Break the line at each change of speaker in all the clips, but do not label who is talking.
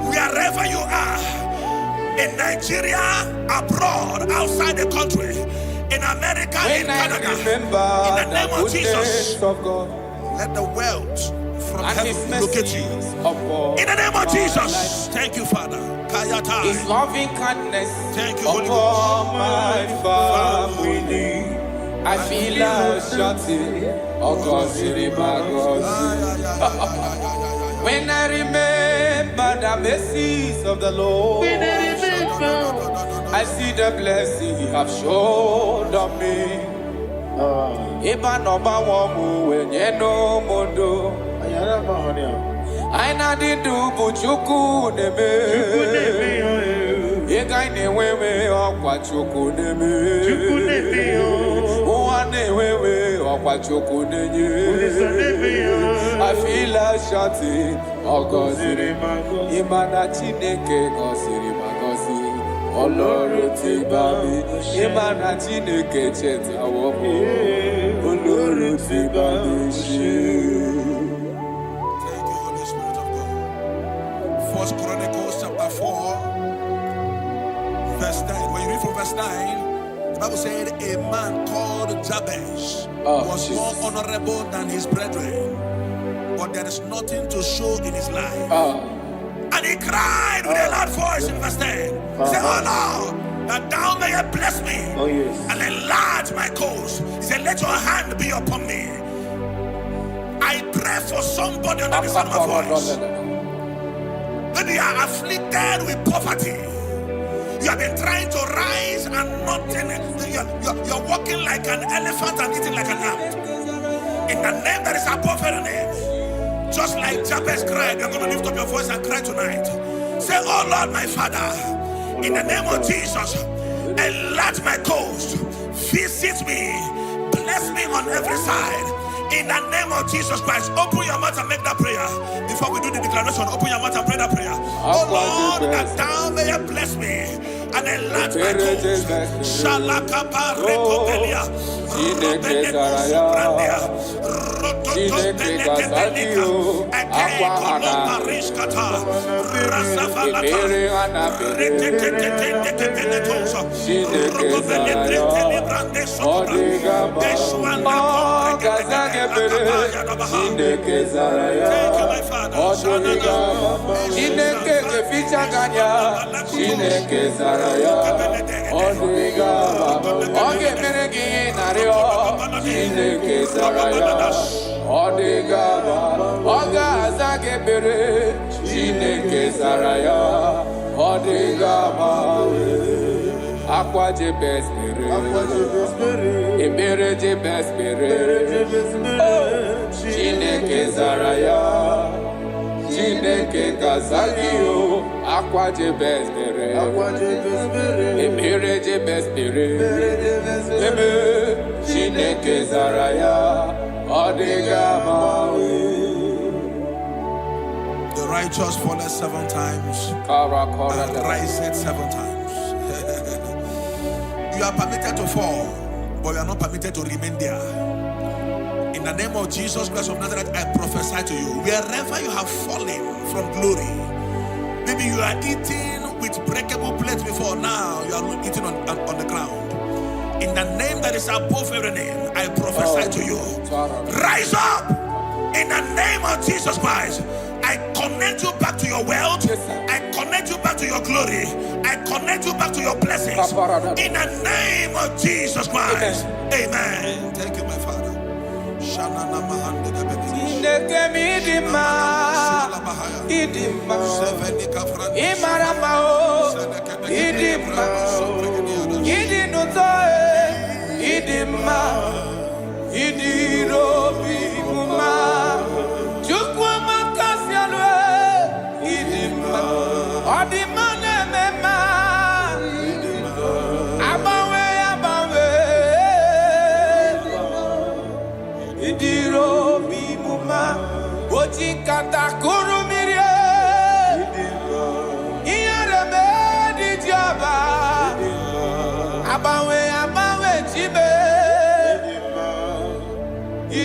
Wherever you are, in Nigeria, abroad, outside the country, in America, in Canada, in the name of Jesus, let the wealth from heaven locate you. In the name of Jesus. Thank you, Father.
His loving kindness.
Thank you, Holy Ghost.
My family. I feel like shouting. When I remember the mercies of the Lord, I see the blessing He have shown on me. Eba no ba wamu wenye no modo. Aina di du buchuku neme. Ega ine wewe okwa chuku neme. Uwane wewe okwa chuku nenye. I feel like shouting, oh Gosiri Magosi. Imana Chineke Gosiri Magosi. Oloro ti babi. Imana Chineke cheta womo. Oloro ti babi shi.
Thank you, Holy Spirit of God. First Chronicles chapter 4, verse 9. When you read from verse 9, the Bible said a man called Jabez was more honorable than his brethren, but there is nothing to show in his life. And he cried with a loud voice in verse 10. He said, oh Lord, that thou mayest bless me and enlarge my cause. He said, let your hand be upon me. I pray for somebody under the sound of my voice. When you are afflicted with poverty, you have been trying to rise and nothing. You're walking like an elephant and eating like an ant. In the name that is above every name, just like Jabez cried, you're going to lift up your voice and cry tonight. Say, oh Lord, my Father, in the name of Jesus, enlarge my coast, visit me, bless me on every side. In the name of Jesus Christ, open your mouth and make that prayer. Before we do the declaration, open your mouth and pray that prayer. Oh Lord, that thou mayest bless me and enlarge my coast. Shalakapa rekobelia. Thank you, my Father.
Aqua de best Ebere de best Chineke Zaraya Chineke Kazagio Aqua de best Ebere de best Chineke Zaraya Odigama.
The righteous falleth 7 times and riseth 7 times. You are permitted to fall, but you are not permitted to remain there. In the name of Jesus Christ of Nazareth, I prophesy to you, wherever you have fallen from glory, maybe you are eating with breakable plates before, now you are eating on the ground. In the name that is above every name, I prophesy to you, rise up in the name of Jesus Christ. I connect you back to your wealth. I connect you back to your glory. I connect you back to your blessings. In the name of Jesus Christ. Amen. Thank you, my Father.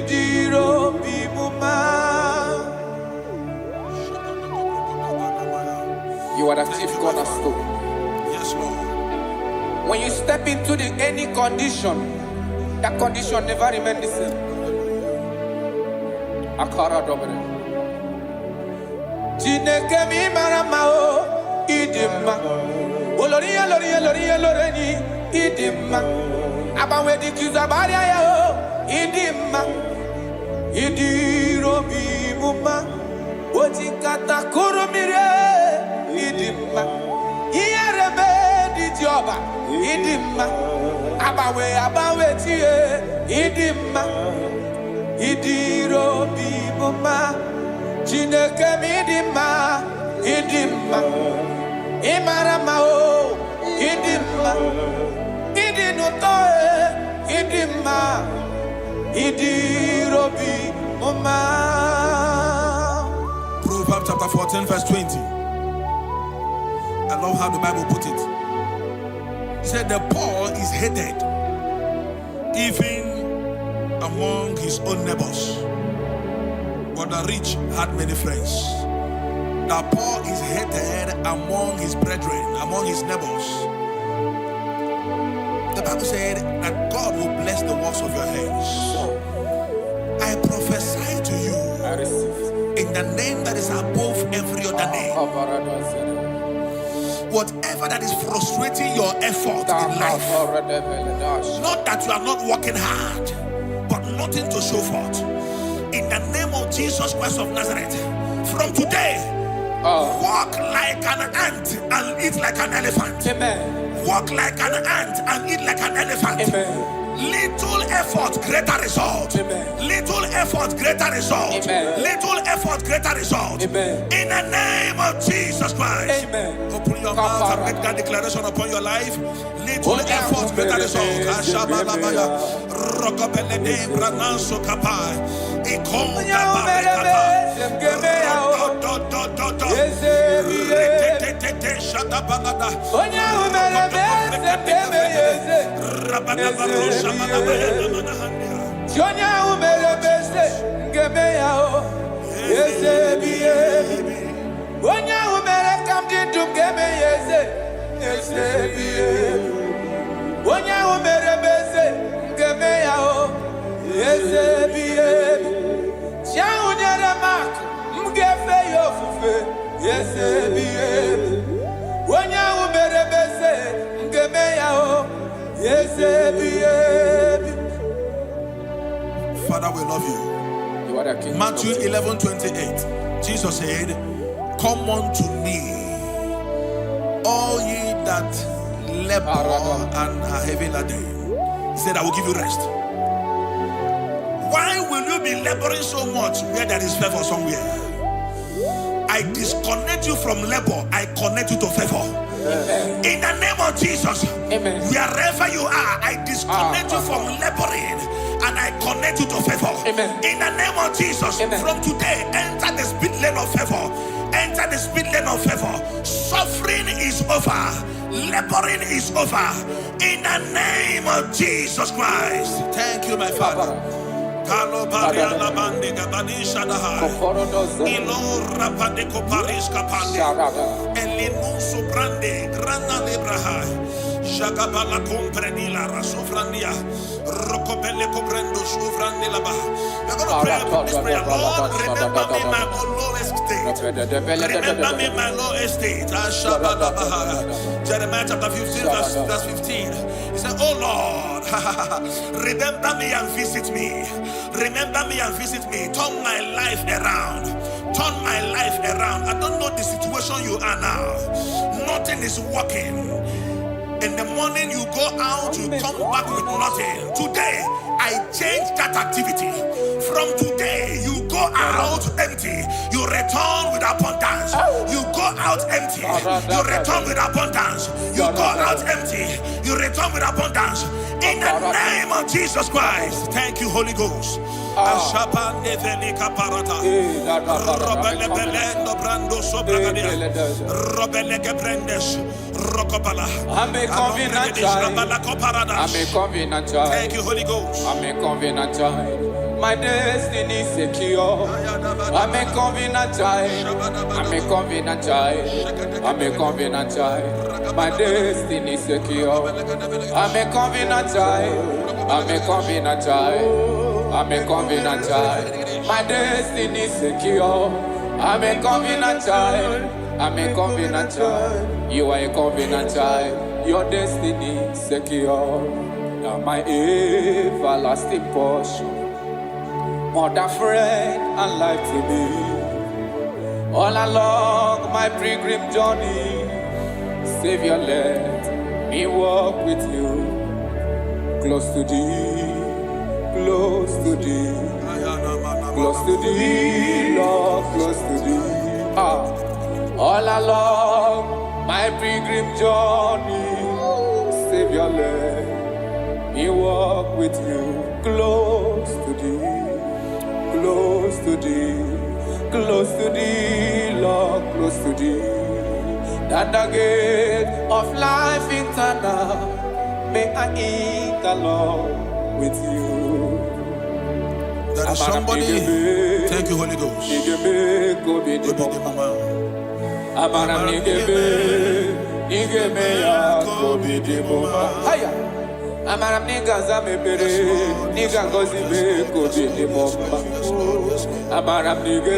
Idiro bimuma. You are the chief cornerstone.
Yes, Lord.
When you step into any condition, that condition never remains the same. Akara dobre. Jineke mi maramao idima. Oloria loreni idima. Abawe di kuzabaria yao idima. Idiro bimuma. Otikata kurumire idima. Iyarebe di joba idima. Abawe tie idima. Idiro bimuma. Jineke midima idima. Imaramao idima. Idinutoe idima. Idiro bimuma.
Proverbs chapter 14 verse 20. I love how the Bible put it. It said the poor is hated even among his own neighbors, but the rich had many friends. The poor is hated among his brethren, among his neighbors. The Bible said that God will bless the works of your hands. I prophesy to you in the name that is above every other name. Whatever that is frustrating your effort in life, not that you are not working hard, but nothing to show forth. In the name of Jesus Christ of Nazareth, from today, walk like an ant and eat like an elephant.
Amen.
Walk like an ant and eat like an elephant.
Amen.
Little effort, greater result.
Amen.
Little effort, greater result.
Amen.
Little effort, greater result.
Amen.
In the name of Jesus Christ.
Amen.
Open your mouth and make that declaration upon your life. Little effort, greater result. Father, we love you.
You are the King.
Matthew 11:28. Jesus said, come unto me, all ye that labor and are heavy laden. He said, I will give you rest. Why will you be laboring so much where there is favor somewhere? I disconnect you from labor. I connect you to favor. Amen. In the name of Jesus.
Amen.
Wherever you are, I disconnect you from laboring and I connect you to favor.
Amen.
In the name of Jesus. Amen. From today, enter the speed lane of favor. Enter the speed lane of favor. Suffering is over. Laboring is over. In the name of Jesus Christ. Thank you, my Father. Kalo baria la bande gabani shadahai. Ilo rapade ko paris kapande. Elinu subrande grana lebrahai. Jagabala compreni la rasufrandia. Rokopele comprendo sufrandi la bah. We're going to pray this prayer. Lord, remember me my lowest state. Remember me my lowest state. Jeremiah chapter 15 verse 15. He said, oh Lord, remember me and visit me. Remember me and visit me. Turn my life around. Turn my life around. I don't know the situation you are now. Nothing is working. In the morning you go out, you come back with nothing. Today, I change that activity. From today, you go out empty. You return with abundance. You go out empty. You return with abundance. You go out empty. You return with abundance. In the name of Jesus Christ. Thank you, Holy Ghost.
I'm a covenant child.
Thank you, Holy Ghost.
I'm a covenant child. My destiny secure. I'm a covenant child. I'm a covenant child. I'm a covenant child. My destiny secure. I'm a covenant child. I'm a covenant child. I'm a covenant child. My destiny secure. I'm a covenant child. I'm a covenant child. You are a covenant child. Your destiny secure. Now my everlasting portion. Mother, friend, and life to me. All along my pilgrim journey, Savior, let me walk with you. Close to thee, close to thee, close to thee, Lord, close to thee. All along my pilgrim journey, Savior, let me walk with you. Close to thee. Close to thee, Lord, close to thee. That the gate of life eternal, may I enter, Lord, with you.
There is somebody, thank you, Holy Ghost.
Amaram nigga zame bere, nigga gozi be kobi di bomba. Amaram nigga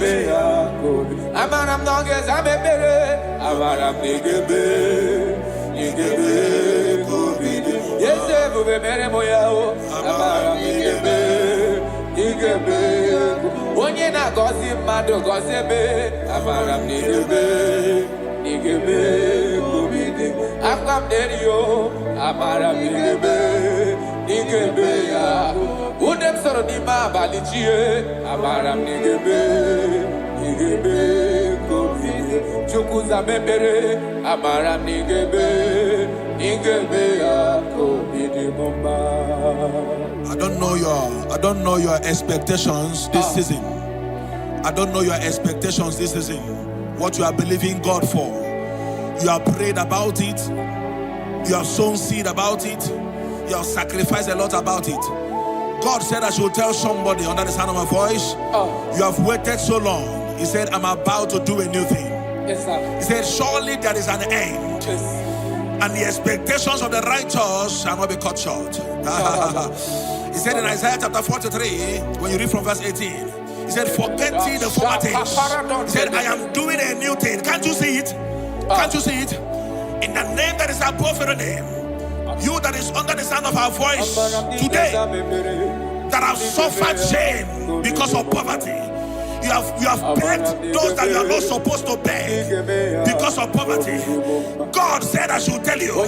be ya kobi. Amaram nigga zame bere, amaram nigga be kobi di. Yese bube bere moya o, amaram nigga be. Onye na gozi mado gozi be, amaram nigga be kobi di. I've come there, yo. Amara nigebe ya. Udem soro di ma balichie. Amara nigebe kobi. Chukuza membere. Amara nigebe ya kobi di bomba.
I don't know your expectations this season. I don't know your expectations this season. What you are believing God for. You have prayed about it. You have sown seed about it. You have sacrificed a lot about it. God said I should tell somebody under the sound of my voice, you have waited so long. He said, I'm about to do a new thing.
Yes, sir.
He said, surely there is an end.
Yes.
And the expectations of the righteous shall not be cut short. He said in Isaiah chapter 43, when you read from verse 18, he said, forget ye the former things. He said, I am doing a new thing. Can't you see it? Can't you see it? In the name that is above every name, you that is under the sound of our voice today, that have suffered shame because of poverty, you have begged those that you are not supposed to beg because of poverty. God said I should tell you,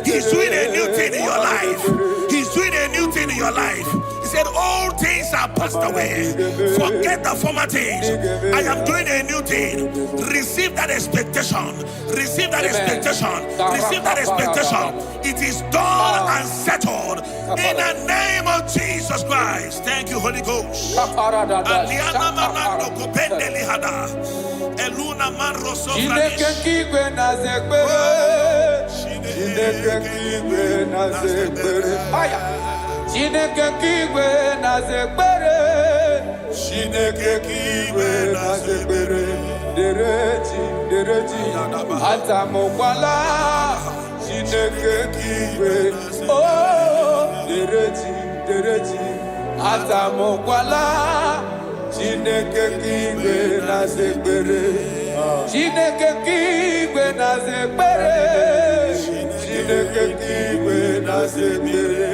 He's doing a new thing in your life. He's doing a new thing in your life. He said, all things are passed away. Forget the former things. I am doing a new thing. Receive that expectation. Receive that expectation. Receive that expectation. It is done and settled in the name of Jesus Christ. Thank you, Holy Ghost.
Chineke kigwe na zekbere. Chineke kigwe na zekbere. Dereji atamokwala. Chineke kigwe. Oh, dereji atamokwala. Chineke kigwe na zekbere. Chineke kigwe na zekbere. Chineke kigwe na zekbere.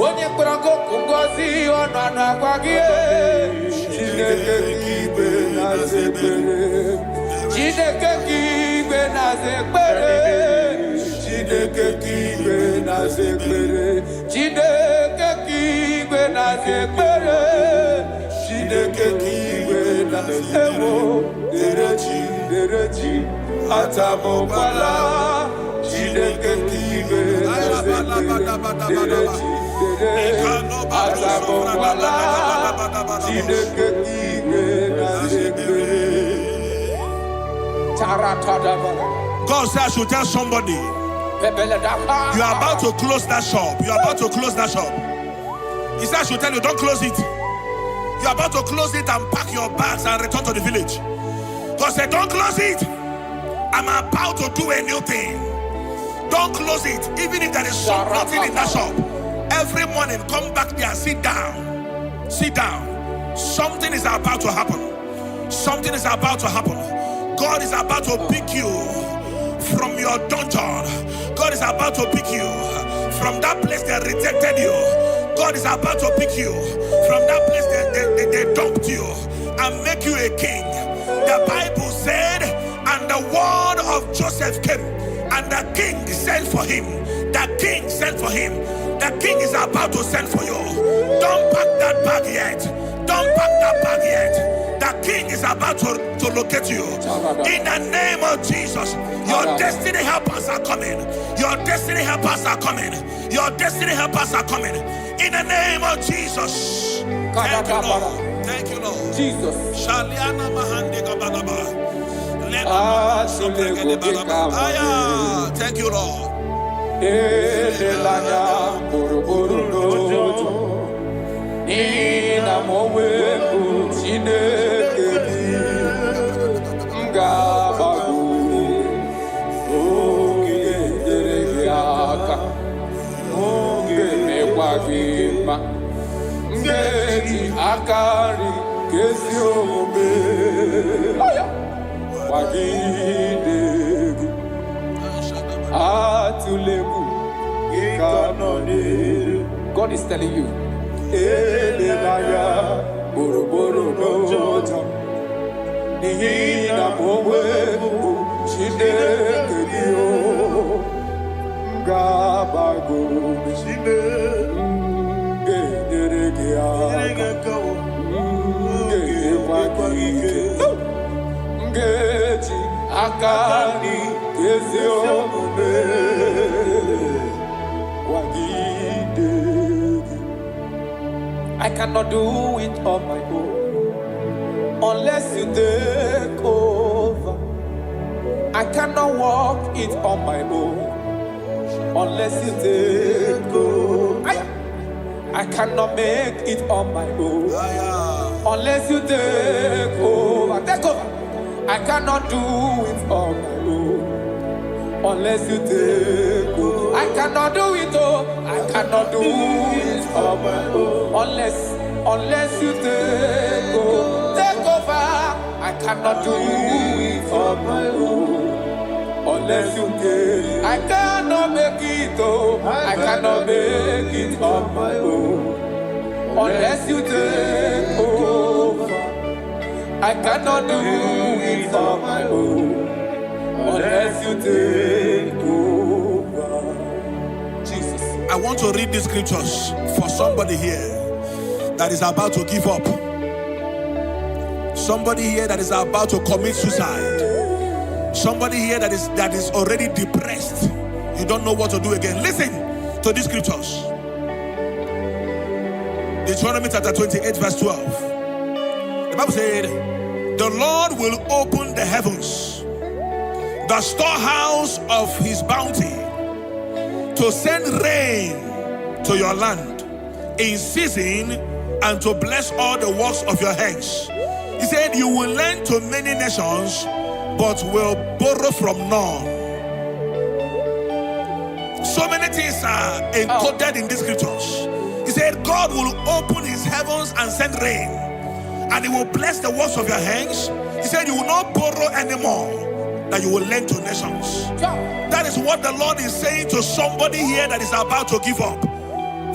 Onye kpọrọ ngozi ọnụ anụ akwa gị. Chineke kigwe na-aza ekpere. Chineke kigwe na-aza ekpere. Chineke kigwe na-aza ekpere. Chineke kigwe na-aza ekpere. Chineke kigwe na-aza ekpere. Dereji atamokwala. Chineke kigwe na-aza ekpere.
God said I should tell somebody, you are about to close that shop. You are about to close that shop. He said I should tell you, don't close it. You're about to close it and pack your bags and return to the village. God said, don't close it. I'm about to do a new thing. Don't close it. Even if there is nothing in that shop. Every morning, come back there, sit down. Sit down. Something is about to happen. Something is about to happen. God is about to pick you from your dungeon. God is about to pick you from that place that rejected you. God is about to pick you from that place that they dumped you and make you a king. The Bible said, and the word of Joseph came, and the king sent for him. The king sent for him. The king is about to send for you. Don't pack that bag yet. Don't pack that bag yet. The king is about to locate you. In the name of Jesus, your destiny helpers are coming. Your destiny helpers are coming. Your destiny helpers are coming. In the name of Jesus. Thank you, Lord. Thank you, Lord.
Jesus.
Thank you, Lord.
Akari kesiobe wagide atuleku ikanone. God is telling you, elelaya boroboro noja nihina mowe shinekedio gabago shine I cannot do it on my own unless you take over. I cannot walk it on my own unless you take over. I cannot make it on my own unless you take over. Take over. I cannot do it on my own unless you take over. I cannot do it, oh. I cannot do it on my own unless you take over. Take over. I cannot do it on my own unless you take. I cannot make it, oh. I cannot make it on my own unless you take over. I cannot do it on my own unless you take over. Jesus.
I want to read these scriptures for somebody here that is about to give up. Somebody here that is about to commit suicide. Somebody here that is already depressed. You don't know what to do again. Listen to these scriptures. Deuteronomy chapter 28 verse 12. The Bible said, the Lord will open the heavens, the storehouse of his bounty, to send rain to your land in season and to bless all the works of your hands. He said, you will lend to many nations, but will borrow from none. So many things are encoded in these scriptures. He said, God will open his heavens and send rain, and he will bless the works of your hands. He said, you will not borrow anymore, that you will lend to nations. That is what the Lord is saying to somebody here that is about to give up.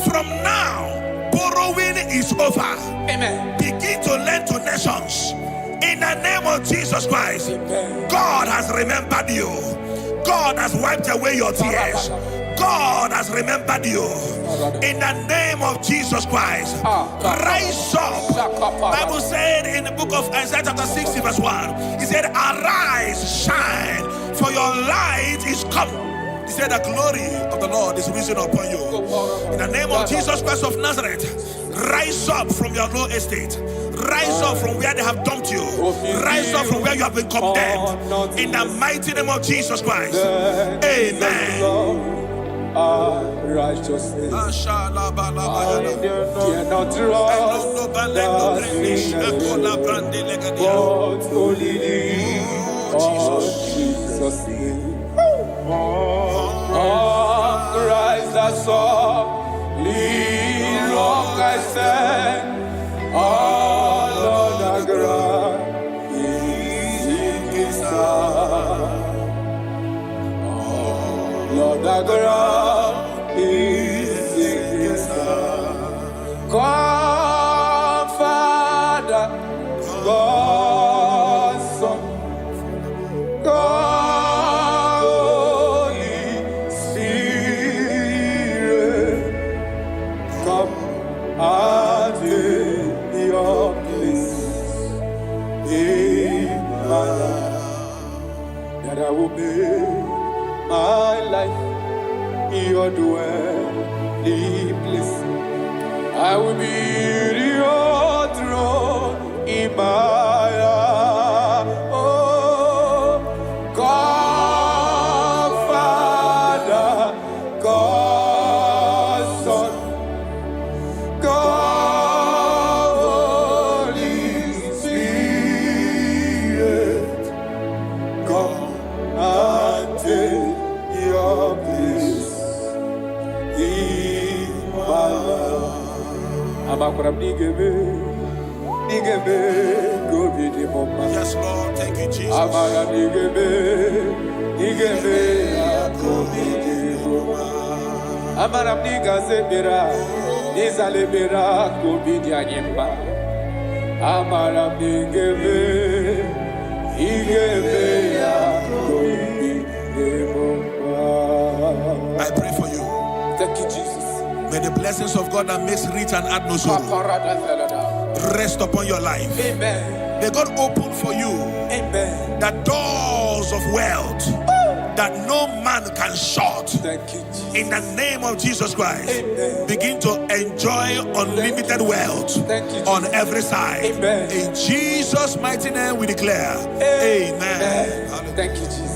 From now, borrowing is over.
Amen.
Begin to lend to nations. In the name of Jesus Christ. Amen. God has remembered you. God has wiped away your tears. God has remembered you. In the name of Jesus Christ. Rise up. Bible said in the book of Isaiah chapter 60 verse 1, he said, arise, shine, for your light is come. He said, the glory of the Lord is risen upon you. In the name of Jesus Christ of Nazareth, rise up from your low estate. Rise up from where they have dumped you. Rise up from where you have been condemned. In the mighty name of Jesus Christ. Amen.
righteousness. I dare not trust the sinners, but only thee, oh Jesus' name. Oh, Christ the solid rock I stand. Oh, Lord, the ground is sinking sand. Lord, the ground is sinking sand. Come, Father, God, Son, God, Holy Spirit, come and take your place in my life, that I will make my life your dwelling place. I will be your throne in my heart. Oh, God, Father, God, Son, God, Holy Spirit, come and take your place in my life.
Yes, Lord. Thank you, Jesus. I pray for you.
Thank you, Jesus.
May the blessings of God that makes rich and add no sorrow rest upon your life.
Amen.
May God open for you,
amen,
the doors of wealth that no man can shut.
Thank you, Jesus.
In the name of Jesus Christ,
amen,
begin to enjoy unlimited wealth.
Thank you,
on every side.
Amen.
In Jesus' mighty name we declare. Amen.
Amen. Thank you, Jesus.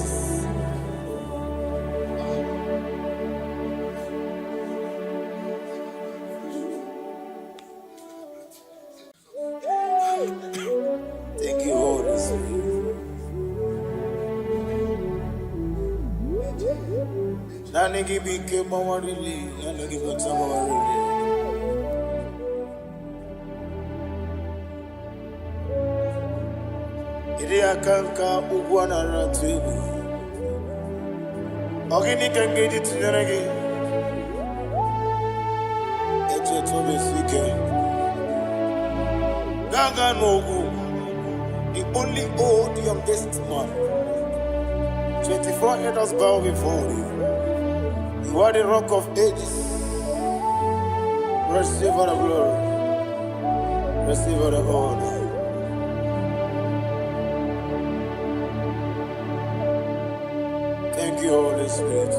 Thank you, Holy Spirit. Nani gibi ke mawarili, nani gibi tawarili. Iri akanka ugwana ratibu. Ogini kangedi tineregi. Eche tobe sike. Gaga nogu. The only old youngest man. 24 elders bow before you. You are the rock of ages. Receive all the glory. Receive all the honor. Thank you, Holy Spirit.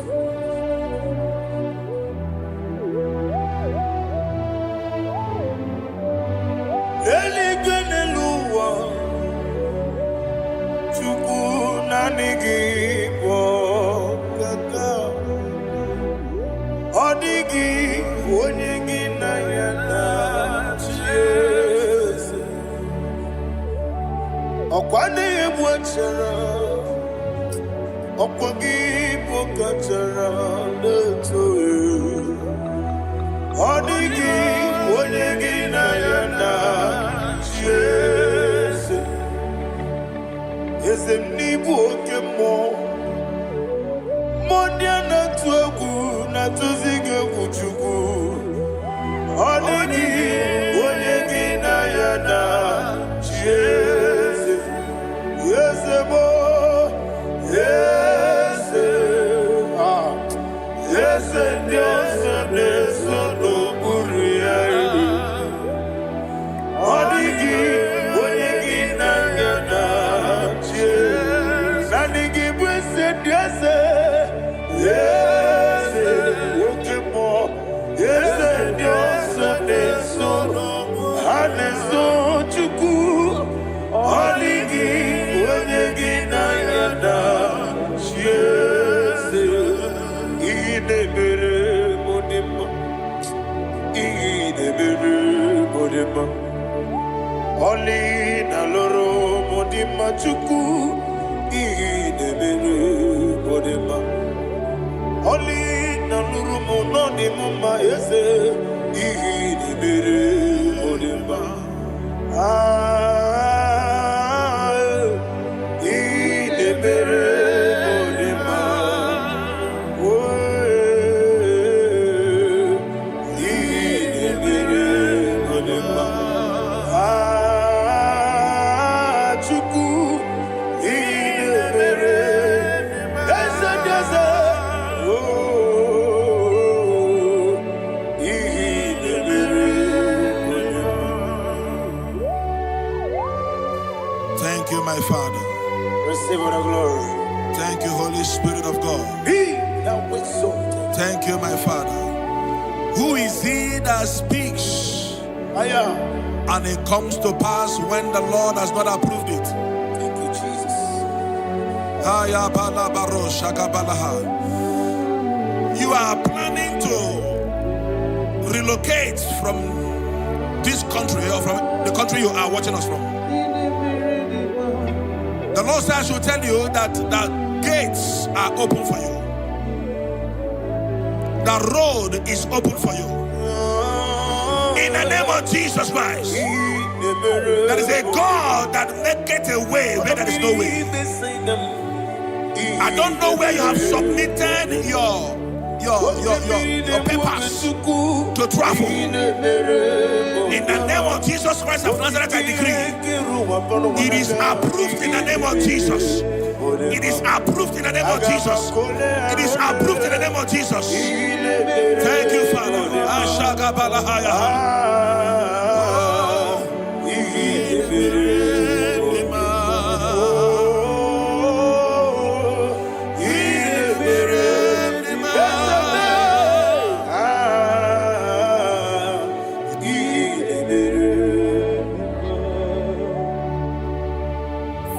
Oli na loro modima chuku ihi nemere modima. Oli na loro mononi mama ese ihi nemere modima. Ihi nemere modima. Ihi nemere modima.
Thank you, my Father.
Receive all the glory.
Thank you, Holy Spirit of God.
Be thou exalted.
Thank you, my Father. Who is he that speaks and it comes to pass when the Lord has not approved it?
Thank you, Jesus.
You are planning to relocate from this country or from the country you are watching us from. The Lord says I should tell you that the gates are open for you. The road is open for you. In the name of Jesus Christ. There is a God that maketh a way where there is no way. I don't know where you have submitted your papers to travel. In the name of Jesus Christ of Nazareth, I decree it is approved in the name of Jesus. It is approved in the name of Jesus. It is approved in the name of Jesus. Thank you, Father.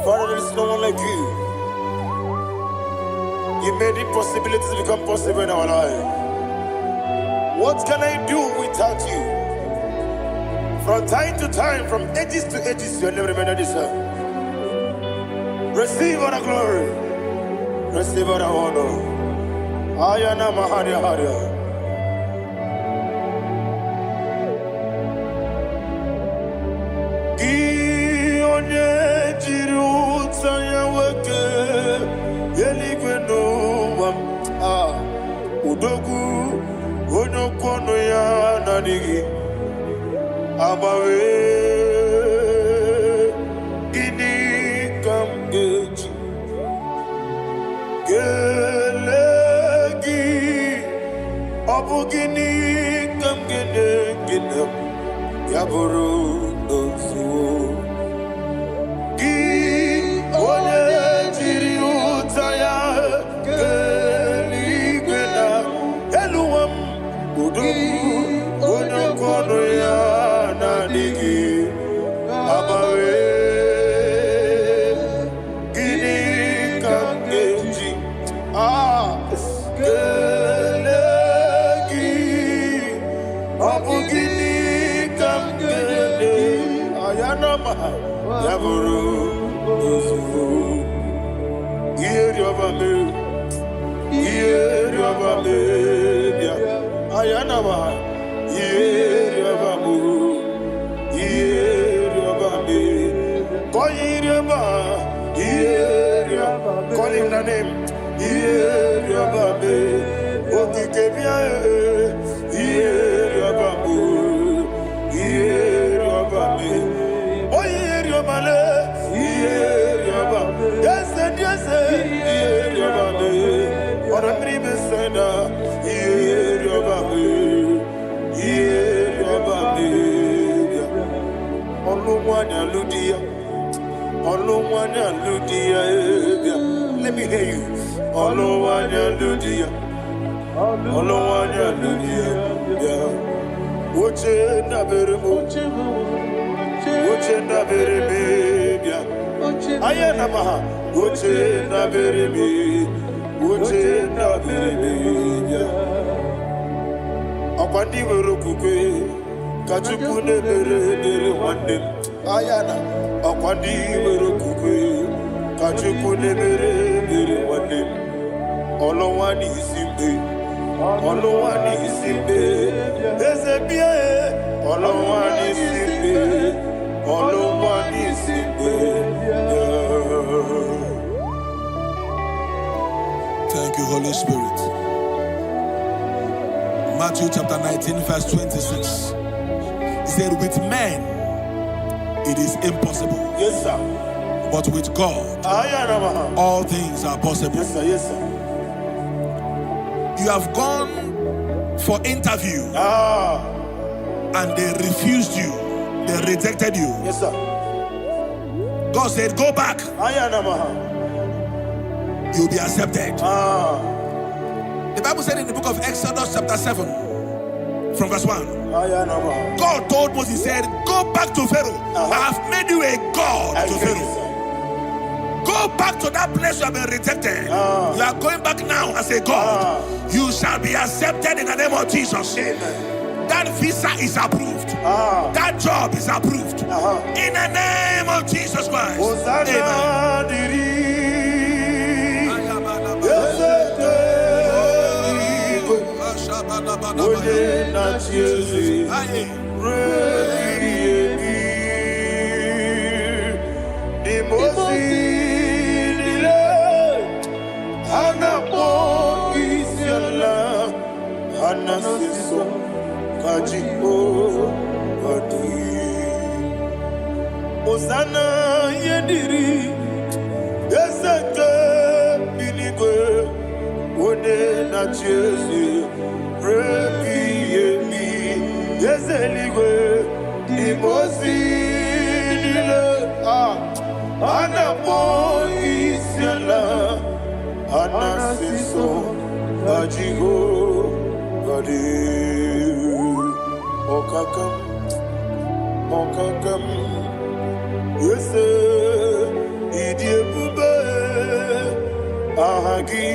Father, there is no one like you. You made impossibilities become possible in our life. What can I do without you? From time to time, from ages to ages, you never remain the same. Receive all the glory. Receive all the honor. Ayana Maharia Haria. Udogu onokono ya nadigi amawe ini kamgeji gelegi abugini kamgene ginem yaburu dosu gi one jiri utaya Onokono ya nadigi abawe gini kamgeji gelegi abu gini kamgene ayanama yaburu uzufu yeri obame ayanama yeriabamu yeriabame koyiriaba yeriaba call him the name yeriabame okikebia yeriabamu yeriabame oyeriabale yeriaba yes yeriabame oramri besenda yeriabame let me hear you.
Kachukune bere wande ayana akwandi bere kukwe Kachukune bere wande olowani simbe ezebie olowani simbe Thank you, Holy Spirit. Matthew chapter 19 verse 26. He said, with men it is impossible. Yes, sir. But with God, all things are possible. Yes, sir. Yes, sir. You have gone for interview and they refused you. They rejected you. Yes, sir. God said, go back. You'll be accepted. The Bible said in the book of Exodus chapter 7 from verse 1. God told Moses, he said, go back to Pharaoh. I have made you a God to Pharaoh. Go back to that place you have been rejected. You are going back now as a God. You shall be accepted in the name of Jesus. Amen. That visa is approved. That job is approved. In the name of Jesus Christ. Osana yediri ezeke binigwe one na Jesu rebi yemi ezeligwe imosi nile anapo isiala anasiso ajigo gadi okakam yes, idiebube ahagi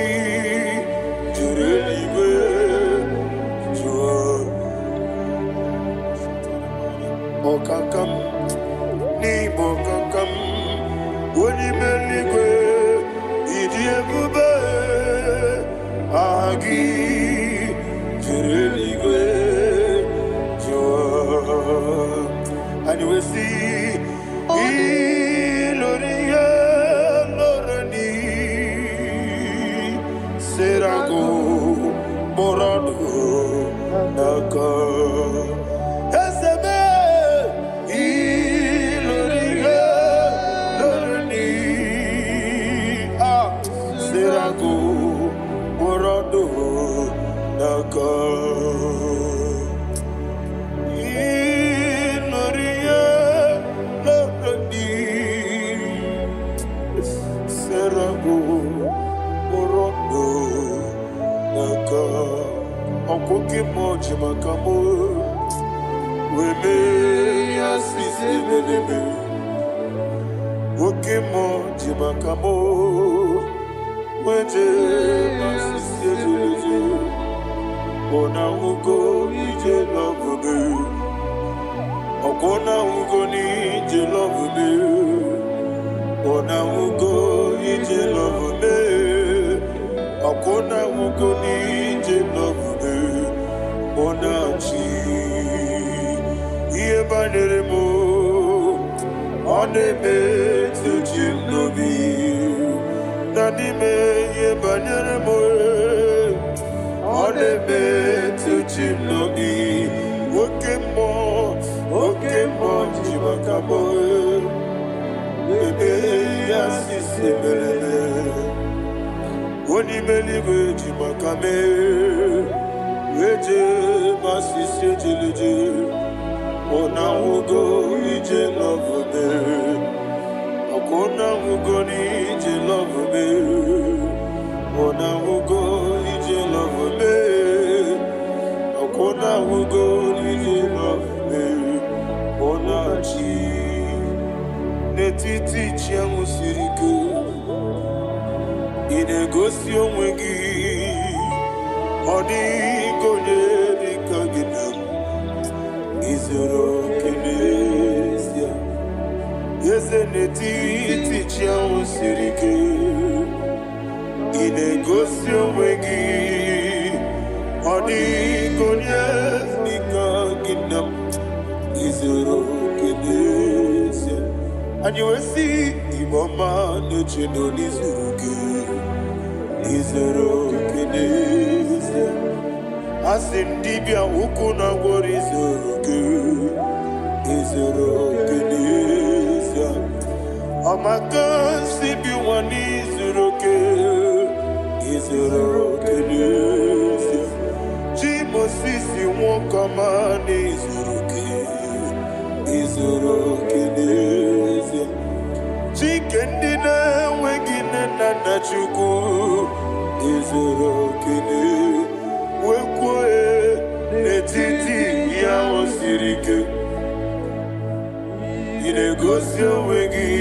jureliwe jua okakam ni bokakam wonimeligwe idiebube ahagi jureliwe jua and you will see Iloria Lorani Serago Morado Naka Esebe Iloria Lorani Serago Morado Naka Okoke moji makamo weme asise belebe Oke moji makamo weje asise belebe Ona ugo ije love me Okona ugo ni ije love me Ona ugo ije love me Okona ugo ni ije love me Onachi Iye banere mo Onebe Tujim nobi Nanime Iye banere mo Onebe Tujim nobi Okemo Jimakamo Bebe Yasisi Belele Onimeliwe Jimakame Weje masisi jiliji Ona ugo ije love me Akona ugo ni ije love me Ona ugo ije love me Akona ugo ije love me Ona chi Netiti chiamu siriku Inegosi omwegi Odi konye dikagina
izuru kinesia. Yeseneti tichia usirike. Inegosio wegi. Odi konye nika ginam. Izuru kinesia. And you will see Iboma Nuchino Nizuruke. Izuruke Nizia. As in Dibia Ukuna Warizuruke. Izuruke Nizia. Amaka Sibi Wani Zuruke. Izuruke Nizia. Jimo Sisi Wokama Nizuruke. Izuruke Nizia. Chicken dinner, waking and Nachuku. Izuruke Nizia. Wekwe, Netiti, Yawasirike. Inegosio Wegi.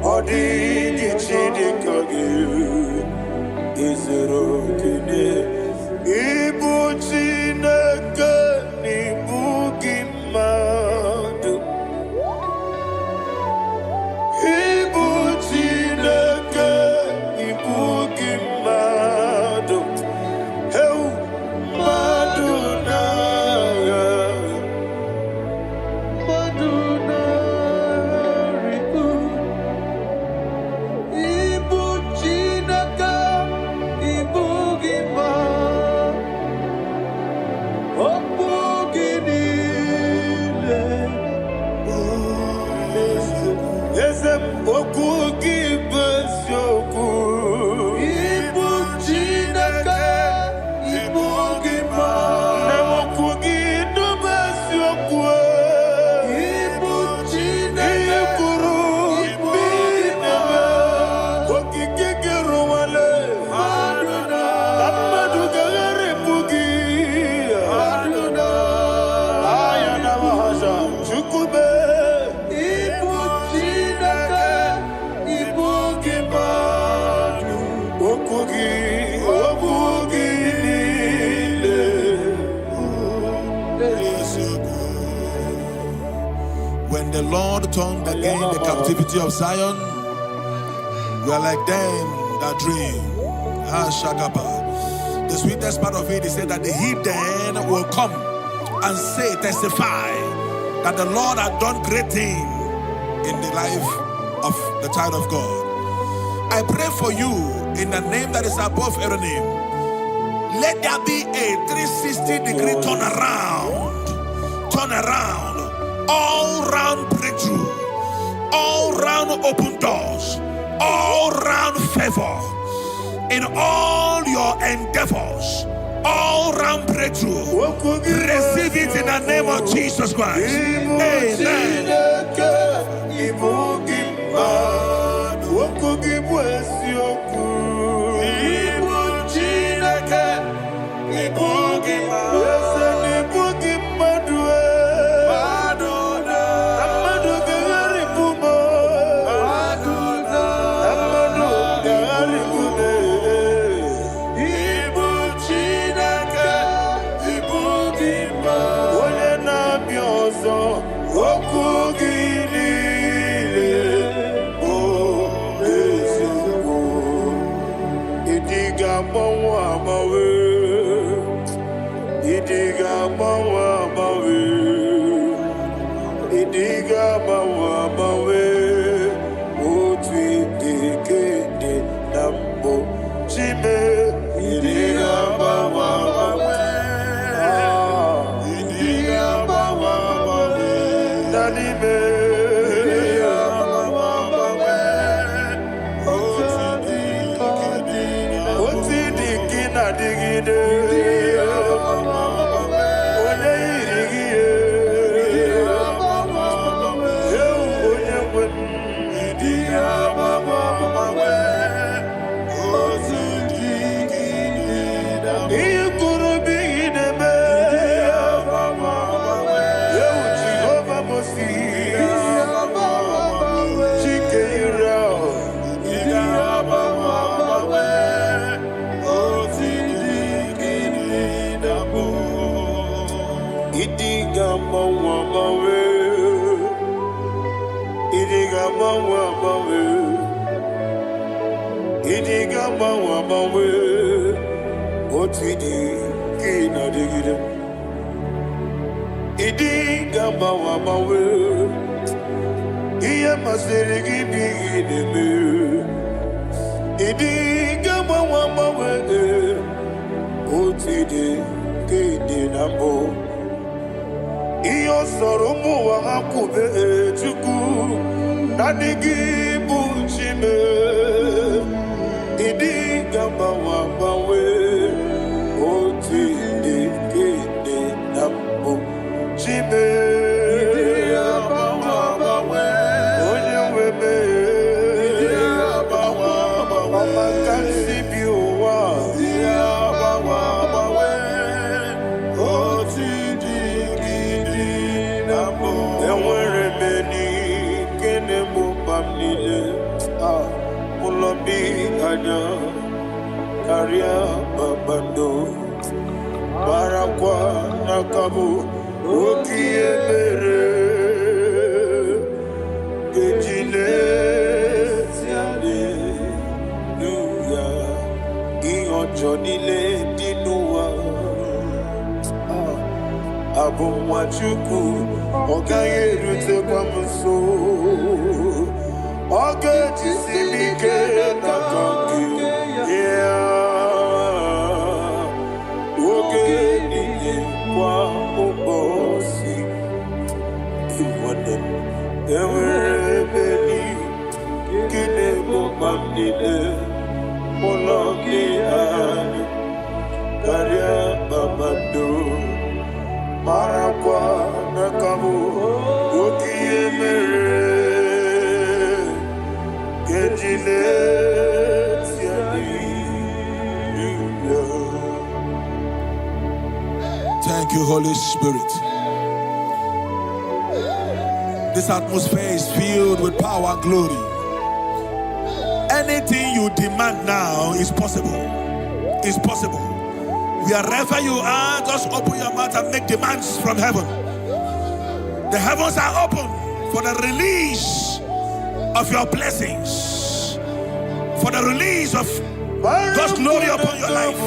Odi Gichidikage. Izuruke Nizia. Ibu Chinaka, Ibu Gimadu. Ibu Chinaka, Ibu Gimadu. Heu, Maduna. Maduna, Ribu. Ibu Chinaka, Ibu Gimadu.
When the Lord turned again the captivity of Zion, we are like them that dream. The sweetest part of it is said that the heathen will come and say, testify, that the Lord had done great things in the life of the child of God. I pray for you in the name that is above every name. Let there be a 360-degree turn around, all round breakthrough, all round open doors, all round favor in all your endeavors, all round breakthrough. Receive it in the name of Jesus Christ. Amen.
See
Iyo soromu wa akube chuku nadigi buchime idi gamba wa bawe oti de nambo chime idi gamba wa bawe onye webe idi gamba wa bawe makansi biwa idi gamba wa bawe oti Karia babando barakwa nakabu okiemere gejile siale luya ionjonile dinuwa abumwachuku okaye rute kwa mso oge tisimike nakangi oge nile kwa ubosi iwanem ewere beni kine mokambile mologi ani karia babado marakwa nakabu okiemere Thank you, Holy Spirit. This atmosphere is filled with power and glory. Anything you demand now is possible. It's possible. Wherever you are, just open your mouth and make demands from heaven. The heavens are open for the release of your blessings, for the release of God's glory upon your life.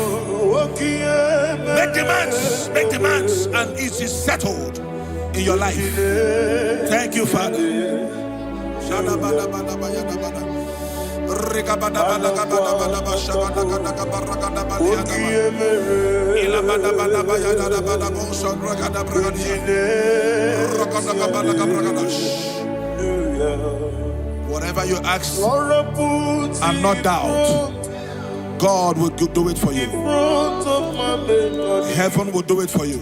Make demands, and it is settled in your life. Thank you, Father. Whatever you ask and not doubt, God will do it for you. Heaven will do it for you.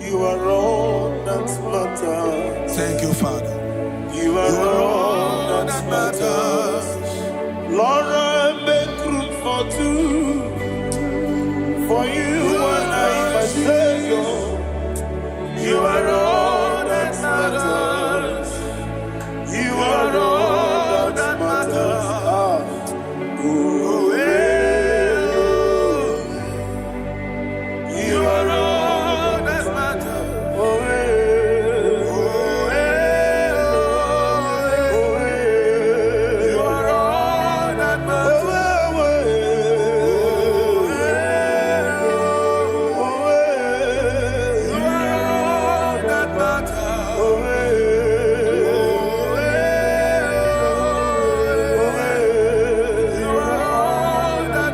You are all that matters. Thank you, Father. You are all that matters. Lord, I make room for two. For you and I, my Savior. You are all that matters. You are all that matters. You are all that matters. You are all that matters. You are all that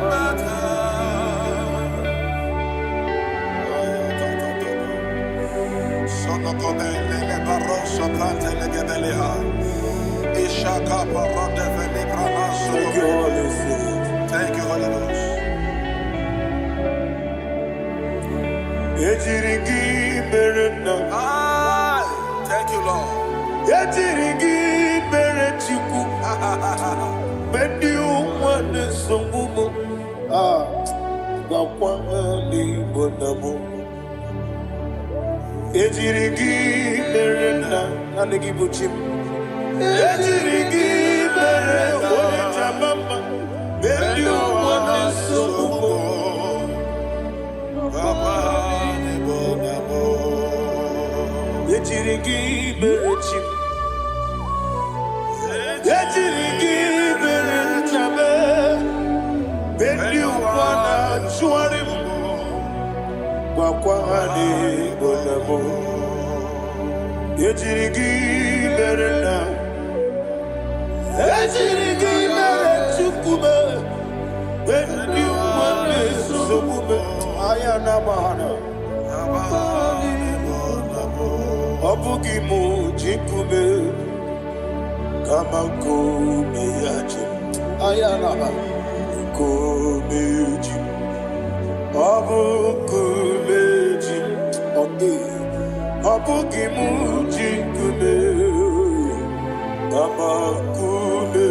Thank you, Holy Ghost. Thank you, Lord.
Makwahani bonamo Ejirigi berena Ejirigi berechukube When you want this subume Ayana mahana Abugi mu jikube Kamako meyaji Ayana Komeji Abukumeji Abugi mu jikube Kamakume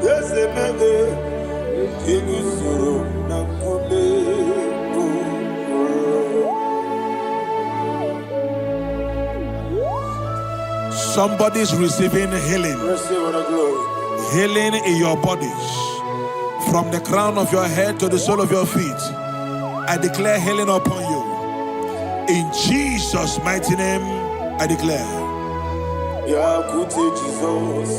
Ezemebe Kigusuru Nakume
Somebody's receiving healing. Healing in your bodies. From the crown of your head to the sole of your feet. I declare healing upon you. In Jesus' mighty name, I declare.
Yakute Jesus.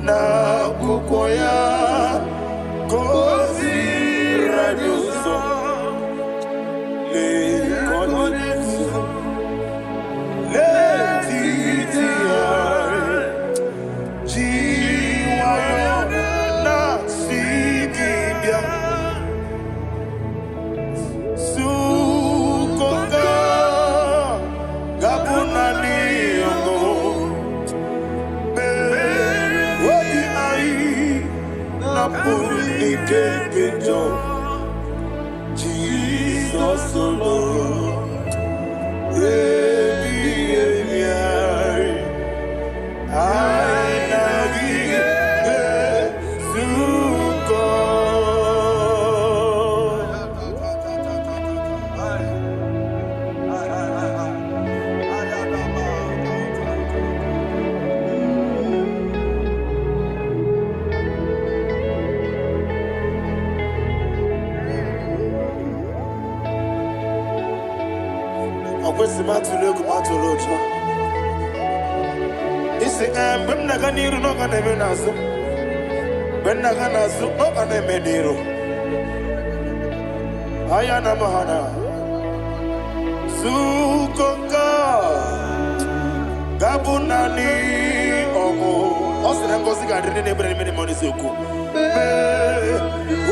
Na kukoya kozi radioso. Jesus alone. Ayana mahana Sukonga Gabunani Omo Osina ngozi ga dine nebre mene moni seku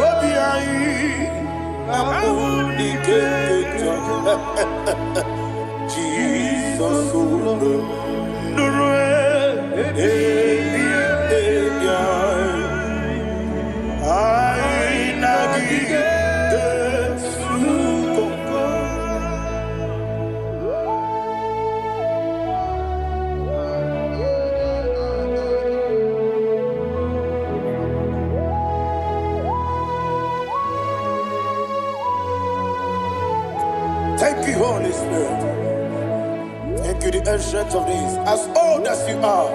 Obi ai Abuni kekeja Jesus Nurwe I nagi Thank you, Holy Spirit. Thank you, the ancient of days. As old as you are.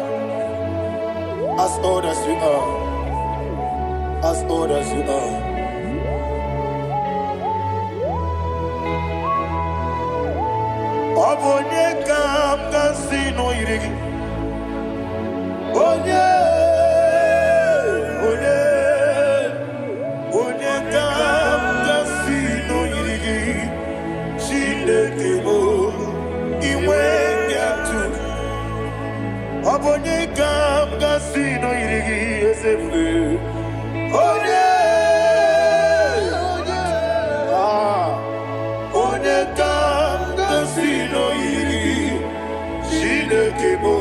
As old as you are. As old as you are. Abonye kam kasino irigi. Onye kam kasino irigi. Shindekimo iwe nyatu. Abonye kam kasino irigi esembe. Onye kam kasino irigi. Shindekimo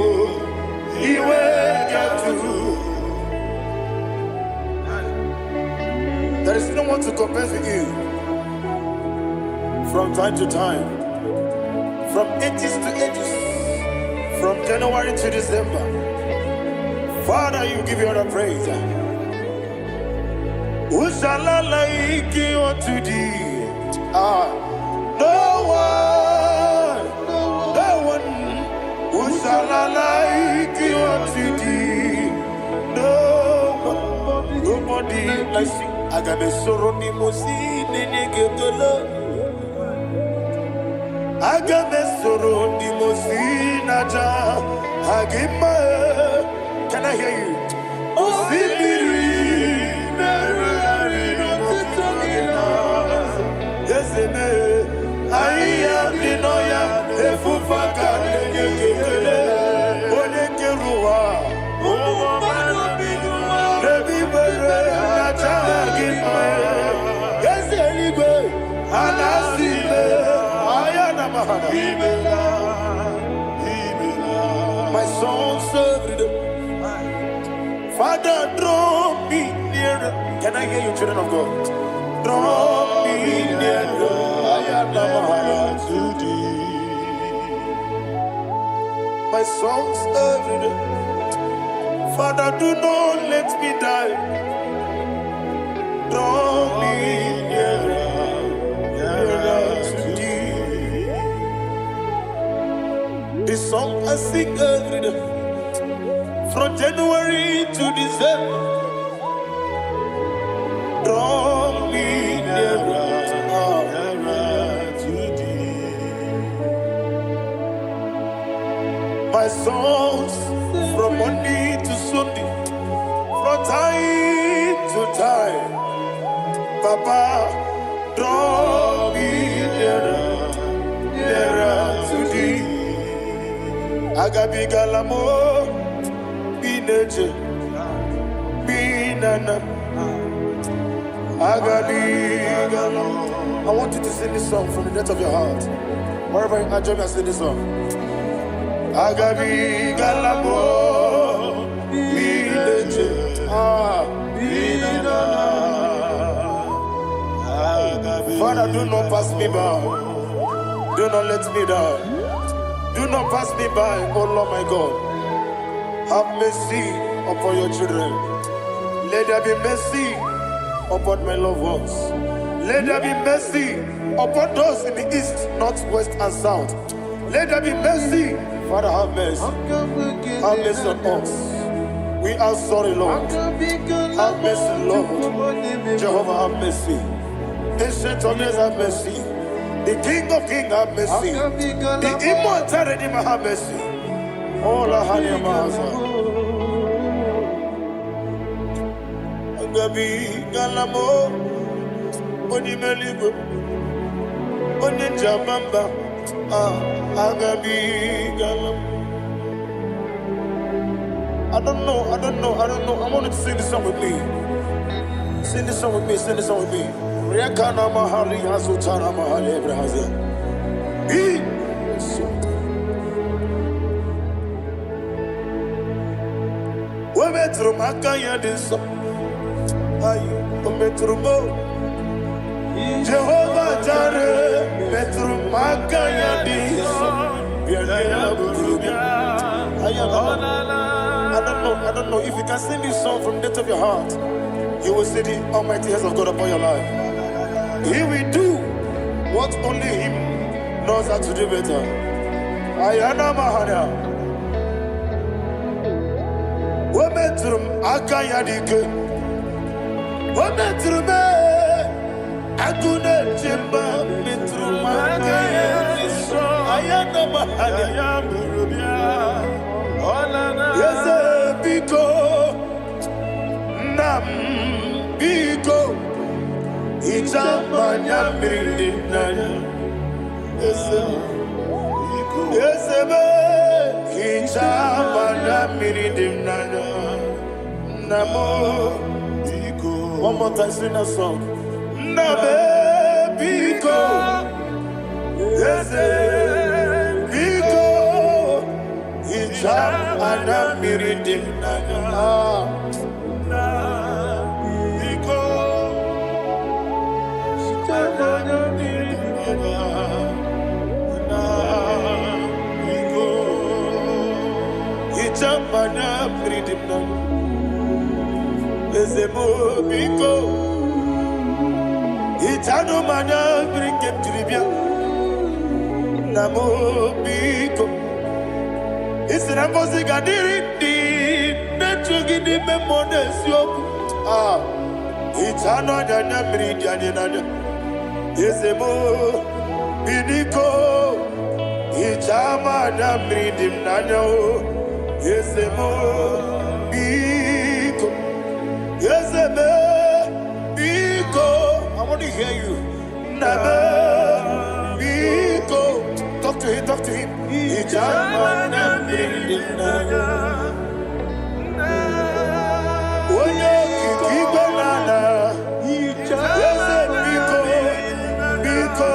iwe nyatu. There is no one to compare with you. From time to time, from ages to ages, from January to December, Father, you give you all the praise. Who shall I like you unto thee? No one. Who shall I like you unto thee? Nobody like you. I got a sorrow, Agamesoro di Mosinaja Agima. Can I hear you? Osibiri My songs every day. Father, draw me nearer. Can I hear you, children of God? Draw me nearer. I am to thee. My songs every day. Father, do not let me die. Draw me nearer, nearer to thee. This song I sing every day, from January to December. Draw me nearer, nearer to thee. My songs from Monday to Sunday, from time to time. Papa, draw me nearer, nearer to thee. Agabi galamo, be nature, be nana. Agabi galamo. I want you to sing this song from the depth of your heart. Wherever you are, join me and sing this song. Agabi galamo, be nature, be nana. Father, do not pass me by. Do not let me die. Do not pass me by, oh Lord my God. Have mercy upon your children. Let there be mercy upon my loved ones. Let there be mercy upon those in the east, north, west, and south. Let there be mercy. Father, have mercy. Have mercy on us. We are sorry, Lord. Have mercy, Lord. Jehovah, have mercy. Ancient of days, have mercy. The King of Kings, have mercy. The immortal Redeemer, have mercy. Oh, la hania maza. Agabi galamo, oni meligo, oni jabamba. Agabi galamo. I don't know. I want you to sing this song with me. Sing this song with me. Sing this song with me. Riakana mahali hasutana mahali ebrahazia. We metro makanya diso. Ayo, we metro mo. Jehovah Jireh, metro makanya diso. Bienvenue burubia. I don't know if you can sing this song from the depth of your heart. You will see the almighty hands of God upon your life. He will do what only Him knows how to do better. Ayana Mahana. Wometrum Akayadike. Wometrum Agune Jimba. Metrum Akayadike. Ayana Mahana. Yes, Biko. Nam Biko. Ijamanya Mirinaya. Esebe Ijamanya Mirinaya. Namo Biko. One more time, sing that song. Nabe Biko. Ese Biko. Ijamanya Mirinaya. Mana freedom now. Ezemo biko. Itano mana bring him to the bien. Namo biko. It's an impossible diri di. Nechugi di memones yo. Itano dana bring yanina. Ezemo biko. Itama na bring him nano. Yesemo biko, yeseme biko. I want to hear you. Nabe biko. Talk to him. Talk to him. Ijamana bindinaya. Oye kikibanana. Yese biko, biko,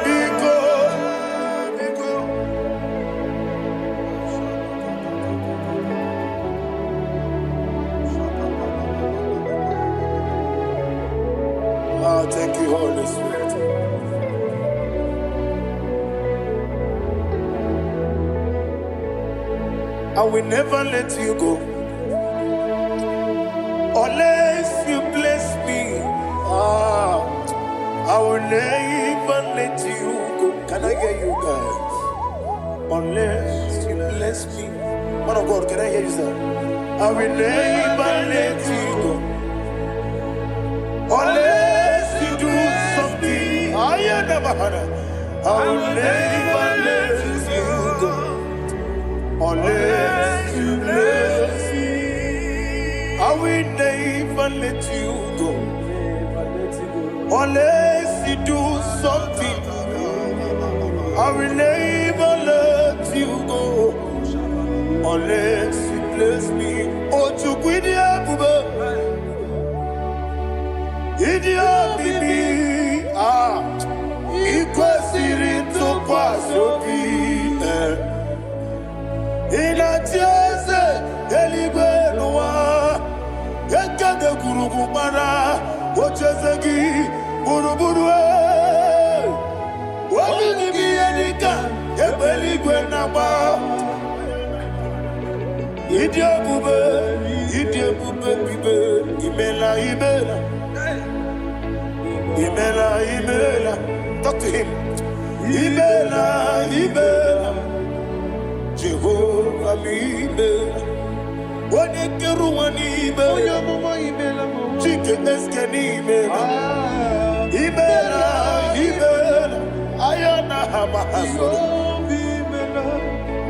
biko. I will never let you go unless you bless me. I will never let you go. Can I hear you guys? Unless you bless me. Man of God, can I hear you, sir? I will never let you go unless you do something. I will never let you go unless you bless me. I will never let you go unless you do something. I will never let you go unless you bless me. Oh, to quit Idia bibi ikwesiri tukwasopi inatieze eligwe noa yekade kurugumara ochezegi buruburu wabini biyenika ebeligwe naba Idia bube bibe imela Imela, talk to him. Imela, Jehovah Imela. Wanekeruani Imela, Chicken Escanimela. Imela, Ayana Hamahaso.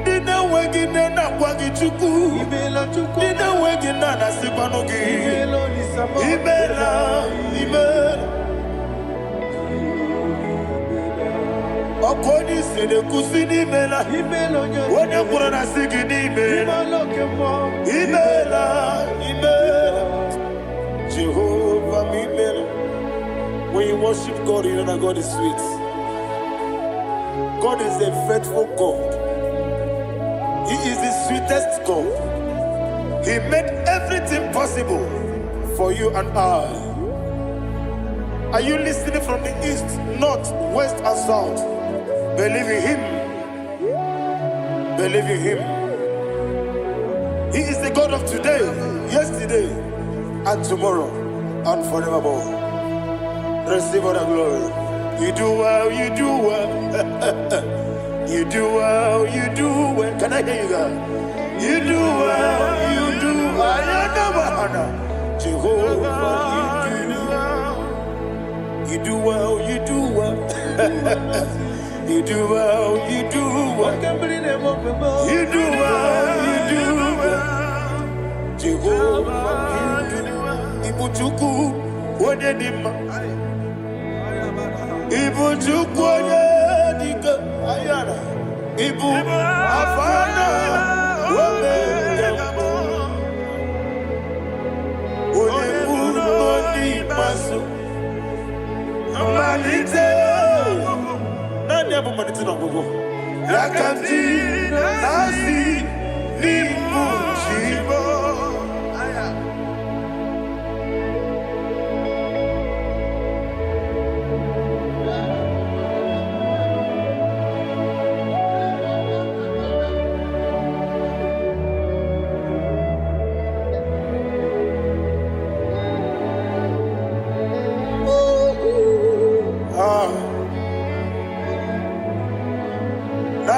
Dina wegina na wagichuku. Dina wegina na sipanogi. Imela. Okoni sede kusini mela Wone kurana sigini mela Imela Jehovah Imela. When you worship God, you know that God is sweet. God is a faithful God. He is the sweetest God. He made everything possible for you and I. Are you listening from the east, north, west, and south? Believe in Him. Believe in Him. He is the God of today, yesterday, and tomorrow, and forevermore. Receive all the glory. You do well, you do well. You do well, you do well. Can I hear you guys? You do well, you do well. Jehovah, you do well, you do well. You do well, you do well. You do well, you do well. Jehovah, you do well. Ibuchuku, Wadedima. Ibuchuku, Wadedika. Ayana. Ibu, Afana. Wabedama. Onebu, Noni, Masu. Amalite. Yakanti nasi limujibo.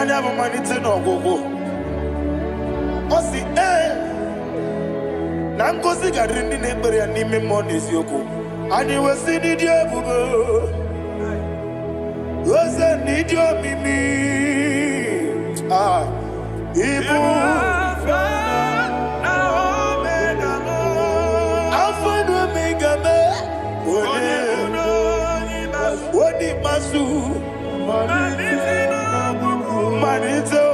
Never money to no go. Osi Nango sigarini nebere ya nime monis yoko. Ani wesi nidio bubo. Wese nidio mimi. Ibu. Alpha and Omega me. Wodi masu. Manito,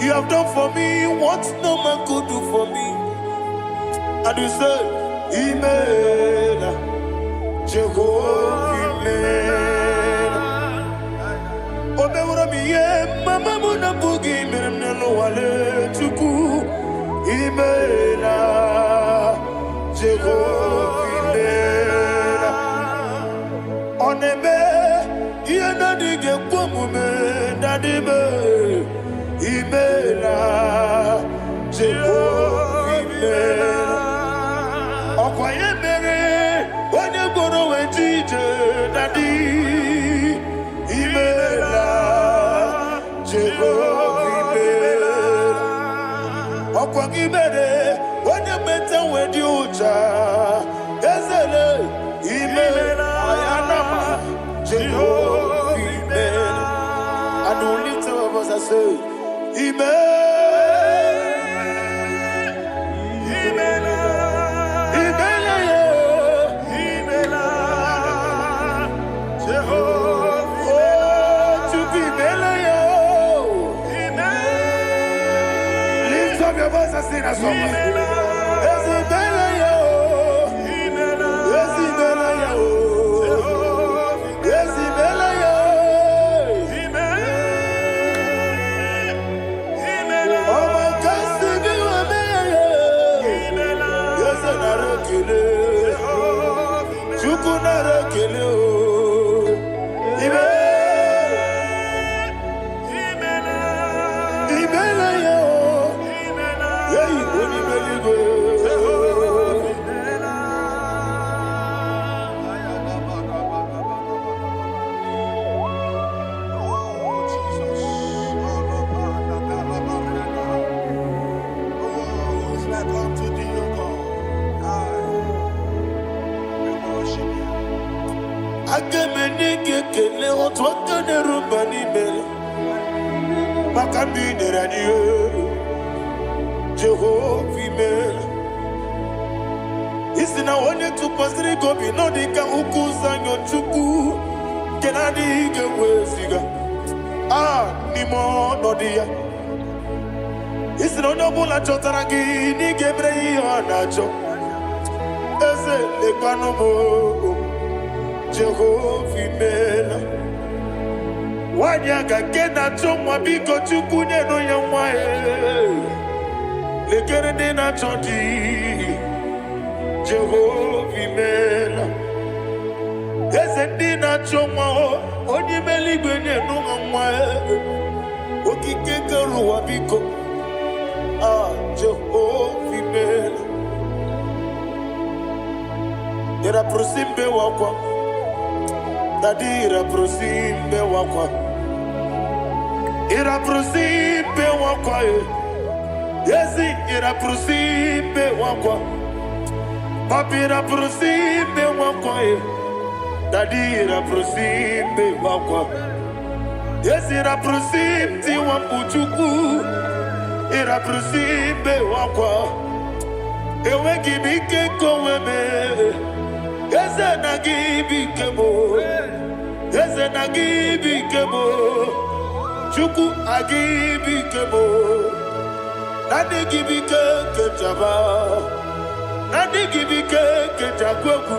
you have done for me what no man could do for me. And you said, Imela, Jehovah Imela. Omewura miye, mama muna bugi miremnelo wale chuku. Imela, Jehovah. Oneme, Yanadi Gekume, Nadibe, Imela, Jehovah, Okwayemere, when you go to a teacher, Nadi, Imela, Jehovah, Okwayemere, when you met with you, Ezele, Imela, Ayanama, Jehovah, and only two of us are saying, Imela. Sing a song. Jehovah, isina onye tụkwasịrị gobi n'ọdịka ukwu zanyo chukwu kenadi ga-eweziga n'ime ọnọdụ ya. Isina onye ọbụla chọtara gị n'ịga emere ihe ọ na-achọ. Eze lekwanụ m, Jehova imela. Nwanyị aga nke na-achọ nwa, biko chukwu nyenụ ya nwa ya. Lekere ndị na-achọ di, Jehovah imela. Eze ndị na-achọ nwa, onye imela igwe nyenụ ha nwa ya. Okike kere ụwa biko, Jehovah imela. Ira prosimbe wakwa, Daddy ira prosimbe wakwa, ira prosimbe wakwa. Yesi ira prosimbe wakwa, Papi ira prosimbe wakwa. Daddy ira prosimbe wakwa. Yesi ira prosimti wambuchuku, ira prosimbe wakwa. Ewe gibike koweme, Eze na gibike mo, Eze na gibike mo, Chuku agibike mo. Nadi gibike kejaba, Nadi gibike kejakweku,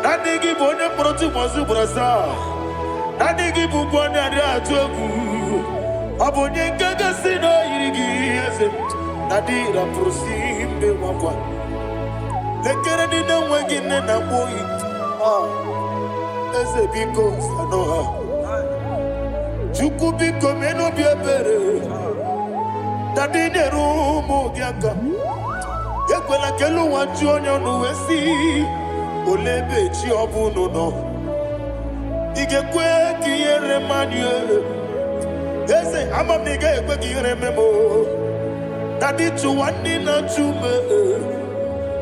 Nadi gibone proti mozu brasa, Nadi gibubone atuegu, Abonye gaga sino irigi eze, Nadi ra prosimbe wakwa. Lekere di na wegine na boy, Eze biko sanoha, Chuku biko meno biebere. Daddy neru mo giaka, Ekwela kelu wanchu onyo nuwesi, Olebe chi obu no. Igekwe kiyere manye, Eze ama miga ekwe kiyere memo. Daddy chuwandi na chume,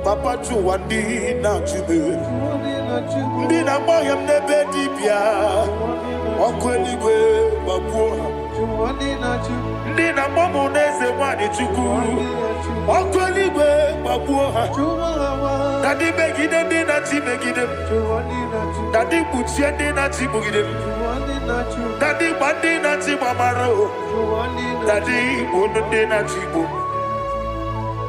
Papa chuwandi na chume. Ndi na moyam nebe dibia, Okweligwe babuha. Ndi na momu neze wani chuku, Okweligwe babuha. Daddy begide ndi na chi begide, Daddy buchie ndi na chi bugide, Daddy bandi na chi mamaro, Daddy bunu ndi na chi bu.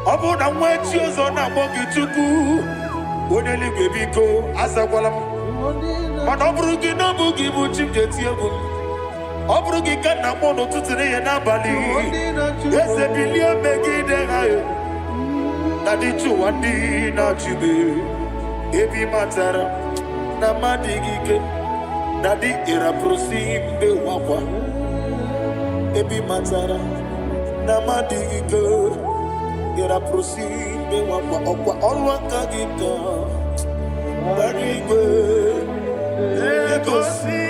Obu na mwechi ozo na mogi chuku, Oneligwe biko asakwala. Mana oburu gi no bugi bu chimjeti ebu. Oburu gi kana mono tutire ye na bali. Ese bilie megide hayo. Daddy chuwandi na chibe. Ebi matara.
Namadigike, Nadi iraprosimbe wakwa, Ebi matara, Namadigike, iraprosimbe wakwa, Okwa olwakagika, Barigwe, Egosi,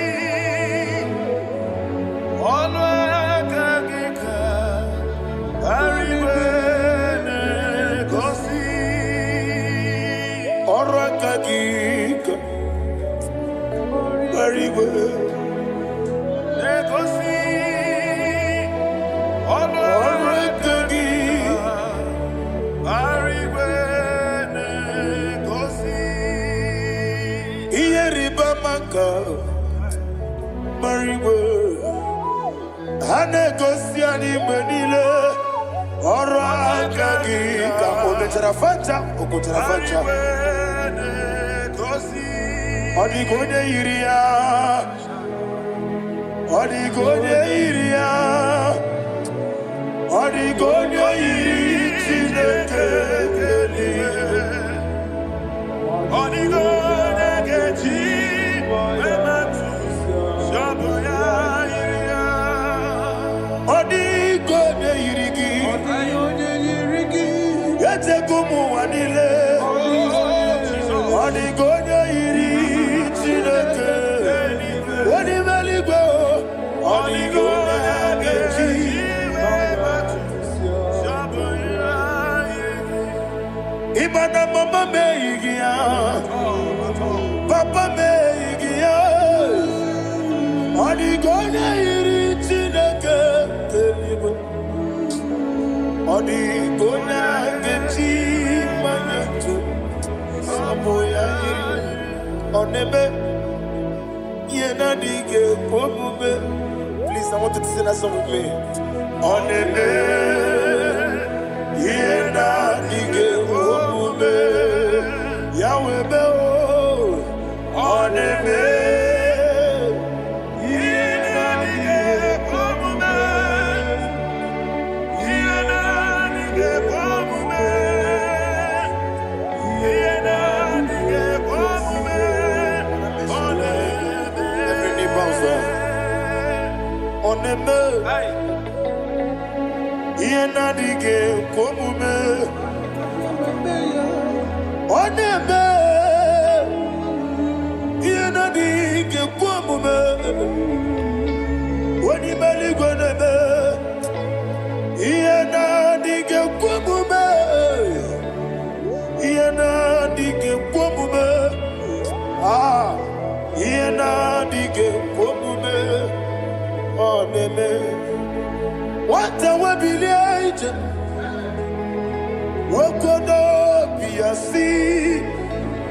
olwakagika, Barigwe, Egosi, olwakagika, very good. Negosi, already. Very good. Negosi. Iyeriba maka. Very good. Hanegosi ani menile. Already. Okoterafanja. Okoterafanja. Odigode iria, odigode iria, odigode irineke, odigode keji, ematu, shaboya iria, odigode irigi, yete kumu wanile, odigode iri. Imana mama meigia, papa meigia, Odigone iri chineke telibo, Odigone ageti manyetu, saboya iri, onebe. Please, I want you to sing that song with me. On the Yahweh on the Yenadige komume oneme Yenadige komume Woni mali goneme Yenadige komume Yenadige komume Ah Yenadige komume oneme What a webbilage, Wokodo Piasi,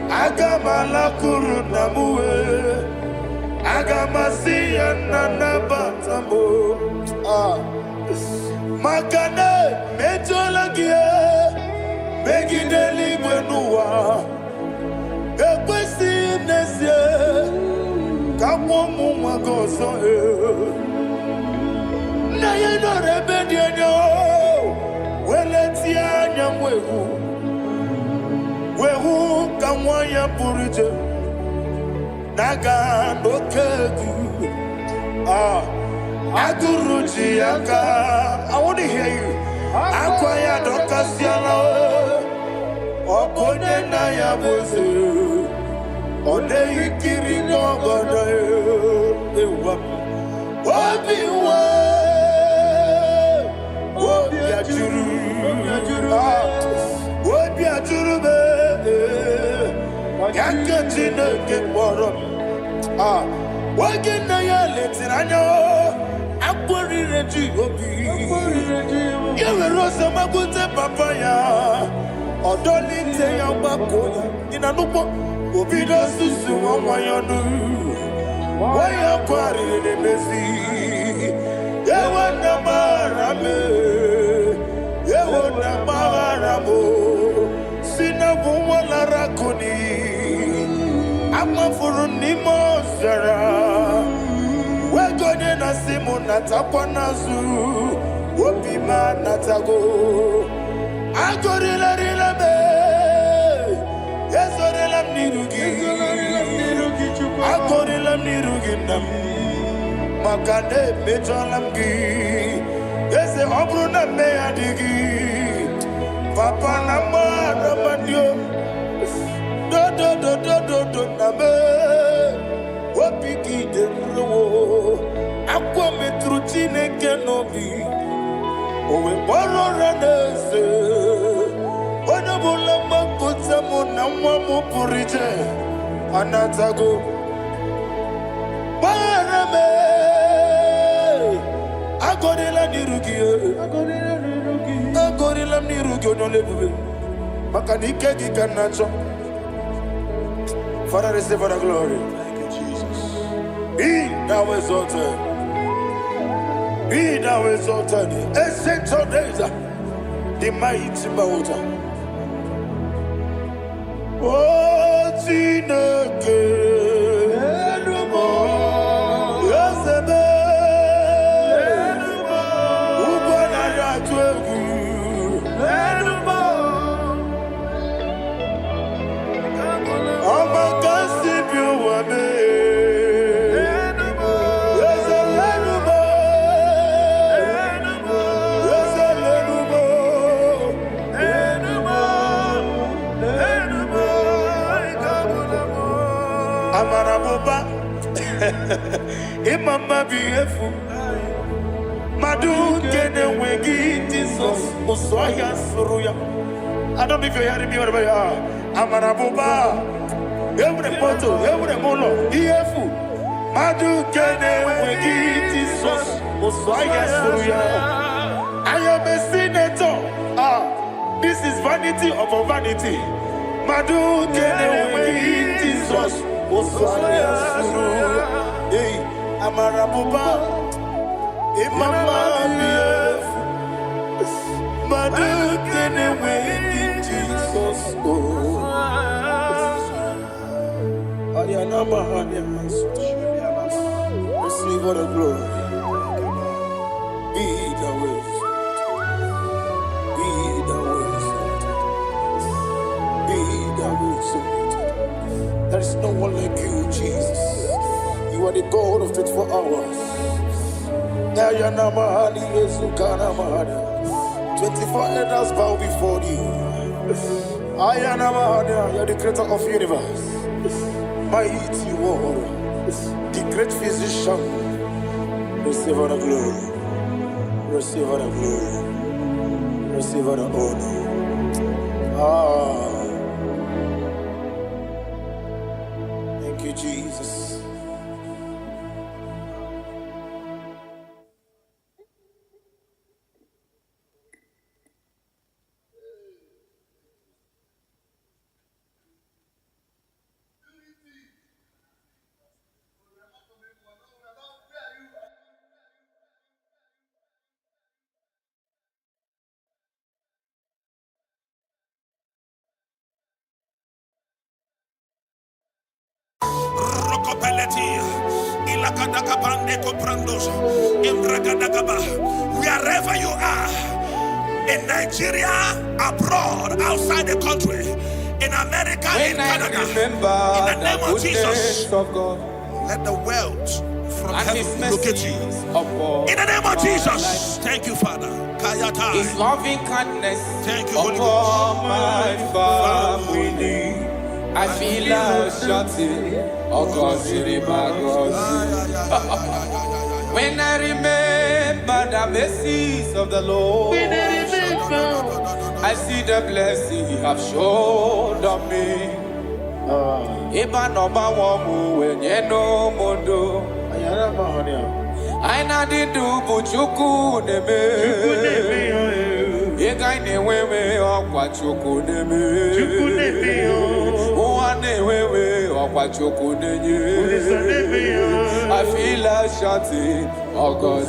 Agamala Kurunamue, Agamasi and Nanabatambo, Makane, Metolagia, Begideli Benua, Equesi Nesia, Kamomu Magoso. Na ye no rebellion no weletia nyamwehu wehu kamwanya puruje naga nokegu aguruji aka I want to hear you akwaya dokasiala okone na ya bozu ode ikiri no godo ewa obiwa Sina rakoni Amafuruni mozara Wegode na simu natakwa nazu Wopima natago Agorila rila me Yesorila mnirugi
Makane mejalamgi. Ese obruna me adigi. Papa nama ramandio. Do name. Wapiki de ruo. Aqua metrutine kenobi. Owe boro ranese. Wana bola makuta mo namwa mo purije. Anatago. Barame. Agorila nirugi. Agorila nirugi onolebube. Makanike gikanacho. Father, receive the glory.
Thank you, Jesus.
Be thou exalted. Be thou exalted. Ancient of days, the mighty mountain. Oh, Tineke. Yasebe. Ubanaya twegu. Amarabuba, Imama beautiful. Madu kene wengi Jesus, Usoya Suruya. I don't know if you're hearing me wherever you are. Amarabuba, every photo, every molo, beautiful. Madu kene wengi Jesus, Usoya Suruya. I am a senator. This is vanity of a vanity. Madu kene wengi Jesus. Hey, Amarabuba, Imama, Madu kene wengi Jesus. Ayanama, receive all the glory. Be the way. Be the way. Be the way. There is no one like you, Jesus. You are the God of 24 hours. 24 elders bow before you. You are the creator of the universe. Mighty warrior, the great physician. Receive all the glory. Receive all the glory. Receive all the honor. Thank you, Jesus.
Wherever you are, in Nigeria, abroad, outside the country, in America, in Canada, in the name of Jesus, let the wealth from heaven locate you. In the name of Jesus, thank you, Father.
His loving kindness,
thank you, Holy
Ghost. My family, I feel like shouting, when I remember the mercies of the Lord, I see the blessing He have shown on me. Eba no ba wamu wenye no mondo. Aina dindu buchuku neme. Ega ine wewe okwa chuku neme. Uwane wewe okwa chuku nenye. I feel like shouting, oh God,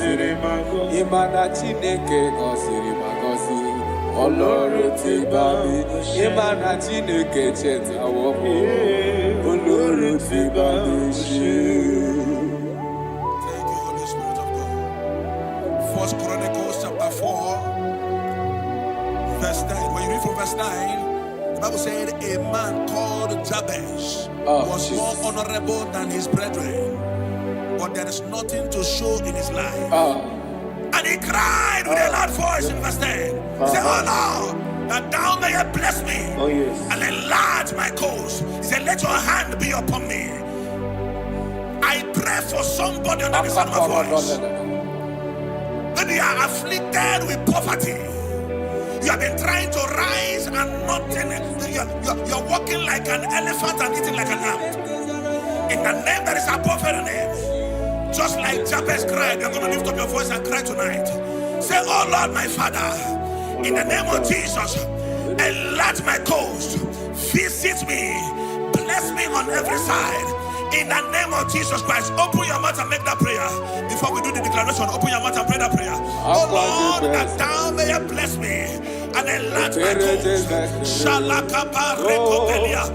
Imana Chineke gosiri magosi, Oloro ti bami, Imana Chineke cheta womo, Oloro ti bami shi.
Thank you, Holy Spirit of God. 1 Chronicles chapter 4, verse 9. When you read from verse 9, the Bible said a man called Jabez was more honorable than his brethren. but there is nothing to show in his life. And he cried with a loud voice in verse 10. He said, oh Lord, that thou mayest bless me and enlarge my cause. He said, let your hand be upon me. I pray for somebody under the sound of my voice. Maybe you are afflicted with poverty. You have been trying to rise and nothing. You're walking like an elephant and eating like an ant. In the name that is above every name. Just like Jabez cried, you're going to lift up your voice and cry tonight. Say, oh Lord, my Father, in the name of Jesus, enlarge my coast, visit me, bless me on every side. In the name of Jesus Christ, open your mouth and make that prayer. Before we do the declaration, open your mouth and pray that prayer. Oh Lord, that thou mayest bless me and enlarge my coast. Shalakaba rekobelia.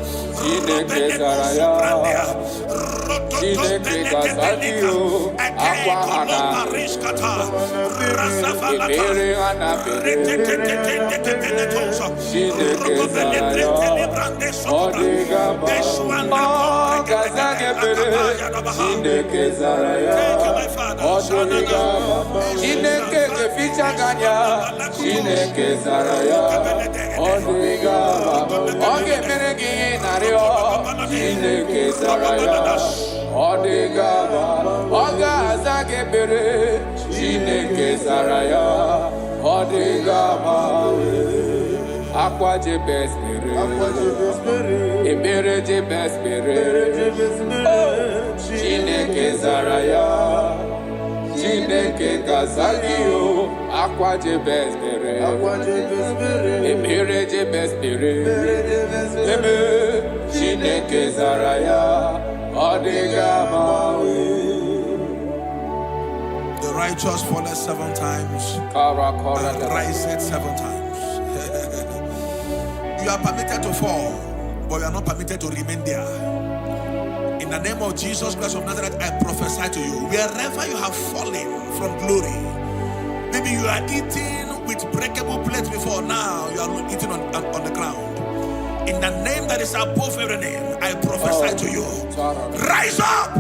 Aqua Jebes Ebere Jebes Chineke Zaraya Chineke Kazagio Aqua Jebes Ebere Jebes Chineke Zaraya
The righteous falleth 7 times and riseth 7 times. You are permitted to fall, but you are not permitted to remain there. In the name of Jesus Christ of Nazareth, I prophesy to you, wherever you have fallen from glory, maybe you are eating with breakable plates before, now you are eating on the ground. In the name that is above every name, I prophesy to you, rise up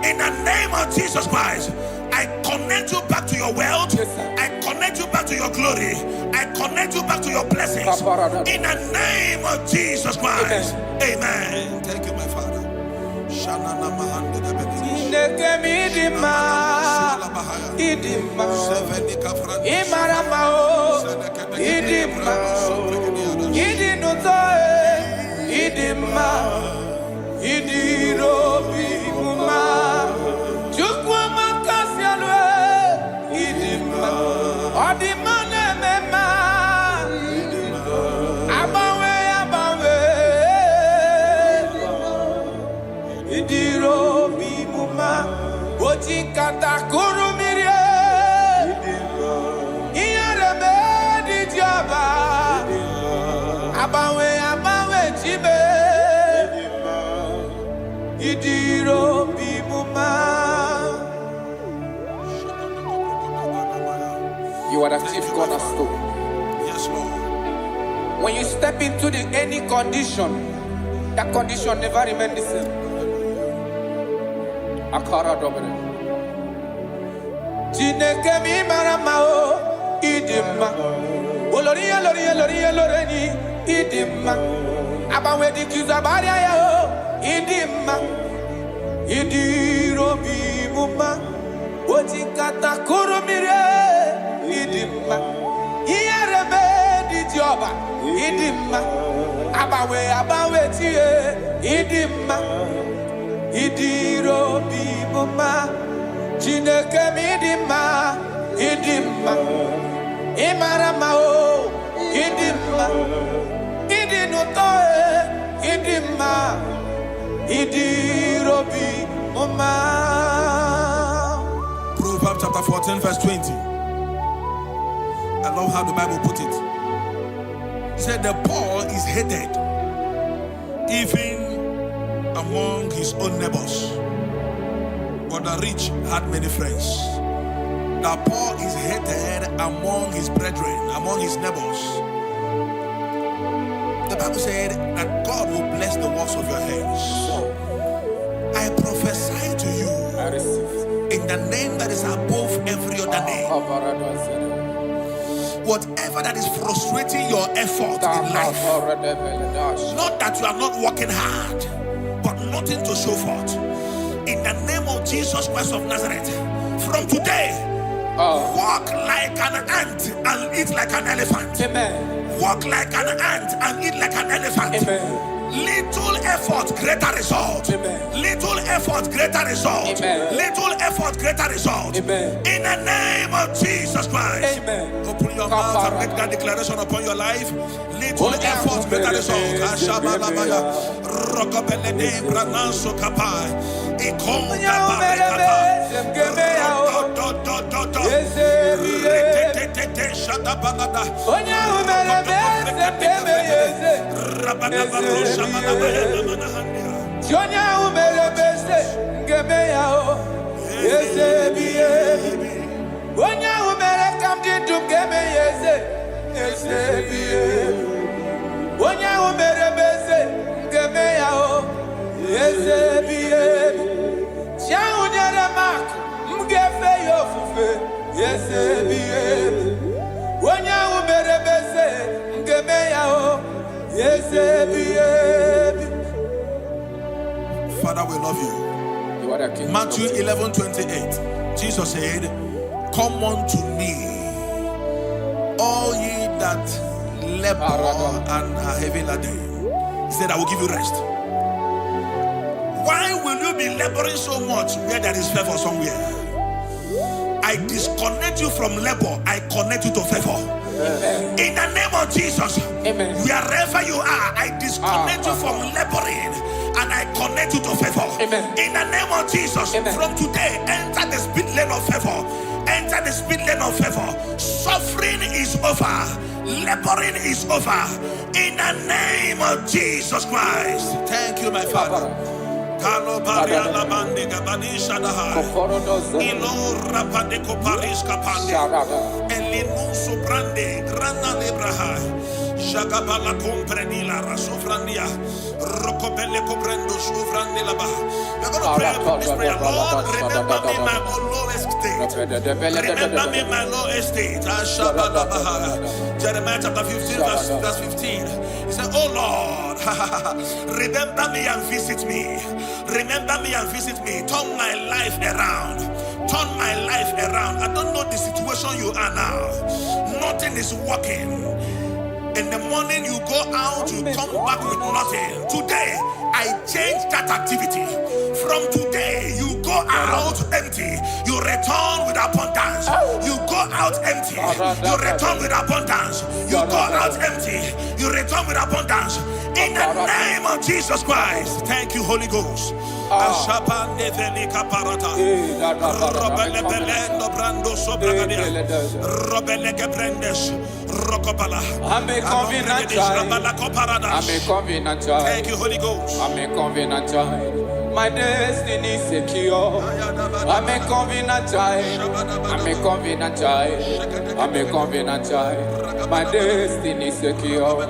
in the name of Jesus Christ. I connect you back to your wealth. I connect you back to your glory. I connect you back to your blessings. In the name of Jesus Christ. Amen. Thank you, my Father.
You are the chief cornerstone.
Yes, Lord.
When you step into any condition, that condition never remains the same. Akara dobre. Chineke mi maramao idima. Oloria loreni idima. Abawe di kizabaria ya idima. Idiro bi muma. Ojikata kurumire idima. Iyarebe di joba idima. Abawe tie idima. Idiro bi muma. Chineke mi idima. Idima. Imarama o idima. Idinutoe idima. Idiro bi muma.
Proverbs chapter 14 verse 20. I love how the Bible put it. It said the poor is hated even among his own neighbors, but the rich had many friends. The poor is hated among his brethren, among his neighbors. The Bible said that God will bless the works of your hands. I I prophesy to you.
I receive.
In the name that is above every other name. Whatever that is frustrating your effort in life, not that you are not working hard, but nothing to show forth. In the name of Jesus Christ of Nazareth, from today, walk like an ant and eat like an elephant.
Amen.
Walk like an ant and eat like an elephant.
Amen.
Little effort, greater result.
Amen.
Little effort, greater result.
Amen.
Little effort, greater result.
Amen.
In the name of Jesus Christ.
Amen.
Open your mouth and make that declaration upon your life. Little effort, greater result. Father, we love you. Matthew 11:28. Jesus said, "Come unto me, all ye that labor and are heavy laden." He said, "I will give you rest." Why will you be laboring so much where there is favor somewhere? I disconnect you from labor. I connect you to favor. Amen. In the name of Jesus. Amen. Wherever you are, I disconnect you from laboring and I connect you to favor. Amen. In the name of Jesus. Amen. From today, enter the speed lane of favor. Enter the speed lane of favor. Suffering is over. Laboring is over. In the name of Jesus Christ. Thank you, my Father. Kalo baria la bande gabani shadaha. Ilo rapade ko paris kapande. Elinu soprande grana lebraha. Jagabala compreni la rasofrandia. Rokopele comprendo sofrande la ba. You're going to pray this prayer. Lord, remember me my lowest state. Remember me my lowest state. Jeremiah chapter 15 verse 15. He said, "Oh Lord, remember me and visit me. Remember me and visit me. Turn my life around. Turn my life around. I don't know the situation you are now. Nothing is working. In the morning you go out, you come back with nothing. Today, I change that activity. From today, you go out empty. You return with abundance. You go out empty. You return with abundance. You go out empty. You return with abundance. In the name of Jesus Christ. Thank you, Holy Ghost. I thank you, Holy Ghost.
I'm a covenant child. My destiny is secure. I'm a covenant child. I'm a covenant child. I'm a covenant child. My destiny is secure.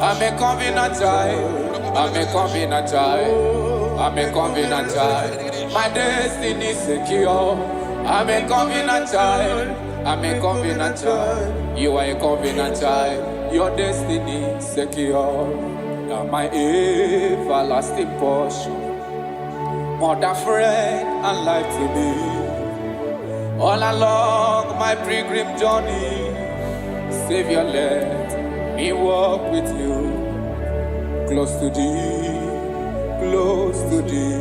I'm a covenant child. I'm a covenant child. I'm a covenant child. My destiny is secure. I'm a covenant child. I'm a covenant child. You are a covenant child. Your destiny is secure. Now my everlasting portion, more than friend and life to me. All along my pilgrim journey, Savior, let me walk with you. Close to thee, close to thee,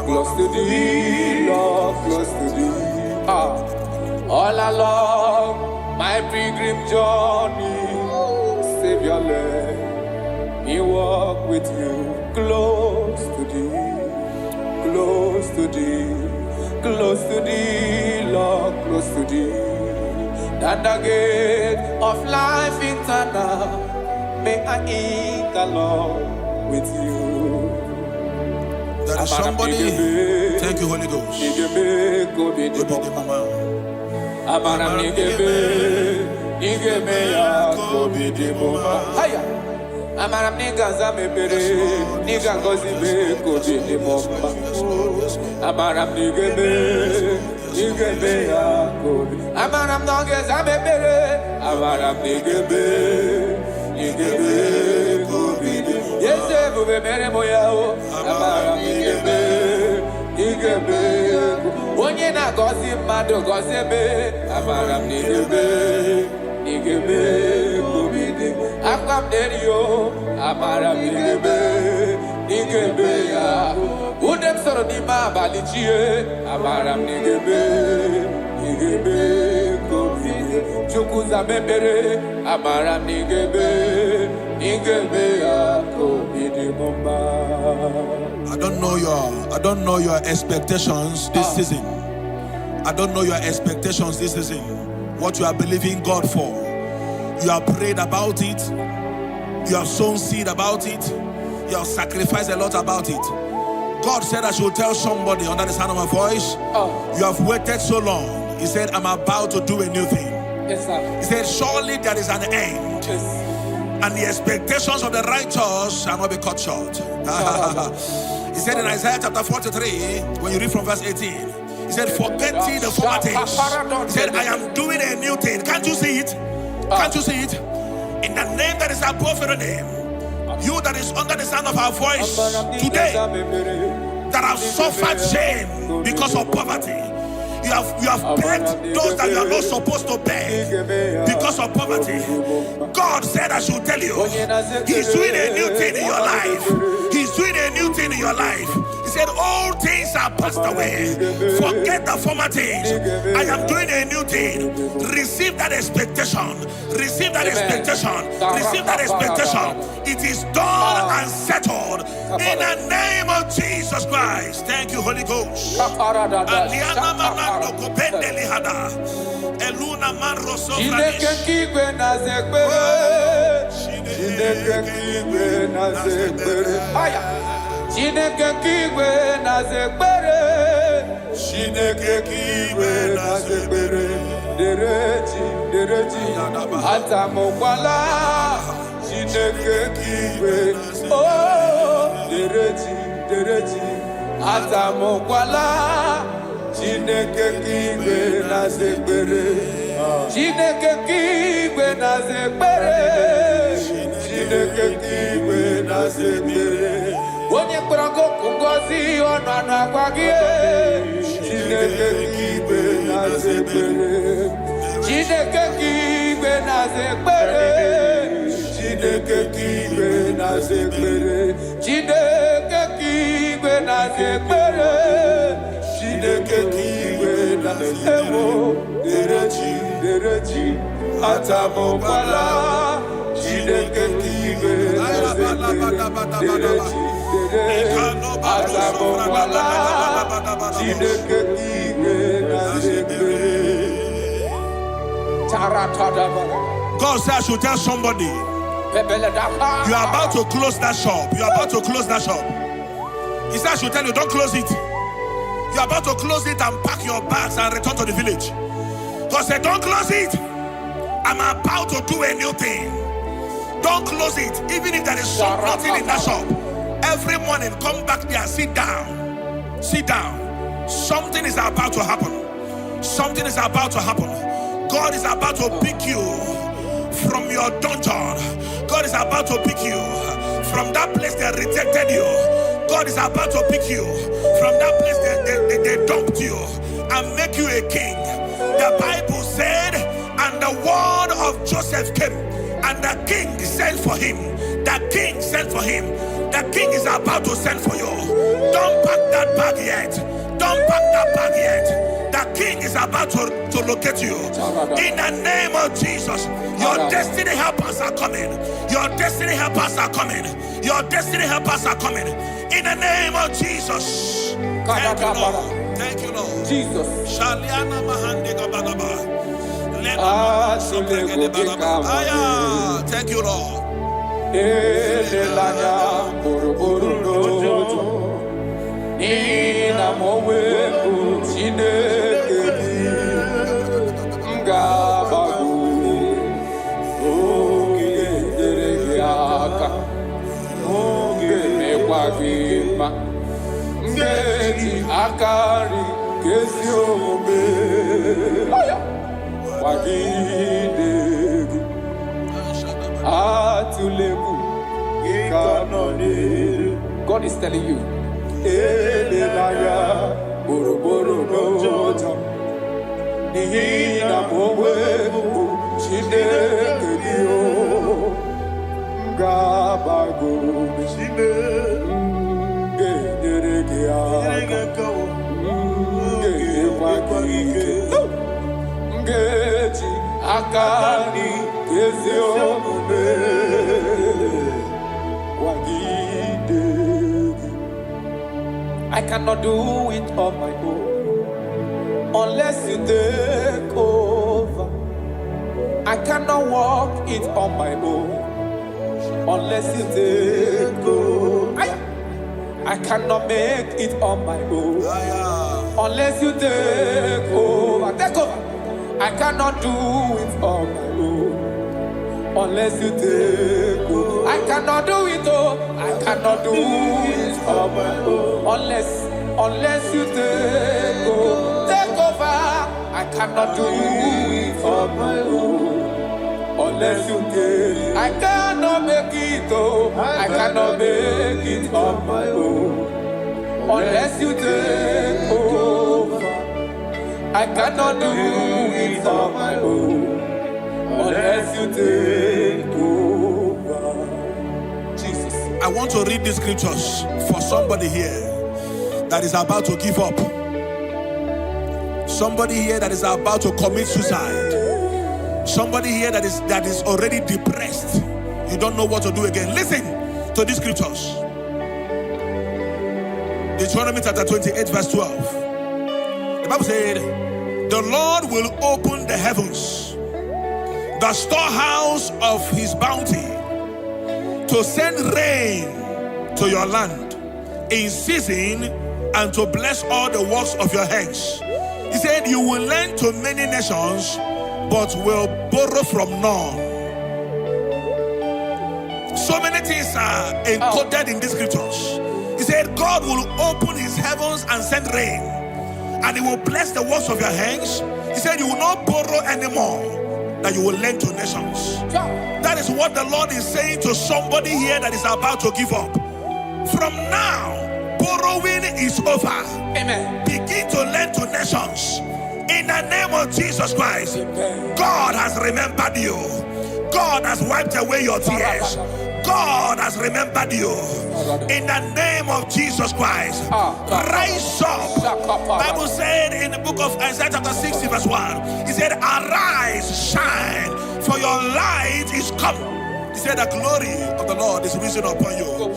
close to thee, Lord, close to thee. All along my pilgrim journey, Savior, let me walk with you. Close to thee, close to thee, close to thee, Lord, close to thee. That the gate of life eternal, may I eat along with you.
There is somebody. Thank you, Holy Ghost.
Amaram nigga zamepere, nigga gozi be koji ni momba. Amaram nigga be ya koji. Amaram nigga zamepere, amaram nigga be koji. Yese bube mere moyao, amaram nigga be. Onye na gozi mmadụ gozi be, amaram nigga be kubidi. Akam derio, amaram nigga be ya. Udem soro di ma balichie, amaram nigga be kubidi. Chukuza mepere, amaram nigga be ya kubidi momba.
I don't know your expectations this season. I don't know your expectations this season. What you are believing God for. You have prayed about it. You have sown seed about it. You have sacrificed a lot about it. God said I should tell somebody under the sound of my voice. You have waited so long. He said, I'm about to do a new thing.
Yes, sir.
He said, surely there is an end.
Yes.
And the expectations of the righteous shall not be cut short. He said in Isaiah chapter 43, when you read from verse 18, he said, forget ye the former things. He said, I am doing a new thing. Can't you see it? Can't you see it? In the name that is above every name, you that is under the sound of our voice today, that have suffered shame because of poverty, you have begged those that you are not supposed to beg because of poverty. God said I should tell you, He's doing a new thing in your life. He's doing a new thing in your life. He said all things are passed away. Forget the former things. I am doing a new thing. Receive that expectation. Receive that expectation. Receive that expectation. It is done and settled in the name of Jesus Christ. Thank you, Holy Ghost. Eluna manro
Chineke kigwe na zekbere dereji atamokwala Chineke kigwe oh dereji atamokwala Chineke kigwe na zekbere Chineke kigwe na zekbere Onye kpọrọ ngozi ọnụ anụ akwa gị Chineke kigwe na zekbere Chineke kigwe na zekbere Chineke kigwe na zekbere Chineke kigwe na zekbere Chineke kigwe na ewo dereji atamokwala Chineke kigwe na zekbere
God said I should tell somebody, you are about to close that shop. You are about to close that shop. He said I should tell you, don't close it. You are about to close it and pack your bags and return to the village. God said, don't close it. I'm about to do a new thing. Don't close it, even if there is nothing in that shop. Every morning, come back there, sit down. Sit down. Something is about to happen. Something is about to happen. God is about to pick you from your dungeon. God is about to pick you from that place that rejected you. God is about to pick you from that place that they dumped you and make you a king. The Bible said, and the word of Joseph came, and the king sent for him. The king sent for him. The king is about to send for you. Don't pack that bag yet. Don't pack that bag yet. The king is about to locate you. In the name of Jesus, your destiny helpers are coming. Your destiny helpers are coming. Your destiny helpers are coming. In the name of Jesus. Thank you, Lord. Thank you, Lord.
Jesus.
Thank you, Lord.
Nina moweku Chineke ngabagu ogidere aka Wagima Ngeti Akari Kesiome Wagidegi Atulegu Ikanoni. God is telling you Elelaya Boroboro Noja Nihina Mowebu Shinekedio Gabago Shine Ngeregeaga Ngeji Akani Kezione Wagide. I cannot do it on my own unless you take over. I cannot walk it on my own unless you take over. I cannot make it on my own unless you take over. Take over. I cannot do it on my own unless you take over. I cannot do it, oh. I cannot do it on my own unless you take over. Take over. I cannot do it on my own unless you take. I cannot make it, oh. I cannot make it on my own unless you take over. I cannot do it on my own unless you take over. Jesus.
I want to read these scriptures for somebody here that is about to give up. Somebody here that is about to commit suicide. Somebody here that is already depressed. You don't know what to do again. Listen to these scriptures. Deuteronomy chapter 28 verse 12. The Bible said, the Lord will open the heavens, the storehouse of his bounty, to send rain to your land in season and to bless all the works of your hands. He said, you will lend to many nations, but will borrow from none. So many things are encoded in these scriptures. He said, God will open his heavens and send rain, and he will bless the works of your hands. He said, you will not borrow anymore, that you will lend to nations. That is what the Lord is saying to somebody here that is about to give up. From now, borrowing is over.
Amen.
Begin to lend to nations. In the name of Jesus Christ. Amen. God has remembered you. God has wiped away your tears. God has remembered you. In the name of Jesus Christ. Rise up. Bible said in the book of Isaiah chapter 60 verse 1, he said, arise, shine, for your light is come. He said, the glory of the Lord is risen upon you.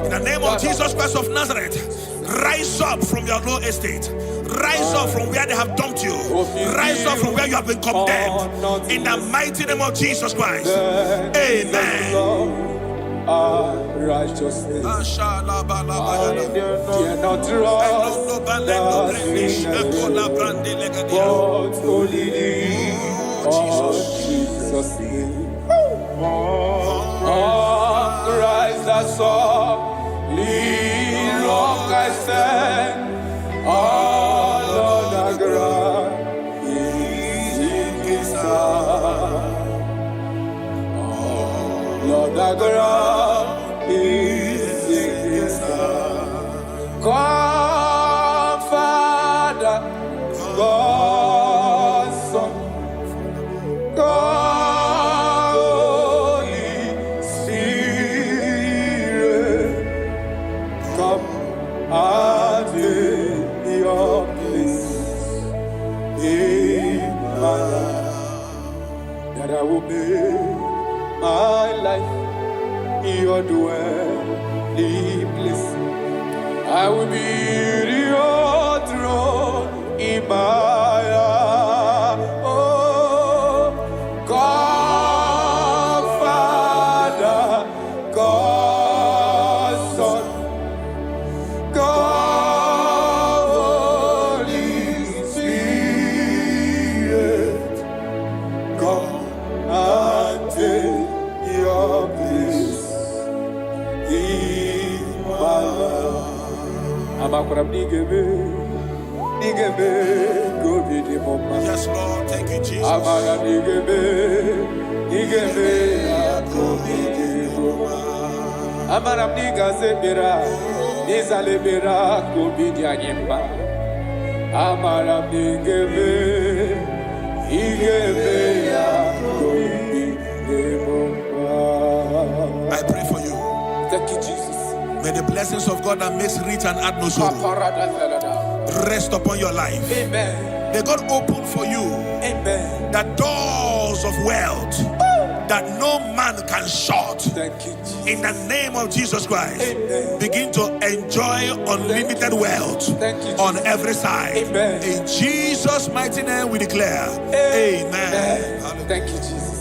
In the name of Jesus Christ of Nazareth, rise up from your low estate. Rise up from where they have dumped you. Rise up from where you have been condemned. In the mighty name of Jesus Christ. Amen.
Righteousness. I dare not trust the things but only Jesus' name. On Christ the Son, long I stand. All on the ground is in his hand. Lord, the ground is in his hand. God, Father, God, Son, God, Holy Spirit, come and take your place in my life, that I will make my life your dwelling place. I will be your throne in my heart. Oh, God, Father, God, Son, God, Holy Spirit, come and take your place in my life.
Yes, Lord. Thank you, Jesus. I pray for you.
Thank you, Jesus.
May the blessings of God that makes rich and add no sorrow rest upon your life.
Amen.
May God open for you,
amen,
the doors of wealth that no man can shut.
Thank you, Jesus.
In the name of Jesus Christ,
amen,
begin to enjoy unlimited wealth on every side.
Amen.
In Jesus' mighty name we declare, amen.
Amen. Thank you, Jesus.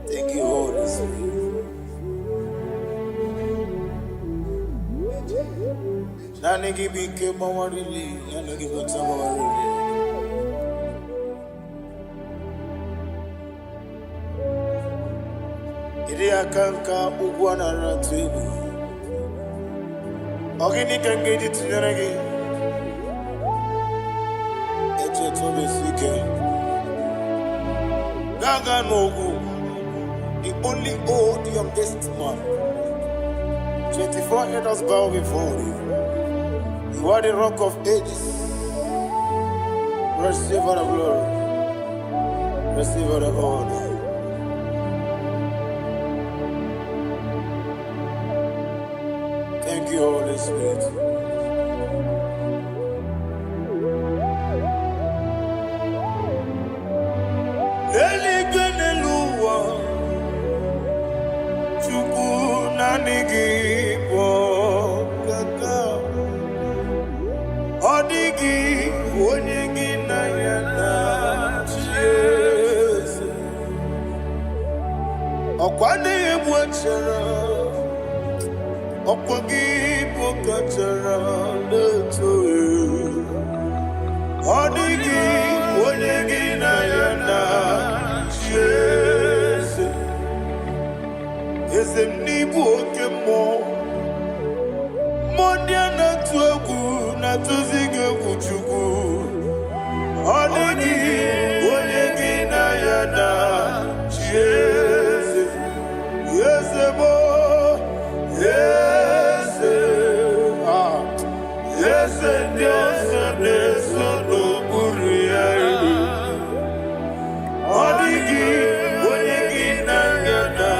Thank you, Holy Spirit. Nanigi bike mawarili, nanigi bata mawarili. Iri akanka ugwana ratibu. Ogini kangeji tinyaragi. Eche tobe sike. Gaga nogu. The only old youngest man. 24 elders bow before you. You are the rock of ages. Receive the glory. Receive the honor. Thank you, Holy Spirit. Odigi onyegi na yana Jesus Okwani ebwachara Okwagi pokachara leto Odigi onyegi na yana Jesus Ezemnibu okemo Mondia na tuegu na tuzige kuchugu Onegi onyegi na yana Jeze Yeze mo Yeze Yeze Diose Neso no Buriya Onegi onyegi na yana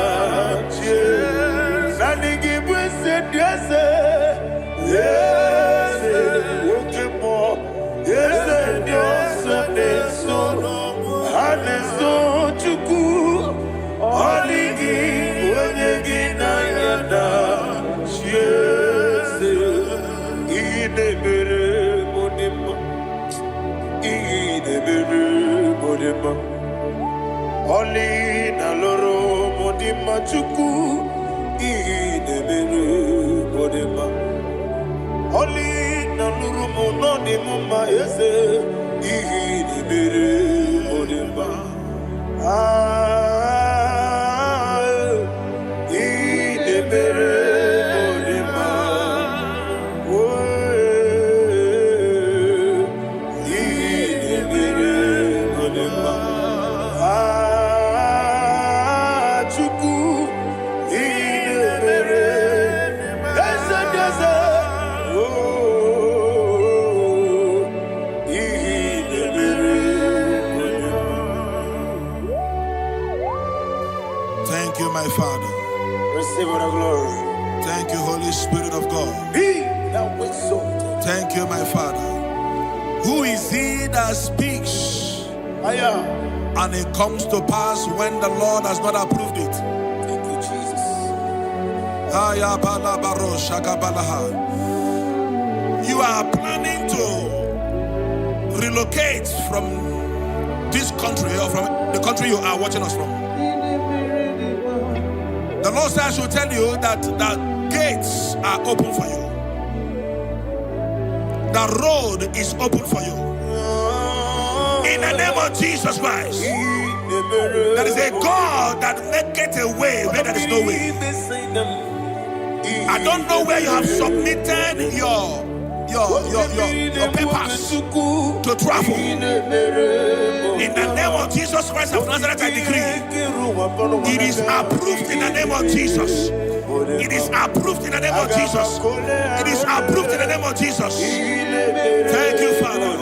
Jeze Nanigi bwese Diose Yes, okay, more. Yes, Dios, no, Haneso, Chuku, Oligi, Wanyagina, Yada, yes, Idebere, Modima, Idebere, Modima, Oli, Naloro, Modima, Chuku, Idebere, Modima. Oli na nurumo no ni muma yese ihi ni bere odemba ihi ni bere odemba ihi ni bere odemba chuku ihi ni bere desa Thank you, my Father. Receive the glory. Thank you, Holy Spirit of God. Be thou exalted. Thank you, my Father. Who is he that speaks? And it comes to pass when the Lord has not approved it. Thank you, Jesus. You are planning to relocate from this country or from the country you are watching us from. The Lord says I should tell you that the gates are open for you. The road is open for you. In the name of Jesus Christ. There is a God that maketh a way where there is no way. I don't know where you have submitted your papers to travel. In the name of Jesus Christ of Nazareth, I decree it is approved in the name of Jesus. It is approved in the name of Jesus. It is approved in the name of Jesus. Thank you, Father.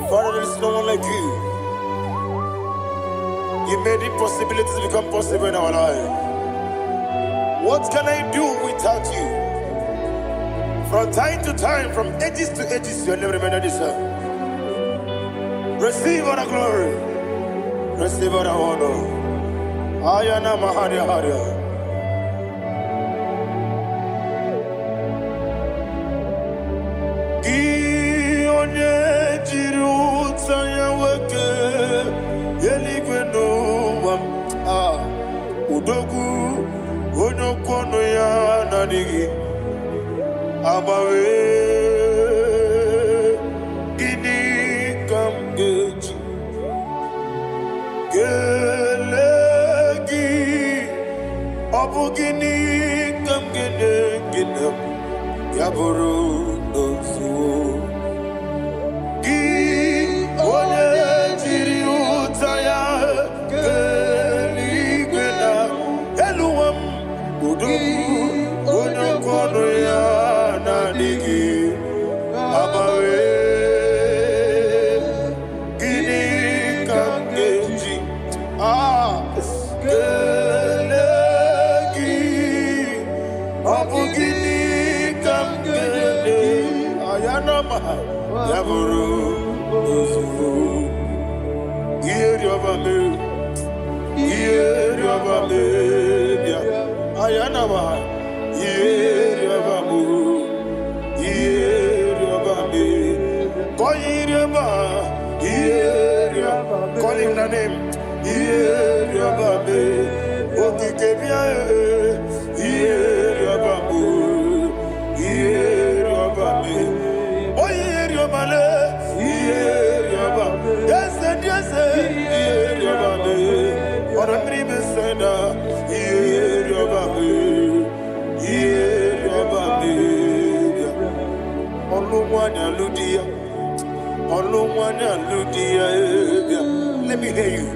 Father, there is no one like you. You made impossibilities become possible in our life. What can I do without you? From time to time, from ages to ages, you have never remained the same. Receive all the glory. Receive all the honor. Ayana Maharia Haria. Udogu onyokono ya nadigi abawe ini kamgeji gelegi obugini kamgene gina yaburu nozu gi onye jiri utaya Yaburu Ozufu Yeriobame Yeriobame Ayanama Yeriobamu Yeriobame Koyiriaba Yerioba Call him the name Yeriobame Okikebia Yeriobamu Yeriobame Let me hear you.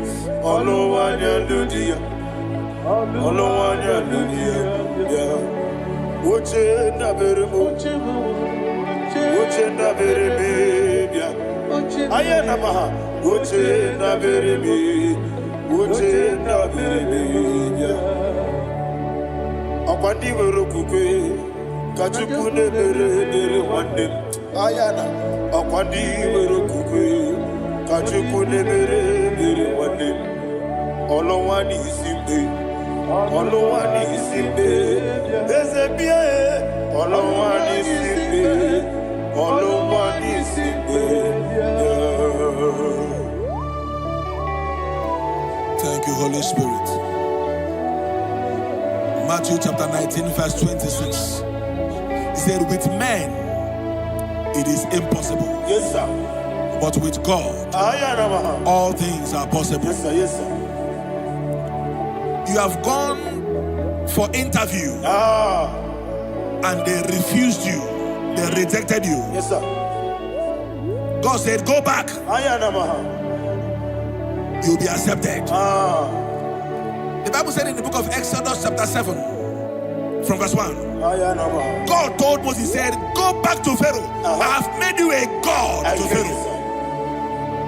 Uchenda berebe ayana maha uchenda berebe akwandi werokukwe kachukune berebe wande ayana akwandi werokukwe kachukune berebe wande olowani isimbe ezebie olowani isimbe
Thank you, Holy Spirit. Matthew chapter 19, verse 26. He said, with men it is impossible.
Yes, sir.
But with God, all things are possible.
Yes, sir. Yes, sir.
You have gone for interview and they refused you. They rejected you.
Yes, sir.
God said, go back. You'll be accepted. The Bible said in the book of Exodus chapter 7 from verse 1. God told Moses, he said, go back to Pharaoh. I have made you a God to Pharaoh.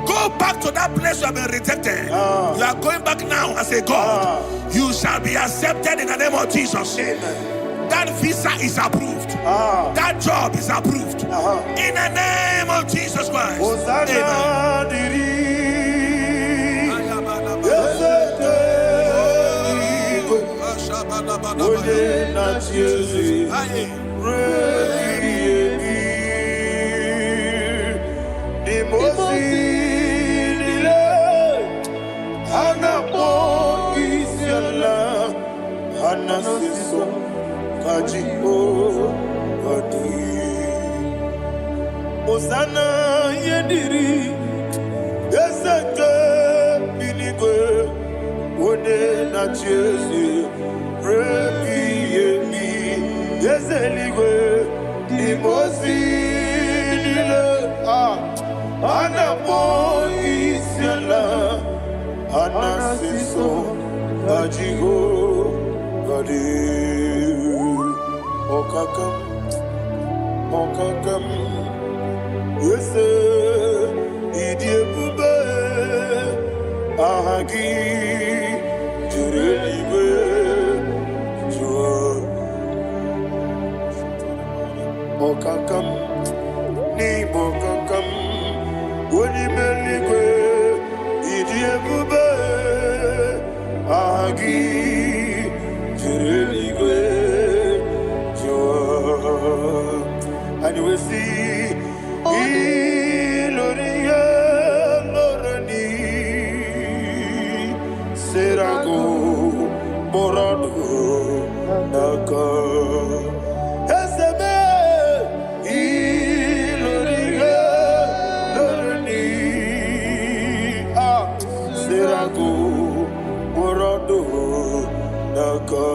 Go back to that place you have been rejected. You are going back now as a God. You shall be accepted in the name of Jesus.
Amen.
That visa is approved. That job is approved. In the name of Jesus Christ. Amen.
Anasiso kajibo adi Osana yediri Yeseke binigwe One na chezi Rebi yemi Yeseligwe Dimosi nile Anapo isiala Anasiso kajibo Okakam, Okakam, yes, Idiabube, Ahagi, Jurelibe, Jua, Okakam, Nibokakam, Winibelibe, Idiabube, Ahagi. And you will see Iloria Lorani Serago Morado Naka Esebe Iloria Lorani Serago Morado Naka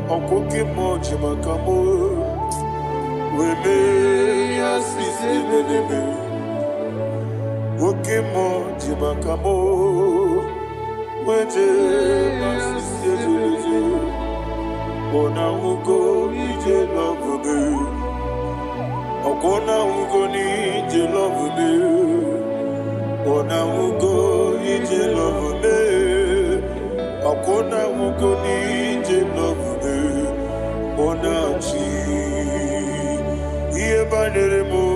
Okoke moji makamo Weme yasisi meneme Oke moji makamo Weje masisi jeje Ona ugo ije love me Okona ugo ni ije love me Ona ugo ije love me Okona ugo ni ije love me Onachi Iye banere mo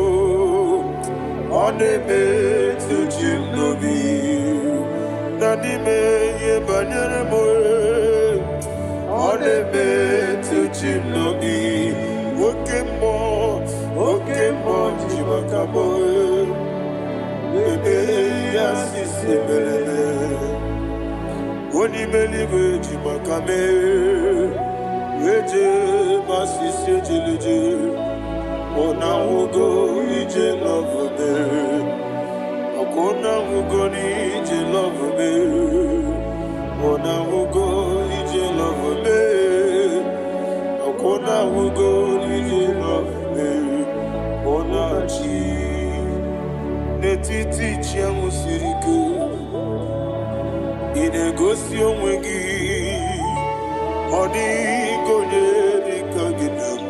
Onebe tujim nobi Nanime iye banere mo Onebe tujim nobi Oke mo jimakamo Bebe yasisi melele Onimeliwe jimakame Weje masisi jilije Ona ugo ije love me Akona ugo ni ije love me Ona ugo ije love me Akona ugo ije love me Ona chi Netiti chiamu siriku Inegosi onwegi Odigonye dikaginam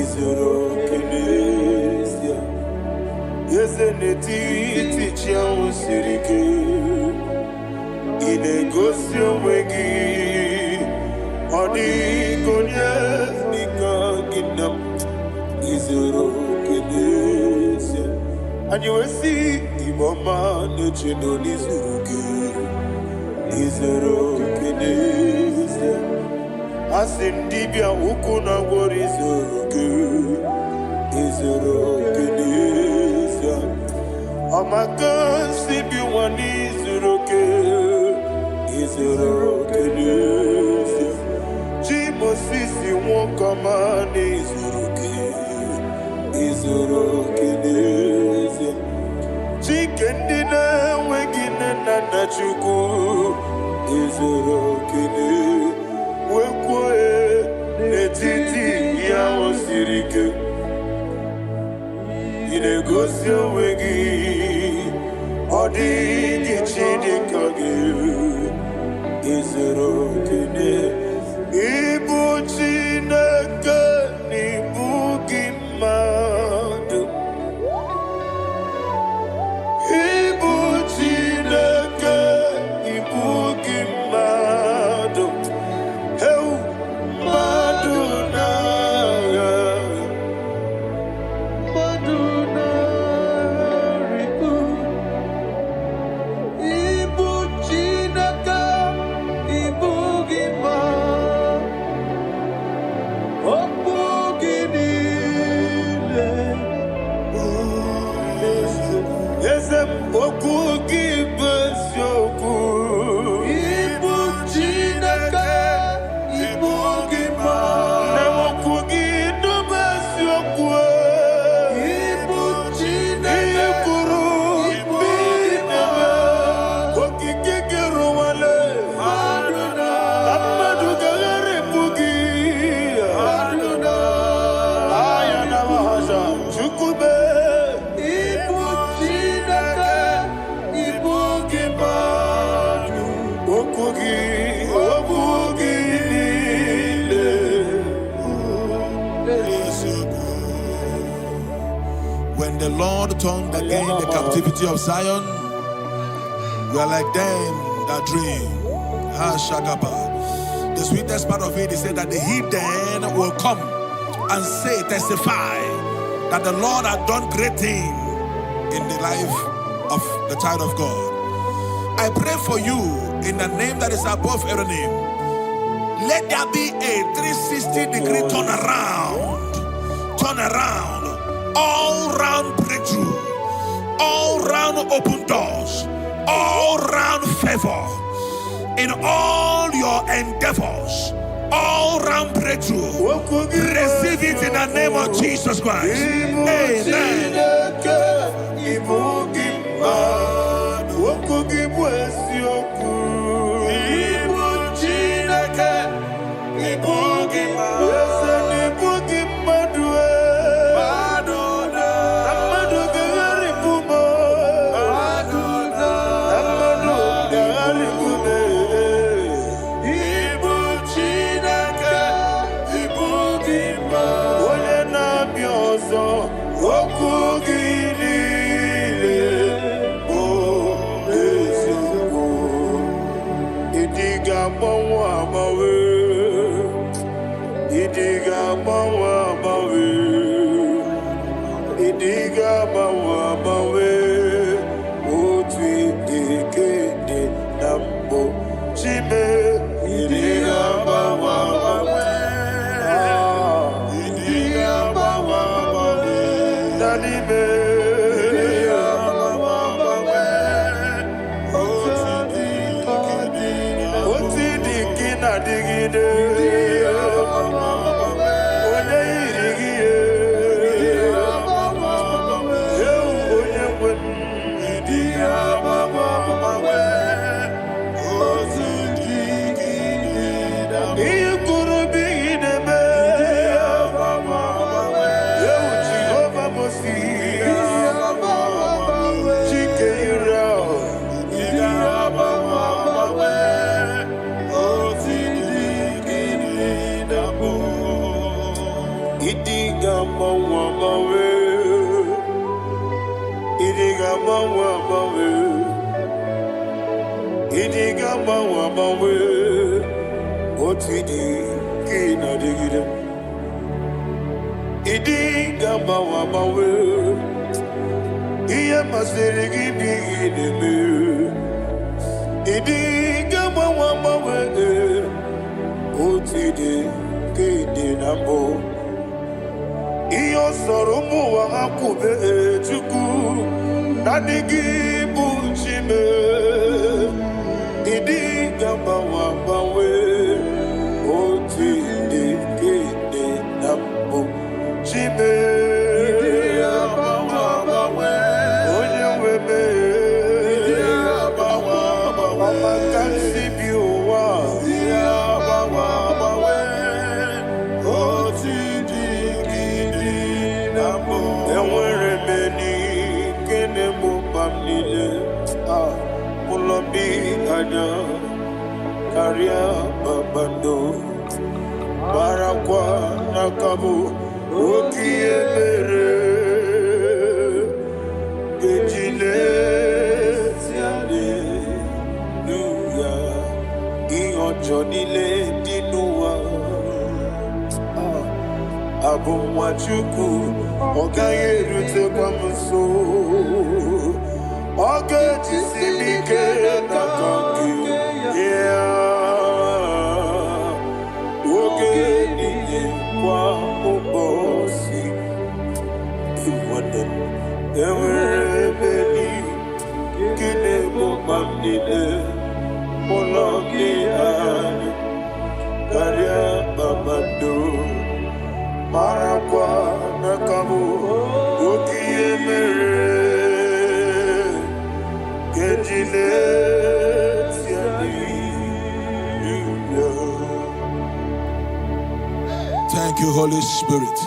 Izoro kenesia Yese netiti chiamu sirike Inegosi onwegi Odigonye dikaginam Izoro kenesia And you will see Iboma nechino nizuruke Izoro kenesia Asindibia ukuna gwori Izoro kenesia Amakansi biwani Izoro kenesia Jimosisi wokamani Izoro kenesia Chikendina wegine nana chuku Izoro kenesia Wekwe netiti ya osirike Inegosi onwegi Odigi chidikage Izoro kene Ibu chineke Ibu gimadu Ibu chineke Ibu gimadu
When the Lord turned again the captivity of Zion, we are like them that dream. The sweetest part of it is said that the heathen will come and say, testify, that the Lord had done great things in the life of the child of God. I pray for you in the name that is above every name. Let there be a 360-degree turn around, all round breakthrough, all round open doors, all round favor in all your endeavors, all round breakthrough. Receive it in the name of Jesus Christ. Amen. Thank you, Holy Spirit.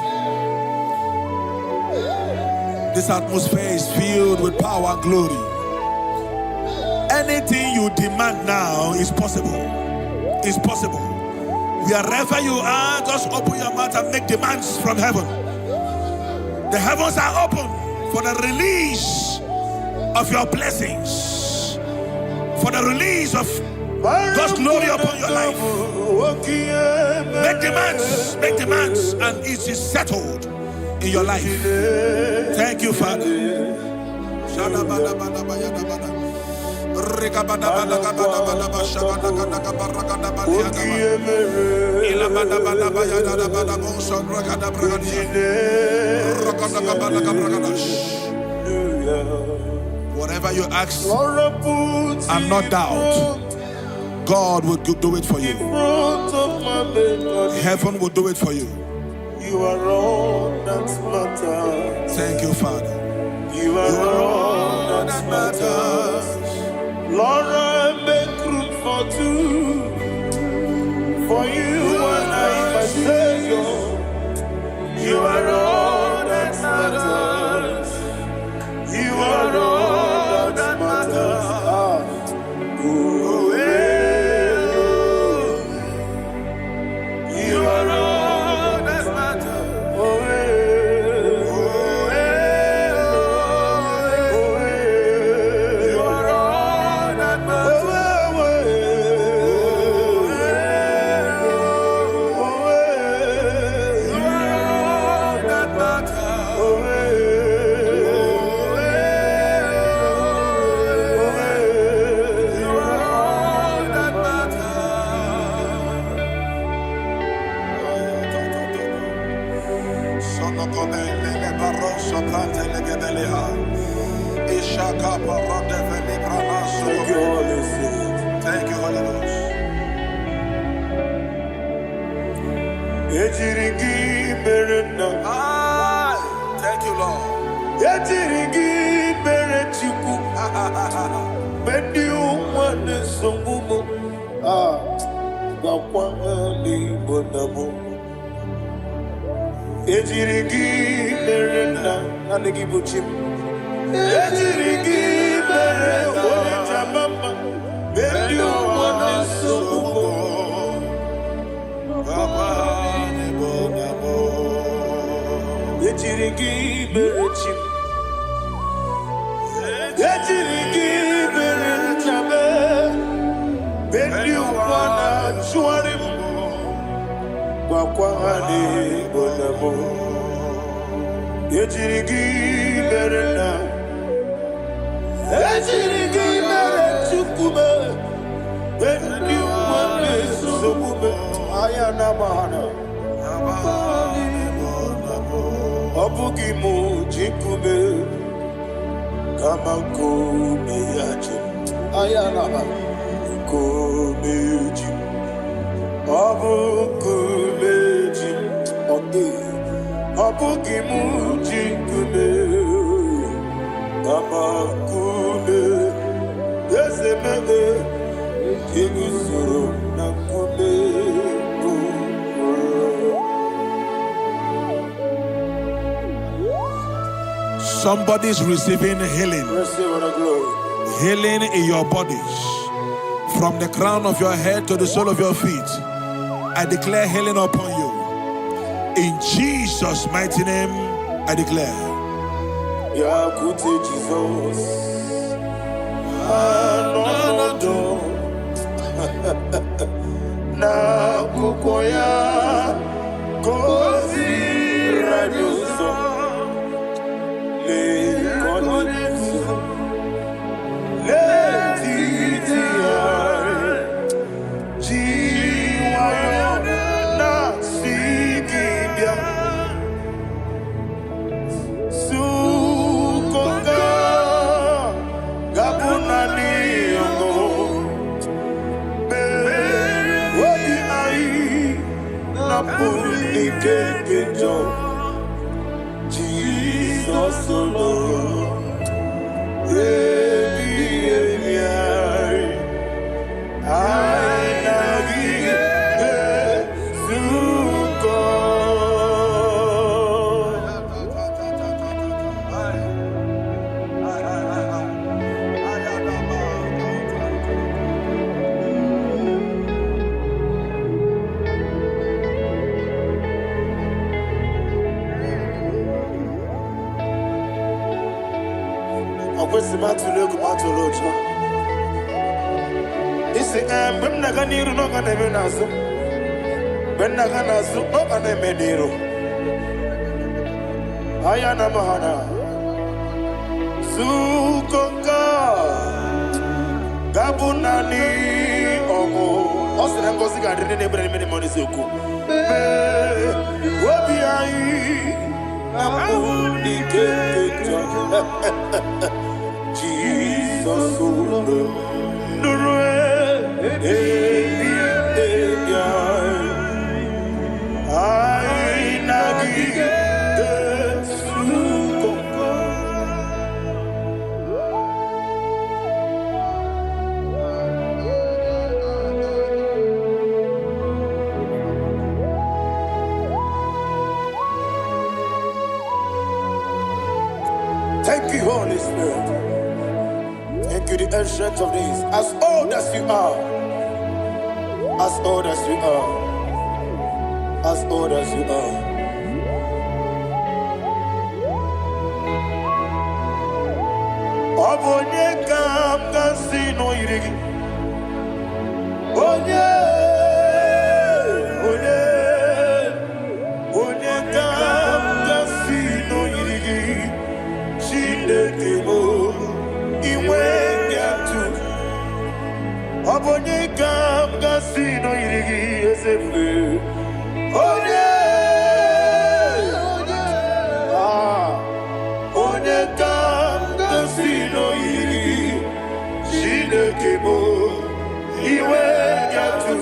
This atmosphere is filled with power and glory. Anything you demand now is possible. It's possible. Wherever you are, just open your mouth and make demands from heaven. The heavens are open for the release of your blessings, for the release of God's glory upon your life. Make demands, and it is settled in your life. Thank you, Father. Whatever you ask and not doubt, God will do it for you. Heaven will do it for you.
You are all that matters.
Thank you, Father.
You are all that matters. Lord, I make room for two. For you and I, my Savior. You are all that matters. You are all that matters. You are all that matters. You are all that
Thank you, Holy Ghost. Thank you, Lord. Somebody's receiving healing. Healing in your bodies. From the crown of your head to the sole of your feet. I declare healing upon you. In Jesus' mighty name, I declare.
Jesus. Na kukoya kozi radioso le konesu le titiare jiwayo na sikibia sukoka gabunani yongo Jesus alone. Ayana Mahana Sukonga Gabunani Omo Osina Ngozi Gadrini Nebrani Meni Monisuku Wabiai Namuni Kekeja Jesus Nurwe I Nagi Thank you, Holy Spirit. Thank you, the ancient of days. As old as you are. As old as you are. As old as you are. Obonye kam kasino irigi. Onye kam kasino irigi. Shindekimo iwengatu. Obonye kam kasino irigi esefe. Onye kam kasino irigi. Shindekimo iwengatu.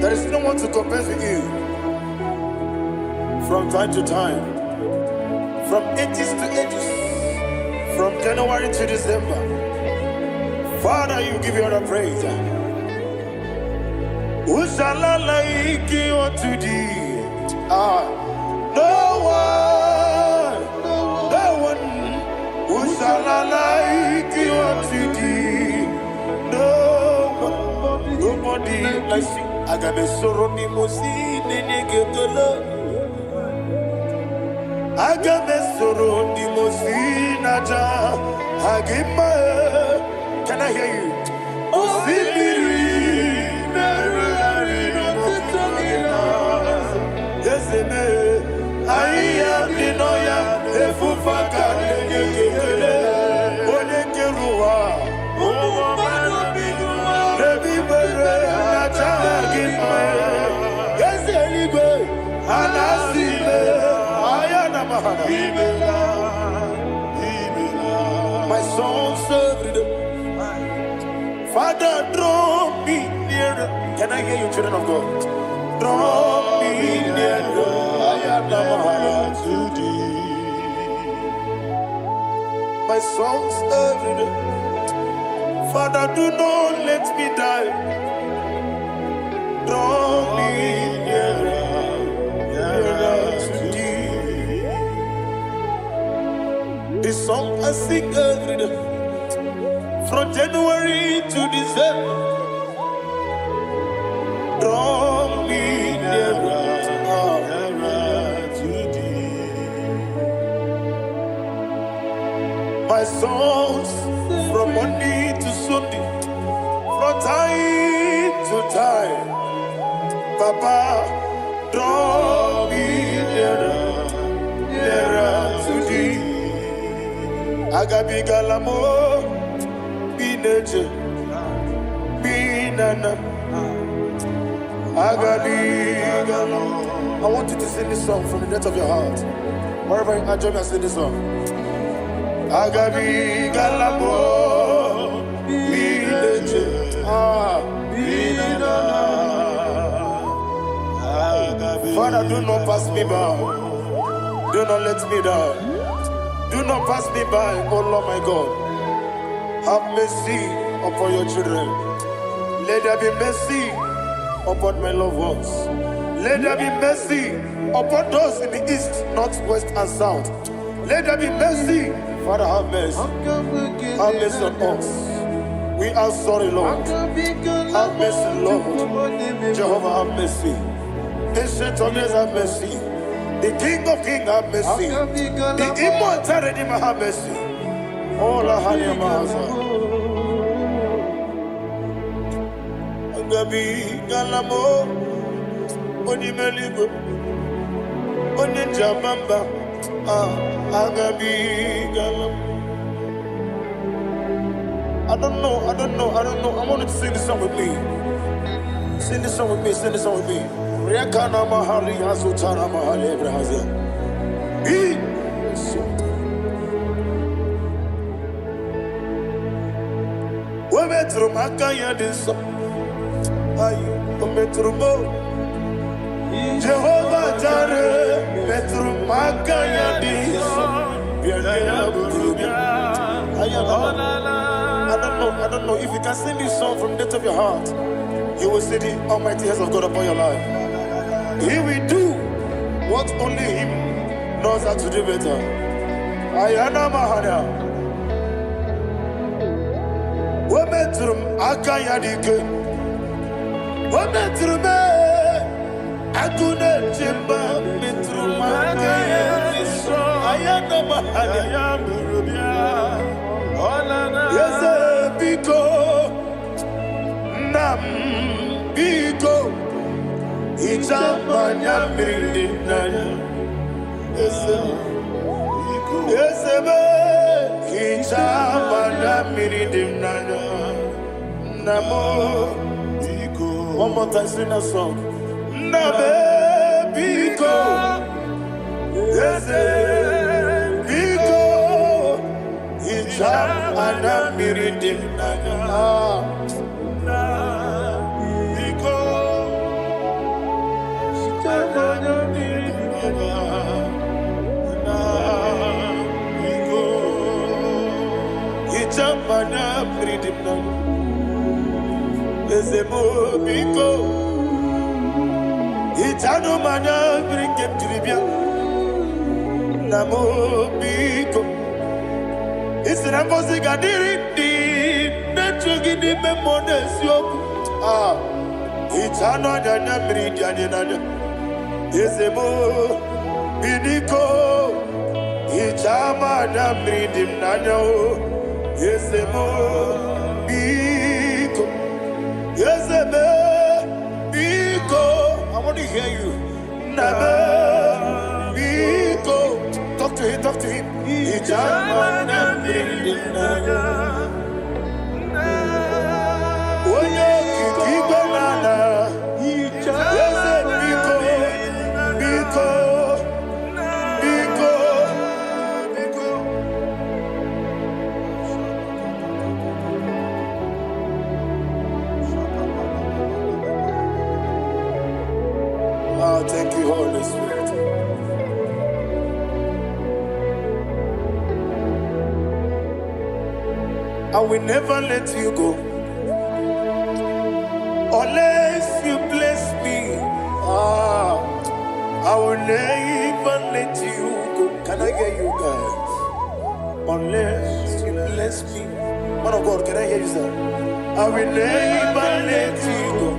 There is no one to compare with you. From time to time, from ages to ages, from January to December. Father, you give your praise. Who shall I like you unto thee? No one. Who shall I like you unto thee? No one, nobody like you. Agabe soro ni mosi nene gekolo. Agabe soro ni mosi naja. Agima, can I hear you? Osibiri, Yesene, Aya Dinoya, Efufaka, Nekele, Onekerua, Rebi Bere, Natagima, Yeselibe, Anasile, Ayana Mahana, my soul served. Father, draw me nearer. Can I hear you, children of God? Draw me nearer. I am to thee. My songs every day. Father, do not let me die. Draw me nearer to thee. This song I sing every day. From January to December, draw me nearer to thee. My songs from Monday to Sunday, from time to time, Papa, draw me nearer to thee. Agabi Galamo. I want you to sing this song from the depth of your heart. Wherever you are, join me and sing this song. Agabi Galabo, Father, do not pass me by. Do not let me down. Do not pass me by, oh Lord my God. Have mercy upon your children. Let there be mercy upon my loved ones. Let there be mercy upon those in the east, north, west, and south. Let there be mercy. Father, have mercy. Have mercy on us. We are sorry, Lord. Have mercy, Lord. Jehovah, have mercy. Ancient of days, have mercy. The King of Kings have mercy. The immortal Redeemer have mercy. Oh, la hania maza. Agabi galamo. Oni meligo. Oni jabamba. Agabi galamo. I don't know. I want you to sing this song with me. Sing this song with me. Riakana mahali azutana mahali ebrahazia. We metro makaya diso. Ayo, we metro mo. Jehovah Jireh, metro makaya diso. Bienaya burubia. I don't know if you can sing this song from the depth of your heart. You will see the almighty hands of God upon your life. He will do what only Him knows how to do better. Ayana Mahana. Wometrum Akayadike. Wometrum Akune Jimba Metrum Akayadike. Ayana Mahana. Yes, Biko. Nam Biko. Ijamanya Mirinaya. Yes, Ijamanya Mirinaya. Namo Biko. One more time, sing a song. Nabe Biko. Yes, Biko. Ijamanya Mirinaya. Mana freedom now. Ezemo biko. Itano mana bring him to the bien. Namo biko. It's an amazing gadiri di. Netrogi di memones yoku. Itano dana meridian nana. Ezemo bidiko. Itama na meridim nana. Yes, Biko. Yes, Biko. I want to hear you. Nabe Biko. Talk to him. Ijamana Bindinaya. Oye Kikibanana. Yes, Biko. Biko. Thank you, Holy Spirit. I will never let you go unless you bless me. I will never let you go. Can I hear you guys? Unless you bless me. Man of God, can I hear you, sir? I will never let you go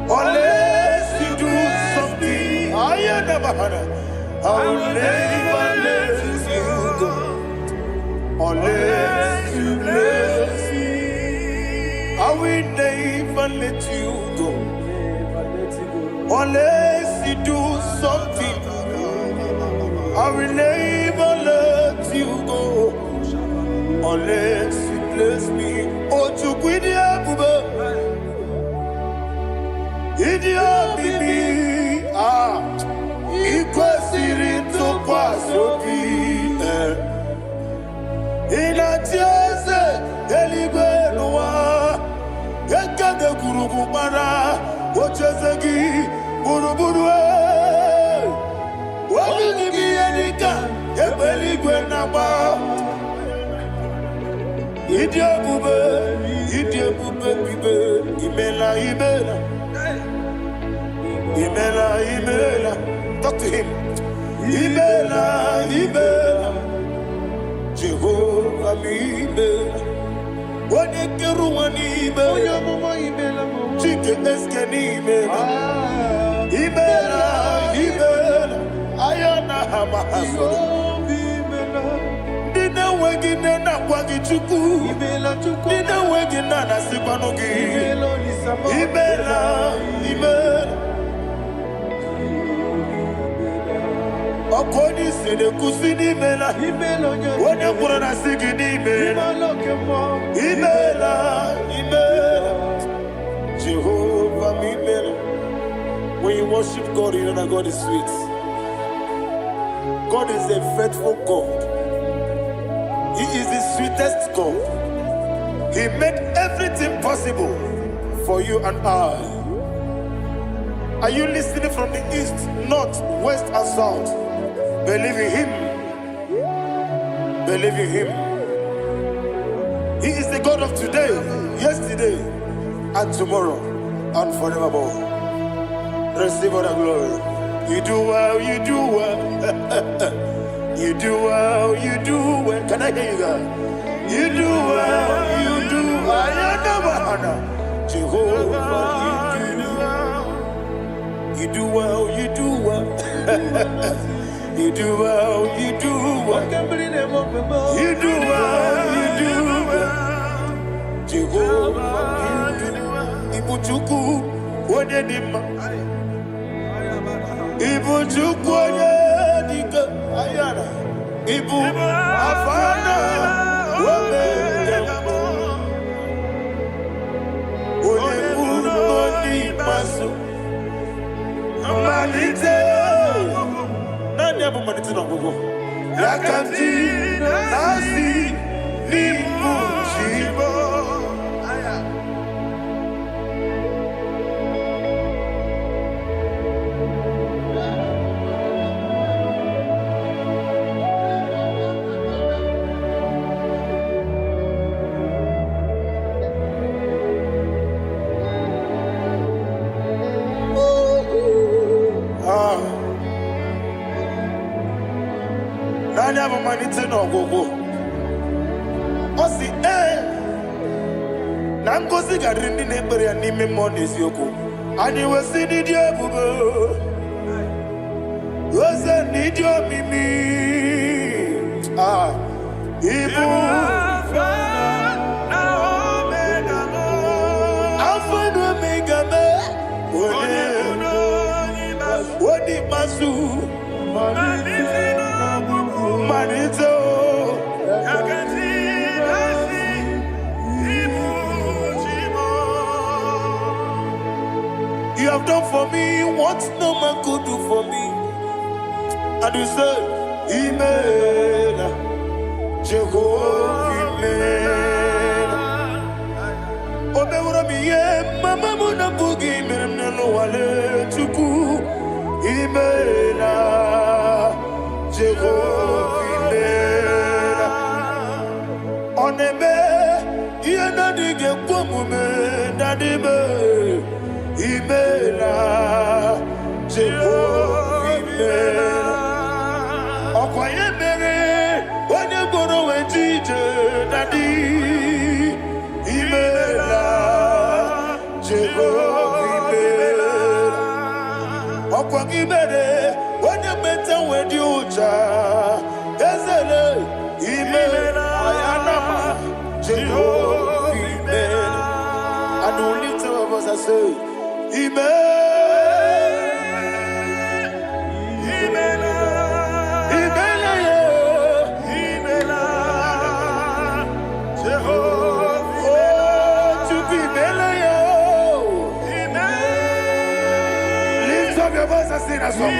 unless you do something. I will never let you go unless you bless me. I will never let you go unless you do something. I will never let you go unless you bless me. Oh, to quit Idia bibi ikwesiri tukwasopi inatieze eligwe nuwa ekade kurubu bara ochezegi buruburu wabini biyenika ebeligwe naba Idia bube bibe imela Imela, talk to him. Imela, Jehovah Imela. Wanekeru Imela, Chike Eskeni Imela. Imela. Okoni sede kusini mela Wone kurana sigini mela Imela Jehovah mimela. When you worship God, you know that God is sweet. God is a faithful God. He is the sweetest God. He made everything possible for you and I. Are you listening from the east, north, west, and south? Believe in Him. Believe in Him. He is the God of today, yesterday, and tomorrow, and forevermore. Receive all the glory. You do well, you do well. You do well, you do well. Can I hear you guys? You do well, you do well. Jehovah, you do well, you do well. You do well, you do well. You do well, you do well. Jehovah, you do well. Ibuchuku, Wodedima. Ibuchuku, Wodedika. Ayana. Ibu, Afana. Wodedima. Wodedima, Masu. Manite. Nani abu manite na gogo. Yakanti, Nasi, Nimu, Shibo. Nani abu manite na gogo. Osi na ngozi garindi na ekpere ya n'ime mmụọ na eziokwu. Anyị wesi n'ịdị ebube. Oze n'ịdị omimi. Ibu Alpha na Omega me. Wodi masu. Manito. You have done for me what no man could do for me. And you say, Imela, Jehovah, Imela. Omeura miye, mama muna bugi, meneno wale tuku. Imela, Jehovah, Imela. Oneme, yena dige kwamume, nadime. Imela, Jehovah, Imela. Okwaye mere, onye goro wejije, Daddy. Imela, Jehovah, Imela. Okwaye mere, onye meta wedi uja, Ezele. Imela, Ayanama, Jehovah, Imela. And the little of us I say, lift up your voice and sing a song.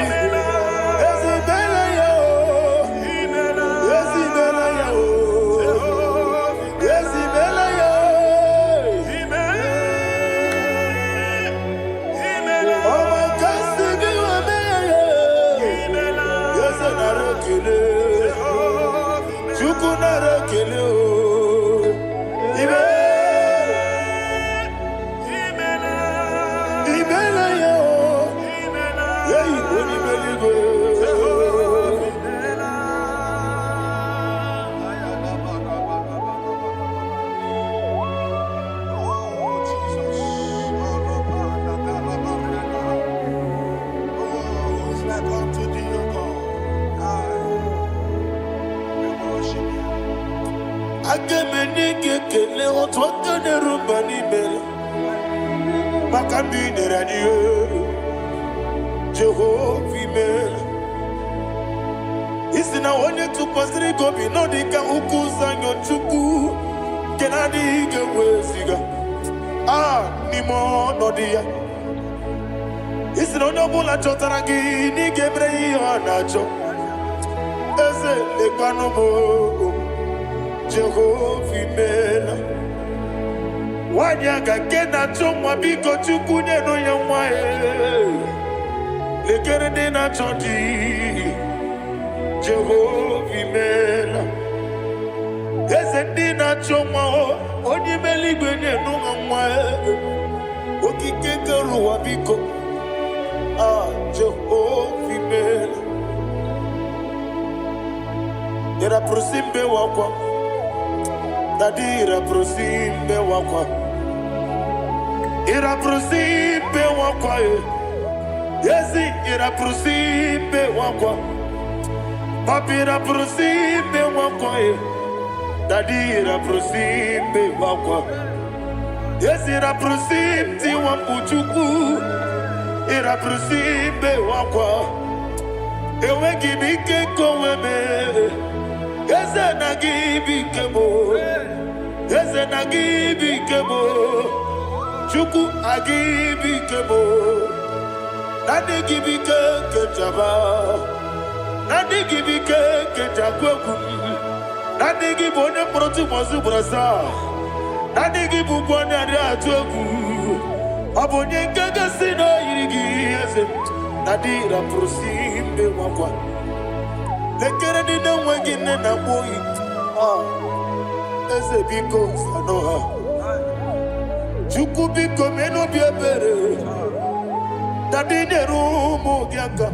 Akemenike kele otwaka nerumba nimela. Makambi radio Jehovah imela. Isina onye tupasiri gobi no dika ukuza nyochuku kenadi gewesiga nimo no dia. Isina onye bula chotara gi ni gebre anacho eze lekwano mo Jehovah imela. Wanyaga kena chomwa biko chukunye no yamwa lekere de na choti Jehovah imela. Eze na chomwa onye meligwe ne no yamwa okike keruwa biko Jehovah imela. Era prosimbe wakwa Dadira prosimbe wakwa. Ira prosimbe wakwa. Yesi ira prosimbe wakwa. Papira prosimbe wakwa. Dadira prosimbe wakwa. Yesi ira prosimti wampuchuku. Ira prosimbe wakwa. Ewe gibike koweme. Eze na gibi kebo, Eze na gibi kebo, Chuku agibi kebo, Nadi gibi kejaba, Nadi gibi kejakwegu, Nadi gibi one proti mozu brasa, Nadi gibi bwane atuegu, Abonye kega sino irigi Eze, Nadi raprosimbe wakwa. Lekere di na wengine na boy. Eze biko sanoha. Chuku biko meno biebere. Dadi ne rumo giaka.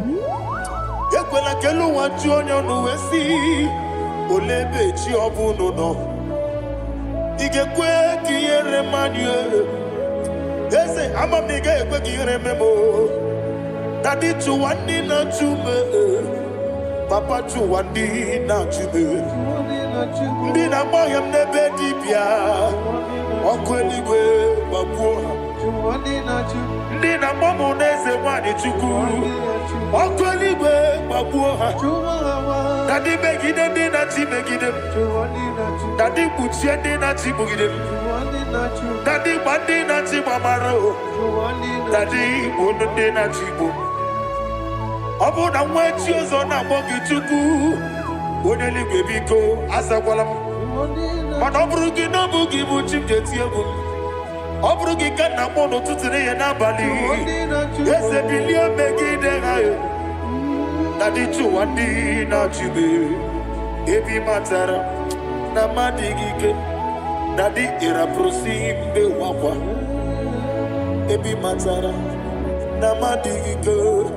Yekwela kelu wachuonyo nuwesi. Olebe chi obuno no. Igekwe kiyere manye. Eze amamiga ekwe kiyere memo. Dadi chuwani na chume. Papa chuwandi na chube. Ndi na moyam nebe dibia. Okweligwe babuha. Ndi na momo neze wani chuku. Okweligwe babuha. Dadi begide ndi na chi begide. Dadi buchie ndi na chi bugide. Dadi bandi na chi mamaro. Dadi bunu ndi na chi bu. Obu na mwechi ozo na mogi chuku. Oneli bebiko asakwala. Mana obrugi no bugi buchim jeti ebu. Obrugi kana mono tutire ye na bali. Ese bilio megide hayo. Nadi chuwandi na chibe. Ebi matara na madigike. Nadi ira prosimbe wakwa. Ebi matara na madigike.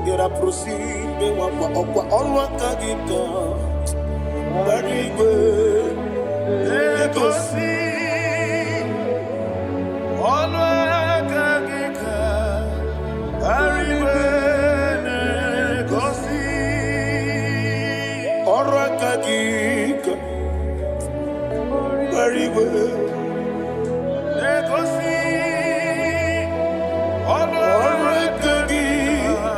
Ira prosimbe wakwa okwa olwa kagika. Barigwe legosi olwa kagika. Barigwe legosi olwa kagika. Barigwe legosi olwa kagika.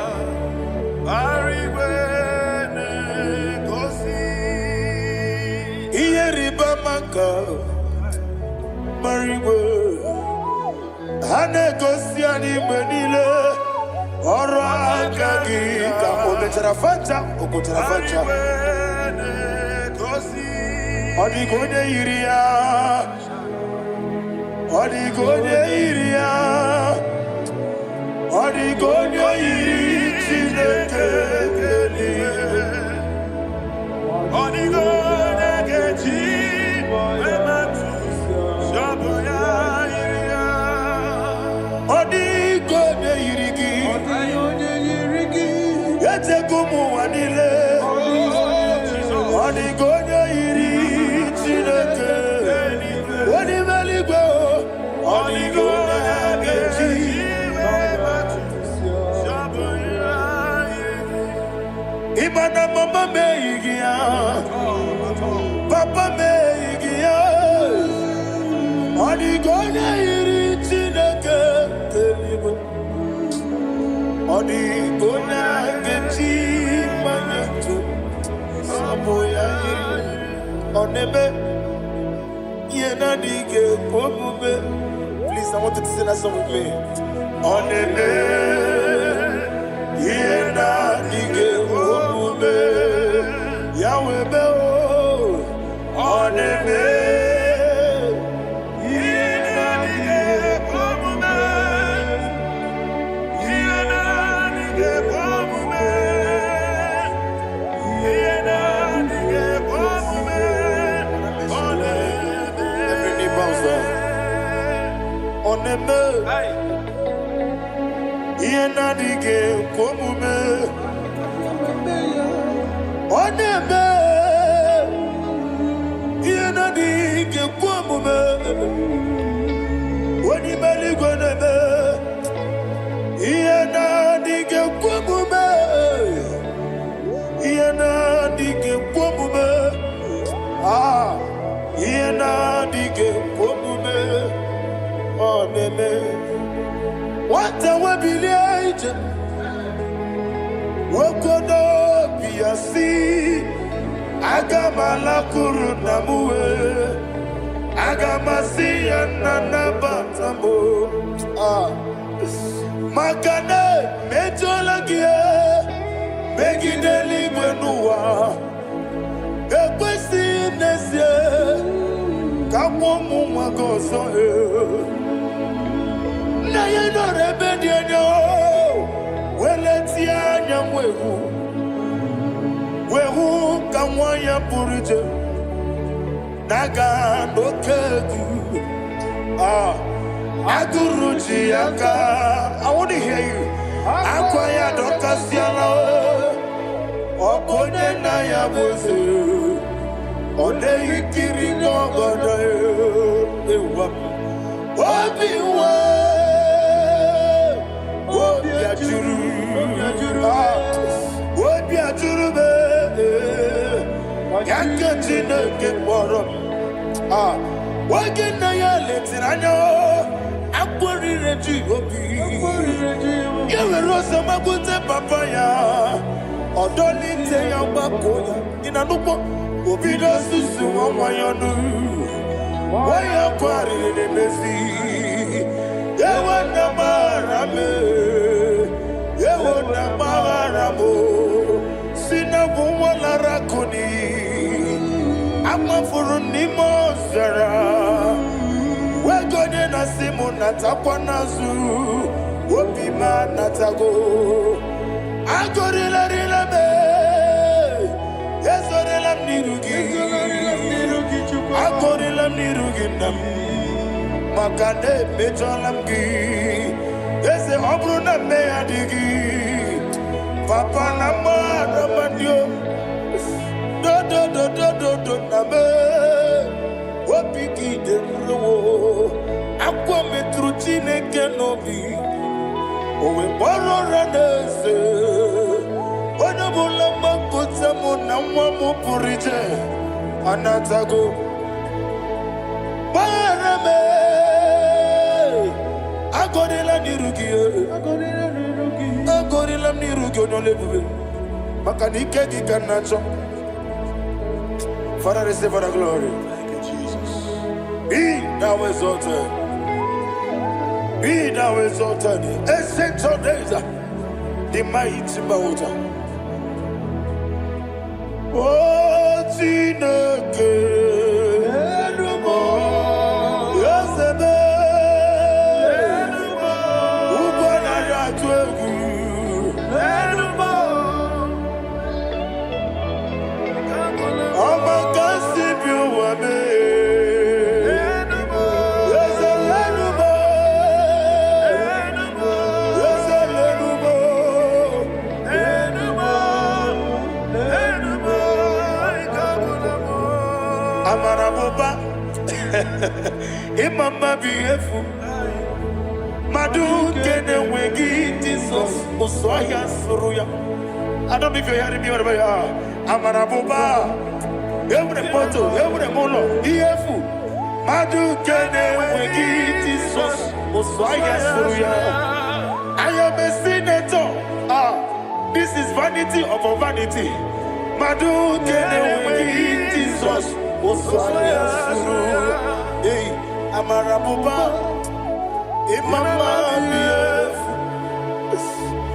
Mariwe Hane Gosiani Menile Ora Kagika Ometarafata Okotarafata Odigone Iria Odigone Iria Odigone Iria Odigone Geji Odigone Irigi Yete kumu wanile Odigone Iri Chineke Odimeligwe Odigone Geji Imana mama meigia Papa meigia Odi gona gechi manyetu saboya onebe yena dige pomube. Please, I want you to sing that song with me. Onebe yena dige pomube Yahweh be onebe yena dige pomube yena dige pomube yena dige pomube onebe. Every knee bows down. Onebe yena dige pomube onebe yena dige pomube onibali gonebe yena dige pomube yena dige pomube yena dige pomube onebe. What a webby Wokodo biasi Agamala kurunamue Agamasi anana batambo Makane mejolagie Begideli gwenua Ekwesi nesie Kamomu magoso na yeno rebedienyo weletia nyamwehu wehu kamwanya purije naga nokegu aguruji aka. I want to hear you. Akwaya dokasiala okone na ya boze ode ikiri ngogodo ewa obiwa Obi ajuru be yakatine ke borom wagena ya letiranya akwori reji obi yewe rosa magunte papaya odoli te ya gbakoya inanupo obi do susu wanyanu waya kwari ne mesi yewe na marame yewe na maramo sina wala rakoni amafuru ni mozara wegone na simu natakwa nazu opima natago agorila rilame yesorila nirugi agorila nirugi nam makane mejolamgi ese obruna me adigi papa na mara mandio do na me wapiki de ro akwa metruchine kenobi owe boro ranese ona bola makota mona mwa purije anatago barame agorela nirugi no lebu makanike gikanacho. Father, receive the glory.
Thank you, Jesus.
Be thou exalted. Be thou exalted. Ancient of days, the mighty mountain. Oh, Tineke. Imama biefu Madu kene wegi Jesus Uswaya suruya. I don't know if you're hearing me wherever you are. Amarabuba Every poto, every molo Biefu Madu kene wegi Jesus Uswaya suruya. I am a senator vanity of vanity. Madu kene Jesus. Oswaya suru. Hey, amarabuba. Imama bief.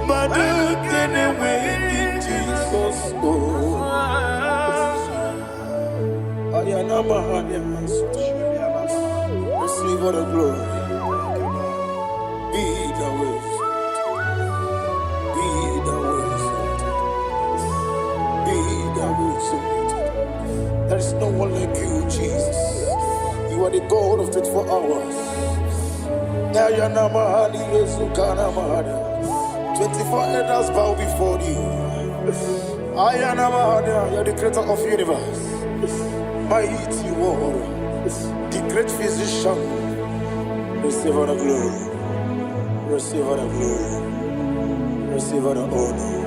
Madu kene Jesus. Ayana mahanya. Receive all the glory. Be the way. Be the way. Be the way. There is no one like you, Jesus. You are the God of 24 hours. 24 elders bow before you. You are the creator of the universe. Mighty warrior, the great physician. Receive all the glory. Receive all the glory. Receive all the honor.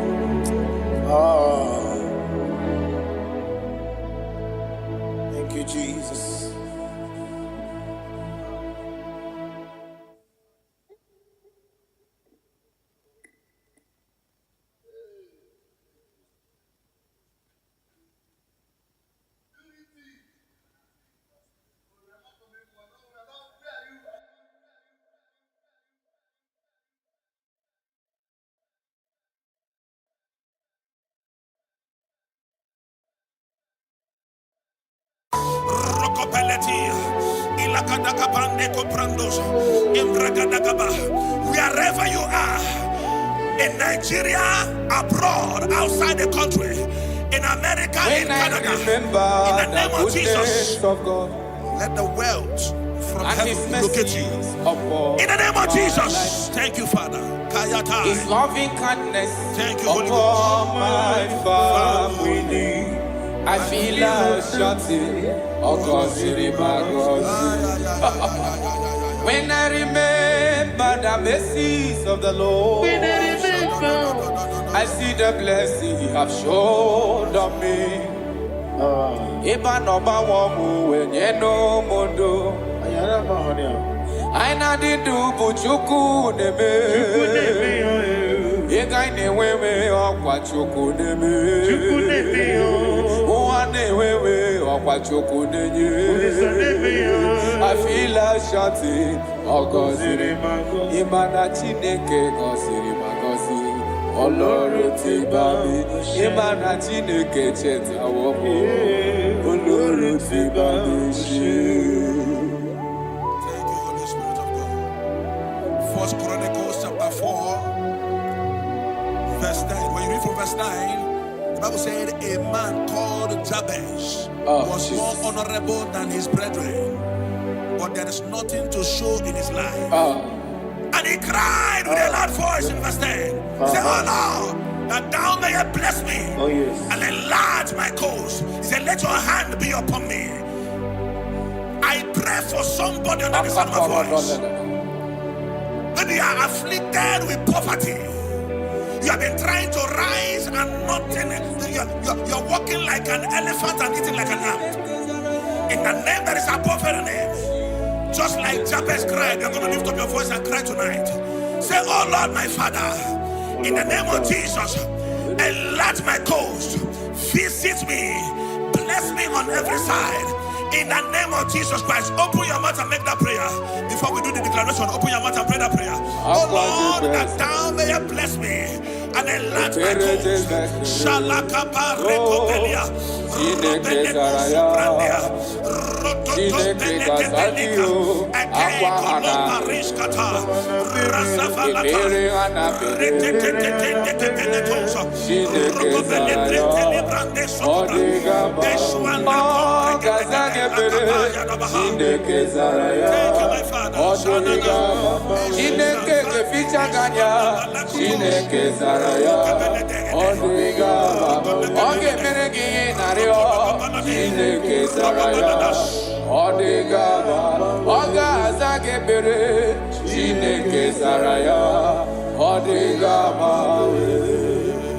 Thank you, Jesus.
Wherever you are, in Nigeria, abroad, outside the country, in America, in Canada, in the name of Jesus, let the wealth from heaven locate you. In the name of Jesus, thank you, Father.
His loving kindness,
thank you, Holy
Ghost. My family, I feel like shouting, when I remember the mercies of the Lord, I see the blessing He has shown on me. Eba no ba wamu wenye no mondo. Aina di du buchuku neme. Ega ine wewe okwa chuku neme. Uwane wewe okwa chuku nenye. I feel like shouting, oh God, Imana Chineke gosiri magosi, Oloro ti bami, Imana Chineke cheta womo, Oloro ti bami shi.
Thank you, Holy Spirit of God. 1 Chronicles chapter 4, verse 9. When you read from verse 9, the Bible said a man called Jabez was more honorable than his brethren, but there is nothing to show in his life. And he cried with a loud voice in verse 10. He said, oh Lord, that thou mayest bless me and enlarge my cause. He said, let your hand be upon me. I pray for somebody under the sound of my voice. Maybe you are afflicted with poverty. You have been trying to rise and nothing. You're walking like an elephant and eating like an ant. In the name that is above every name, just like Jabez cried, you're going to lift up your voice and cry tonight. Say, oh Lord, my Father, in the name of Jesus, enlarge my coast, visit me, bless me on every side. In the name of Jesus Christ, open your mouth and make that prayer. Before we do the declaration, open your mouth and pray that prayer. Oh Lord, that thou mayest bless me and enlarge my coast. Shalakapa rekobelia.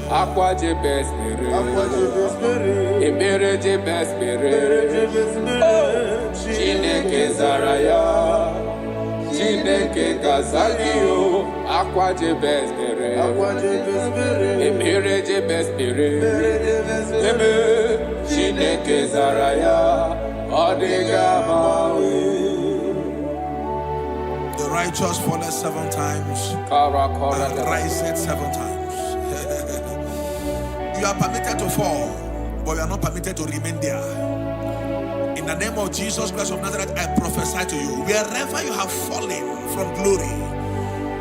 Aqua Jebes Ebere Jebes Chineke Zaraya Chineke Kazagio Aqua Jebes
The righteous falleth 7 times and riseth 7 times. You are permitted to fall, but you are not permitted to remain there. In the name of Jesus Christ of Nazareth, I prophesy to you, wherever you have fallen from glory,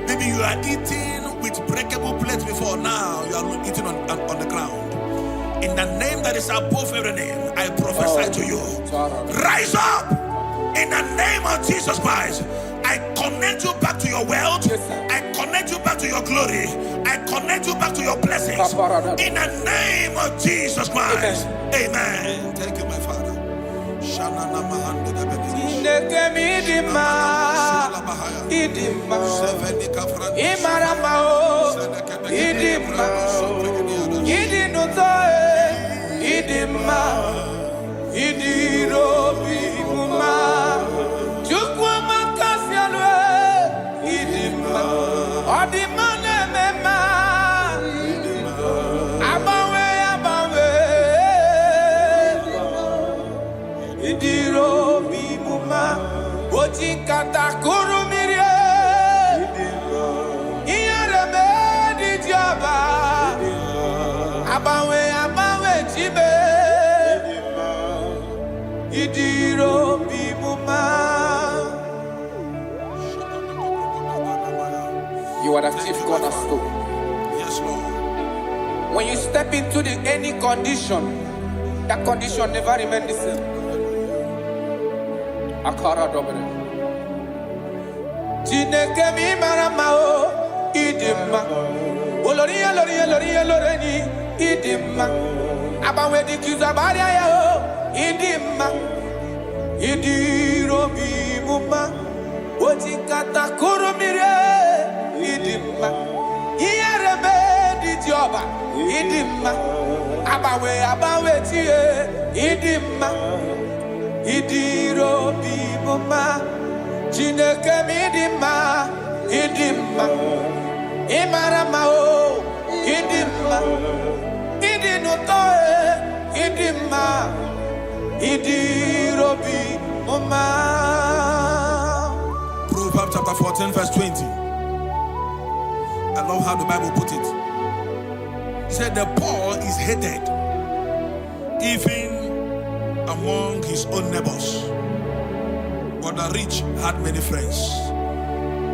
maybe you are eating with breakable plates before, now you are eating on the ground. In the name that is above every name, I prophesy to you, rise up in the name of Jesus Christ. I connect you back to your wealth. I connect you back to your glory. I connect you back to your blessings. In the name of Jesus Christ. Amen. Thank you, my Father.
You are the chief cornerstone.
Yes, Lord.
When you step into any condition, that condition never remains the same. Akara dobre. Jineke mi maramao idima. Oloria loreni idima. Abawe di kizabaria yao idima. Idiro bimuma. Oti kata kurumire idima. Iyarebe di joba idima. Abawe tie idima. Idiro bimuma. Jineke midima idima. Imaramao idima. Idinutoe idima. Idiro bimuma.
Proverbs chapter 14 verse 20. I love how the Bible put it. It said the poor is hated even among his own neighbors, but the rich had many friends.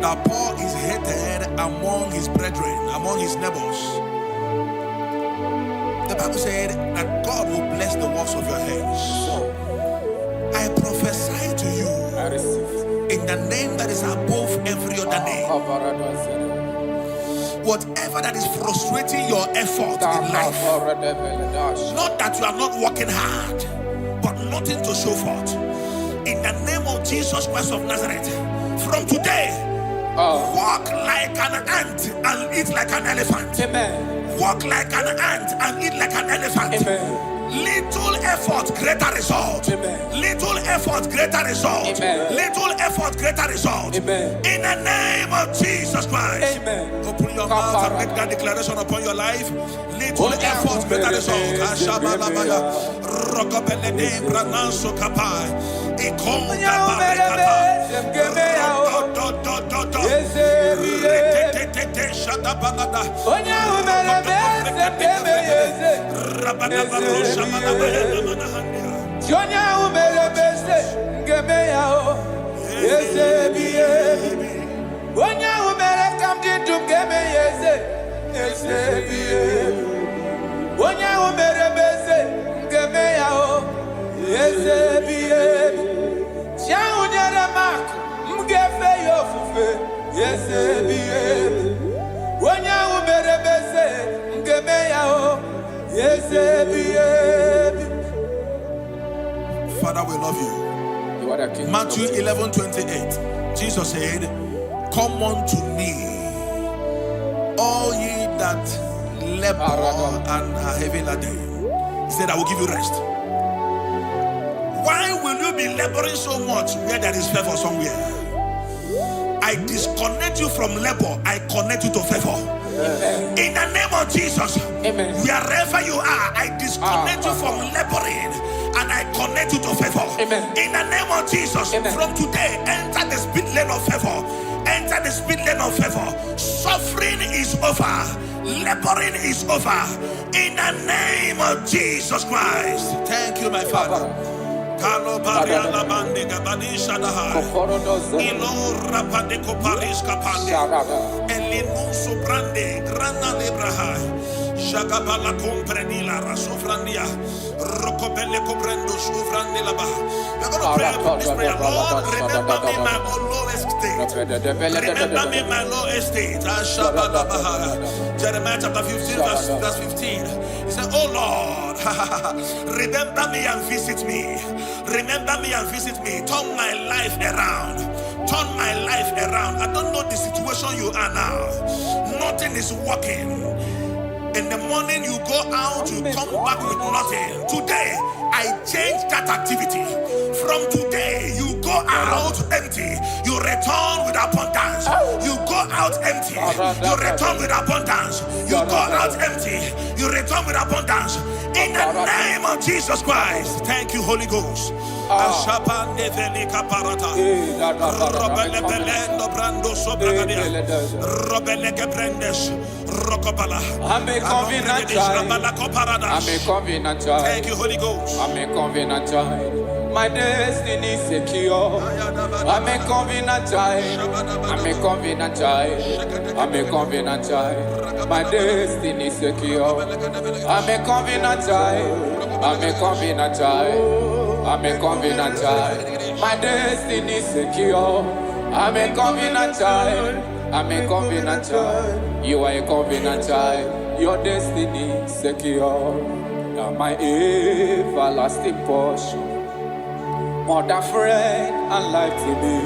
The poor is hated among his brethren, among his neighbors. The Bible said that God will bless the works of your hands. I prophesy to you,
I receive
in the name that is above every other name, whatever that is frustrating your effort in life, not that you are not working hard, but nothing to show forth. In the name of Jesus Christ of Nazareth, from today, walk like an ant and eat like an elephant.
Amen.
Walk like an ant and eat like an elephant.
Amen.
Little effort, greater result.
Amen.
Little effort, greater result.
Amen.
Little effort, greater result.
Amen.
In the name of Jesus Christ.
Amen.
Open your mouth and make that declaration upon your life. Little effort, greater result. Ashabalabaya. Rokopelede brananso kapai. Ikonda barikata. Retetete shatabalada.
Jonya umelebese ngemeyao yesebiye. Wonya umele kamditu ngemeyeze yesebiye. Wonya umelebese ngemeyao yesebiye. Chaunyere mako mgefe yofufe yesebiye. Wonya umelebese ngemeyao yesebiye.
Father, we love you.
You are the King.
Matthew 11:28. Jesus said, come unto me, all ye that labor and are heavy laden. He said, I will give you rest. Why will you be laboring so much where there is favor somewhere? I disconnect you from labor. I connect you to favor. In the name of Jesus, wherever you are, I disconnect you from laboring and I connect you to favor. In the name of Jesus, from today, enter the speed lane of favor. Enter the speed lane of favor. Suffering is over. Laboring is over. In the name of Jesus Christ. Thank you, my Father. Kalo baria la bande gabadisha daha. Ilo rapade ko paris kapande. Elinu sobrande grana lebraha. Jagabala compreni la rasofrandia. Rokobele cobrendo sofrande la baha. You're going to pray this prayer. Lord, remember me my lowest state. Remember me my lowest state. Jeremiah chapter 15 verse 15. He said, oh Lord, remember me and visit me. Remember me and visit me. Turn my life around. Turn my life around. I don't know the situation you are now. Nothing is working. In the morning you go out, you come back with nothing. Today, I change that activity. From today, you go out empty. You return with abundance. You go out empty. You return with abundance. You go out empty. You return with abundance. In the name of Jesus Christ. Thank you, Holy Ghost.
I'm a covenant child.
Thank you, Holy Ghost.
I'm a covenant child. My destiny is secure. I'm a covenant child. I'm a covenant child. I'm a covenant child. My destiny is secure. I'm a covenant child. I'm a covenant child. I'm a covenant child. My destiny is secure. I'm a covenant child. I'm a covenant child. You are a covenant child. Your destiny is secure. Now my everlasting portion. More than friend and life to me.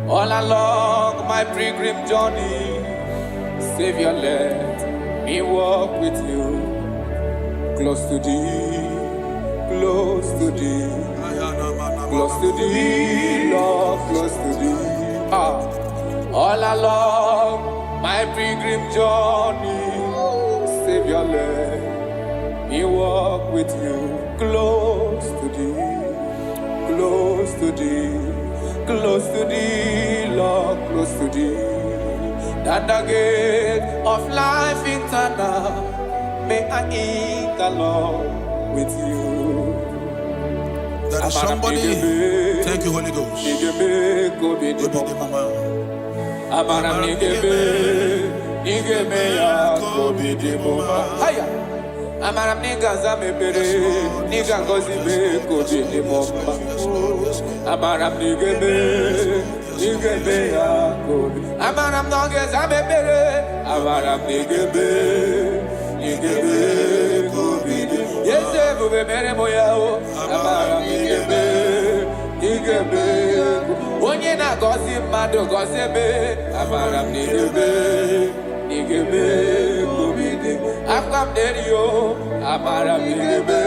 All along my pilgrim journey, Savior, let me walk with you. Close to thee, close to thee, close to thee, Lord, close to thee. All along my pilgrim journey, Savior, let me walk with you. Close to thee. Close to thee, close to thee, Lord, close to thee. That the gate of life eternal, may I enter, Lord, with you.
There is somebody. Thank you, Holy Ghost.
Amaram nigga zamebere, nigga gozi be koji ni moma. Amaram nigga be ya kobi. Amaram nigga zamebere, amaram nigga be kobi. Yese bube mere moya o, amaram nigga be. Onye na gozi mado gozi be, amaram nigga be kobi. Akam derio, amara nigebe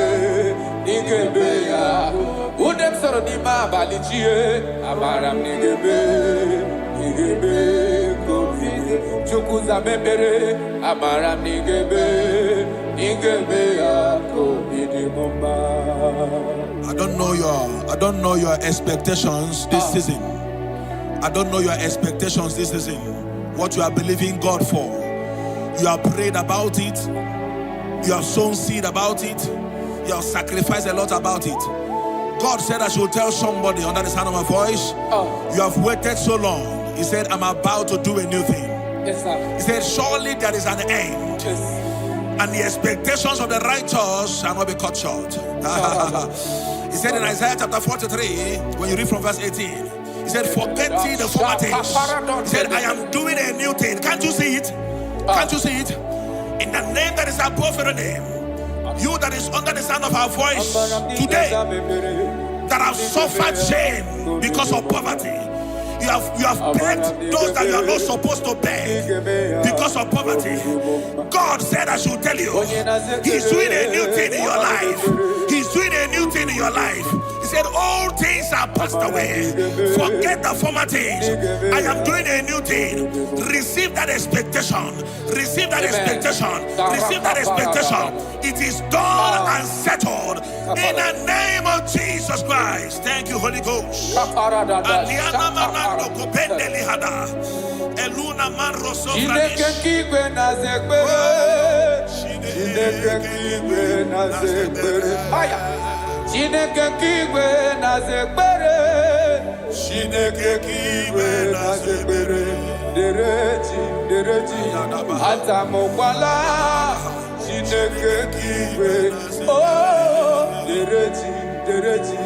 ya. Udem soro ni ma balichie, amara nigebe kobi. Chukuza membere, amara nigebe ya kobi di mumba.
I don't know your expectations this season. I don't know your expectations this season. What you are believing God for. You have prayed about it. You have sown seed about it. You have sacrificed a lot about it. God said I should tell somebody under the sound of my voice, you have waited so long. He said, I'm about to do a new thing.
Yes, sir.
He said, surely there is an end.
Yes.
And the expectations of the righteous shall not be cut short. He said in Isaiah chapter 43, when you read from verse 18, he said, forget ye the former things. He said, I am doing a new thing. Can't you see it? Can't you see it? In the name that is above every name, you that is under the sound of our voice today, that have suffered shame because of poverty, you have begged those that you are not supposed to beg because of poverty. God said I should tell you, He's doing a new thing in your life. He's He's doing a new thing in your life. He said, all things are passed away. Forget the former things. I am doing a new thing. Receive that expectation. Receive that expectation. Receive that expectation. It is done and settled in the name of Jesus Christ. Thank you, Holy Ghost.
Chineke kigwe na zekbere, Chineke kigwe na zekbere, dereji, atamokwala, Chineke kigwe, oh, dereji,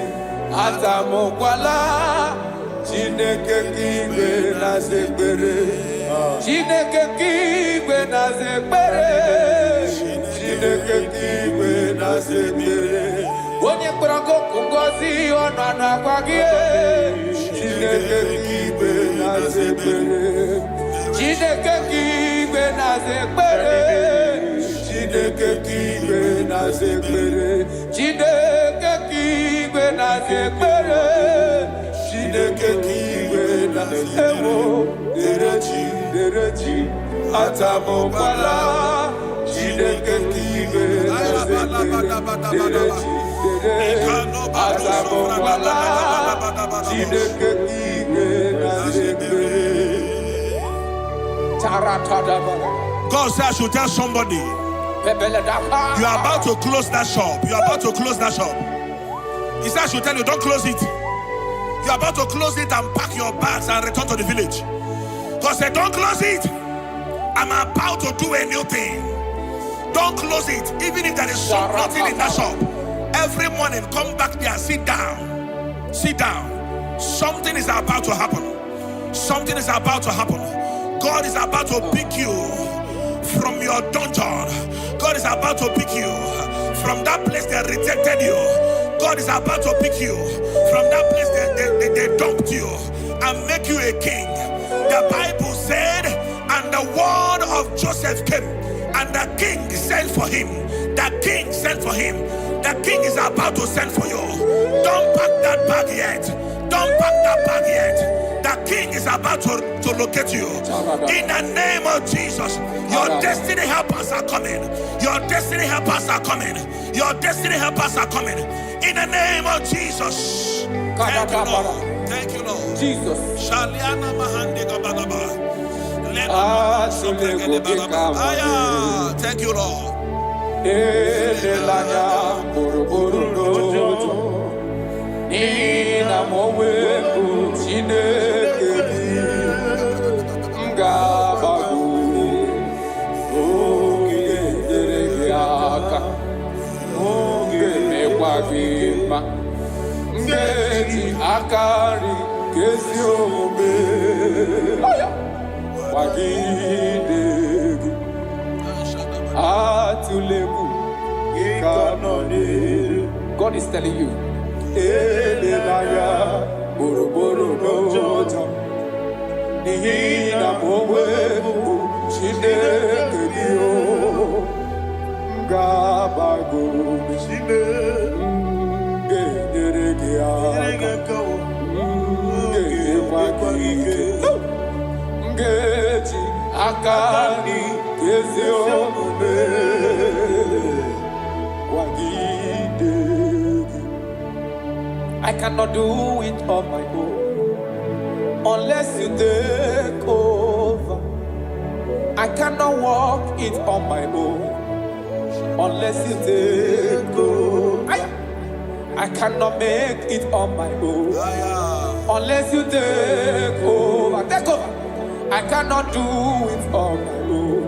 atamokwala, Chineke kigwe na zekbere, Chineke kigwe na zekbere, Chineke kigwe na zekbere. Onye kwarago kungozi ona na kwagie Chineke kigwe na zekbere Chineke kigwe na zekbere Chineke kigwe na zekbere Chineke kigwe na zekbere Chineke kigwe na zekbere Dereji atamokwala Chineke kigwe na zekbere
God says I should tell somebody, you are about to close that shop. You are about to close that shop. He said I should tell you, don't close it. You are about to close it and pack your bags and return to the village. God said, don't close it. I'm about to do a new thing. Don't close it, even if there is nothing in that shop. Every morning, come back there, sit down. Sit down. Something is about to happen. Something is about to happen. God is about to pick you from your dungeon. God is about to pick you from that place that rejected you. God is about to pick you from that place that they dumped you and make you a king. The Bible said, and the word of Joseph came, and the king sent for him. The king sent for him. The king is about to send for you. Don't pack that bag yet. Don't pack that bag yet. The king is about to locate you. In the name of Jesus, your destiny helpers are coming. Your destiny helpers are coming. Your destiny helpers are coming. In the name of Jesus. Thank you, Lord. Thank you, Lord.
Jesus.
Thank you, Lord.
Elelanya borobororo Nina moweku Chineke Ngabagu Oge derege aka Oge mekwagima Ngeti akari kesi ome Wagidegi God is telling you, I cannot do it on my own unless you take over. I cannot walk it on my own unless you take over. I cannot make it on my own unless you take over. Take over. I cannot do it on my own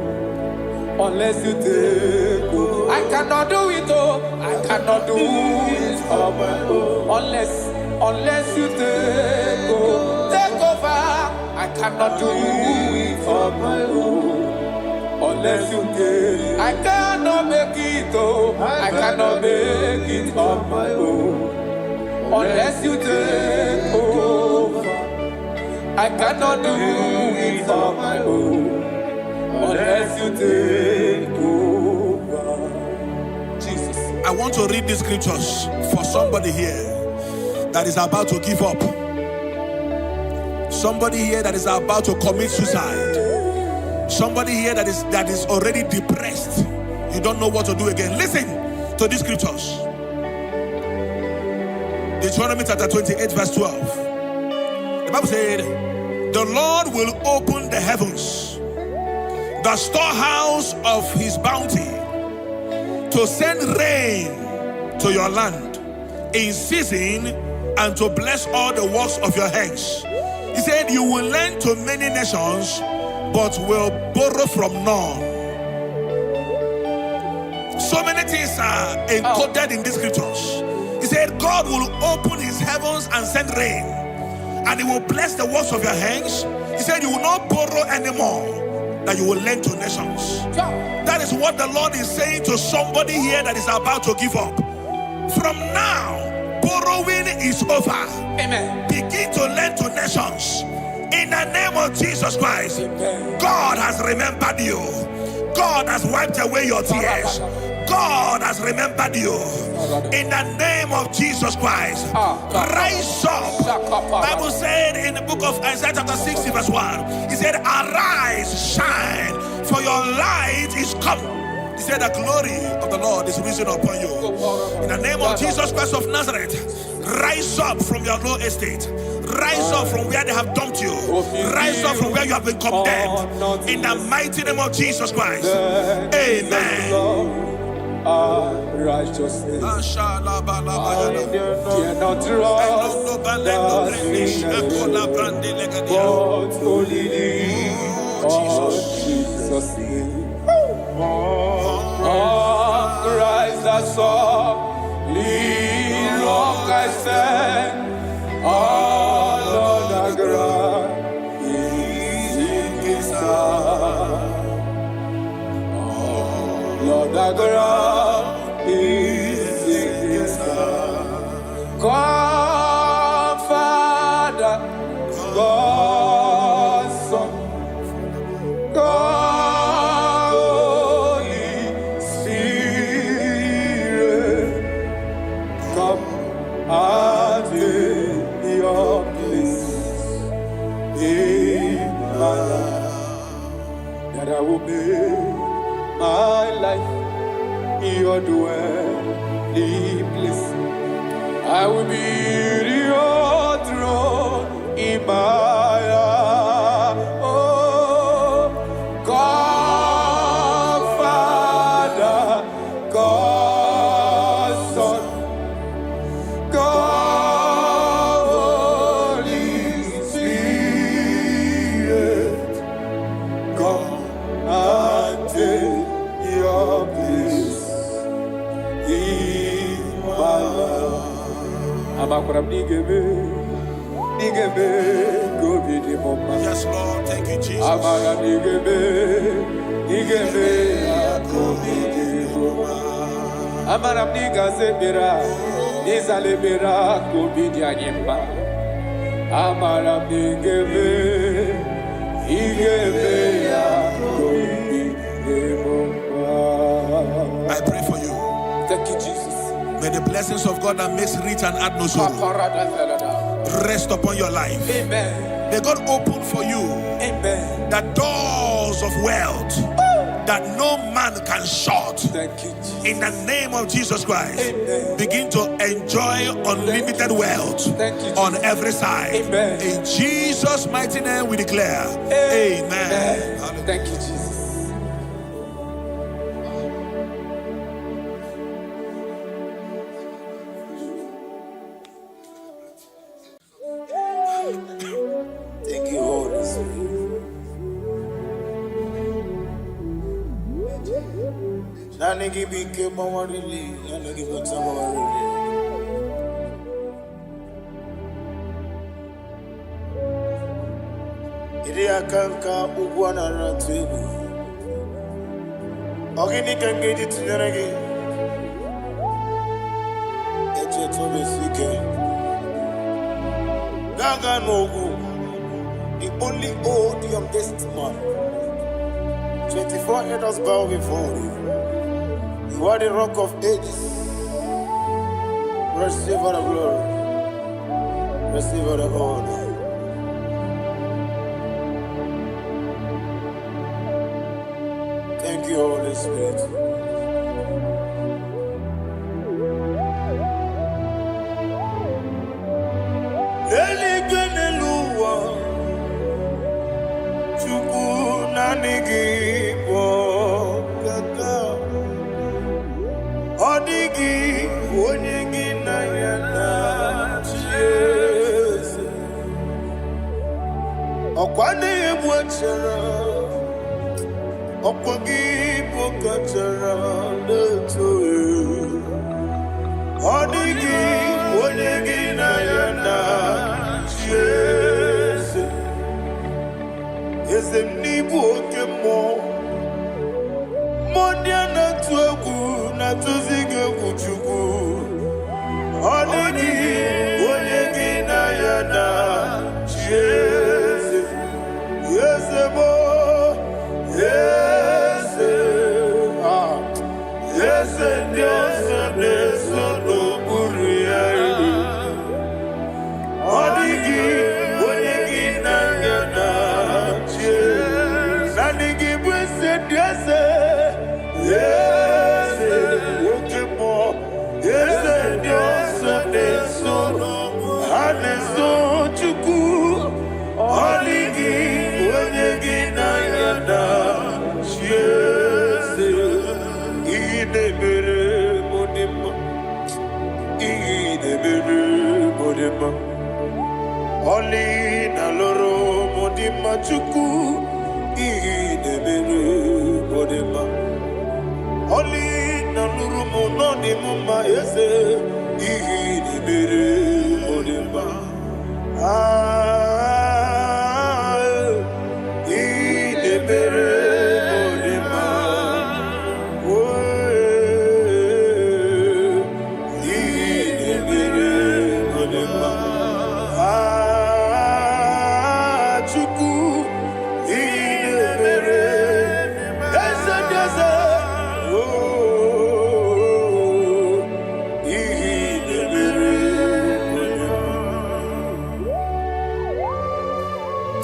unless you take over. I cannot do it, oh, I cannot do it on my own unless you take over. Take over. I cannot do it on my own unless you take. I cannot make it, oh, I cannot make it on my own unless you take over. I cannot do it on my own unless you take over. Jesus.
I want to read these scriptures for somebody here that is about to give up. Somebody here that is about to commit suicide. Somebody here that is already depressed. You don't know what to do again. Listen to these scriptures. Deuteronomy chapter 28 verse 12. The Bible said, the Lord will open the heavens, the storehouse of his bounty, to send rain to your land in season and to bless all the works of your hands. He said, you will lend to many nations, but will borrow from none. So many things are encoded in these scriptures. He said, God will open his heavens and send rain, and he will bless the works of your hands. He said, you will not borrow anymore, that you will lend to nations. That is what the Lord is saying to somebody here that is about to give up. From now, borrowing is over.
Amen.
Begin to lend to nations. In the name of Jesus Christ. Amen. God has remembered you. God has wiped away your tears. God has remembered you. In the name of Jesus Christ. Rise up. Bible said in the book of Isaiah chapter 60 verse 1, he said, arise, shine, for your light is come. He said, the glory of the Lord is risen upon you. In the name of Jesus Christ of Nazareth, rise up from your low estate. Rise up from where they have dumped you. Rise up from where you have been condemned. In the mighty name of Jesus Christ. Amen.
Righteousness. I dare not trust the sinners, but only Jesus' name. On Christ I saw, lean long I stand, all on the ground is in his hand. Lord, the ground is in his hand. God, Father, God, Son, God, Holy Spirit, come and take your place in my life, that I will make my life your dwelling place. I will be your throne in my heart. Oh, God, Father, God, Son, God, Holy Spirit, come and take your place in my life.
Yes, Lord. Thank you, Jesus. I pray for you.
Thank you, Jesus.
May the blessings of God that makes rich and add no sorrow rest upon your life.
Amen.
May God open for you,
amen,
the doors of wealth that no man can shut.
Thank you, Jesus.
In the name of Jesus Christ.
Amen.
Begin to enjoy unlimited wealth on every side.
Amen.
In Jesus' mighty name we declare. Amen.
Amen. Thank you, Jesus.
Thank you, Holy Spirit. Nanigi bike mawarili, nanigi bata mawarili. Iri akanka ubwana ratubu. Ogini kangeji tinyaragi. Eche tobe sike. Gaga nogu. The only old youngest man. 24 elders bow before you. You are the rock of ages. Receive all the glory. Receive all the honor. Thank you, Holy Spirit. Oli na loro modima chuku idebere modima. Oli na loro monodi mama ese idebere modima. Idebere modima. Idebere modima.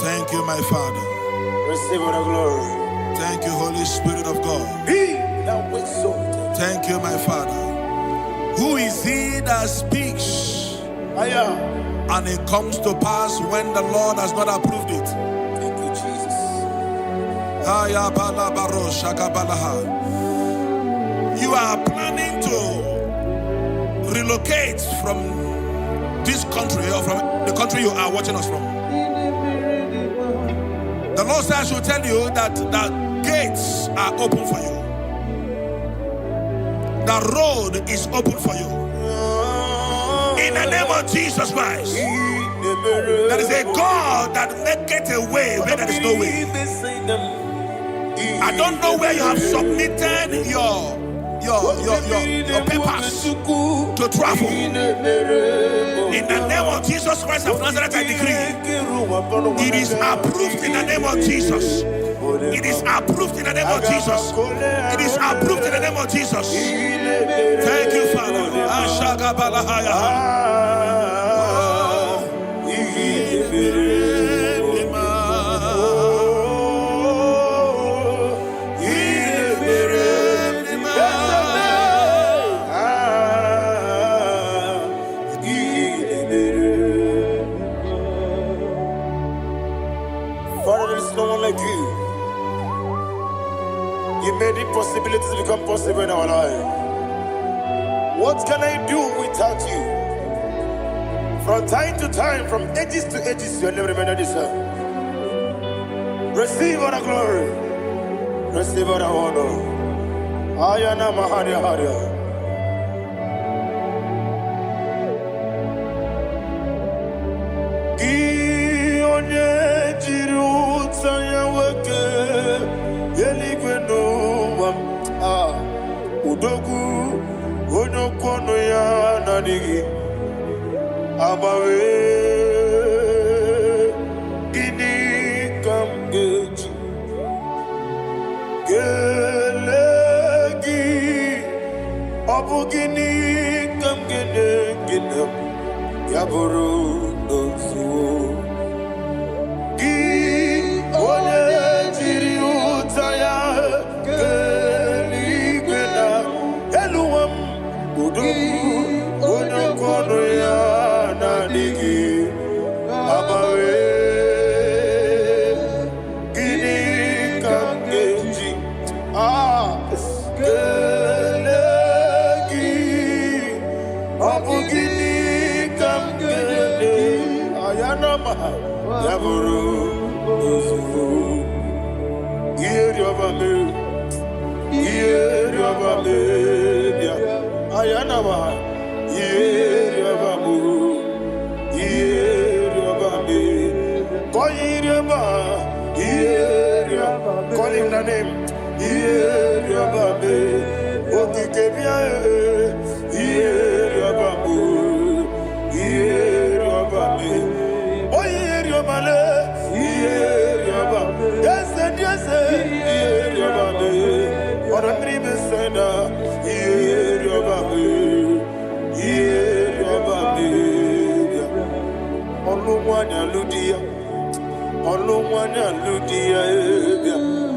Thank you, my Father.
Receive the glory.
Thank you, Holy Spirit of God.
Be thou exalted.
Thank you, my Father. Who is he that speaks and it comes to pass when the Lord has not approved it?
Thank you, Jesus.
You are planning to relocate from this country or from the country you are watching us from. The Lord says I should tell you that the gates are open for you. The road is open for you. In the name of Jesus Christ. There is a God that maketh a way where there is no way. I don't know where you have submitted your papers to travel. In the name of Jesus Christ of Nazareth, I decree it is approved in the name of Jesus. It is approved in the name of Jesus. It is approved in the name of Jesus. Thank you, Father.
You made impossibilities become possible in our life. What can I do without you? From time to time, from ages to ages, you never remain the same. Receive all the glory. Receive all the honor. Ayana Maharia Haria. Udogu onokono ya nadigi abawe ini kamgeji gelegi abugini kamgene Yaburu Dosu Gi One Tiri Utaya Geli Gwena Eluam Udu One Kono Ya Nadigi Abawe Gini Kamgeji Gelegi Abugini Kamgele Ayanama Yaburu Uzufu Yeriobame Yeriobame Ayanama Yeriobamu Yerobame Koyiriaba Yerioba Call him the name Yeriobabe Okikebia Yeriobamu Yeriobabe Oyeriobale Yerioba Yes Yeriobabe Ora tribe senda Yeriobabe Yeriobabe Olumwanya Ludia Olumwanya Ludia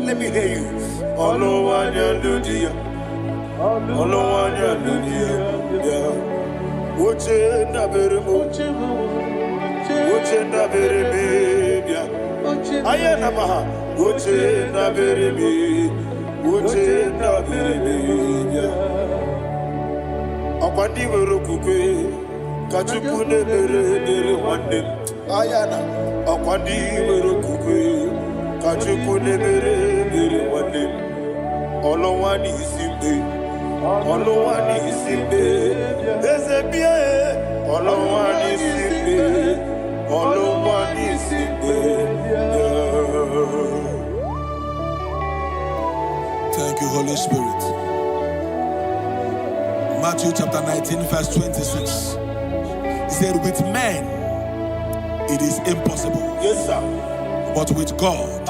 Let me hear you Olumwanya Ludia Olumwanya Ludia Uche na beremo Uche na bereme Ayana maha Uche na bereme Uche na bereme Akwandi werokukwe Kachukune bere wande Ayana Akwandi werokukwe Kachukune bere wande Olowani isimbe Olowani isimbe Ezebie Olowani isimbe Olowani isimbe
Thank you, Holy Spirit. Matthew chapter 19, verse 26. He said, with men it is impossible.
Yes, sir.
But with God,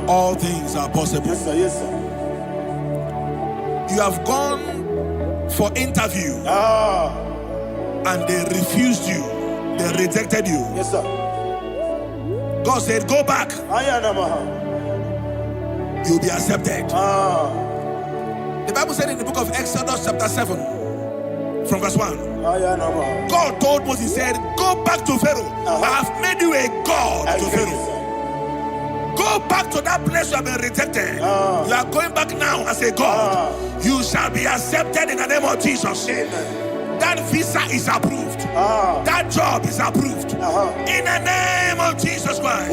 all things are possible.
Yes, sir. Yes, sir.
You have gone for interview and they refused you. They rejected you.
Yes, sir.
God said, go back. You'll be accepted. The Bible said in the book of Exodus chapter 7 from verse 1. God told Moses, he said, go back to Pharaoh. I have made you a God to Pharaoh. Go back to that place you have been rejected. You are going back now as a God. You shall be accepted in the name of Jesus. That visa is approved. That job is approved. In the name of Jesus Christ.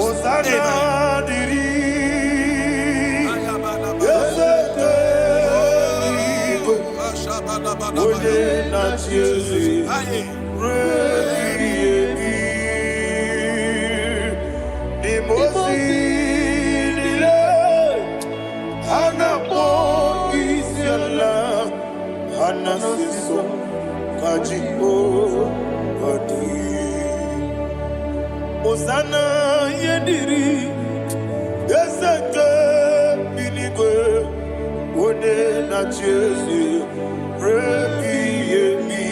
Osana yediri Yeseke binigwe One na Jesu Rebi yemi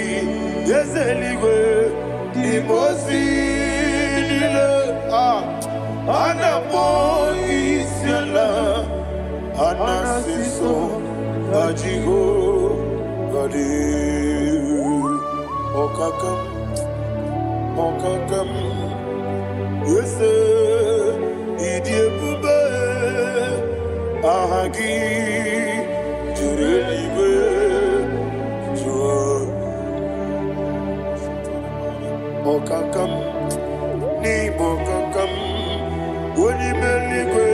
Yeseligwe Nimosi nile Anapo isiala Anasiso Ajigo Gadi Okakam Okakam Yes, Idiebube Ahagi Jurelibe Jua Okakam Ni Bokakam Wenimeligwe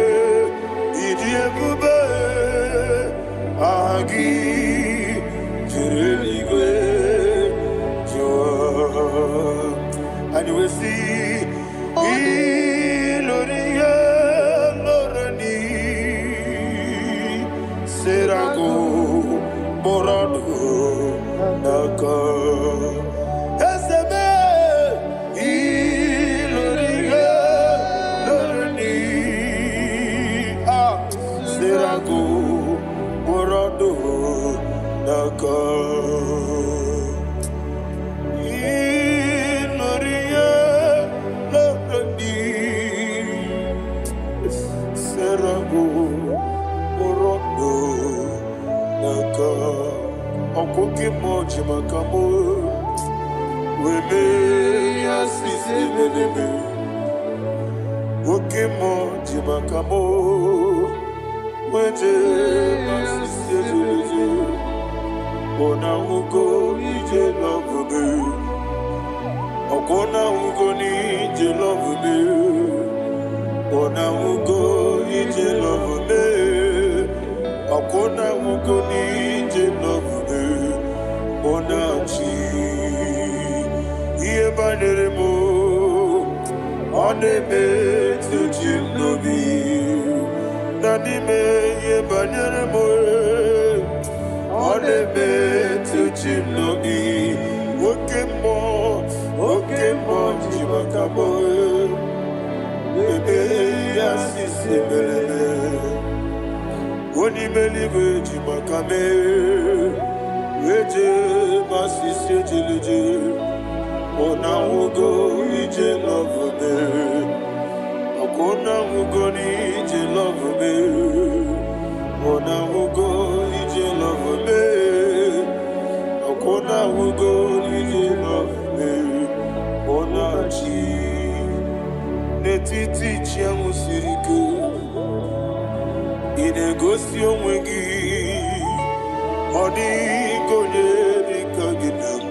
Idiebube Ahagi Jurelibe Jua And you will see Iloria Lorani Serago Borado Naka Esebe Iloria Lorani Serago Borado Naka Okoki moji makamo. Weme asisi belebe. Oke moji makamo. Weje asisi belebe. Ona ugo ije love me. Okona ugo ni ije love me. Ona ugo ije love me. Okona ugo ni ije love me. Ona chi iye banere mo. One me to chimnobi. Nani me iye banere mo. One me to chimnobi. Oke mo jimakabo. Bebe asisi belebe. Oni believe jimakame. Weje masisi jilije. Ona ugo ije love me. Okona ugo ni ije love me. Ona ugo ije love me. Okona ugo ije love me. Ona chi netiti chiamu siriku. Inegosi onwegi. Odi gonye dikagidam.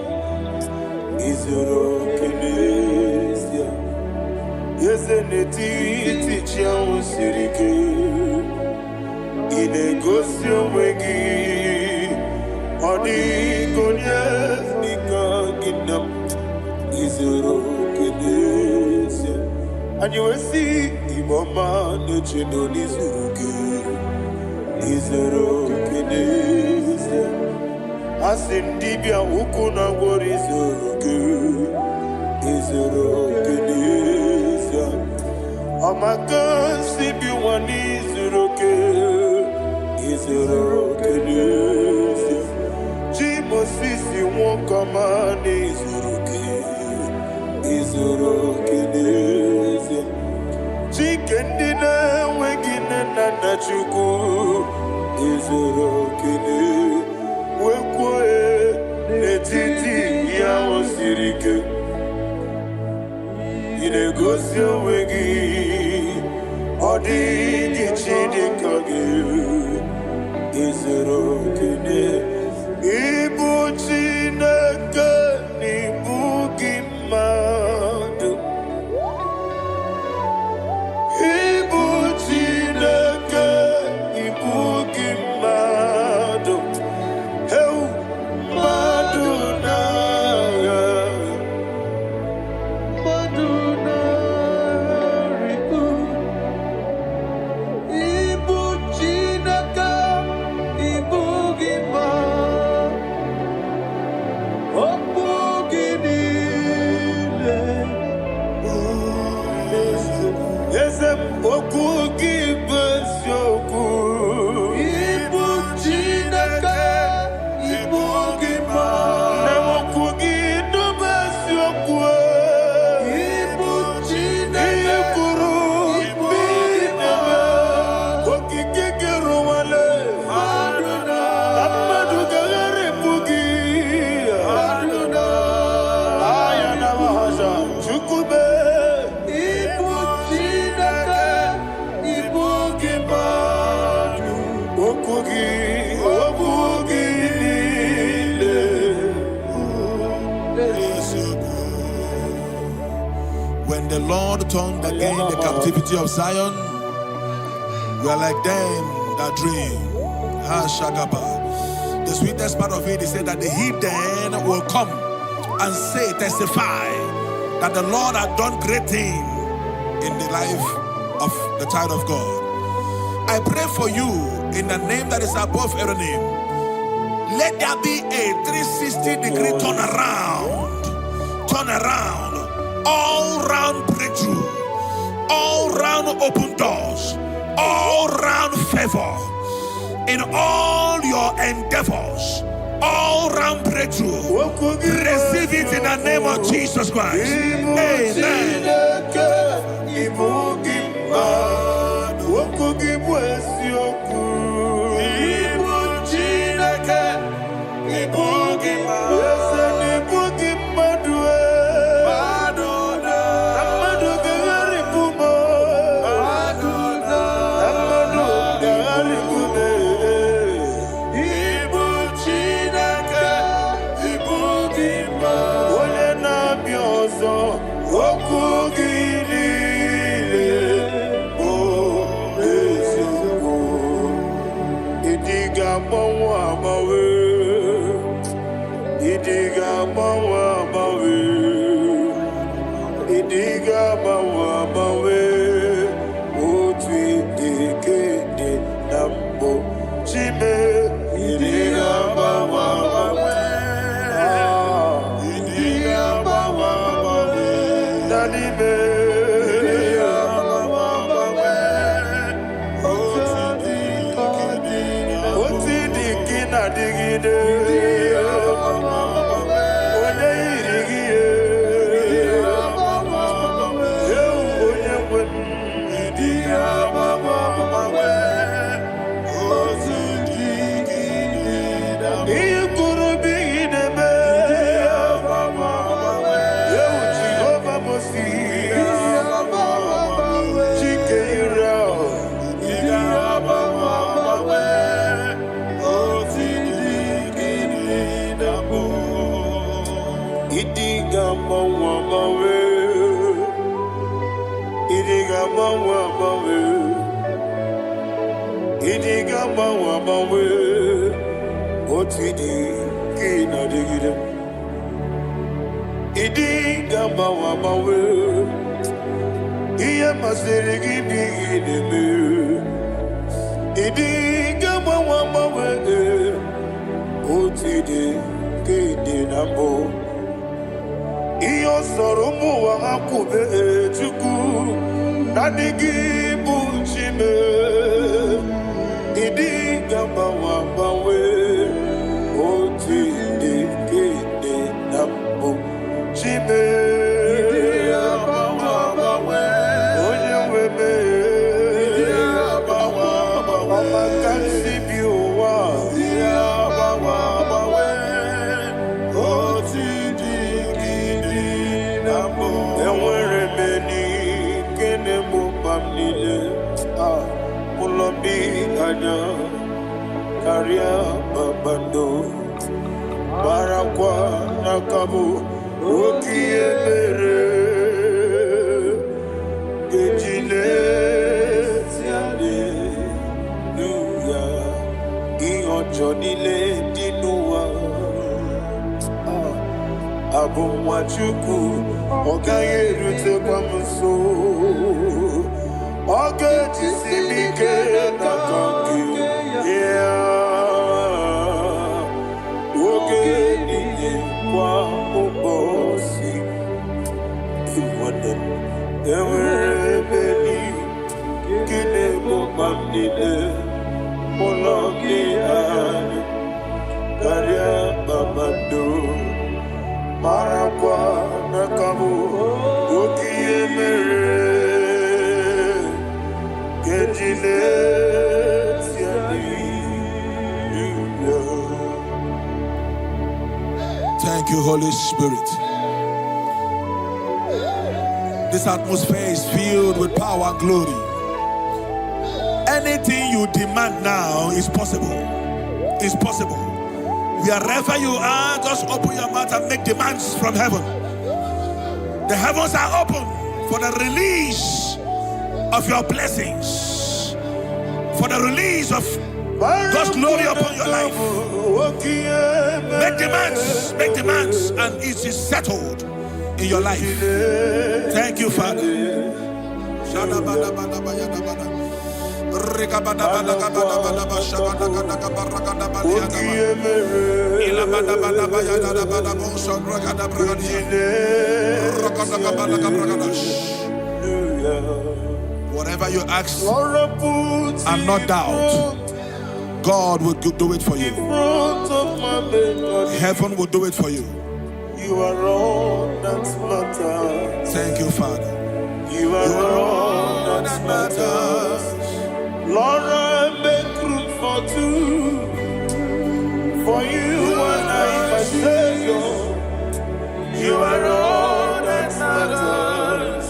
Izoro kenesia. Yeze netiti chiamu siriku. Inegosi onwegi. Odi gonye dikagidam. Izoro kenesia. And you will see Imama Nechino Nizuruke. Izoro kenesia. Asindibia ukuna gori Izuruke. Izoro kenesia. Amaka sibi wani Izuruke. Izoro kenesia. Jimo sisi wokama ni Izuruke. Izoro kenesia. Chikendina wegine nana chuku. Izoro kene. Wekwe netiti ya osirike. Inegosi wegi. Odi gichidi kage. Izoro kene. Ibu chineke nibu gimadu. Ibu chineke ibu gimadu. Heu maduna. Maduna ribu. Ibu chineke ibu gimadu. Yesem okugi besyoku. Ibu chineke ibu gima. Nemokugi do besyoku. Ibu chineke ikuru ibu gima. Okike keruwale. Aduna. Amadu gagare bugi. Aduna. Ayana mahasha chukube.
When the Lord turned again the captivity of Zion, we are like them that dream. The sweetest part of it is said that the heathen will come and say, testify that the Lord had done great things in the life of the child of God. I pray for you in the name that is above every name. Let there be a 360-degree turn around, all round breakthrough, all round open doors, all round favor in all your endeavors, all round breakthrough. Receive it in the name of Jesus Christ. Amen. Ibu Chineke Thank you, Holy Spirit. This atmosphere is filled with power and glory. Anything you demand now is possible. It's possible. Wherever you are, just open your mouth and make demands from heaven. The heavens are open for the release of your blessings, for the release of God's glory upon your life. Make demands, and it is settled in your life. Thank you, Father. Whatever you ask and not doubt, God will do it for you. Heaven will do it for you.
You are all that matters.
Thank you, Father.
You are all that matters. Lord, I make room for two. For you and I, my Savior. You are all that matters.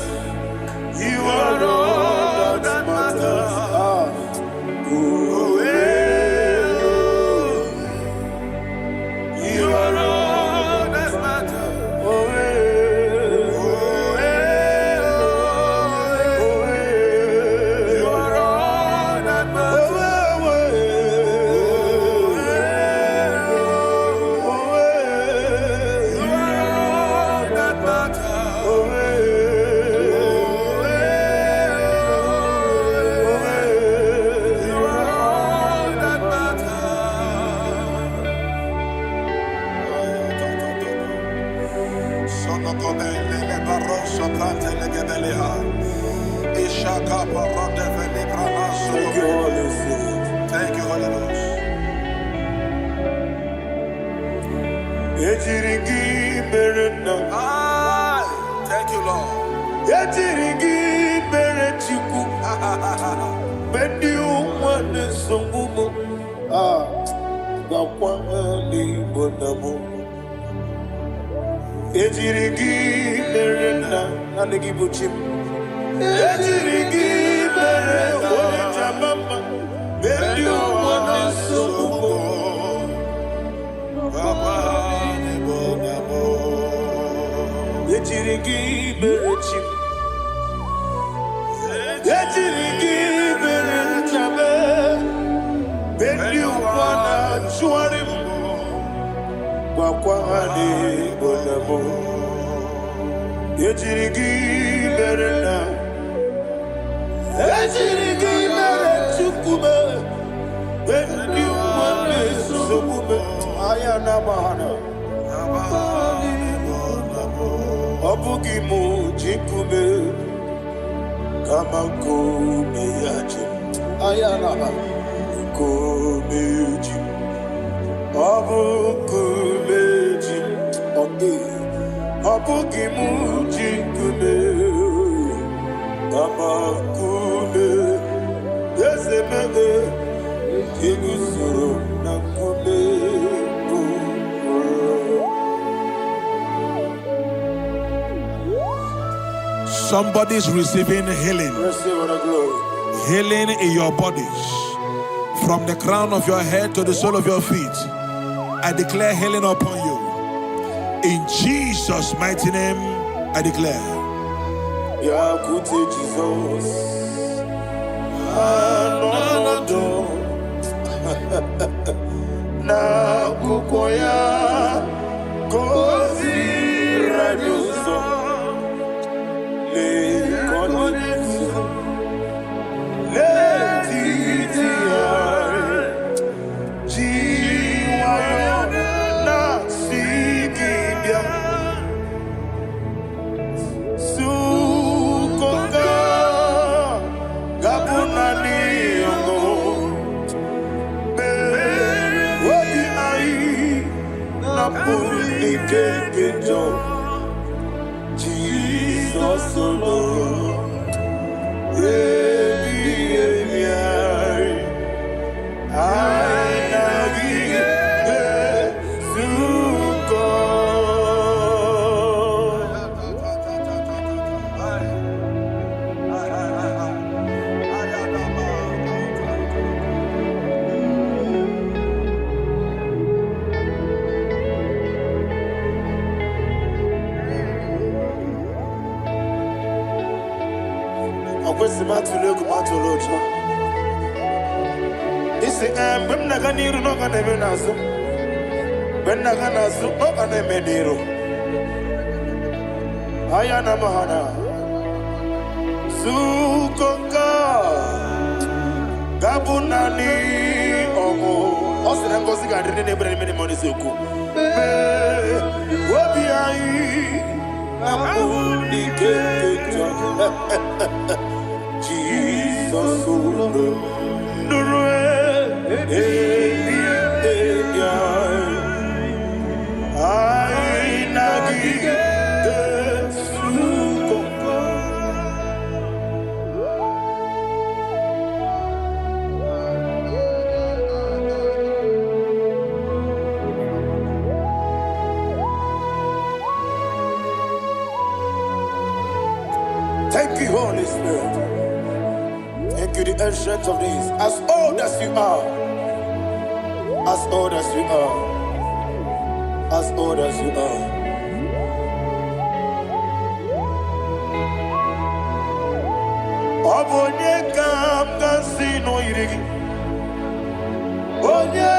You are all that matters. You are all that matters. You are all that matters.
Thank you, Holy Ghost. Thank you, Lord. Somebody's receiving healing. Healing in your bodies. From the crown of your head to the sole of your feet. I declare healing upon you. In Jesus' mighty name, I declare. Jesus. Na kukoya kozi radioso le konexo le titiare jiwayo na sikibia sukoka gabunani yongo Jesus alone. Ayana mahana sukoka gabunani omo osere ngozi ga dine ne bre mini money soku obi ai amuni kekejo Jesus Thank you, Holy Spirit. Thank you, the ancient of days. As old as you are, as old as you are, as old as you are. Obonye kam kasino irigi. Onye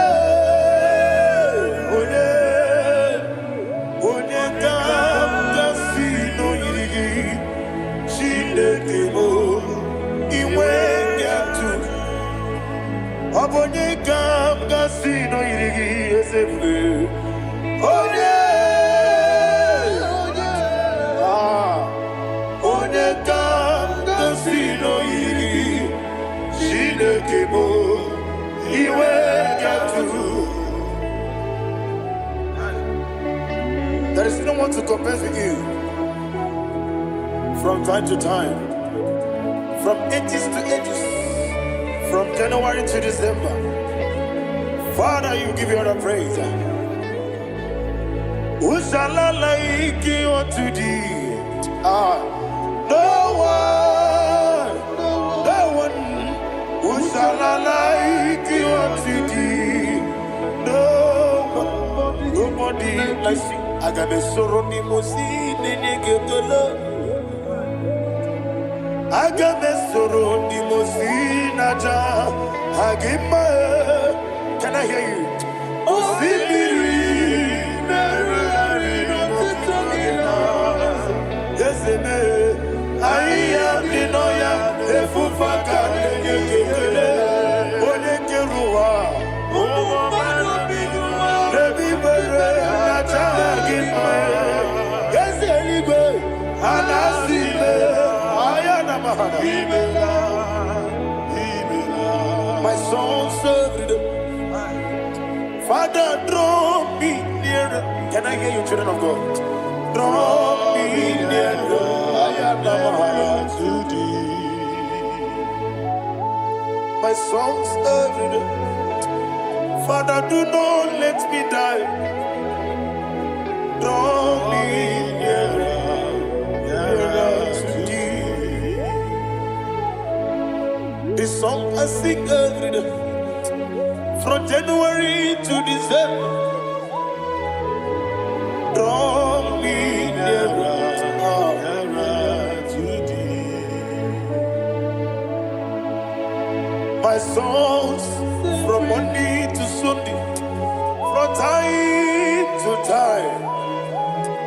kam kasino irigi. Shindekimo iwe nyatu. Obonye kam kasino irigi esefu. Onye
There's no one to compare with you. From time to time, from ages to ages, from January to December, Father, you give you all the praise. Who shall I like you unto thee? No one. Who shall I like you unto thee? Nobody like you. I got a sorrow ni mosi nene getolo. I got a sorrow ni mosi naja. Agima, can I hear you? Yes, I am the noya. If you forget, you my soul served. Father, draw me nearer. Can I hear you, children of God? Draw me nearer. I am to thee. My soul served. Father, do not let me die. Draw me nearer to thee. This song I sing every day, from January to December. Draw me nearer to thee. My songs from Monday to Sunday, from time to time.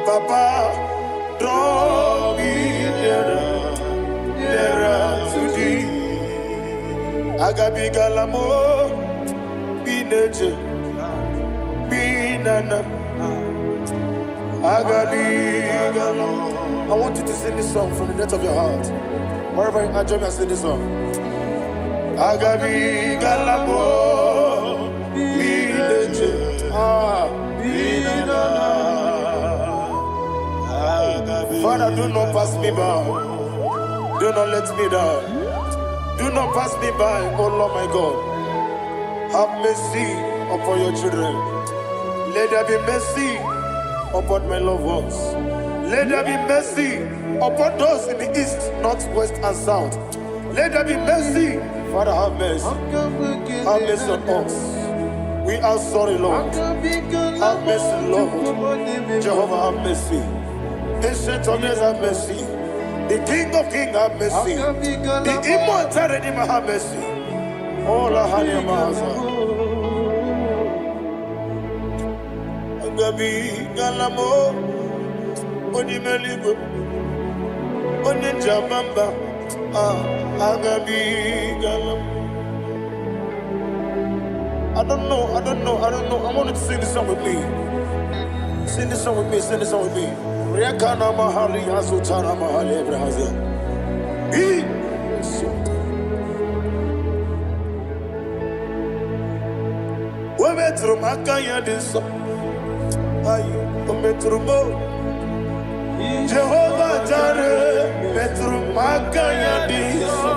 Papa, draw me nearer to thee. Agabi galamo, bineje, binana. Agabi galamo. I want you to sing this song from the depth of your heart. Wherever you are, join me and sing this song. Agabi galamo, bineje, binana. Father, do not pass me by. Do not let me die. Do not pass me by, oh Lord my God. Have mercy upon your children. Let there be mercy upon my loved ones. Let there be mercy upon those in the east, north, west, and south. Let there be mercy. Father, have mercy. Have mercy on us. We are sorry, Lord. Have mercy, Lord. Jehovah, have mercy. Ancient of days, have mercy. The King of Kings, have mercy. The immortal Redeemer, have mercy. Oh, la hania maza. Agabi galamo, oni meligo, oni jabamba. Agabi galamo. I don't know. I want you to sing this song with me. Sing this song with me. Rekana mahali azutana mahali Ebrahazia. Wemetru makaya diso. Ayo, wemetru mo. Jehovah Jireh, metru makaya diso.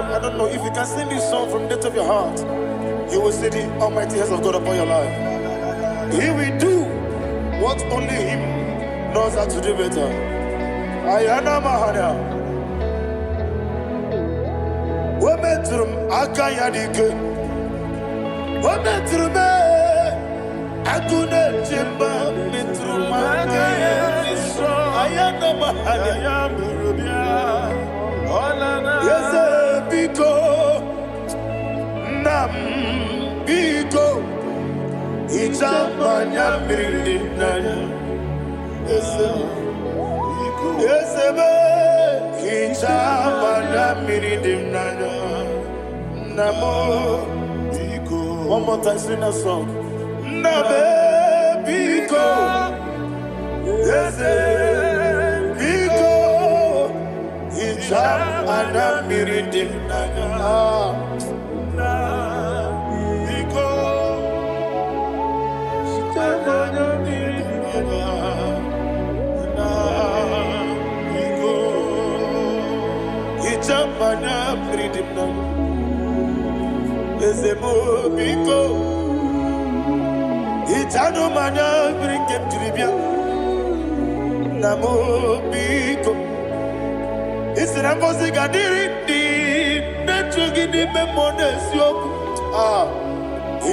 I don't know if you can sing this song from the depth of your heart. You will see the almighty hands of God upon your life. He will do what only Him knows how to do better. Ayana Mahana. Wometrum Akayadike. Wometrum Akune Jimba Metrum Akayadike. Ayana Mahana. Yes, Biko Nam Biko. Ichamanya mirinaya, esebe. Ichamanya mirinaya, namo. One more time, sing that song. Nabe biko, ese biko. Ichamanya mirinaya. Ezemo biko. Itano mana bring him to the bia. Namo biko. Isrambosi gadiri di. Netugi di memones yoku.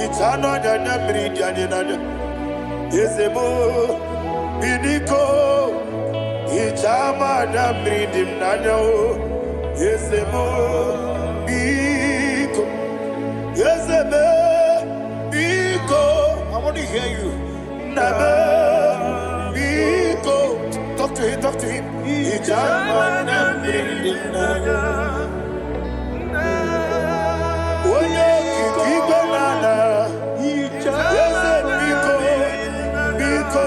Itano dana bring yanina. Ezemo biko. Itama da bring him nano. Ezemo biko. Ezemo biko. I want to hear you. Nabe biko. Talk to him, talk to him. Itama da bring him nano. Oye kiko nana. Ezemo biko. Biko.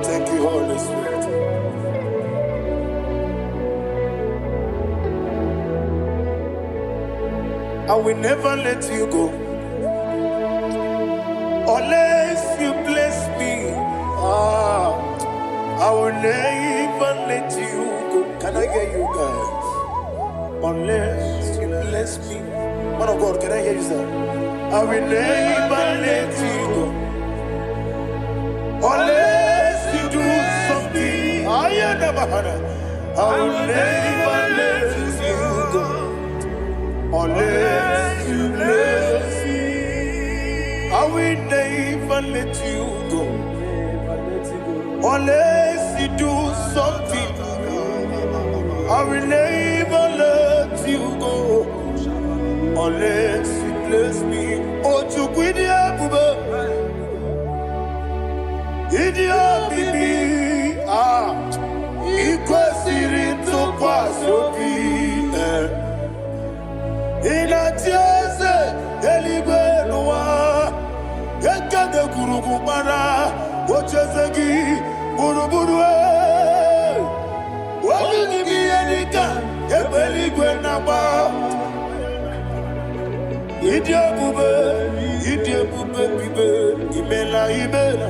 Thank you, Holy Spirit. I will never let you go unless you bless me. I will never let you go. Can I hear you guys? Unless you bless me. Man of God, can I hear you, sir? I will never let you go unless you do something. I will never let you go unless you bless me. I will never let you go unless you do something. I will never let you go unless you bless me. Oh, to quit the Idiot bibi ikwesiri ntụkwasị inatieze eluigwe n'ụwa ekede kwurugwu gbara ocheze gị gburugburu obibi gị ihe dịka egbe eluigwe na-agba ịdị ebube bibe imela imela.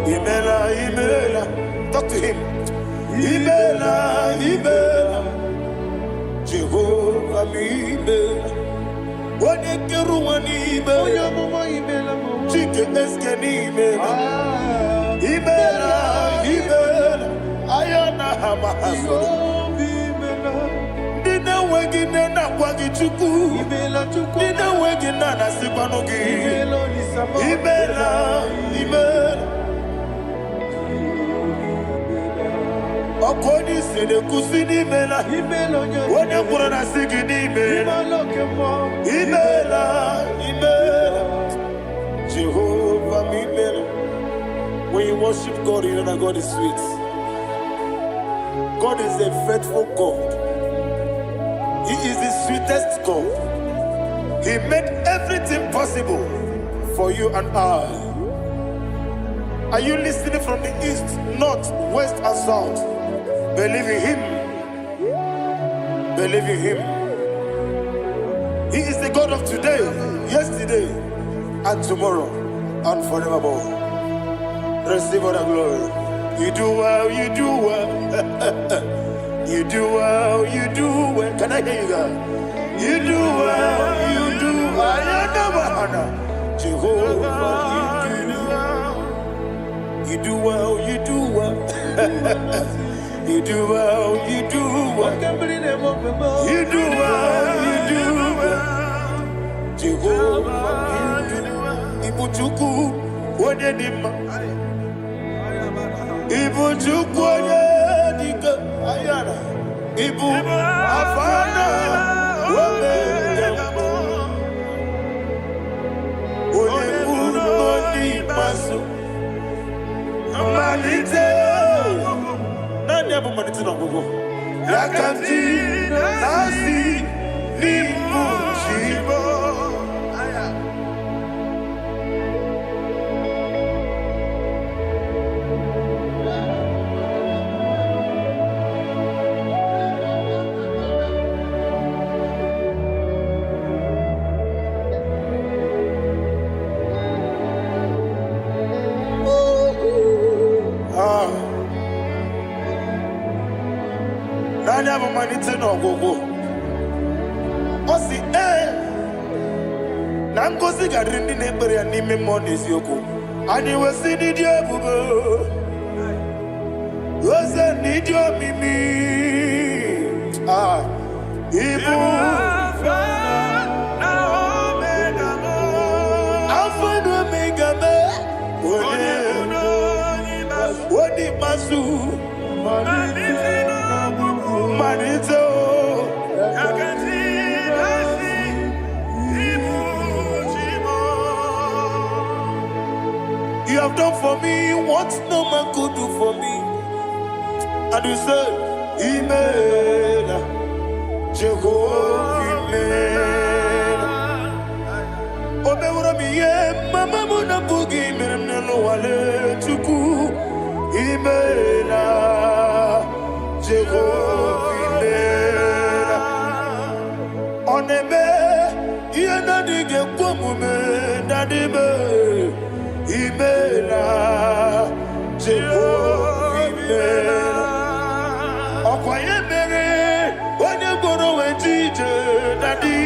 Imela, Imela, talk to him. Imela, Imela, Jehovah, Imela. What a Keruan Imela, Chicken Escan Imela, Imela, Imela, Ayana Hamahaso. Dina Wagina Wagituku, Dina Wagina Sipanogi, Imela, Imela. According to the Kusini Mela, when you put on a singing Imela, Jehovah Imela. When you worship God, you know that God is sweet. God is a faithful God. He is the sweetest God. He made everything possible for you and I. Are you listening from the east, north, west, and south? Believe in him. Believe in him. He is the God of today, yesterday, and tomorrow, and forevermore. Receive all the glory. You do well, you do well. You do well, you do well. Can I hear you guys? You do well, you do well. Jehovah, you do well, you do well. You do well, you do well. You do well, you do well. Jehovah, you do well. Ibuchuku, Wadedima. Ibuchuku, Wadedika. Ayana. Ibu, Afana. Wabedemo. Oyebu, Moni, Masu. Malite. Yakanti nasi ni mujibo. malite n'ọgwụgwụ ọ sị na ngozi ga-adịrị ndị na-ekpere ya n'ime mmụọ na eziokwu anyị wesị n'ịdị ebube eze n'ịdị omimi ibu Alpha and Omega Wodi masu Manito You have done for me what no man could do for me. And you said, Amen, Jehovah, Amen. Omeura miye, mama muna bugi, meremnelo wale chuku, Amen, Jehovah, Amen. Oneme, yena dige kumume, nadibe. Imela, Jehovah, Imela. Okwaye mere, onye goro wejije, Daddy.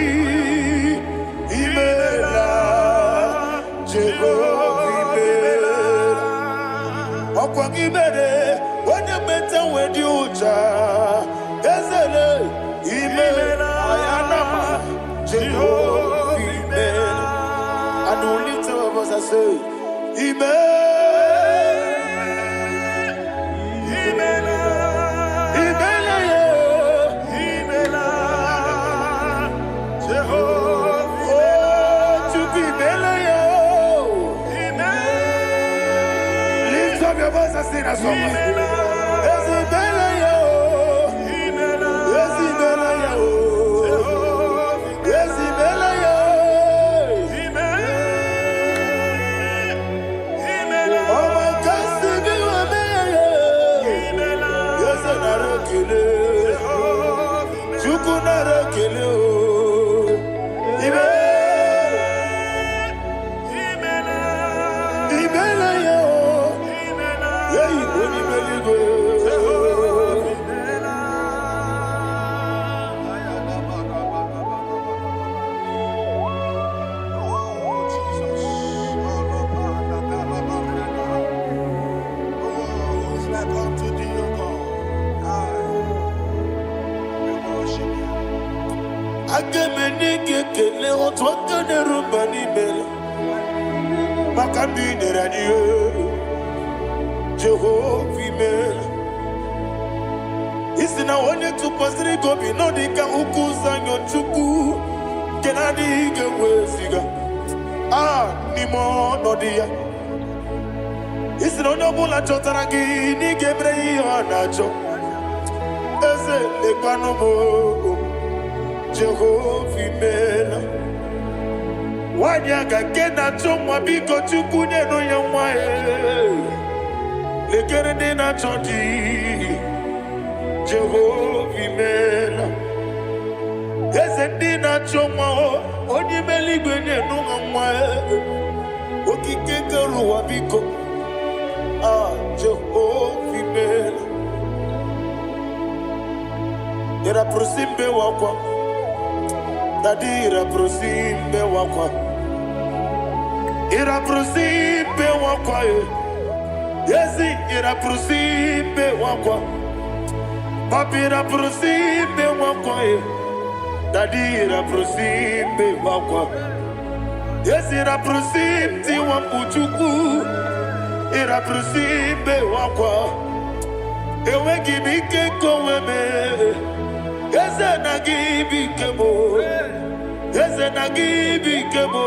Imela, Jehovah, Imela. Okwaye mere, onye meta wedi ucha, Ezele, Imela, Ayanama, Jehovah, Imela. And we lift up us and say, Lift up your voice and sing a song. Jehovah, isi na onye tụkwasịrị gị obi nọ dịka ụkwụ ụzọ Chukwu nke na-adịghị ga-eweziga n'ime ọnọdụ ya. Isi na onye ọbụla chọtara gị n'ịga emere ihe ọ na-achọ. Eze lekwanụ m Jehovah imela. Nwanyị aga nke na-achọ nwa biko Chukwu nyenụ ya nwa ya. Lekere ndị na-achọ di Jehovah imela. Eze ndị na-achọ nwa onye meligwe nyenụ ha nwa ya. Okike kere ụwa biko Jehovah imela. Ira prosimbe wakwa Dadira prosimbe wakwa Ira prosimbe wakwa Yesi ira prosimbe wakwa Papira prosimbe wakwa Dadira prosimbe wakwa Yesi ira prosimti wambuchuku Ira prosimbe wakwa Ewe gibike koweme Eze na gibi kebo, Eze na gibi kebo,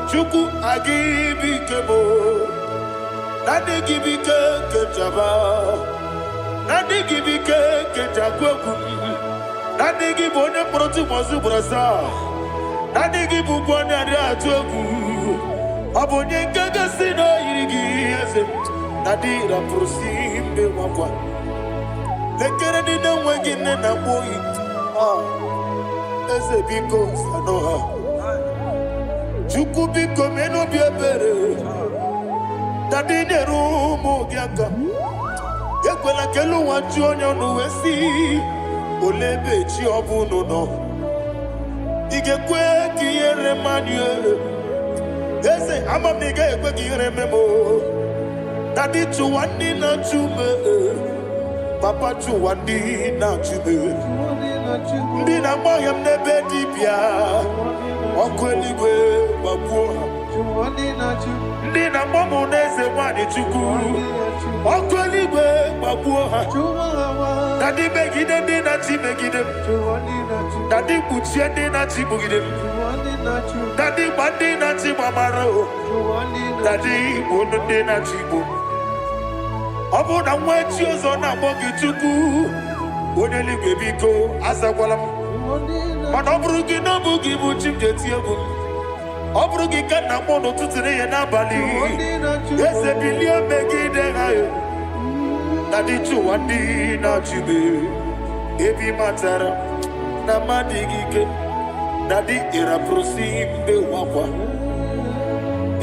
Chukwu agibi kebo, Nadi gibi ke jaba, Nadi gibi ke jagweku, Nadi gibi one proti mozu brasa, Nadi gibi bwane atuegu, Abonye gaga sino yirigi eze, Nadi ra prosimbe wakwa. Lekere di na wengine na boy Eze biko sanoha Chukwu biko meno biebere Dadi neru mo giaka Yekwela kelu wachu onyo nuwesi olebe chi obuno no igekwe kiyere manu ese amamiga ekwe kiyere memo dadi chuwandi na chume papa chuwandi na chume ndi na moyam nebe dibia okweligwe babuo ndi na momo neze mwani chukuru okweligwe babuo ha dadi megide ndi na chi megide dadi kuchie ndi na chi bugide dadi bandi na chi mamaro dadi bono ndi na chi bo obu na mwechi ozo na mogi chuku oneligwe biko asakwala mana oburu gi no bugi bu chimjeti egwu oburu gi kana mono tutire ye na bali ese bilia megide hayo dadi chuwandi na chibe ebi matara na madigike dadi era prosimbe wakwa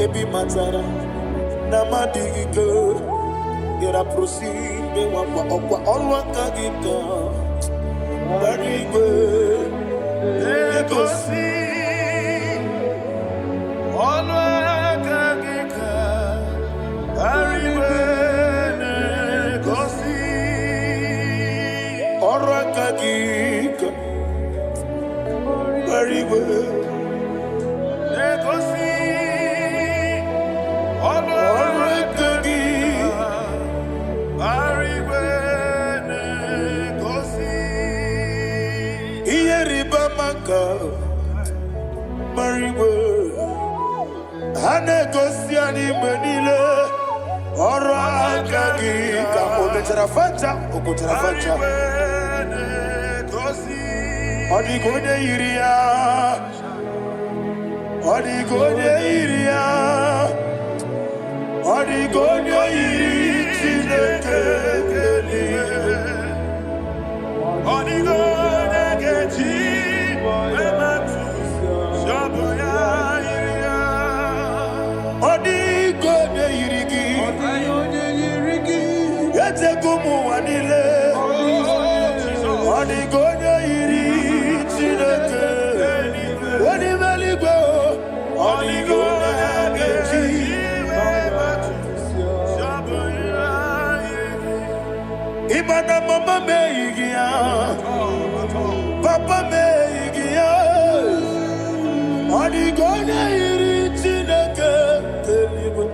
ebi matara na madigike era prosimbe wakwa okwa olwa kagika darigwe egosi olwa kagika darigwe egosi olwa kagika darigwe egosi olwa kagika darigwe egosi iyeriba maka marigwe hanegosi animenile ọrọ̀ aka gị ka o mechara fanta okotara fanta ọ dịka onye yiri ya ọ dịka onye yiri ya ọ dịka onye yiri Chineke eluigwe ọ dịka onye ga-eji emetụ shọbụ ya yiri ya ọ dịka onye yiri gị etekumu wanile ọ dịka onye yiri Chineke onimeligwe ọ dịka onye ga-eji ịma na mama meghị ya papa meghị ya ọ dịka onye yiri Chineke eluigwe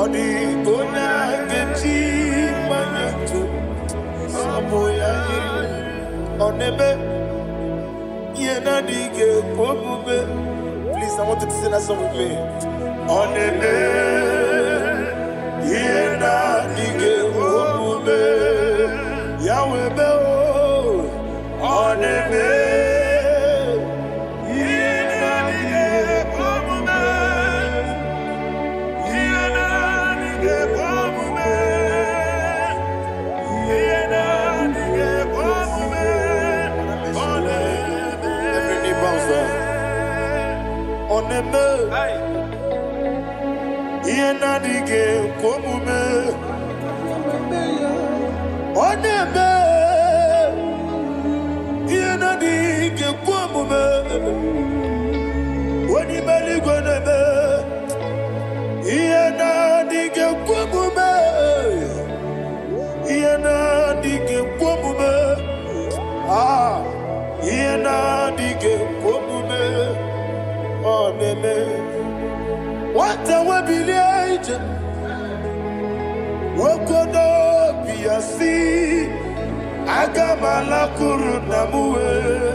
ọ dịka onye ga-eji mmanya ntụ sabụ ya yiri ọ na-eme ihe na-adịghị ekwe omume. Please, I want you to sing that song with me. Ọ na-eme ihe na-adịghị ekwe omume ya wee mee ọ na-eme ihe na-adịghị ekwe omume ihe na-adịghị ekwe omume ihe na-adịghị ekwe omume ọ na-eme every knee bows down ọ na-eme ihe na-adịghị ekwe omume ọ na-eme ihe na-adịghị ekwe omume onye eluigwe na-eme ihe na-adịghị ekwe omume ihe na-adịghị ekwe omume ihe na-adịghị ekwe omume ọ na-eme nwata webilie ije nwokodobi ya si aga m alakụrụ nna m wee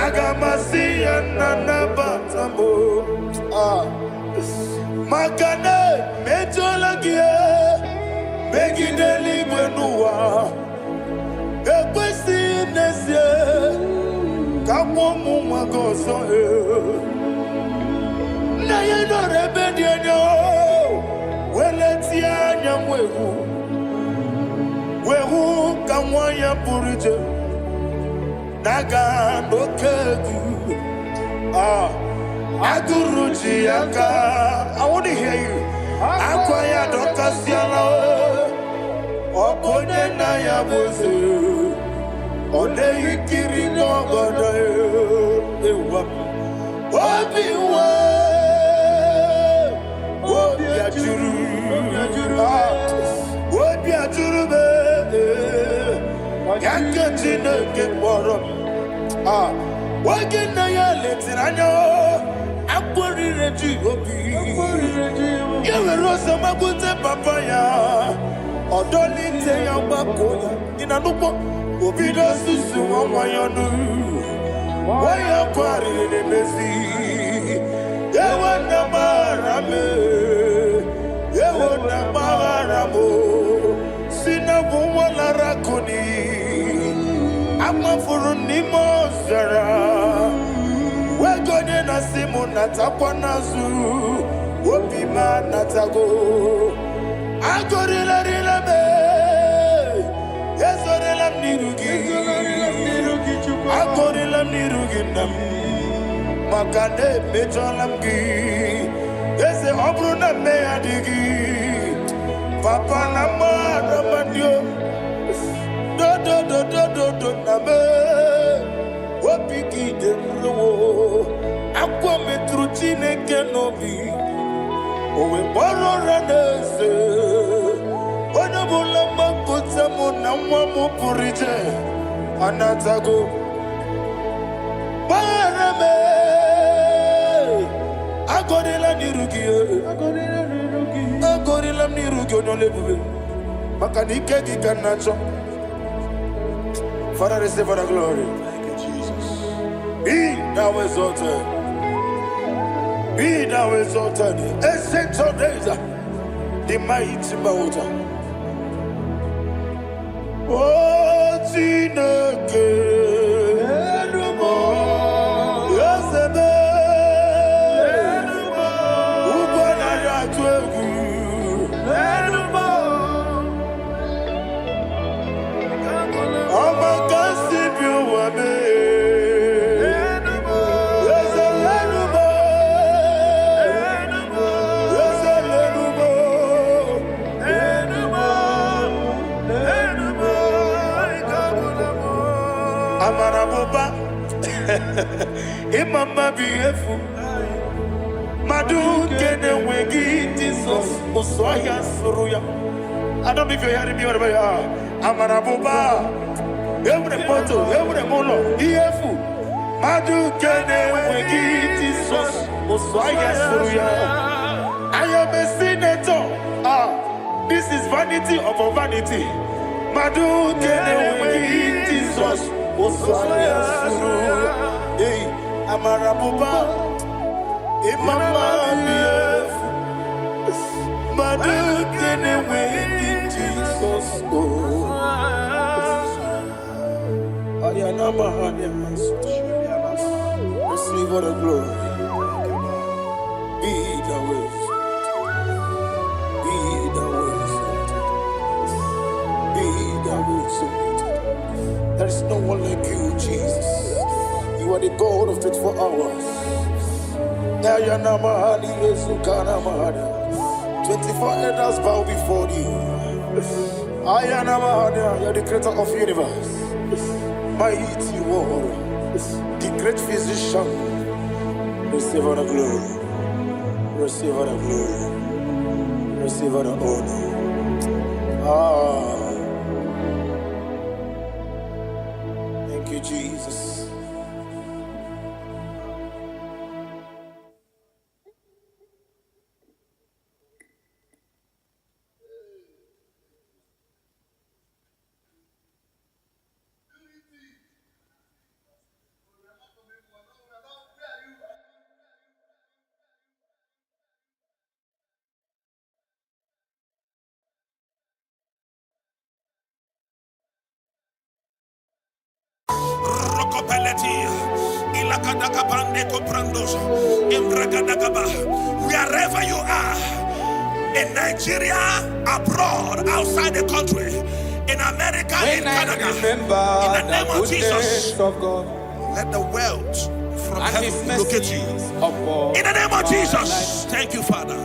aga m asị ya nna nabata m maka na mejọla gị megide eluigwe n'ụwa ekwesịghị n'ezie ka mụ ụmụ nwa gị ọzọ nna ya nọrọ ebe dị anya weletie anya m wehu ka nwa ya pụrụ ije na-aga n'oke egwu agụrụ ji ya ka I want to hear you akwa ya dọkasịala ọ bụ onye nna ya bụ eze Ole ikiri ngogodo ewa. Obiwa. Obiajuru. Obiajuru be. Yakachine kekworom. Wagena ya letiranya. Akwori reji obi. Yewe rosa magute papaya. Odoli te ya bakoya. Ina nupo. Obi do susu wanyonu. Waya kwari ne mezi. Yewe na marame. Yewe na maramo. Sina wala rakoni. Ama furu ni mozara. Wegode na simu natakwa nazu. Wopima natago. Agorila rila me. Yezorila nirugi. Agorila nirugi nam. Makande mejolamgi. Yeze obruna me adigi. Papa nama namandio. Do name. Wapiki de mlo. Akwa metruchine kenobi. Owe boro ranese. Onabula makuta muna mwamu purije. Anatago. Barame. Agorila nirugi. Agorila nirugi onolebube. Makanike gikanacho. Father, receive the glory.
Thank you, Jesus.
Be thou exalted. Be thou exalted. Ancient of days, the mighty mountain. Oh, Tineke. Yosebe. Ubona yatwegu. Amaraboba, Imama Biefu, Madu Kene Wegi, Jesus, Oswaya Suruya. I don't know if you're hearing me wherever you are. Amaraboba, every photo, every molo, Iefu, Madu Kene Wegi, Jesus, Oswaya Suruya. I am a senator. This is vanity of a vanity. Madu Kene Wegi, Jesus. Hey, Amarabuba, Imama Bief, Madu Kenewe in Jesus. Ayana Mahania, receive all the glory. Be the way, be the way, be the way. There is no one like you, Jesus. You are the God of 24 hours. 24 elders bow before you. You are the creator of the universe. Mighty warrior, the great physician. Receive all the glory. Receive all the glory. Receive all the honor. Thank you, Jesus.
Wherever you are, in Nigeria, abroad, outside the country, in America, in Canada, in the name of Jesus, let the wealth from heaven locate you. In the name of Jesus, thank you, Father.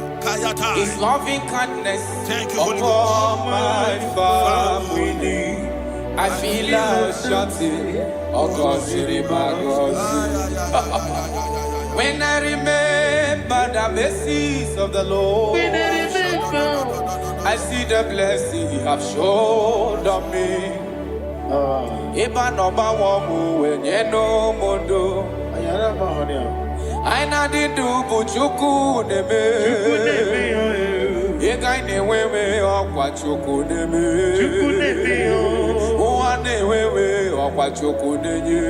His loving kindness,
thank you, Holy Ghost.
my family. I feel like shouting, oh God, when I remember the mercies of the Lord, I see the blessing He have shown on me. Iba no ba wamu wenye no modo. Aina di du buchuku neme. Ega ine wewe okwa chuku neme. Uwane wewe okwa chuku nenye.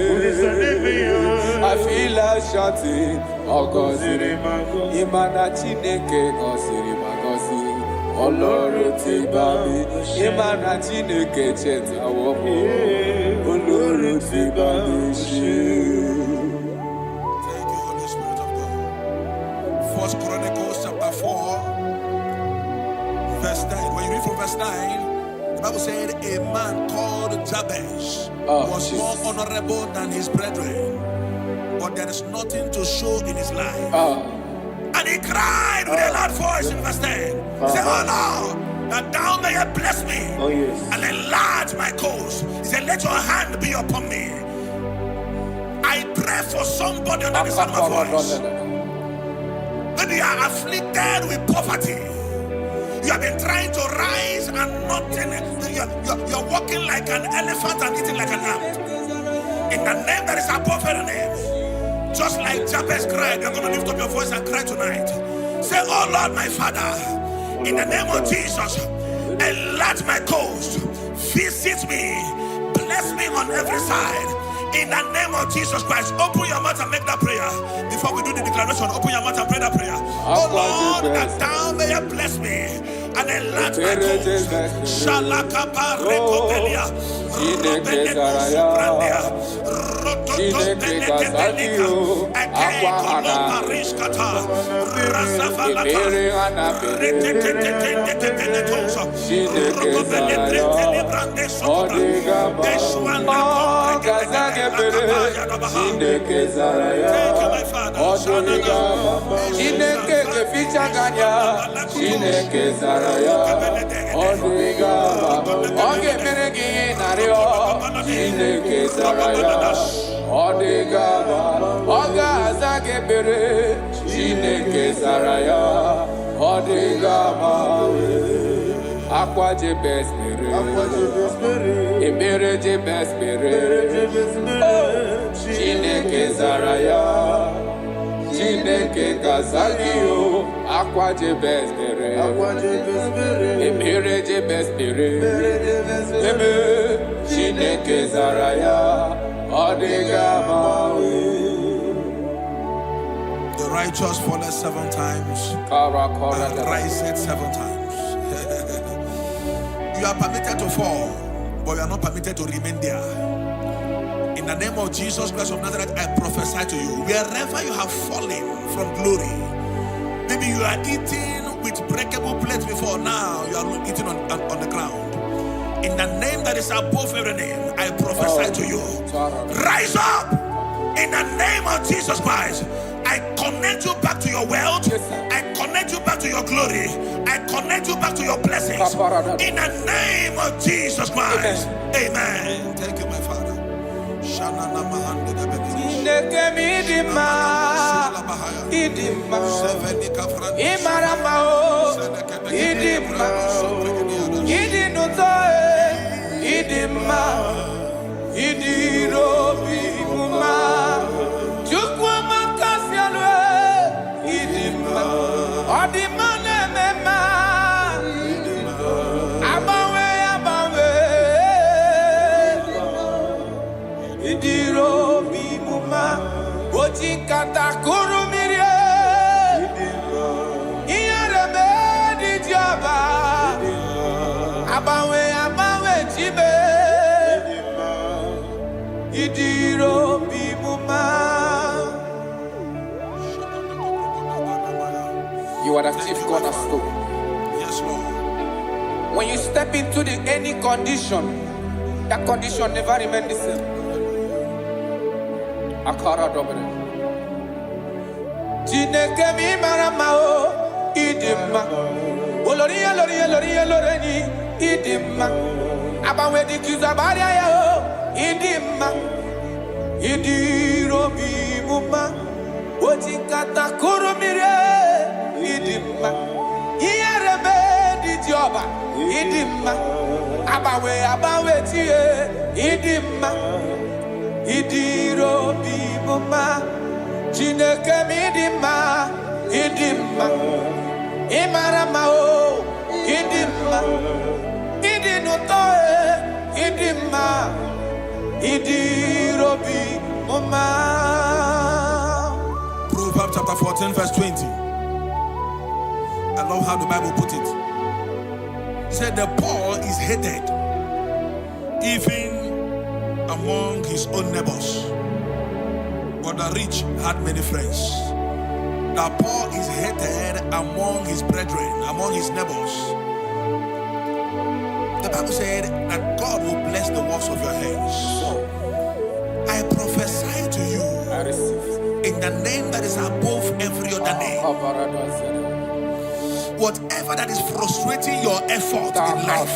I feel like shouting, oh God, Imana Chineke gosiri magosi. Oloro ti bá mi, Imana Chineke cheta wopo. Oloro ti bá mi ṣe.
Thank you, Holy Spirit of God. 1 Chronicles chapter 4, verse 9. When you read from verse 9, the Bible said a man called Jabez was more honorable than his brethren, but there is nothing to show in his life. And he cried with a loud voice in verse 10. He said, oh Lord, that thou mayest bless me and enlarge my cause. He said, let your hand be upon me. I pray for somebody under the sound of my voice. Maybe you are afflicted with poverty. You have been trying to rise and nothing. You're walking like an elephant and eating like an ant. In the name that is above every name. Just like Jabez cried, you're going to lift up your voice and cry tonight. Say, oh Lord, my Father, in the name of Jesus, enlarge my coast, visit me, bless me on every side. In the name of Jesus Christ, open your mouth and make that prayer. Before we do the declaration, open your mouth and pray that prayer. Oh Lord, that thou mayest bless me and enlarge my coast. Shalakapa rekopelia.
Thank you, my Father. Aqua de bespere, ebere de bespere, Chineke zaraya, Chineke kazagio, aqua de bespere, ebere de bespere, Chineke zaraya, odigamawe.
The righteous falleth 7 times and riseth 7 times. You are permitted to fall, but you are not permitted to remain there. In the name of Jesus Christ of Nazareth, I prophesy to you, wherever you have fallen from glory, maybe you are eating with breakable plates before, now you are eating on the ground. In the name that is above every name, I prophesy to you, rise up in the name of Jesus Christ. I connect you back to your wealth. I connect you back to your glory. I connect you back to your blessings. In the name of Jesus Christ. Amen. Thank you, my Father.
You are the chief cornerstone.
Yes, Lord.
When you step into any condition, that condition never remains the same. Akara dobre. Chineke mi maramao idima. Oloria idima. Abawe di kizabaria yo. Idima. Idirobi muma. Oti kata kurumire. Idima. Iyarebe di joba. Idima. Abawe tie. Idima. Idirobi muma. Chineke midima. Idima. Imarama o. Idima. Idinutoe. Idima. Idirobi muma.
Proverbs chapter 14 verse 20. I love how the Bible put it. It said the poor is hated even among his own neighbors, but the rich had many friends. The poor is hated among his brethren, among his neighbors. The Bible said that God will bless the works of your hands. I prophesy to you in the name that is above every other name. Whatever that is frustrating your effort in life,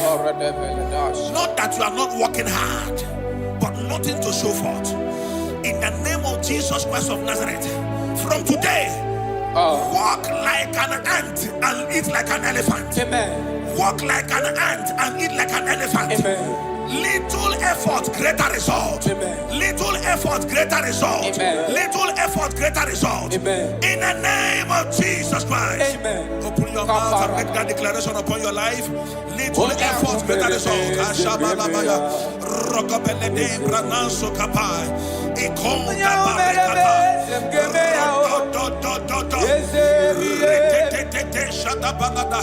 not that you are not working hard, but nothing to show forth. In the name of Jesus Christ of Nazareth, from today, walk like an ant and eat like an elephant.
Amen.
Walk like an ant and eat like an elephant.
Amen.
Little effort, greater result.
Amen.
Little effort, greater result.
Amen.
Little effort, greater result.
Amen.
In the name of Jesus Christ.
Amen.
Open your mouth and make that declaration upon your life. Little effort, greater result. Ashabalabaya. Rokopelede brananso kapai. Ikonda barekata. Shadabalada.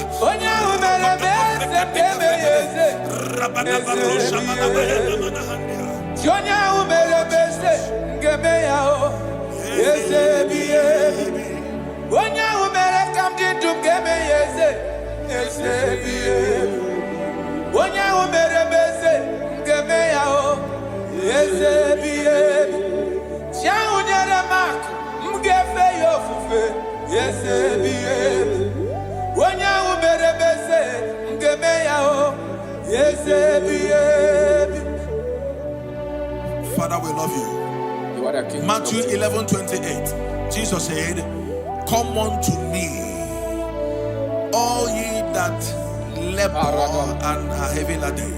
Jonya umere bese ngemeyao yesebiye. Wonya umere kamdi dumgemeyeze yesebiye. Wonya umere bese ngemeyao yesebiye. Chaunyere mak mgefe yofufe yesebiye. Wonya umere bese ngemeyao yesebiye.
Father, we love you.
You are the King.
Matthew 11:28. Jesus said, come unto me, all ye that labor and are heavy laden.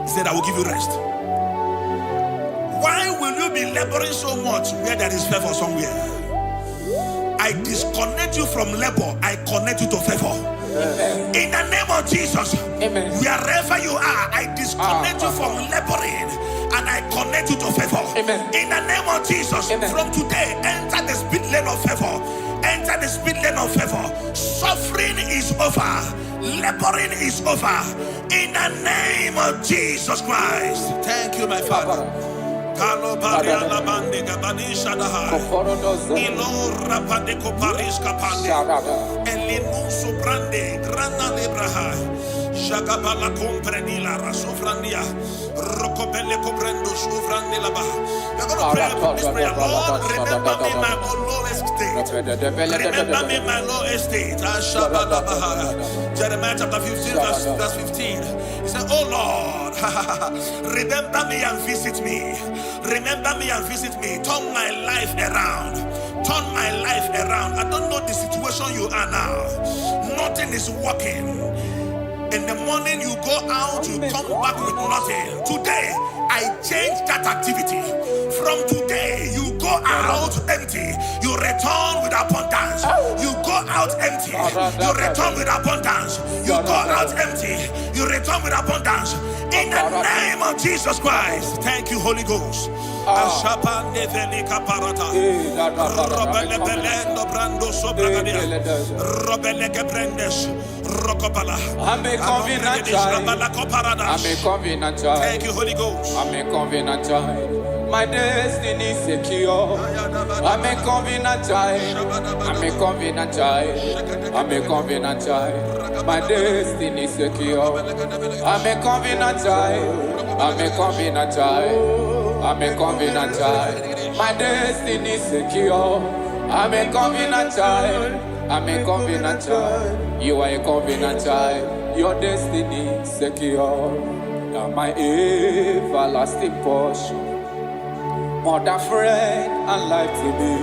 He said, I will give you rest. Why will you be laboring so much where there is favor somewhere? I disconnect you from labor. I connect you to favor. Amen. In the name of Jesus.
Amen.
Wherever you are, I disconnect you from laboring and I connect you to favor.
Amen.
In the name of Jesus.
Amen.
From today, enter the speed lane of favor. Enter the speed lane of favor. Suffering is over. Laboring is over. In the name of Jesus Christ. Thank you, my Father. Kalo Bariala Bande Gabani Shadahai. Ilo Rapandeko Paris Kapande. Elinu Subrande Grana Lebrahai. Jagabala Comprenila Rasofrandia. Rocobele Coprendo Sufrandila Bah. You're going to pray this prayer. Lord, remember me my lowest state. Remember me my lowest state. Jeremiah chapter 15, verse 15. He said, oh Lord, remember me and visit me. Remember me and visit me. Turn my life around. Turn my life around. I don't know the situation you are now. Nothing is working. In the morning you go out, you come back with nothing. Today, I change that activity. From today, you go out empty. You return with abundance. You go out empty. You return with abundance. You go out empty. You return with abundance. In the name of Jesus Christ. Thank you, Holy Ghost.
I'm a covenant child.
Thank you, Holy Ghost.
I'm a covenant child. My destiny is secure. I'm a covenant child. I'm a covenant child. I'm a covenant child. My destiny is secure. I'm a covenant child. I'm a covenant child. I'm a covenant child. My destiny is secure. I'm a covenant child. I'm a covenant child. You are a covenant child. Your destiny is secure. Now my everlasting portion, more than friend and life to me.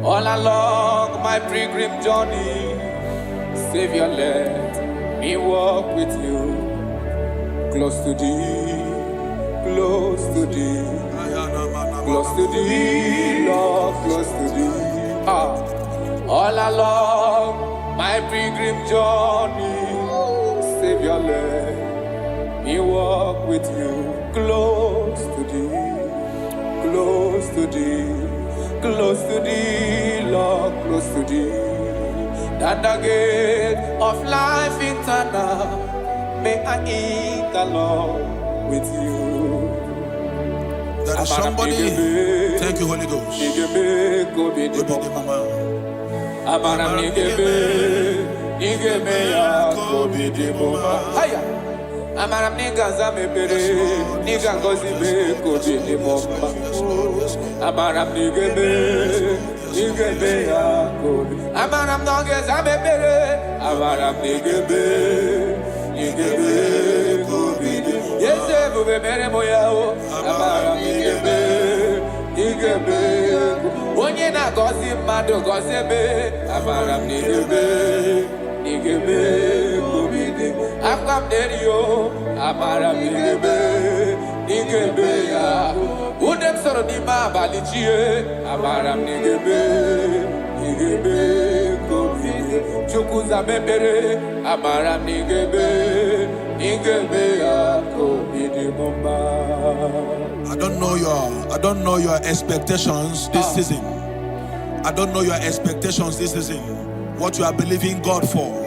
All along my pilgrim journey, Savior, let me walk with you. Close to thee, close to thee, close to thee, Lord, close to thee. All along my pilgrim journey, Savior, let me walk with you. Close to thee, close to thee, close to thee, Lord, close to thee. That the gate of life eternal, may I eat the Lord with you.
There is somebody. Thank you, Holy Ghost.
Amaram nigga zamebere, nigga gozi be kobi ni bomba. Amaram nigga be ya kobi. Amaram nigga zamebere, amaram nigga be kobi ni. Yese bube mere moya o, amaram nigga be. Onye na gozi mado gozi be, amaram nigga be kobi ni. Akam derio, amaram nigga be ya. Udem soro ni ma balichie, amaram nigga be kobi ni. Chukuza mebere, amaram nigga be ya kobi ni bomba.
I don't know your expectations this season. I don't know your expectations this season. What you are believing God for.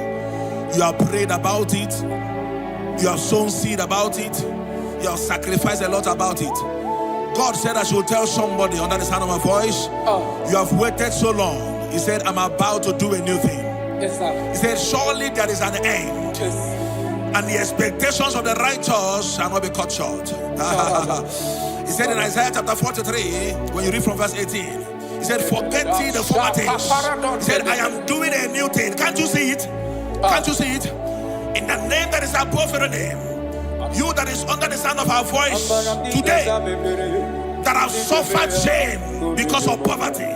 You have prayed about it. You have sown seed about it. You have sacrificed a lot about it. God said I should tell somebody under the sound of my voice, you have waited so long. He said, I'm about to do a new thing.
Yes, sir.
He said, surely there is an end.
Yes.
And the expectations of the righteous shall not be cut short. He said in Isaiah chapter 43, when you read from verse 18, he said, forget ye the former things. He said, I am doing a new thing. Can't you see it? Can't you see it? In the name that is above every name, you that is under the sound of our voice today, that have suffered shame because of poverty,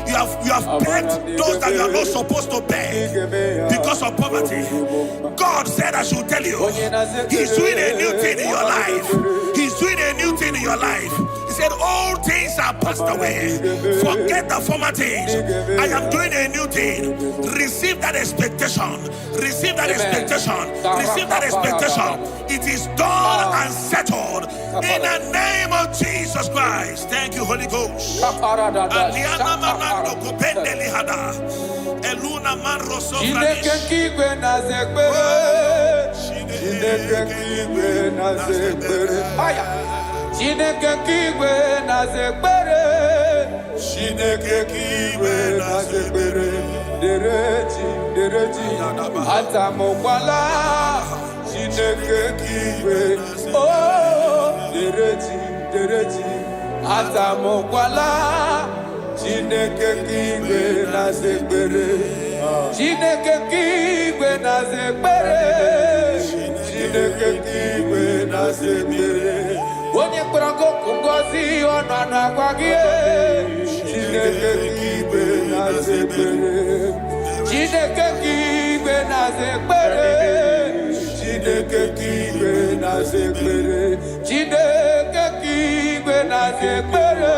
you have begged those that you are not supposed to beg because of poverty. God said I should tell you, He's doing a new thing in your life. He's doing a new thing in your life. He said, all things are passed away. Forget the former things. I am doing a new thing. Receive that expectation. Receive that expectation. Receive that expectation. It is done and settled in the name of Jesus Christ. Thank you, Holy Ghost.
Chineke kigwe na zekbere, Chineke kigwe na zekbere, dereji, atamokwala, Chineke kigwe, oh, dereji, atamokwala, Chineke kigwe na zekbere, Chineke kigwe na zekbere, Chineke kigwe na zekbere. Onye kpọrọ ngozi ọnụ anụ akwa gị, Chineke kigwe na-aza ekpere, Chineke kigwe na-aza ekpere, Chineke kigwe na-aza ekpere, Chineke kigwe na-aza ekpere,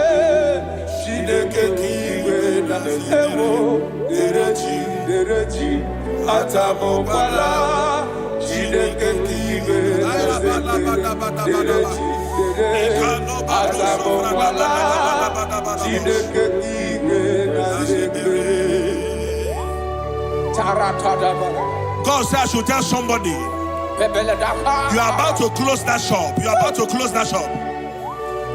Chineke kigwe na-aza ekpere, dereji, atamokwala, Chineke kigwe na-aza ekpere,
God says I should tell somebody, you are about to close that shop. You are about to close that shop.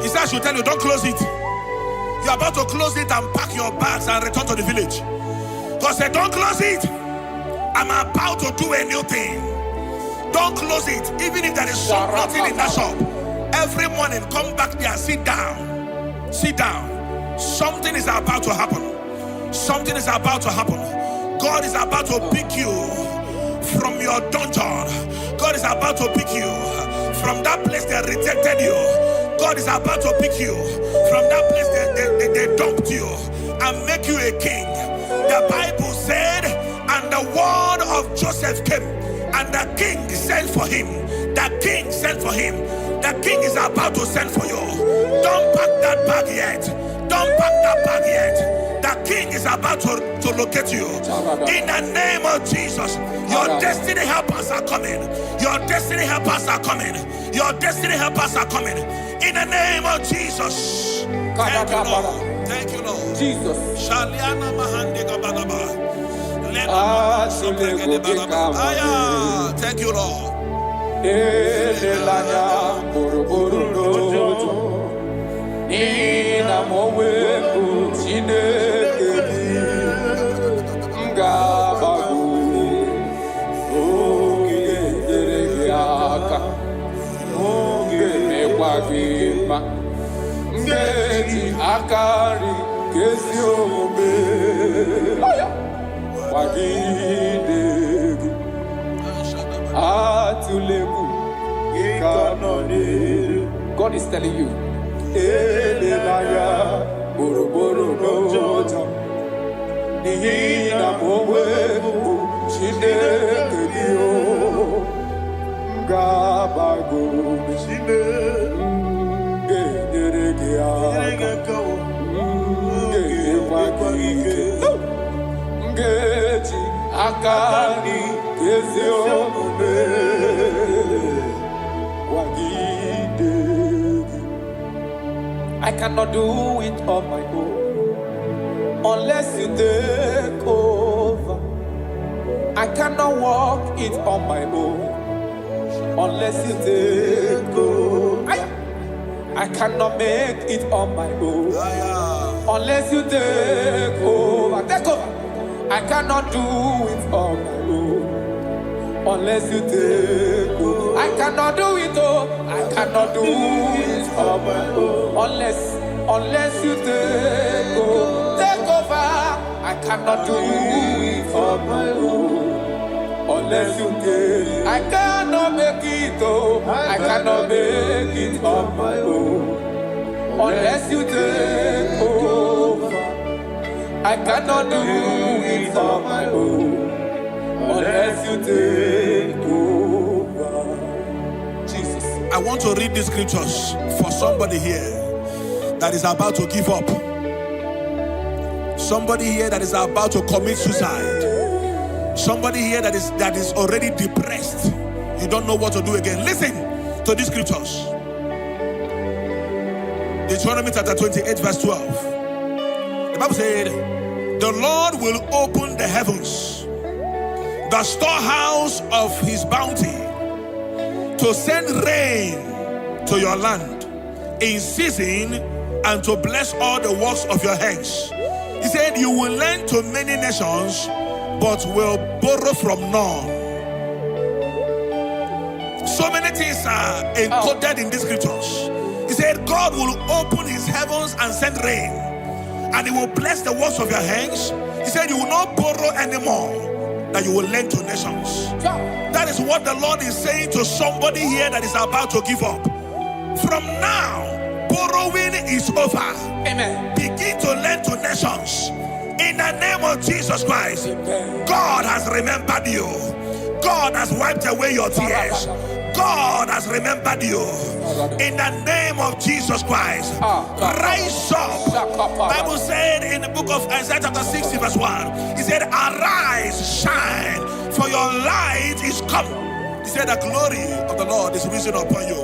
He said I should tell you, don't close it. You are about to close it and pack your bags and return to the village. God said, don't close it. I'm about to do a new thing. Don't close it, even if there is nothing in that shop. Every morning, come back there, sit down. Sit down. Something is about to happen. Something is about to happen. God is about to pick you from your dungeon. God is about to pick you From that place they rejected you, God is about to pick you. From that place they dumped you and make you a king. The Bible said, and the word of Joseph came, and the king sent for him. The king sent for him. The king is about to send for you. Don't pack that bag yet. Don't pack that bag yet. The king is about to locate you. In the name of Jesus, your destiny helpers are coming. Your destiny helpers are coming. Your destiny helpers are coming. In the name of Jesus. Thank you, Lord. Thank you, Lord.
Jesus.
Shaliana Mahande Gabalaba. Thank you, Lord.
Nina mowe kuchinekeli ngabagu ogeregiaka ogemekwagima ngeti akari kesiobe wagidegi atuleku ikanoni. God is telling you, Elelaya, Boroboro Roja, Nihina Mowe, Chinekedio, Gabago, Chine, Geregia, Geti, Akani, Kezio, I cannot do it on my own unless you take over. I cannot walk it on my own unless you take over. I cannot make it on my own unless you take over. Take over. I cannot do it on my own unless you take over. I cannot do it, oh, I cannot do it on my own unless you take over. Take over. I cannot do it on my own unless you take. I cannot make it, oh, I cannot make it on my own unless you take over. I cannot do it on my own unless you take over. Jesus.
I want to read these scriptures for somebody here that is about to give up. Somebody here that is about to commit suicide. Somebody here that is already depressed. You don't know what to do again. Listen to these scriptures. Deuteronomy chapter 28 verse 12. The Bible said, the Lord will open the heavens, the storehouse of his bounty, to send rain to your land in season and to bless all the works of your hands. He said, you will lend to many nations, but will borrow from none. So many things are encoded in these scriptures. He said, God will open his heavens and send rain, and he will bless the works of your hands. He said, you will not borrow anymore, that you will lend to nations. That is what the Lord is saying to somebody here that is about to give up. From now, borrowing is over.
Amen.
Begin to lend to nations. In the name of Jesus Christ. Amen. God has remembered you. God has wiped away your tears. God has remembered you. In the name of Jesus Christ. Rise up. Bible said in the book of Isaiah chapter 60 verse 1, he said, arise, shine, for your light is come. He said, the glory of the Lord is risen upon you.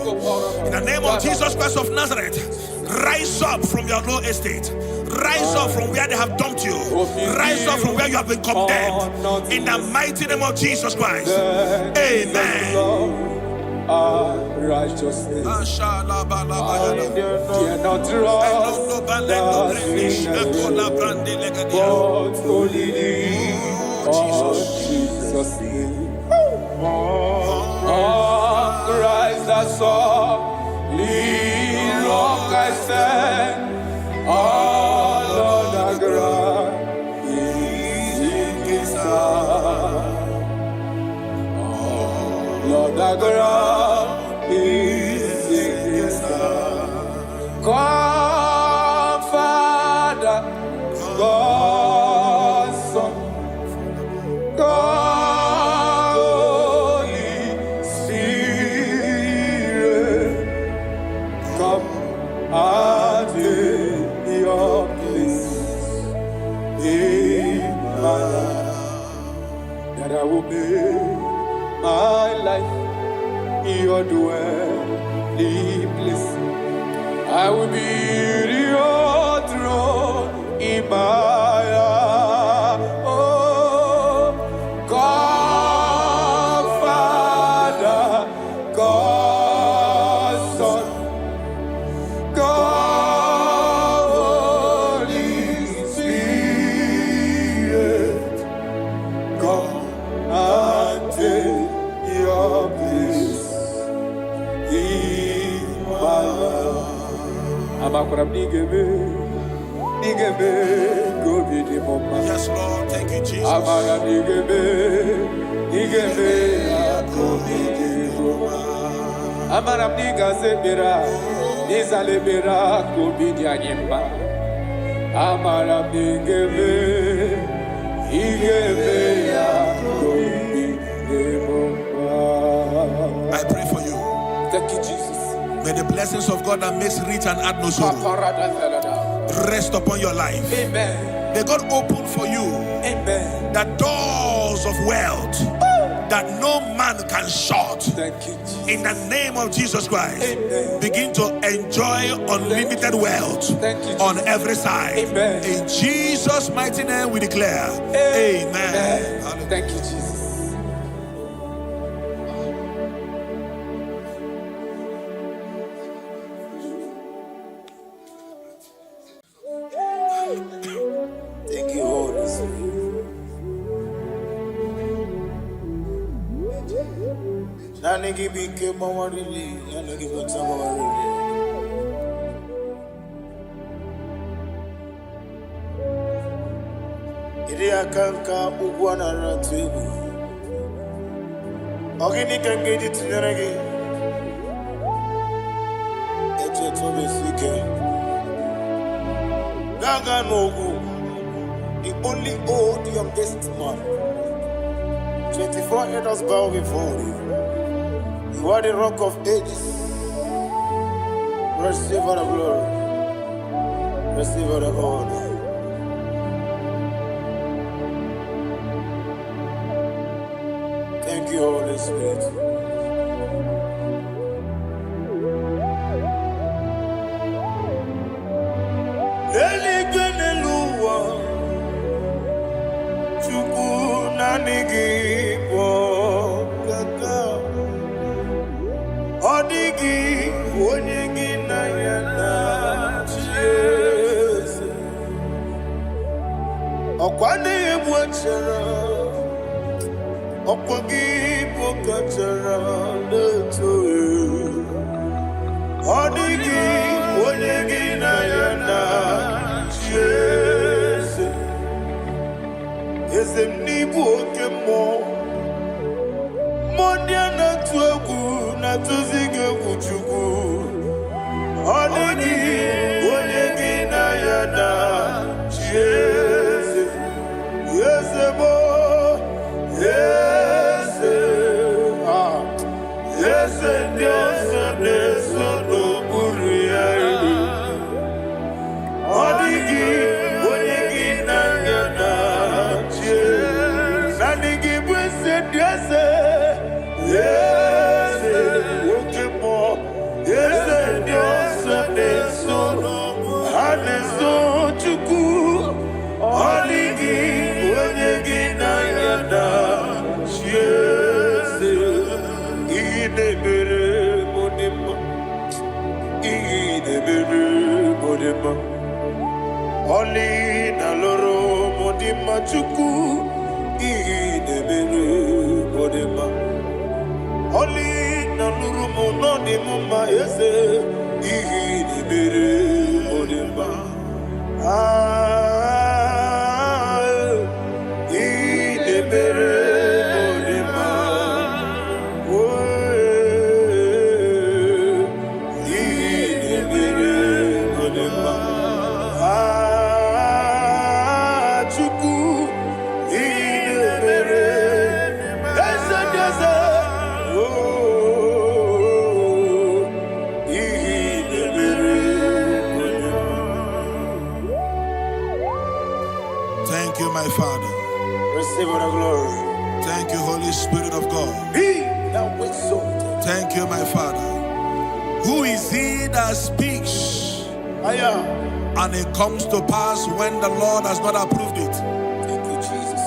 In the name of Jesus Christ of Nazareth, rise up from your low estate. Rise up from where they have dumped you. Rise up from where you have been condemned. In the mighty name of Jesus Christ. Amen.
Righteousness. I dare not trust the sinners, but only thee, oh Jesus' name. Oh, Christ the solid rock I stand. Oh, Lord, the ground is sinking sand. Lord, the ground is I will make my life your dwelling place. I will be your throne in my heart. Oh, God, Father, God, Son, God, Holy Spirit, come and take your place in my life.
Yes, Lord. Thank you, Jesus. I pray for you.
Thank you, Jesus.
May the blessings of God that makes rich and add no sorrow rest upon your life.
Amen.
May God open for you,
amen,
the doors of wealth that no man can shut.
Thank you, Jesus.
In the name of Jesus Christ,
amen,
begin to enjoy unlimited wealth on every side.
Amen.
In Jesus' mighty name we declare, amen.
Amen. Thank you, Jesus.
Thank you, Holy Spirit. Nanigi bike mawarili, nanigi batawarili. Iri akanka ugwana ratibu. Ogini kangeji tineregi. Eche tobe sike. Gaga nogu. The only old youngest man. 24 elders bow before you. You are the rock of ages. Receive all the glory. Receive all the honor. Thank you, Holy Spirit. Oli na loro modima chuku idebere modima. Oli na luru monodi mama ese idebere modima. Idebere modima. Idebere modima.
Thank you, my Father.
Receive all the glory.
Thank you, Holy Spirit of God.
Be thou exalted.
Thank you, my Father. Who is he that speaks and it comes to pass when the Lord has not approved it?
Thank you, Jesus.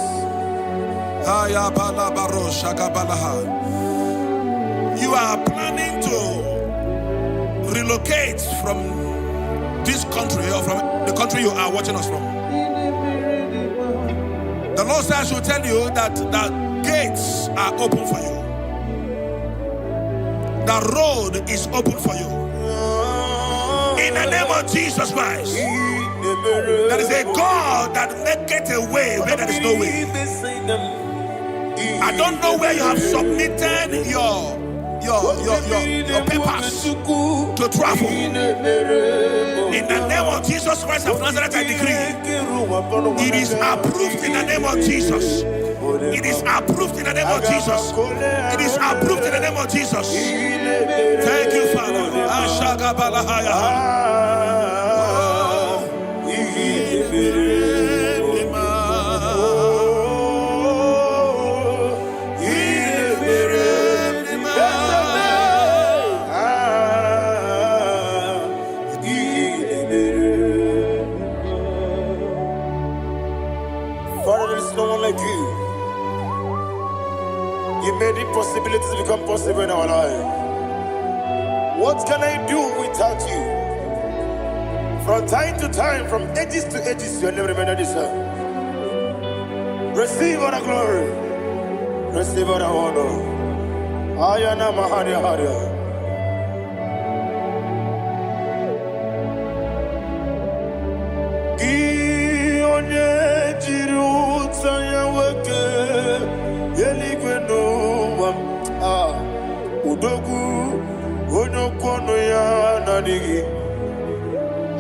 You are planning to relocate from this country or from the country you are watching us from. The Lord says I should tell you that the gates are open for you. The road is open for you. In the name of Jesus Christ. There is a God that maketh a way where there is no way. I don't know where you have submitted your papers to travel. In the name of Jesus Christ of Nazareth, I decree it is approved in the name of Jesus. It is approved in the name of Jesus. It is approved in the name of Jesus. Thank you, Father.
Father, there is no one like you. You made impossibilities become possible in our life. What can I do without you? From time to time, from ages to ages, you never remain the same. Receive all the glory. Receive all the honor. Ayana Maharia Haria. Udogu onokono ya nadigi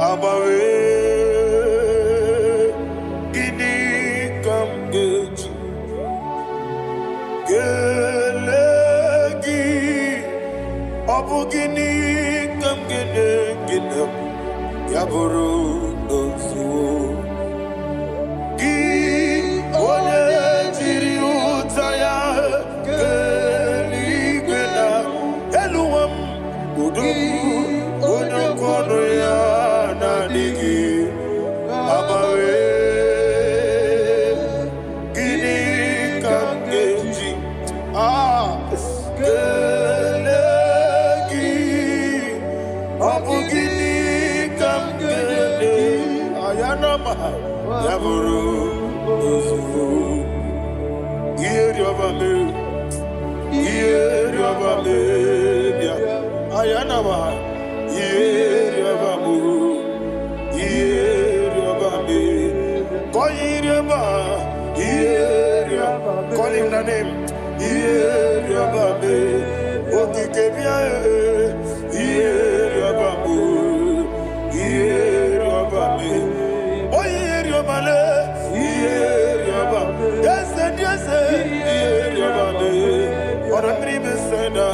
abawe gini kamgeji gelegi abu gini kamgene ginam yaburu dosuo gi ole jiri utaya onokono ya nadigi abawe gini kamgeji gelegi abu gini kamgene ayanama yaburu ozufu yeri obame ayanama yeriabamu yeriabame koyiriaba yeriaba call him the name yeriabame okikebia yeriabamu yeriabame oyeriabale yeriaba yes yeriabame oramri besenda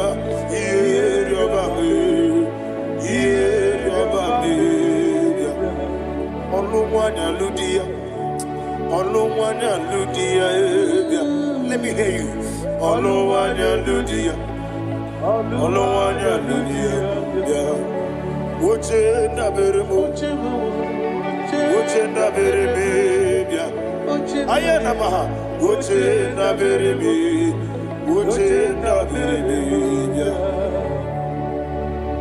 yeriabame let me hear you.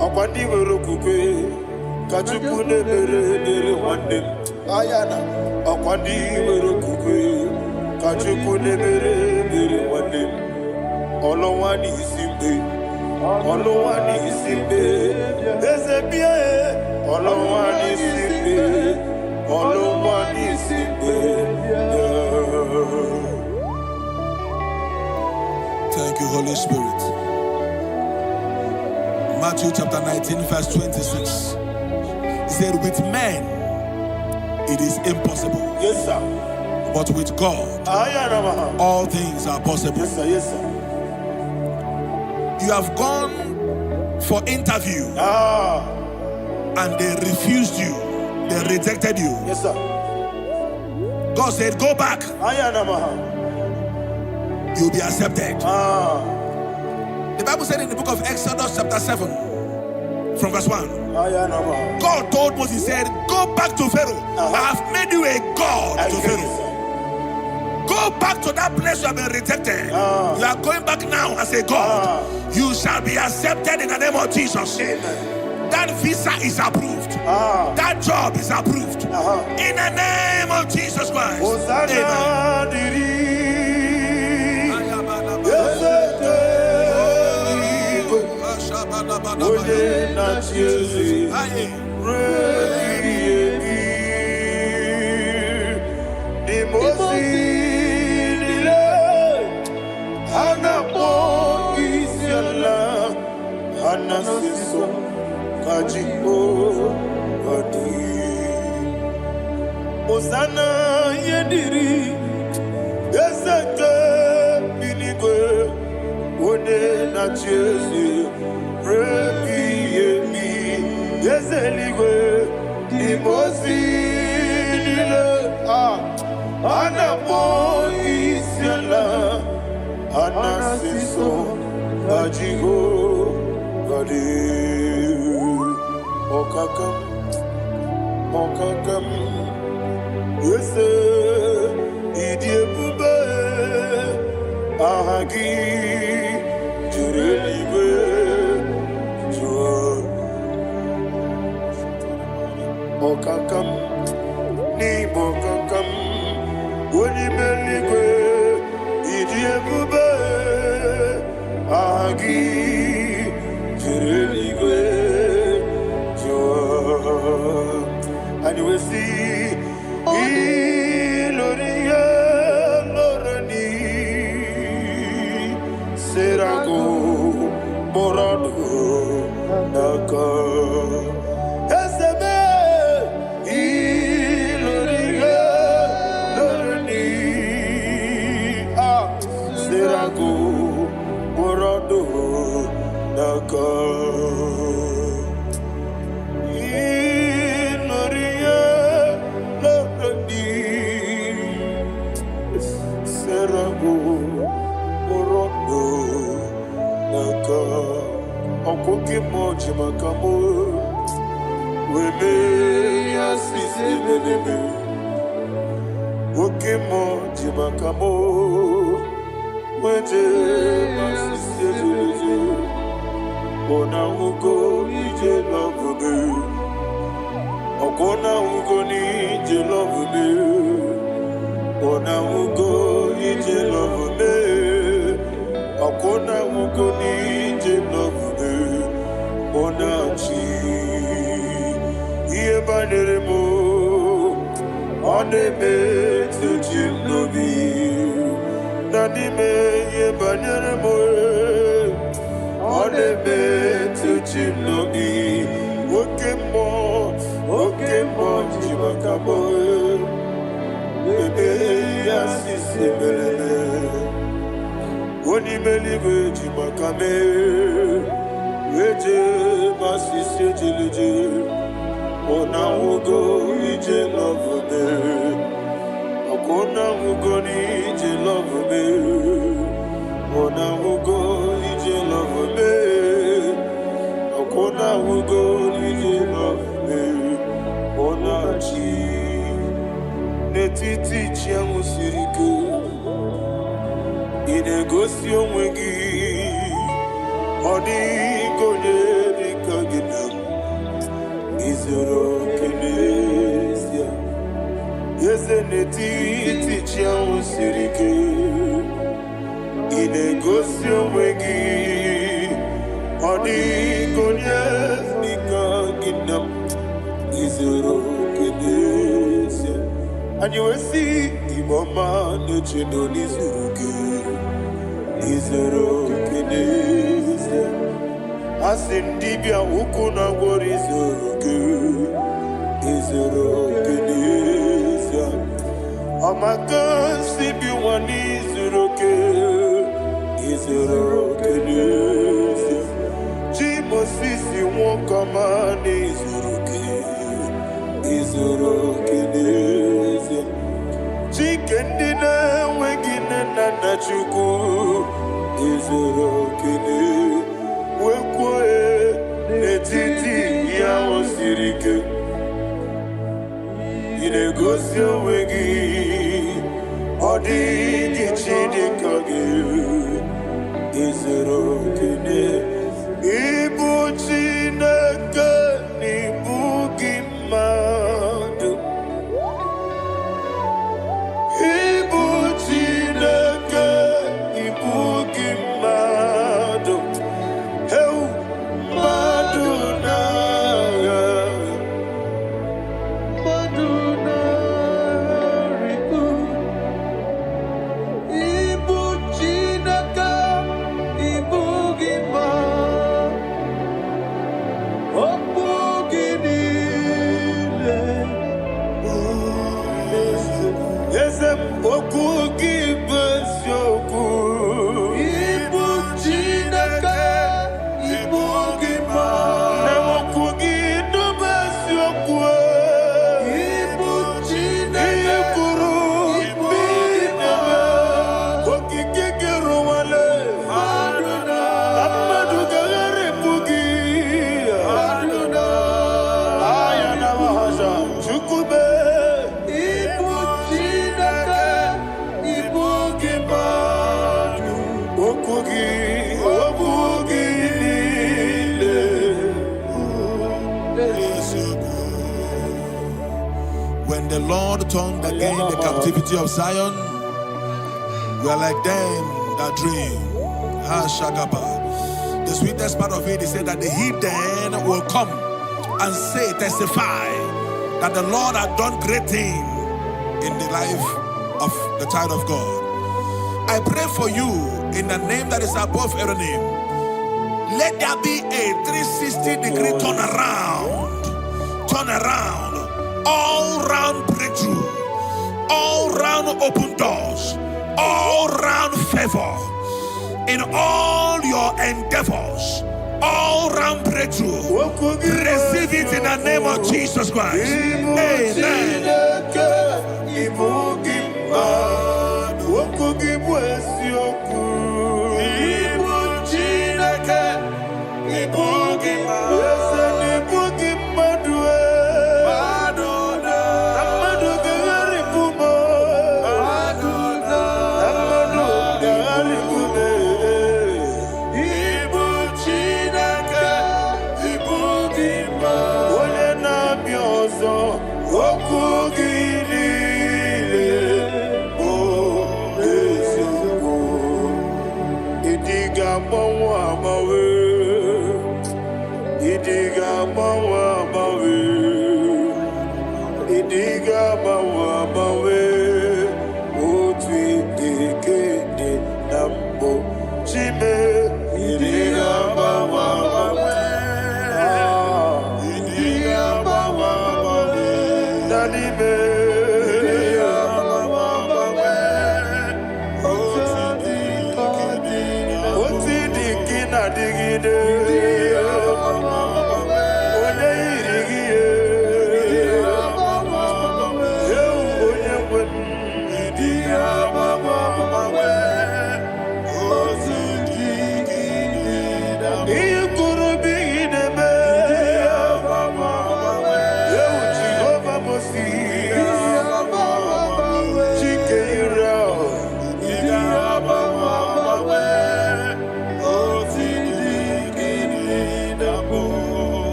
Akwandi werokupe kachukune mere wande ayana akwandi werokupe kachukune mere wande olowani isimbe ezebia olowani isimbe.
Thank you, Holy Spirit. Matthew chapter 19 verse 26. He said, with men it is impossible.
Yes, sir.
But with God, all things are possible.
Yes, sir. Yes, sir.
You have gone for interview and they refused you. They rejected you.
Yes, sir.
God said, go back. you'll be accepted. The Bible said in the book of Exodus chapter 7 from verse 1, God told Moses, he said, go back to Pharaoh. I have made you a God to Pharaoh. Go back to that place you have been rejected. You are going back now as a God. You shall be accepted in the name of Jesus. That visa is approved. That job is approved. In the name of Jesus Christ.
Osana yediri Yeseke binigwe One na Jesu Rebi yemi Yeseligwe Imosi nile Anapo isyala Anasiso Ajigo Gadi Okakam Yese Idiebube Ahagi Jurelibe Jua Okakam Ni Bokakam Wonimeligwe Idiebube Ahagi Jurelibe and you will see Iloria Lorani Serago Borado Naka Esebe Iloria Lorani Serago Borado Naka Okoke moji makamo Weme yasisi meneme Oke moji makamo Wete masisi jeje Ona ugo ije love me Okona ugo ni ije love me Ona ugo ije love me Okona ugo ni ije love me Onachi Iye banere mo Oneme tujim nobi Nanime iye banere mo Oneme tujim nobi Okemo jimakamo Bebe yasisi melele Onimeliwe jimakame Eje masisi jilije Ona ugo ije love me Okona ugo ni ije love me Ona ugo ije love me Okona ugo ije love me Ona chi Netiti chiamu sirike Inegosi onwegi Odi konye dikaginam Izoro kenesia Yeze netiti chiamu sirike Inegosi onwegi Odi konye dikaginam Izoro kenesia And you will see Imama nechino nizuruke Izoro kenesia Asindibia ukuna gori izuruke Izoro kenesia Amakansi biwani izuruke Izoro kenesia Jimosisi wokamani izuruke Izoro kenesia Chikendina wegina nana Chuku izuru kene wekwe netiti ya osirike inegosi onwe gị ọ dịghị Chineke gị izuru kene ịbụ Chineke n'ịbụ gị mmadụ ịbụ Chineke ịbụ gị mmadụ heu mmadụ n'agha mmadụ n'arịkụ ịbụ Chineke ịbụ gị mmadụ okwu gị niile eze okwu gị bụ eziokwu ịbụ Chineke ịbụ gị mmadụ na okwu gị dube eziokwu ịbụ Chineke ịbụrụ ịbụ gị mmadụ okike gị rụwale mmadụ gaghara ịbụ gị aya na wahaza chukwube ịbụ Chineke ịbụ gị mmadụ okwu gị niile
When the Lord turned again the captivity of Zion, we are like them that dream. Shagaba. The sweetest part of it is said that the heathen will come and say, testify that the Lord had done great things in the life of the child of God. I pray for you in the name that is above every name. Let there be a 360-degree turn around, all round breakthrough, all round open doors, all round favor in all your endeavors, all round breakthrough. Receive it in the name of Jesus Christ. Amen.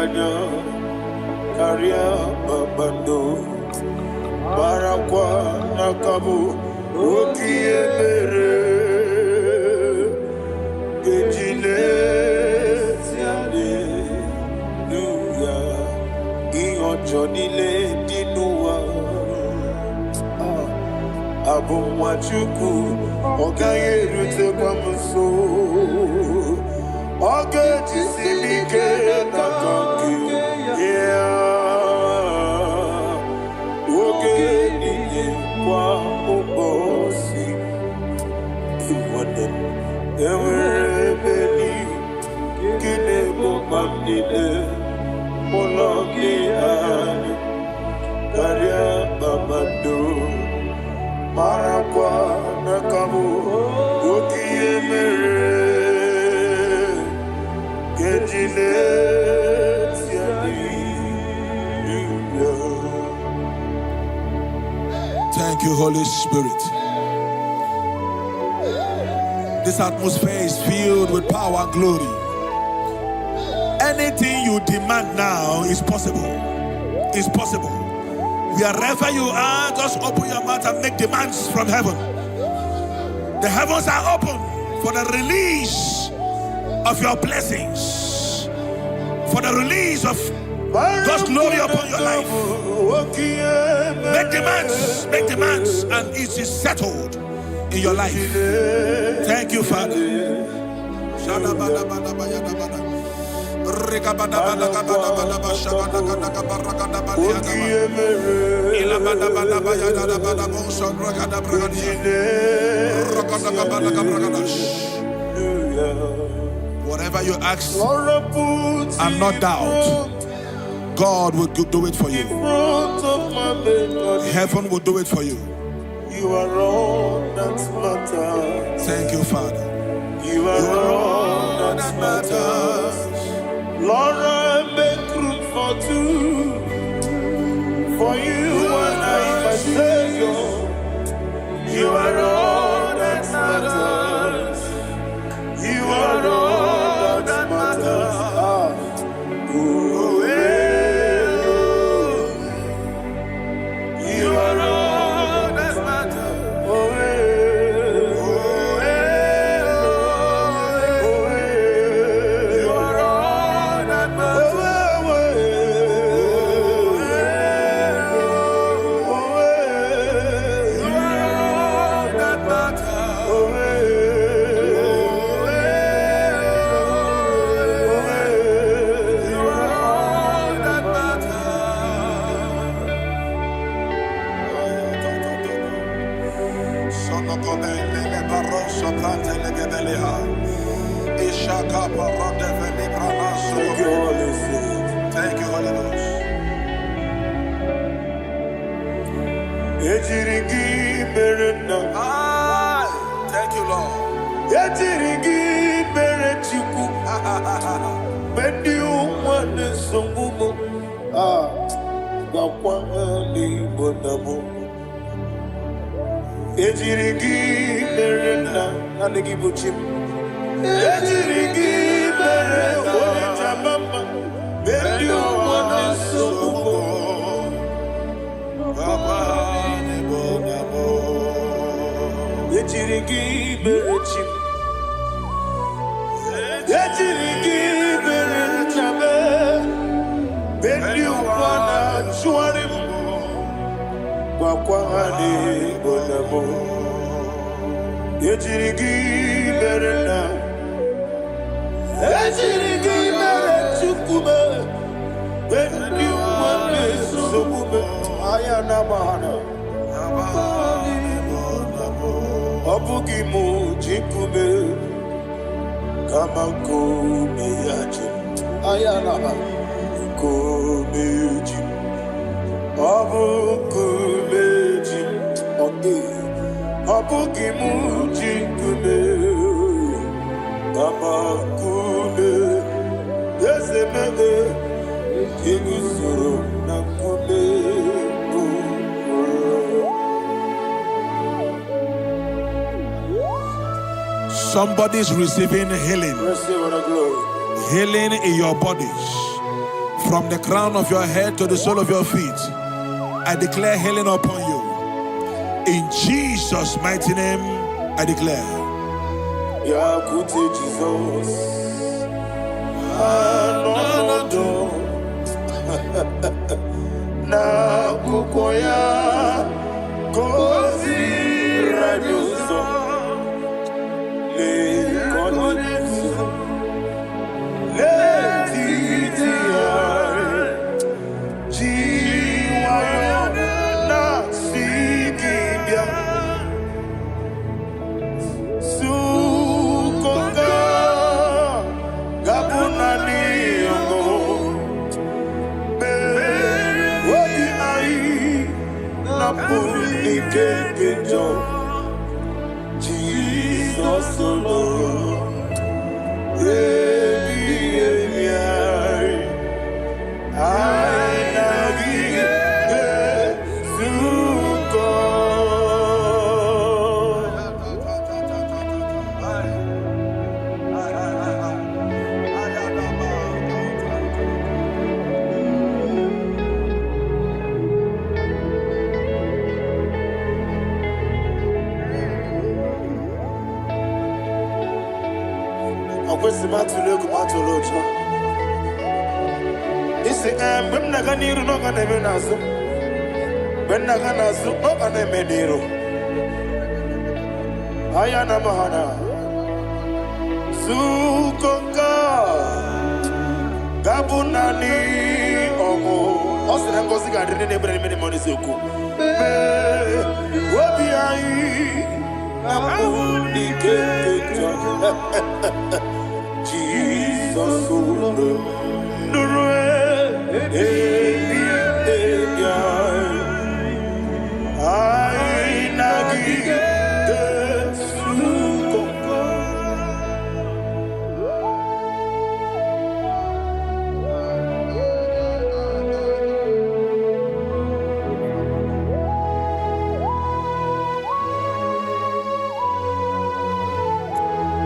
kanya karya babando barakwa nakabu okiemere gejile tiale nuya ionjonile dinuwa abumwachuku ogaye rute kwa mso oge jisimike nakangi oge niye kwa ubosi iwanen ewerebeli kine mubamnile molongi ani karya babando marakwa nakabu okiemere gejile
Thank you, Holy Spirit. This atmosphere is filled with power and glory. Anything you demand now is possible. It's possible. Wherever you are, just open your mouth and make demands from heaven. The heavens are open for the release of your blessings, for the release of God's glory upon your life. Make demands, and it is settled in your life. Thank you, Father. Whatever you ask and not doubt, God will do it for you. Heaven will do it for you.
You are all that matters.
Thank you, Father.
You are all that matters. Lord, I make room for two. For you and I, my Savior. You are all that matters. You are all that matters. You are all that matters. You are all that matters.
Thank you, Holy Ghost. Thank you, Lord. Somebody's receiving healing.
Receive the glory.
Healing in your bodies. From the crown of your head to the sole of your feet, I declare healing upon you. In Jesus' mighty name, I declare.
Yeah, good Jesus. Na kukoya kozi rajuso le konesu le titiare jiwayo na sikibia sukoka gabuna niyongo wadi ai na puli kekejo Jesus alone. I'm not going to know when I Ayana Mahana Sukoka Gabunani Omo Osram Kosiga didn't ever many money Suku Wabiai Namuni Jesus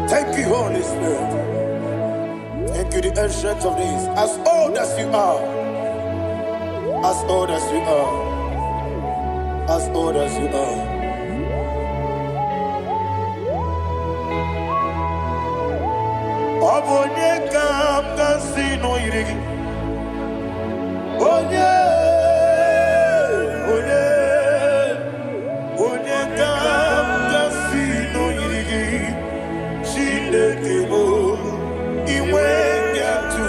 Thank you, Holy Spirit. Thank you, the ancient of days. As old as you are, as old as you are, as old as you are. Obonye kam gansi no irigi. Onye kam gansi no irigi. Shindekimo iwe nyatu.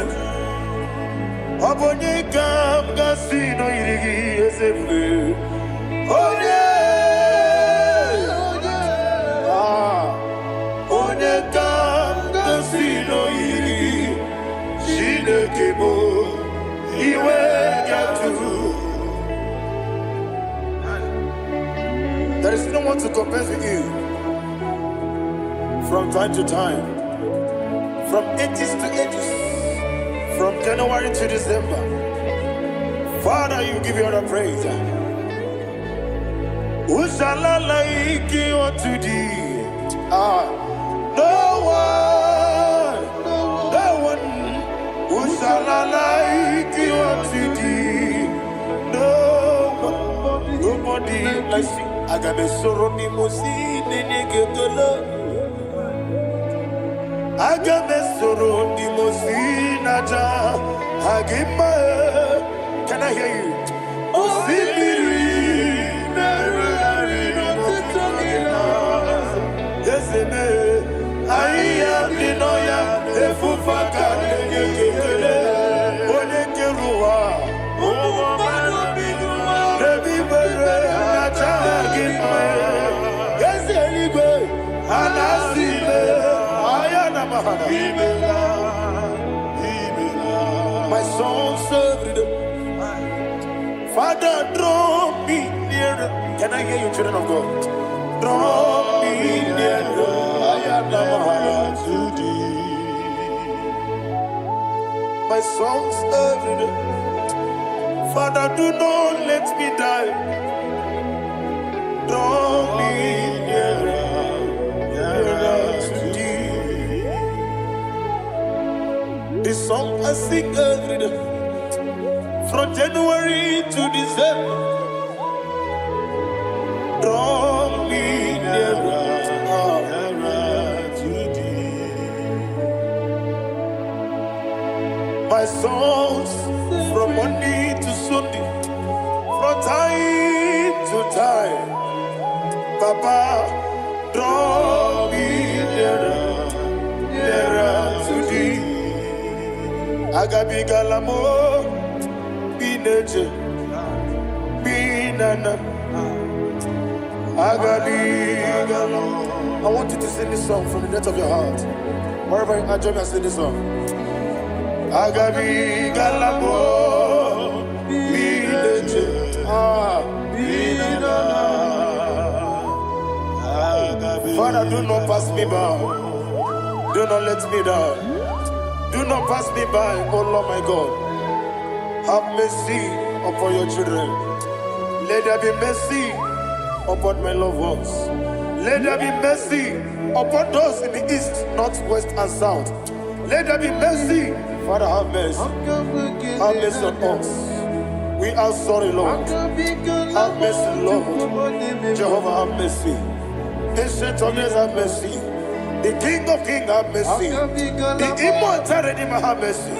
Obonye kam gansi no irigi esefu. Onye kam gansi no irigi. Shindekimo iwe nyatu. There is no one to compare with you. From time to time, from ages to ages, from January to December, Father, you give you all the praise. Who shall I like you unto thee? No one. Who shall I like you unto thee? No one, nobody like you. I got a sorrow, Nimosi, Nenegetola. Agamesoro di Mosinaja Agima. Can I hear you? Osibiri Nerari Notitogina. Yes, I am Dinoya Efufaka Negekele Onekerua Omano Bidua Nebibere Natagima. Yes, anyway, Anasile. My soul served. Father, draw me nearer. Can I hear you, children of God? Draw me nearer. I am to thee. My soul served. Father, do not let me die. Draw me nearer. This song I sing every day. From January to December, draw me nearer to thee. My songs from Monday to Sunday, from time to time, Papa, draw me nearer to thee. Agabi galamo, bineje, binana. Agabi galamo. I want you to sing this song from the depth of your heart. Wherever you are, join me and sing this song. Agabi galamo, bineje, binana. Father, do not pass me by. Do not let me down. Do not pass me by, oh Lord my God. Have mercy upon your children. Let there be mercy upon my loved ones. Let there be mercy upon those in the east, north, west, and south. Let there be mercy. Father, have mercy. Have mercy on us. We are sorry, Lord. Have mercy, Lord. Jehovah, have mercy. Ancient of days, have mercy. The King of Kings, have mercy. The immortal Redeemer, have mercy.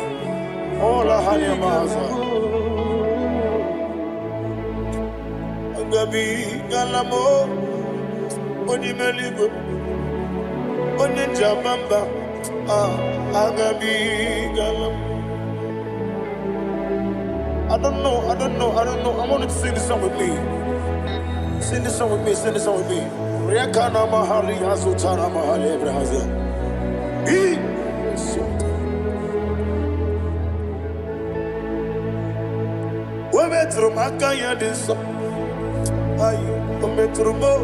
Oh, la hania maza. Agabi galamo, oni meligo, oni jamamba. Agabi galamo. I don't know. I want you to sing this song with me. Sing this song with me. Sing this song with me. Rekana mahali azutana mahali ebrahazia. We metro makaya diso. Ayo, we metro mo.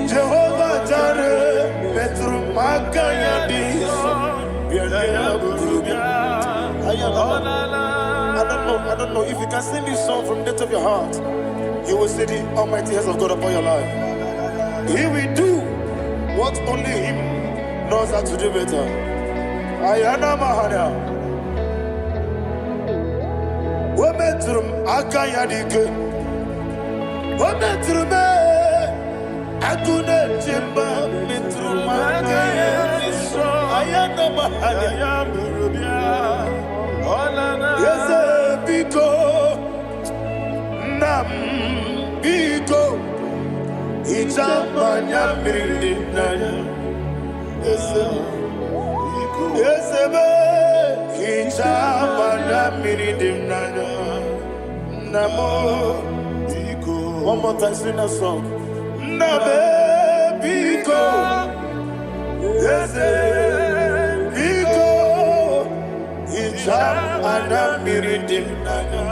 Jehovah Jireh, metro makaya diso. I don't know if you can sing this song from the depth of your heart. You will see the almighty hands of God upon your life. He will do what only Him knows how to do better. Ayana Mahana. Wometrum Akayadike. Wometrum Akune Chimba Metrum Akayadike. Ayana Mahana. Yes, Biko Nam Biko. Ichamanya mirinaya, esebe. Ichamanya mirinaya, namo. One more time, sing that song. Nabe biko, ese biko. Ichamanya mirinaya.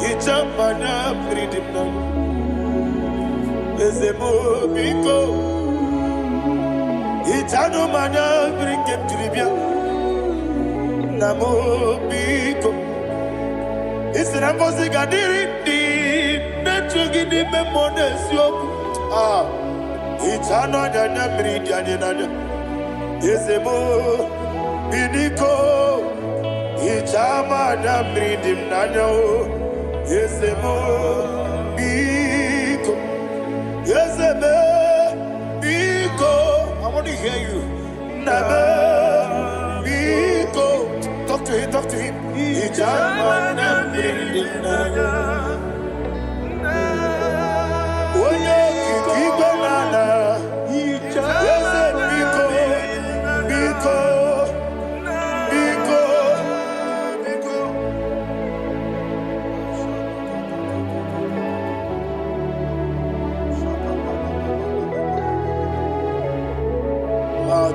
Ichamanya mirinaya. Ezemo biko. Ichano manya brinke tribia. Namo biko. Isrambo sigadiri di nechugi di memonesio. Ichano dana miridiane nana. Ezemo biko. Ichama na miridim nana. Ezemo biko. Ezemo biko. I want to hear you. Nabe biko. Talk to him, talk to him. Ichama na miridim nana. Oye kiki banana. Ezemo biko. Biko.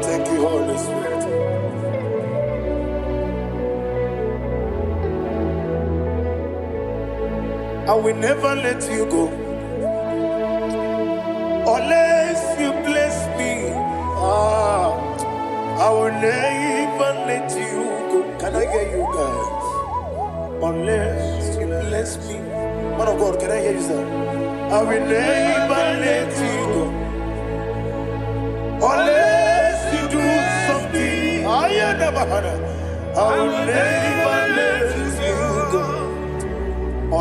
Thank you, Holy Spirit. I will never let you go unless you bless me. I will never let you go. Can I hear you guys? Unless you bless me. Man of God, can I hear you say? I will never let you go unless you do something. I will never let you go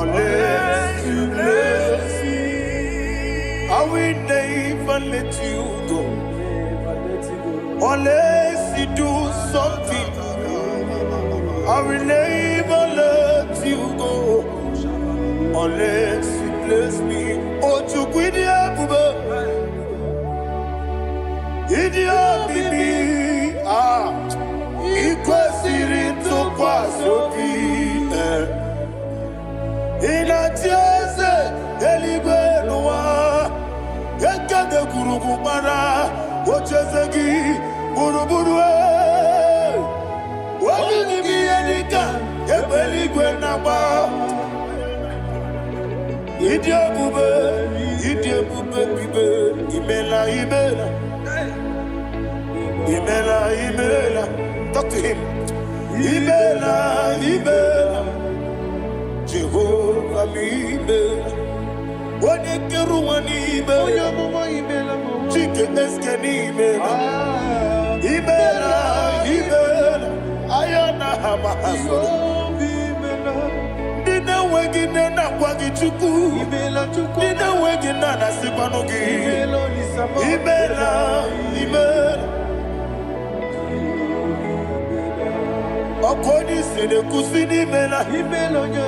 unless you bless me. I will never let you go unless you do something. I will never let you go unless you bless me. Oh, to quit the apple, idiot, baby. Ah, equal series to pass your feet. In a chase, Elibenua, Yakade Kurubara, Ochesegi, Buruburu. What did you be any gun? Ebeligwenaba. Idia bube, bibe, imela. Talk to him. Imela. Jehovah imela. What did you do? Imela. Chicken escani imela. Ayana hamahaso. Dina wegina na kwagi chuku. Dina wegina na sipanogi. Imela. Okoni sede kusini imela.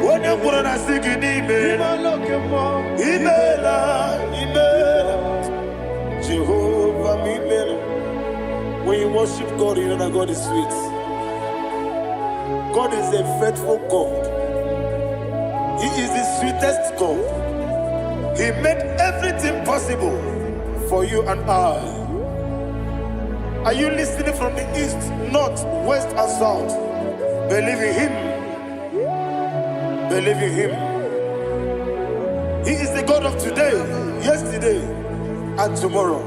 Wone kurana sigini imela. Imela. Jehovah imela. When you worship God, you know that God is sweet. God is a faithful God. He is the sweetest God. He made everything possible for you and I. Are you listening from the east, north, west, and south? Believe in Him. Believe in Him. He is the God of today, yesterday, and tomorrow,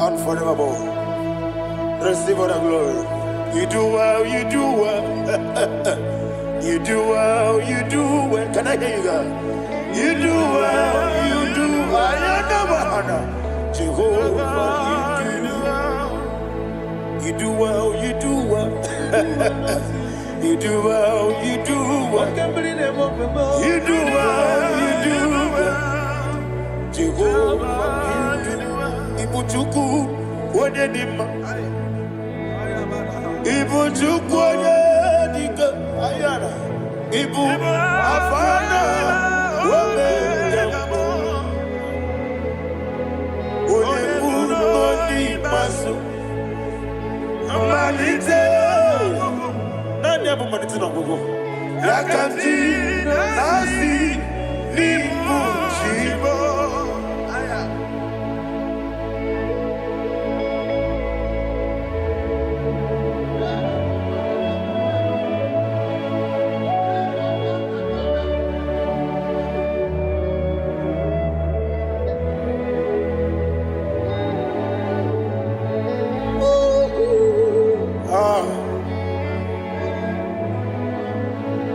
and forevermore. Receive all the glory. You do well, you do well. You do well, you do well. Can I hear you guys? You do well, you do well. Jehovah, you do well, you do well. You do well, you do well. You do well, you do well. Jehovah, you do well. Ibuchuku, what did him? Ibu chukwoye dika ayana. Ibu afana wame yambo. Oyebu noni maso. Manite. Nani abu manite na gogo. Yakanti nasi nibu chibo.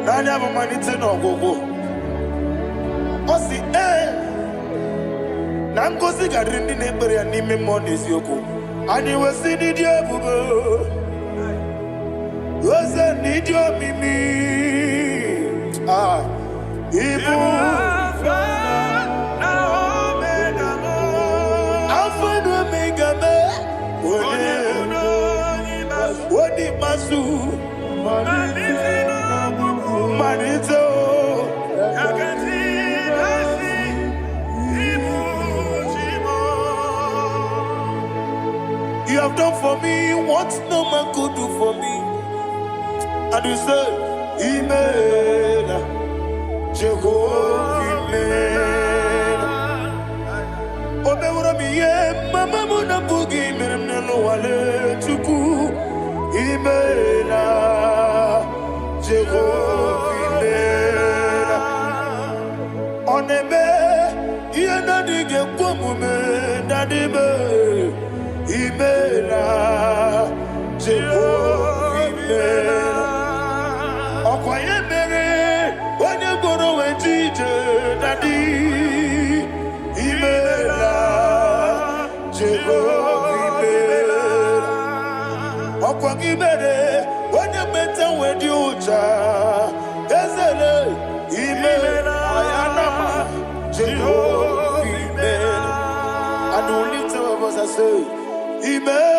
Nani abu manite na gogo. Osi na ngozi gadrindi n'ekpere ya n'ime mmụọ n'eziokwu. Anyị wesi n'ịdị ebube. Wese n'ịdị omimi. Ibu Alpha na Omega mo. Alpha na Omega me. Wodi masu. Manito. You have done for me what no man could do for me. And you said, Imela, Jehovah, Imela. Obeura miye, mama muna bugi, meremnelo wale tuku. Imela, Jehovah, Imela. Onebe, yena dige kumume, nadibe. Imela, Jehovah, Imela. Okoye mere, onye goro wejije, nadi. imere, when you better with you, Ezele, imere, Ayanama, Jehovah, imere. And we lift our voice and say, imere.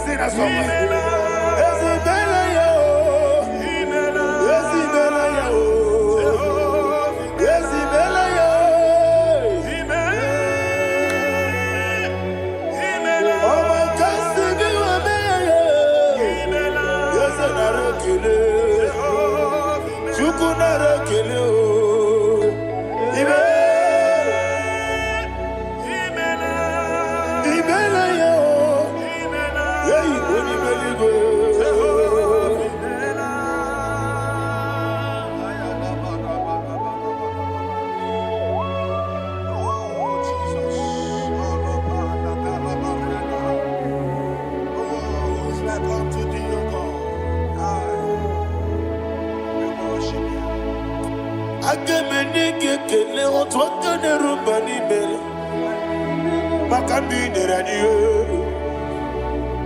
Sing that song.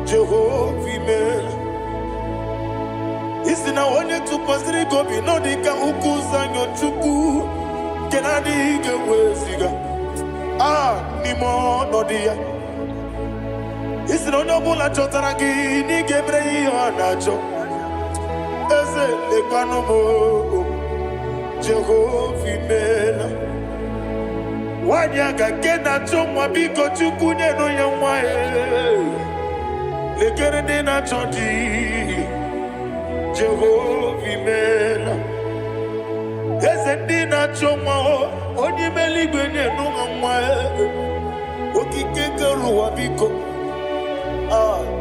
Jehovah, isi na onye tụkwasịrị gị obi nọ dịka ukwu zanyo Chukwu nke na-adịghị eweziga n'ime ọnọdụ ya. Isi na onye ọbụla chọtara gị na ị ga-emere ya ihe ọ na-achọ. Eze lekwanụ m, Jehova imela. Nwanyị aga nke na-achọ nwa, biko Chukwu nyenụ ya nwa ya. Lekere ndị na-achọ di, Jehovah imela. Eze ndị na-achọ nwa, onye imela igwe nyenụ ha nwa ya. Okike kere ụwa biko,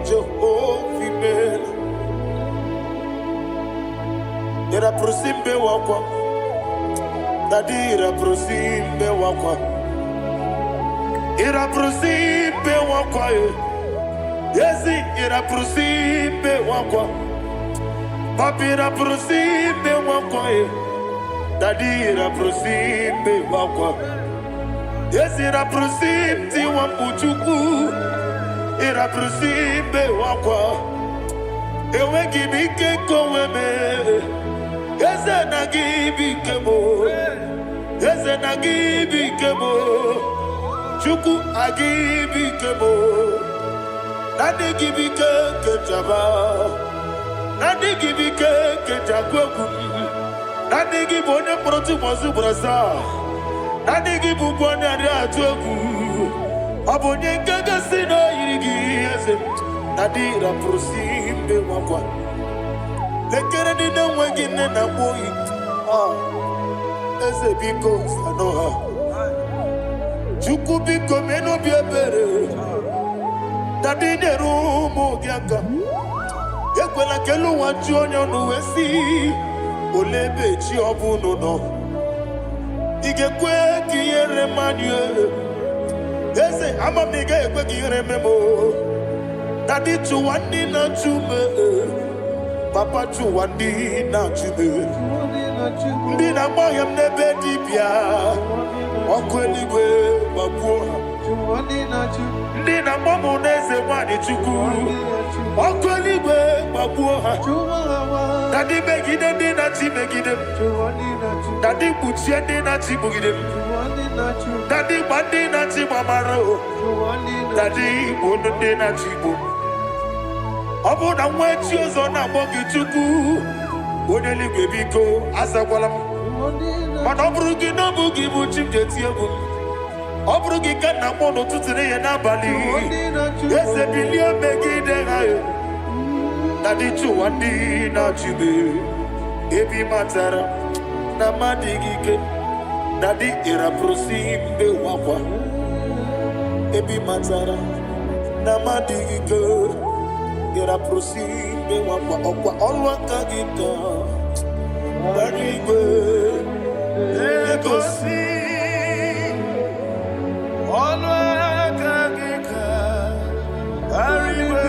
Jehovah imela. Ira prosimbe wakwa, dadi ira prosimbe wakwa. Ira prosimbe wakwa, Yesi ira prosimbe wakwa. Papi ira prosimbe wakwa. Dadi ira prosimbe wakwa. Yesi ira prosimti wakuchuku. Ira prosimbe wakwa. Ewe gibike koweme. Yese na gibike mo. Yese na gibike mo. Chuku agibike mo. Nadi gibike kejaba, nadi gibike kejakweku, nadi gibone protu mozu brasa, nadi gibubone ariatweku, abonye kega sino yirigi eze, nadi raprosimbe wakwa. Lekere dine wengine na boyi, eze biko sanoha, Chukwu biko meno biebere. Dadi neru mugiaka, yekwela kelu wanchi onyo nuwesi, olebe chi obuno no. Igekwe kiyere manye, eze ama mige ekwe kiyere memo. Dadi chuwandi na chume, papa chuwandi na chume. Ndi na mayam nebe dibia, okweligwe mabuha. Ndi na mamo neze wani Chukwu ọkụ eluigwe gbagbuo ha. Dadi megide ndị na-achị megide m. Dadi kpuchie ndị na-achị gbugide m. Dadi gba ndị na-achị gbamara o. Dadi igbo ndị na-achị igbo. Ọ bụ na nwa echi ọzọ na-akpọ gị Chukwu, onye eluigwe biko azakwala m. Mana ọ bụrụ gị na ọ bụ gị bụ chi m ga-eti egwu m. Ọ bụrụ gị ka nna m n'ụtụtụ na ihe n'abalị, eze bilie megide ha. Dadi chụwa ndị na-achị m, ebi matara na mmadụ gị ike. Dadi ịrapụrụsi mbe wakwa, ebi matara na mmadụ gị ike. Ịrapụrụsi mbe wakwa, ọkwa ọlụ aka gị ka gbara igwe egosi. Ọlụ aka gị ka gbara igwe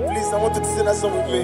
Please, I want you to sing that song with me.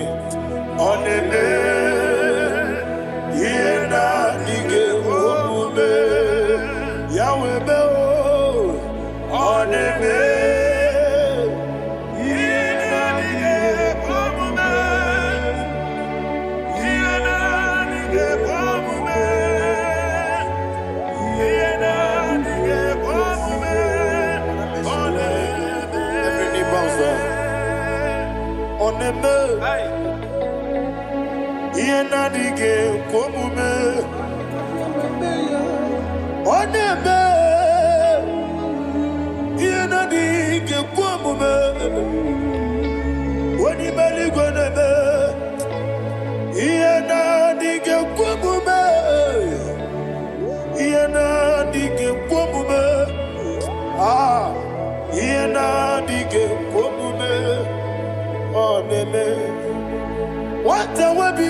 What a webby,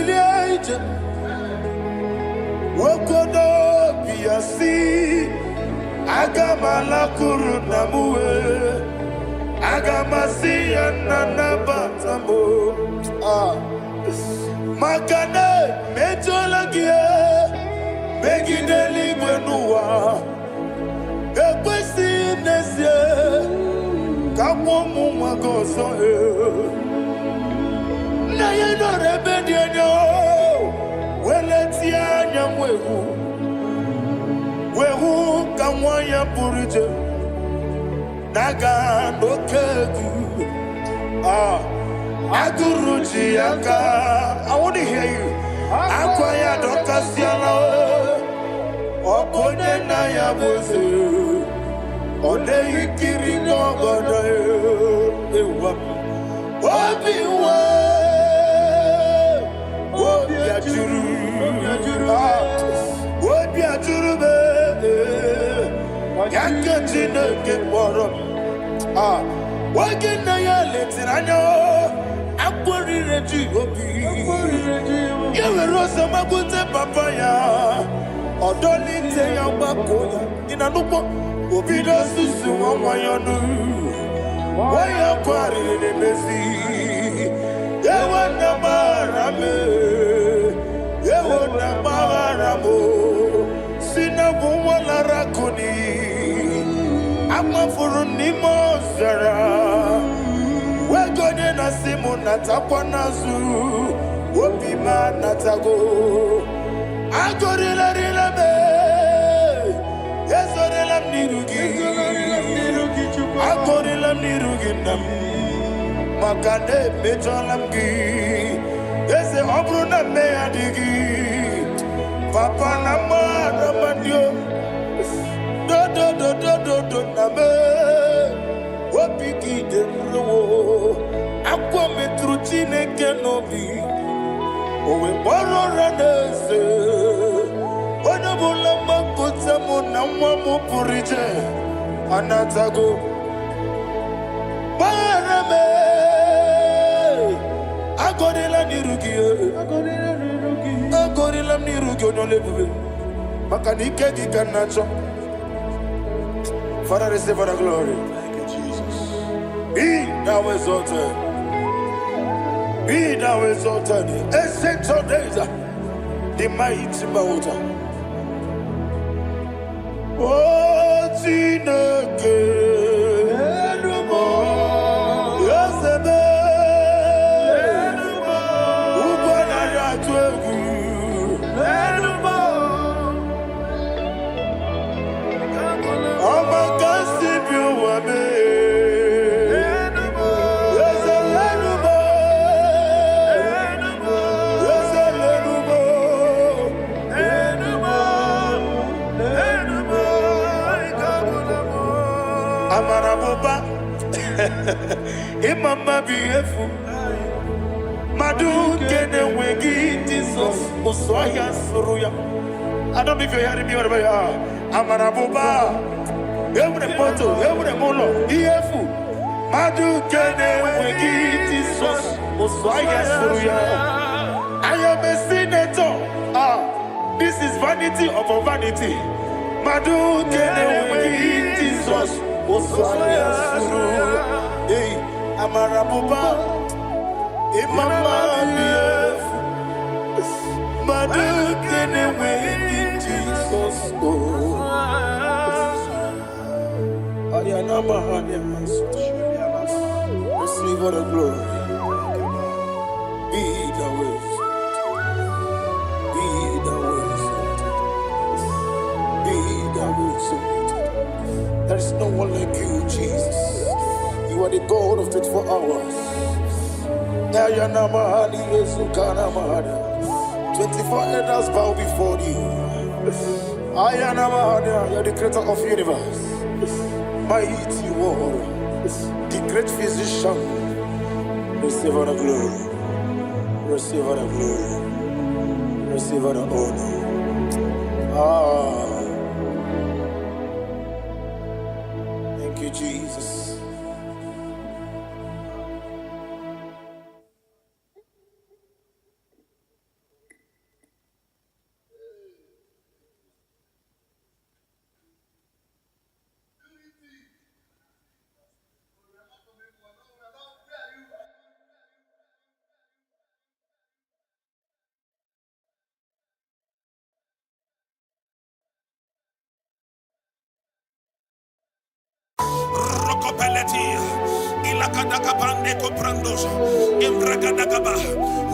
Wokodo Biasi, Agamala Kurunamue, Agamasi and Nanabatamo, Makane, Metolagia, Begideli Benua, Equesi Nesia, Kamomu Magoso. Na ye no rebediano, weletia nyamwehu, wehu kamwaya purije, naga no kegu, aguruji aka. I want to hear you. Akwaya dokasiana, okone na ya boze, one ikiri no goda ewa, obiwa. Yewona mawaramo sina bumwala rakuni amafuru nimo zara wegone na simu natakwa nazu wopima natago agorila rila me yezorela nirugi agorila nirugi nam makane mejolamgi Ese obruna me adigi, Papa nama namadio, do na me, wapiki de mlo, akwa metruchine kenobi, owe boro ranese, wanabula makutamu na mwamu purije, anatago, Marame, Agorilla Nirugi, Agorilla Nirugi, no level. Makanike Ganacho. Father, receive the glory.
Thank you, Jesus.
Be thou exalted. Be thou exalted. Ancient of days, the mighty mountain. Oh, Tineke. Imama beautiful. Madu kene wegi Jesus Oswaya Suruya. I don't know if you're hearing me wherever you are. Amarabuba. Every photo, every molo. Beautiful. Madu kene wegi Jesus Oswaya Suruya. I am a senator. This is vanity upon vanity. Madu kene wegi Jesus Oswaya Suruya. Hey, Amarabuba, Imama beautiful. Madu kene wegi Jesus. Ayana mahanya. Receive all the glory. Be the way. Be the way. Be the way. There is no one like you, Jesus. You are the God of 24 hours. 24 elders bow before you. You are the creator of the universe. Mighty warrior, the great physician. Receive all the glory. Receive all the glory. Receive all the honor. Thank you, Jesus.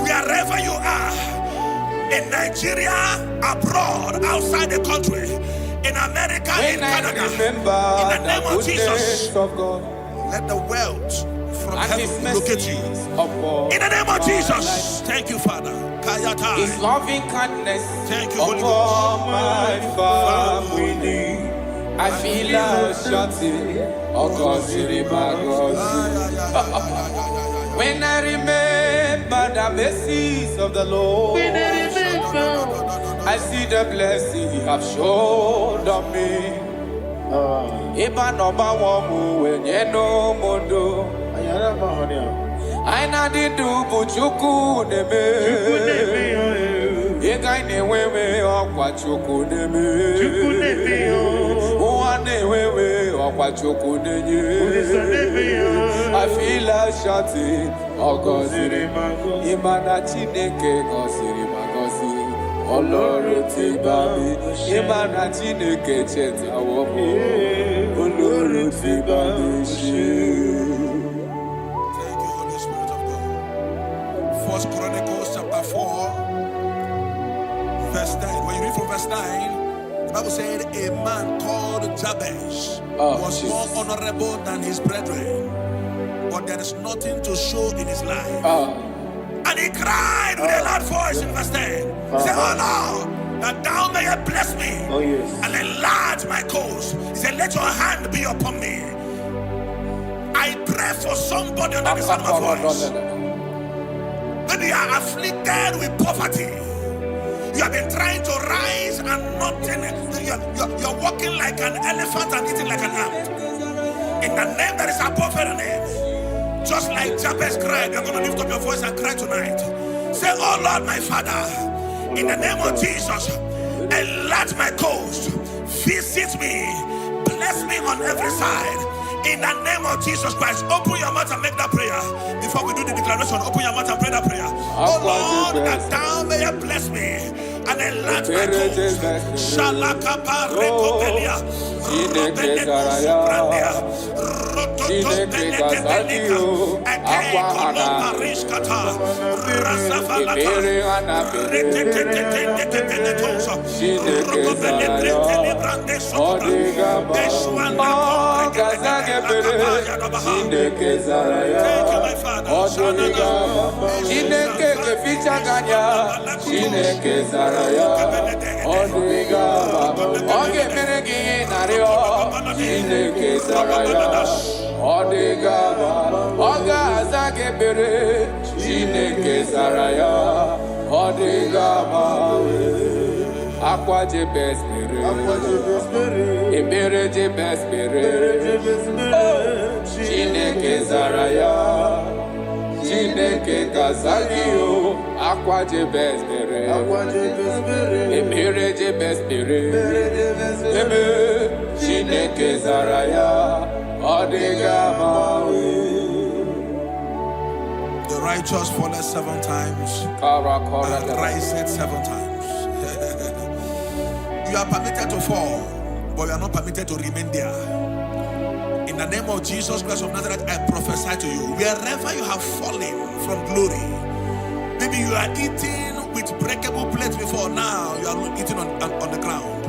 Wherever you are, in Nigeria, abroad, outside the country, in America, in Canada, in the name of Jesus, let the wealth from heaven locate you. In the name of Jesus. Thank you, Father.
His loving kindness.
Thank you, Holy Ghost.
My family. I feel a shouting. When I remember the mercies of the Lord, I see the blessing He has shown on me. Eba no ba wamu wenye no mondo. Aina di du buchuku neme. Ega ne wewe okwa chuku neme. Uwa ne wewe okwa chuku nenye. I feel like shouting, oh Gosiri Mago, Imana Chineke Gosiri Magosi, oh Lord Tibami, Imana Chineke Cheta Womo, oh Lord Tibami.
Thank you, Holy Spirit of God. 1 Chronicles chapter 4, verse 9. When you read from verse 9, the Bible said a man called Jabez was more honorable than his brethren. But there is nothing to show in his life. And he cried with a loud voice in verse 10. Say, oh Lord, that thou mayest bless me and enlarge my cause. He said, let your hand be upon me. I pray for somebody under the sound of my voice. Maybe you are afflicted with poverty. You have been trying to rise and nothing. You're walking like an elephant and eating like an ant. In the name that is above every name. Just like Jabez cried, you're going to lift up your voice and cry tonight. Say, oh Lord, my Father, in the name of Jesus, enlarge my coast, visit me, bless me on every side. In the name of Jesus Christ, open your mouth and make that prayer. Before we do the declaration, open your mouth and pray that prayer. Oh Lord, that thou may bless me and enlarge my coast. Shalakapa rekopelia.
Thank you, my Father. Aqua de best Ibere de best Chineke Zaraya Chineke Kazagio Aqua de best Ibere de best Chineke Zaraya Odigamawe.
The righteous falleth 7 times and riseth 7 times. You are permitted to fall, but you are not permitted to remain there. In the name of Jesus Christ of Nazareth, I prophesy to you, wherever you have fallen from glory, maybe you are eating with breakable plates before, now you are eating on the ground.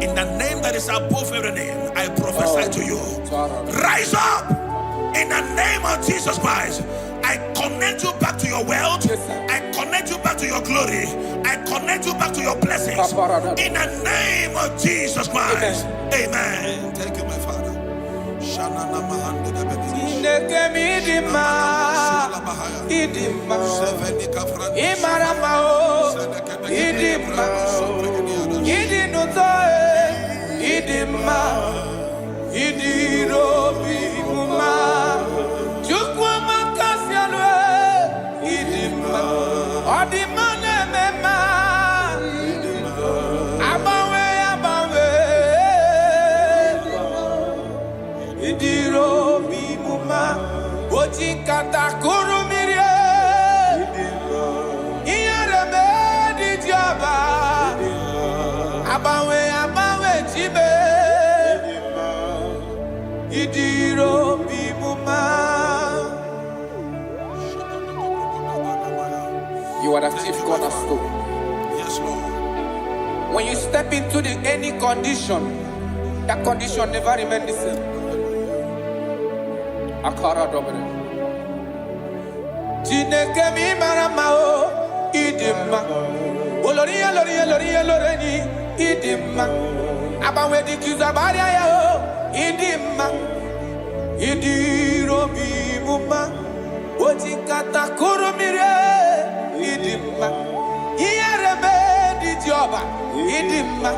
In the name that is above every name, I prophesy to you, rise up in the name of Jesus Christ. I connect you back to your wealth. I connect you back to your glory. I connect you back to your blessings. In the name of Jesus Christ. Amen. Thank you, my Father.
You are the chief cornerstone.
Yes, Lord.
When you step into any condition, that condition never remains the same. Akara dobre. Chineke mi maramao idima. Oloria loreni idima. Abawe di kizabaria yao idima. Idiro bi muma. Oti kata kurumire idima. Iyarebe di joba idima.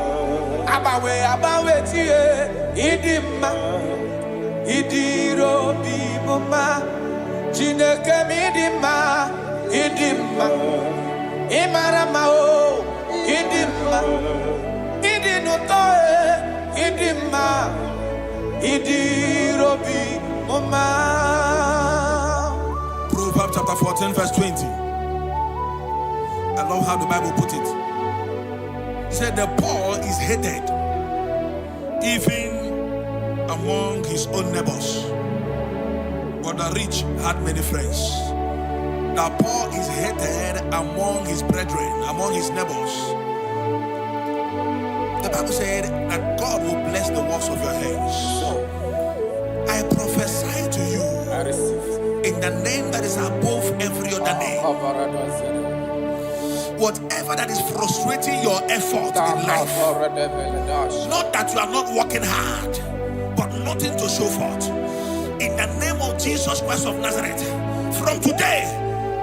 Abawe tie idima. Idiro bi muma. Chineke mi idima. Idima. Imarama o idima. Idinutoe idima. Idiro bi muma.
Proverbs chapter 14 verse 20. I love how the Bible put it. It said the poor is hated even among his own neighbors, but the rich had many friends. The poor is hated among his brethren, among his neighbors. The Bible said that God will bless the works of your hands. I prophesy to you,
I receive
in the name that is above every other name, whatever that is frustrating your effort in life, not that you are not working hard, but nothing to show forth, in the name of Jesus Christ of Nazareth, from today,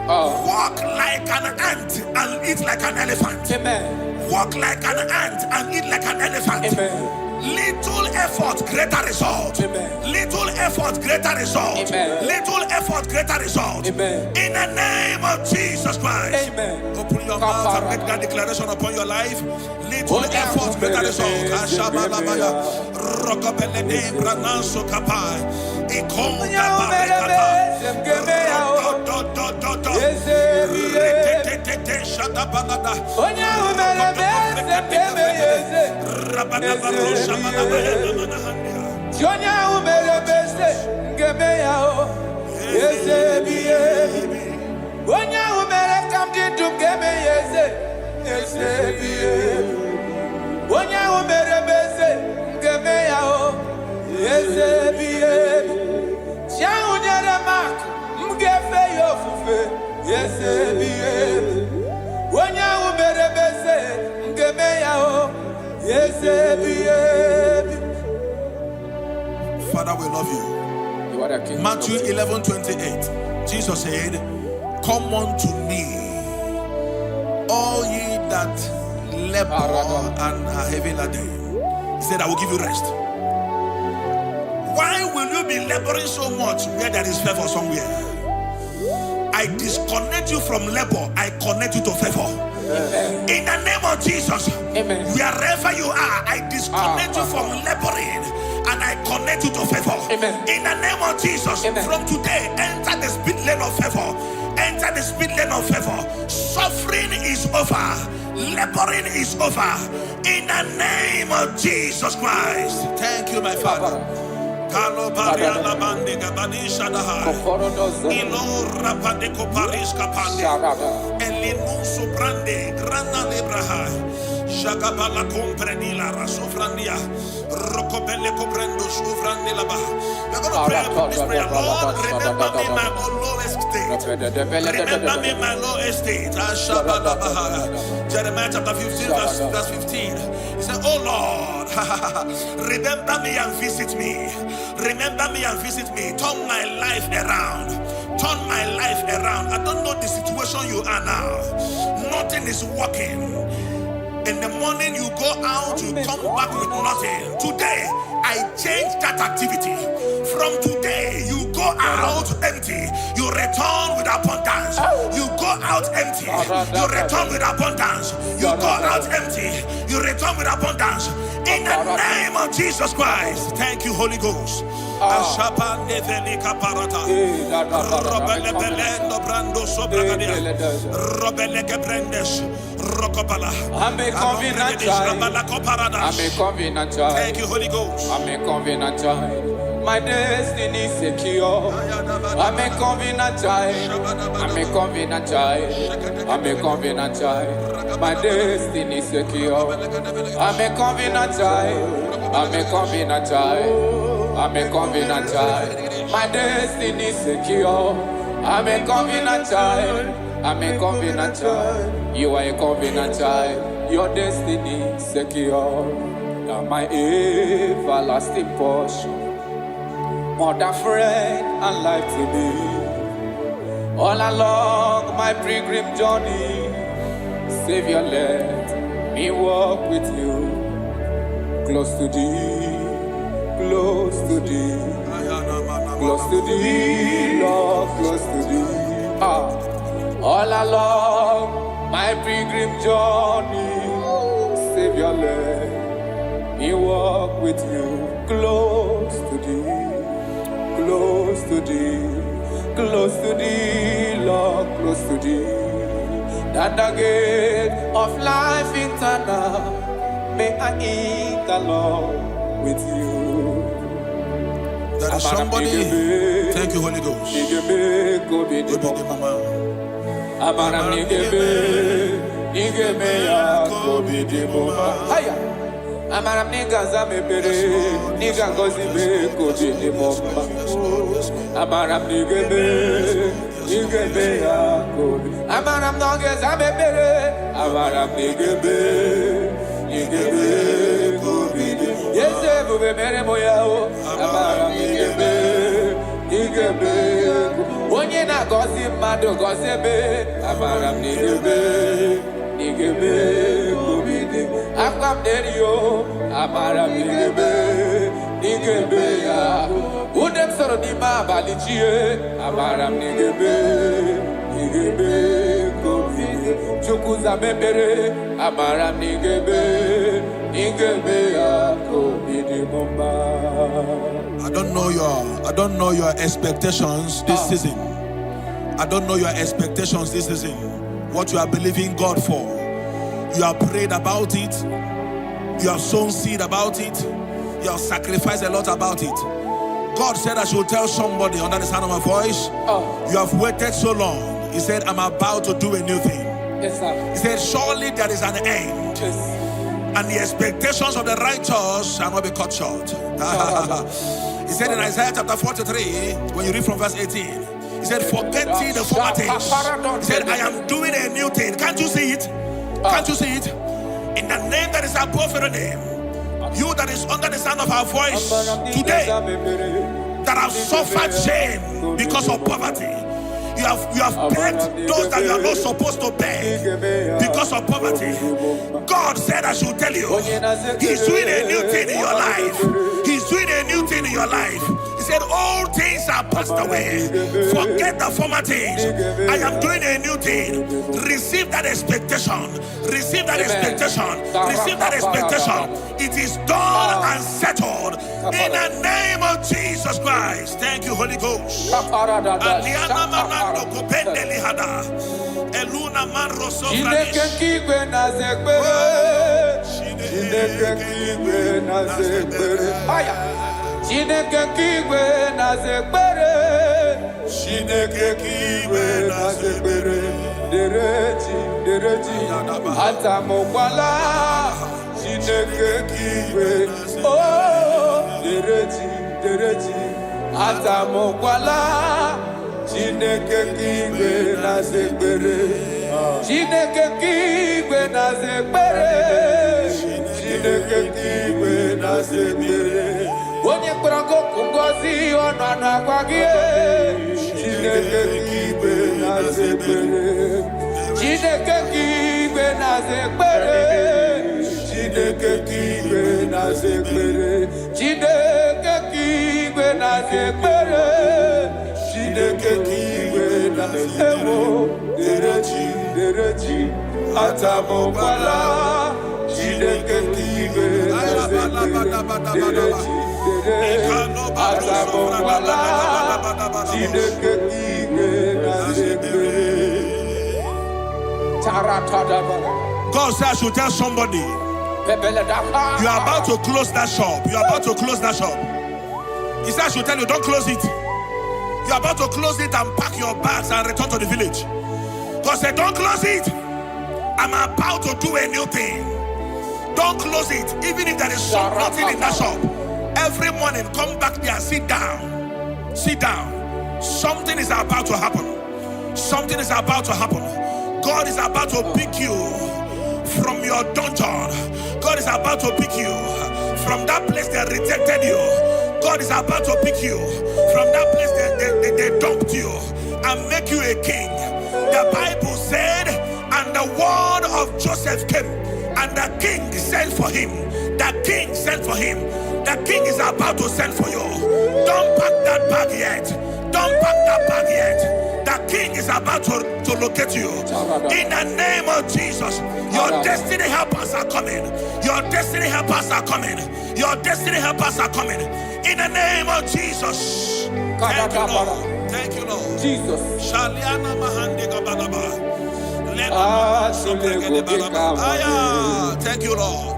walk like an ant and eat like an elephant.
Amen.
Walk like an ant and eat like an elephant.
Amen.
Little effort, greater result.
Amen.
Little effort, greater result.
Amen.
Little effort, greater result.
Amen.
In the name of Jesus Christ.
Amen.
Open your mouth and make that declaration upon your life. Little effort, greater result. Ashabalabaya. Rokobelede brananso kapai. Ikonda barekata. Rekete shadabalada. Rabadabarosha manabaya.
Jonya umele bese ngemeya o yesebiye Wonya umele kamdi dumgeme yesebiye Wonya umele bese ngemeya o yesebiye Tia unyere mak mgefe yofufe yesebiye Wonya umele bese ngemeya o yesebiye.
Father, we love you.
You are the King.
Matthew 11:28. Jesus said, "Come unto me, all ye that labor and are heavy laden." He said, "I will give you rest." Why will you be laboring so much where there is favor somewhere? I disconnect you from labor. I connect you to favor. Amen. In the name of Jesus.
Amen.
Wherever you are, I disconnect you from laboring. And I connect you to favor.
Amen.
In the name of Jesus. Amen. From today, enter the speed lane of favor. Enter the speed lane of favor. Suffering is over. Laboring is over. In the name of Jesus Christ. Thank you, my Father. Kalo Bariala Bandega Badisha Dahai. Ilo Rapadeko Paris Kapande. Elinu Sobrande. Grana Lebrahai. Jagabala comprenila rasufrandia rocobelle coprendo sufrandila ba. You're going to pray this prayer. Lord, remember me my lowest state. Remember me my lowest state. Jeremiah chapter 15 verse 15. He said, "Oh Lord, remember me and visit me. Remember me and visit me. Turn my life around. Turn my life around. I don't know the situation you are now. Nothing is working. In the morning you go out, you come back with nothing. Today, I change that activity. From today, you go out empty. You return with abundance. You go out empty. You return with abundance. You go out empty. You return with abundance. In the name of Jesus Christ. Thank you, Holy Ghost.
I'm a covenant child.
Thank you, Holy Ghost.
I'm a covenant child. My destiny is secure. I'm a covenant child. I'm a covenant child. I'm a covenant child. My destiny is secure. I'm a covenant child. I'm a covenant child. I'm a covenant child. My destiny is secure. I'm a covenant child. I'm a covenant child. You are a covenant child. Your destiny is secure. Now my everlasting portion. More than friend and life to me. All along my pilgrim journey, Savior, let me walk with you. Close to thee, close to thee, close to thee, Lord, close to thee. All along my pilgrim journey, Savior, let me walk with you. Close to thee. Close to thee, Lord, close to thee. That the gate of life eternal, may I eat the Lord with you.
There is somebody. Thank you, Holy Ghost.
Amaram nigga zame pere, nigga gozi be kobi ni bomba. Amaram nigga be ya kobi. Amaram nigga zame pere, amaram nigga be kobi ni. Yese bube mere moya o, amaram nigga be. Onye na gozi mado gozi be, amaram nigga be kobi ni. Akam derio, amara nigebe ya. Udem so ma balichie amaram nigebe komige chukuza mebere amaram nigebe komide bomba.
I don't know your expectations this season. I don't know your expectations this season. What you are believing God for. You have prayed about it. You have sown seed about it. You have sacrificed a lot about it. God said I should tell somebody under the sound of my voice, you have waited so long. He said, I'm about to do a new thing.
Yes, sir.
He said, surely there is an end.
Yes.
And the expectations of the righteous shall not be cut short. He said in Isaiah chapter 43, when you read from verse 18, he said, forget ye the former things. He said, I am doing a new thing. Can't you see it? Can't you see it? In the name that is above every name, you that is under the sound of our voice today, that have suffered shame because of poverty, you have begged those that you are not supposed to beg because of poverty. God said I should tell you, He's doing a new thing in your life. He's doing a new thing in your life. He said, all things are passed away. Forget the former things. I am doing a new thing. Receive that expectation. Receive that expectation. Receive that expectation. It is done and settled in the name of Jesus Christ. Thank you, Holy Ghost.
Chineke kigwe na zekbere dereji atamokwala Chineke kigwe dereji atamokwala Chineke kigwe na zekbere Chineke kigwe na zekbere Onye kpọrọ ngozi ọnụ anụ akwa gị Chineke kigwe na-aza ekpere Chineke kigwe na-aza ekpere Chineke kigwe na-aza ekpere Chineke kigwe na-aza ekpere Chineke kigwe na-aza ekpere dereji atamokwala Chineke kigwe na-aza ekpere
God says I should tell somebody, you are about to close that shop. You are about to close that shop. He said I should tell you, don't close it. You are about to close it and pack your bags and return to the village. God said, don't close it. I'm about to do a new thing. Don't close it, even if there is nothing in that shop. Every morning, come back there and sit down. Sit down. Something is about to happen. Something is about to happen. God is about to pick you from your dungeon. God is about to pick you from that place that rejected you. God is about to pick you from that place that they dumped you and make you a king. The Bible said, and the word of Joseph came, and the king sent for him. The king sent for him. The king is about to send for you. Don't pack that bag yet. Don't pack that bag yet. The king is about to locate you. In the name of Jesus, your destiny helpers are coming. Your destiny helpers are coming. Your destiny helpers are coming. In the name of Jesus. Thank you, Lord. Thank you, Lord.
Jesus.
Shaliana Mahandi Gabalaba. Thank you, Lord.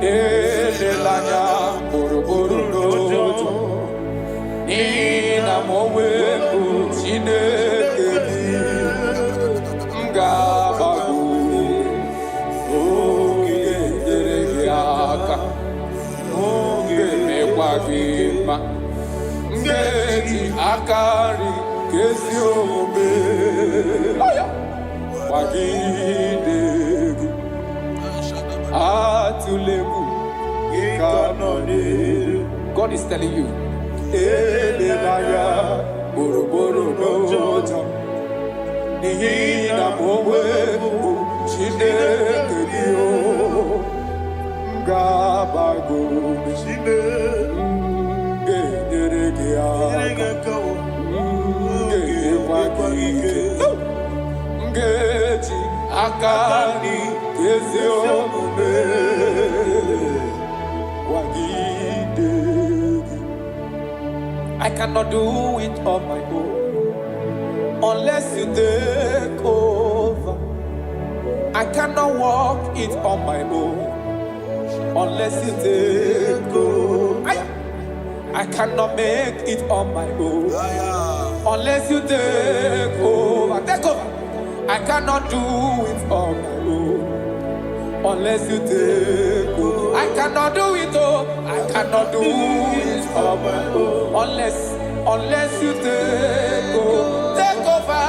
Elelanya boroboro nojo Nina moweku Chineke Ngabagu Oge derege aka Oge mekwagima Ngeti akari kesi ome Wagidegi God is telling you, I cannot do it on my own unless you take over. I cannot walk it on my own unless you take over. I cannot make it on my own unless you take over. Take over. I cannot do it on my own unless you take over. I cannot do it, oh, I cannot do it on my own unless you take over. Take over.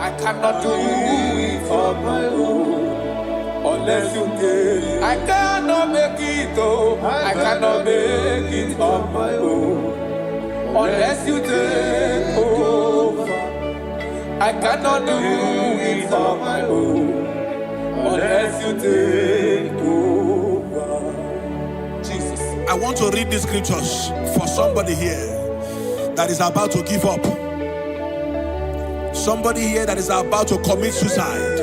I cannot do it on my own unless you take. I cannot make it, oh, I cannot make it on my own unless you take over. I cannot do it on my own unless you take over. Jesus.
I want to read the scriptures for somebody here that is about to give up. Somebody here that is about to commit suicide.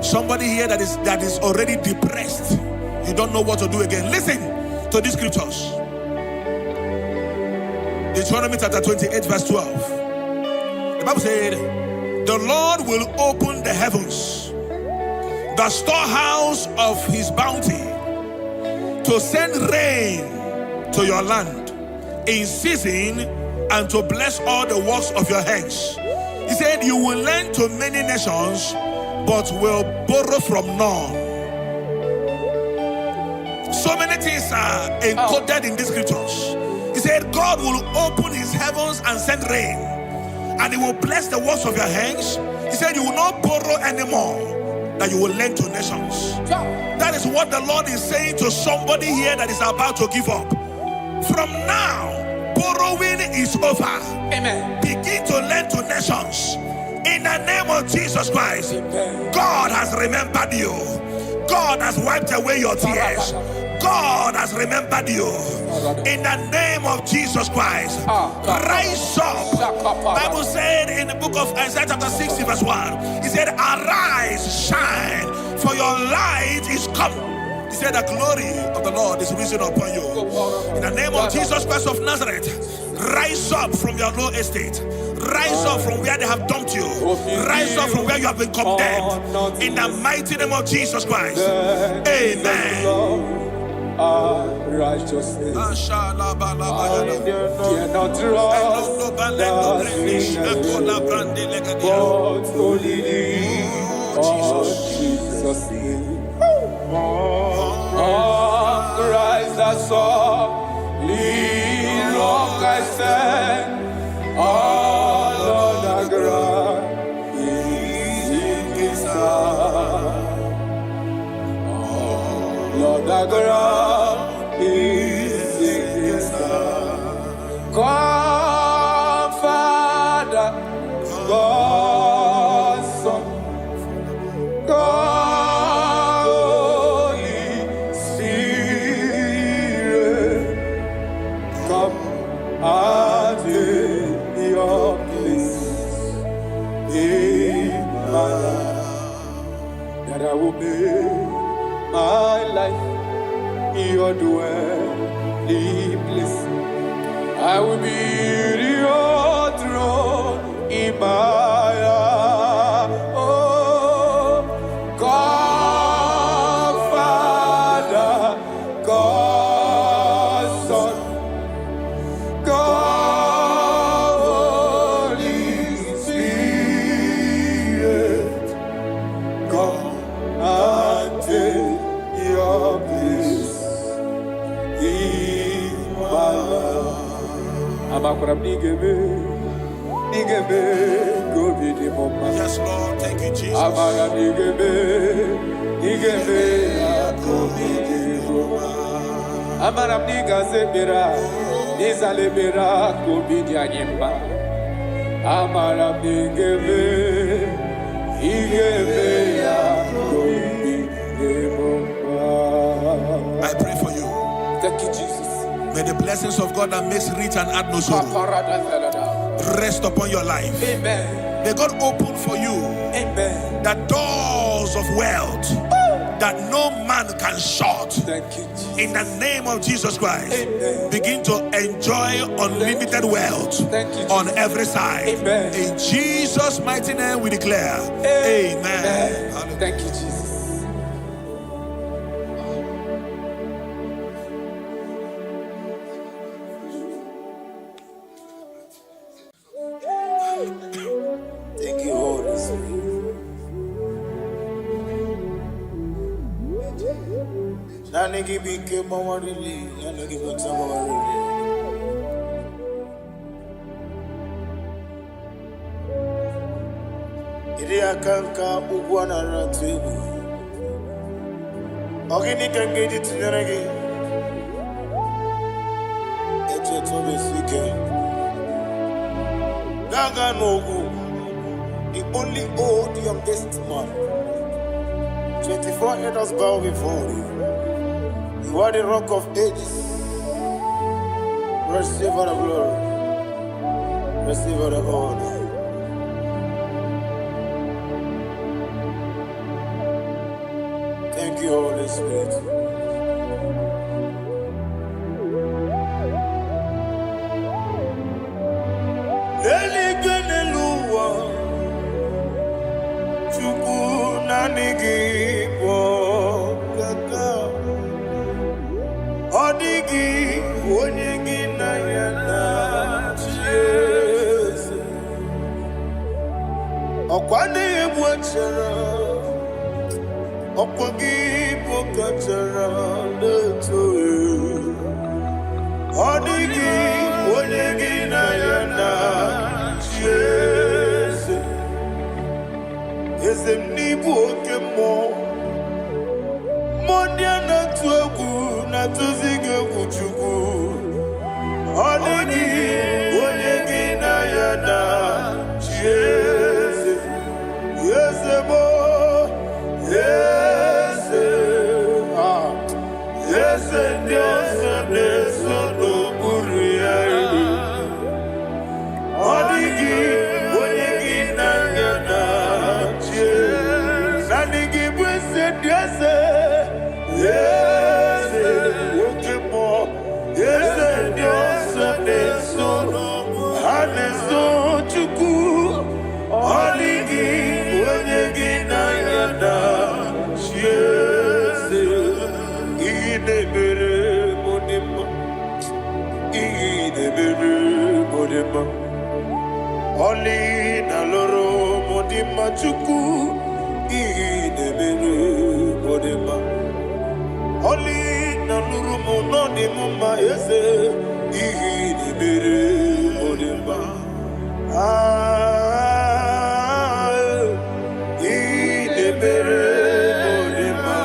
Somebody here that is already depressed. You don't know what to do again. Listen to these scriptures. Deuteronomy chapter 28 verse 12. The Bible said, the Lord will open the heavens, the storehouse of his bounty, to send rain to your land in season and to bless all the works of your hands. He said, you will lend to many nations, but will borrow from none. So many things are encoded in these scriptures. He said, God will open his heavens and send rain, and he will bless the works of your hands. He said, you will not borrow anymore, that you will lend to nations. That is what the Lord is saying to somebody here that is about to give up. From now, borrowing is over.
Amen.
Begin to lend to nations. In the name of Jesus Christ.
Amen.
God has remembered you. God has wiped away your tears. God has remembered you. In the name of Jesus Christ. Rise up. Bible said in the book of Isaiah chapter 60 verse 1, he said, arise, shine, for your light is come. He said, the glory of the Lord is risen upon you. In the name of Jesus Christ of Nazareth, rise up from your low estate. Rise up from where they have dumped you. Rise up from where you have been condemned. In the mighty name of Jesus Christ. Amen.
Righteousness. I dare not trust the things but only thee, oh Jesus' name. On Christ I saw, lean rock I stand, all on the ground is sinking sand. Lord, the ground is sinking sand. God, Father, God, Son, God, Holy Spirit, come and take your place in my life, that I will make my life your dwelling place. I will be your throne in my heart. Oh, God, Father, God, Son, God, Holy Spirit, come and take your place in my life.
Yes, Lord. Thank you, Jesus. I pray for you.
Thank you, Jesus.
May the blessings of God that makes rich and add no sorrow rest upon your life.
Amen.
May God open for you,
amen,
the doors of wealth that no man can shut.
Thank you, Jesus.
In the name of Jesus Christ,
Amen.
Begin to enjoy unlimited wealth on every side.
Amen.
In Jesus' mighty name we declare, amen.
Amen. Thank you, Jesus.
Thank you, Holy Spirit. Nani gibi ke mawarili, nani gibi tamawarili. Iri akanka ugwana ratibu. Ogini kangeji tineregi. Eche tobe sike. Gaga nogu. The only old youngest man. 24 elders bow before you. You are the rock of ages. Receive all the glory. Receive all the honor. Thank you, Holy Spirit. Odigi onyegi na yana Jesus. Okwani ebwachara, okwagi pokachara leto. Odigi onyegi na yana Jesus. Eze mnibu okemo. Mondiana tuegu na tuzige kuchuku. Odigi onyegi na yana Jesus. Yes, mo. Yes. Ah. Yes, Dios es no buria. Odigi onyegi na yana Jesus. Nani bwese Dios. Yes, okay, more. Yes, Dios es solo. Aneso chuku. Oligi, onyegi na yada. Yes, idebere modema. Idebere modema. Oli na loro modema chuku. Idebere modema. Oli na lurumu no ni muma ese ihi ni bere odemba ihi ni bere odemba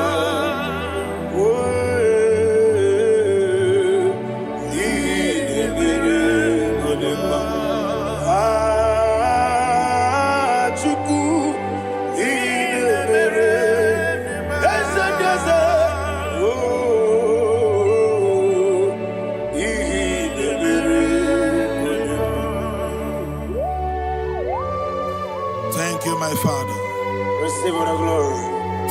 ihi ni bere odemba chuku ihi ni bere ese
Thank you, my Father.
Receive all the glory.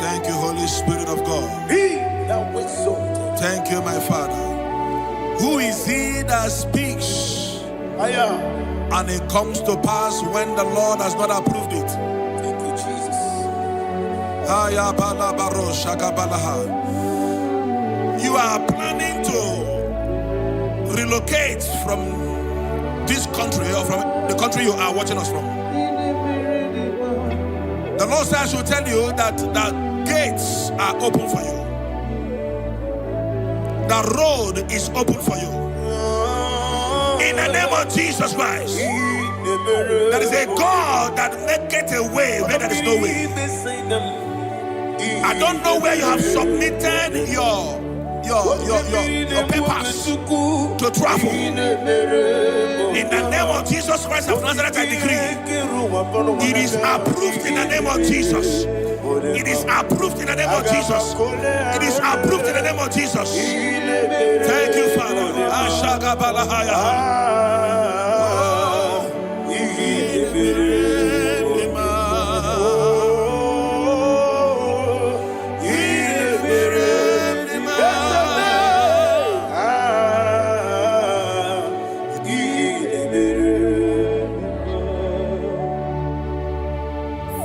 Thank you, Holy Spirit of God.
Be thou exalted.
Thank you, my Father. Who is he that speaks and it comes to pass when the Lord has not approved it?
Thank you, Jesus.
You are planning to relocate from this country or from the country you are watching us from. The Lord says I should tell you that the gates are open for you. The road is open for you. In the name of Jesus Christ. There is a God that maketh a way where there is no way. I don't know where you have submitted your papers to travel. In the name of Jesus Christ of Nazareth, I decree it is approved in the name of Jesus. It is approved in the name of Jesus. It is approved in the name of Jesus. Thank you, Father.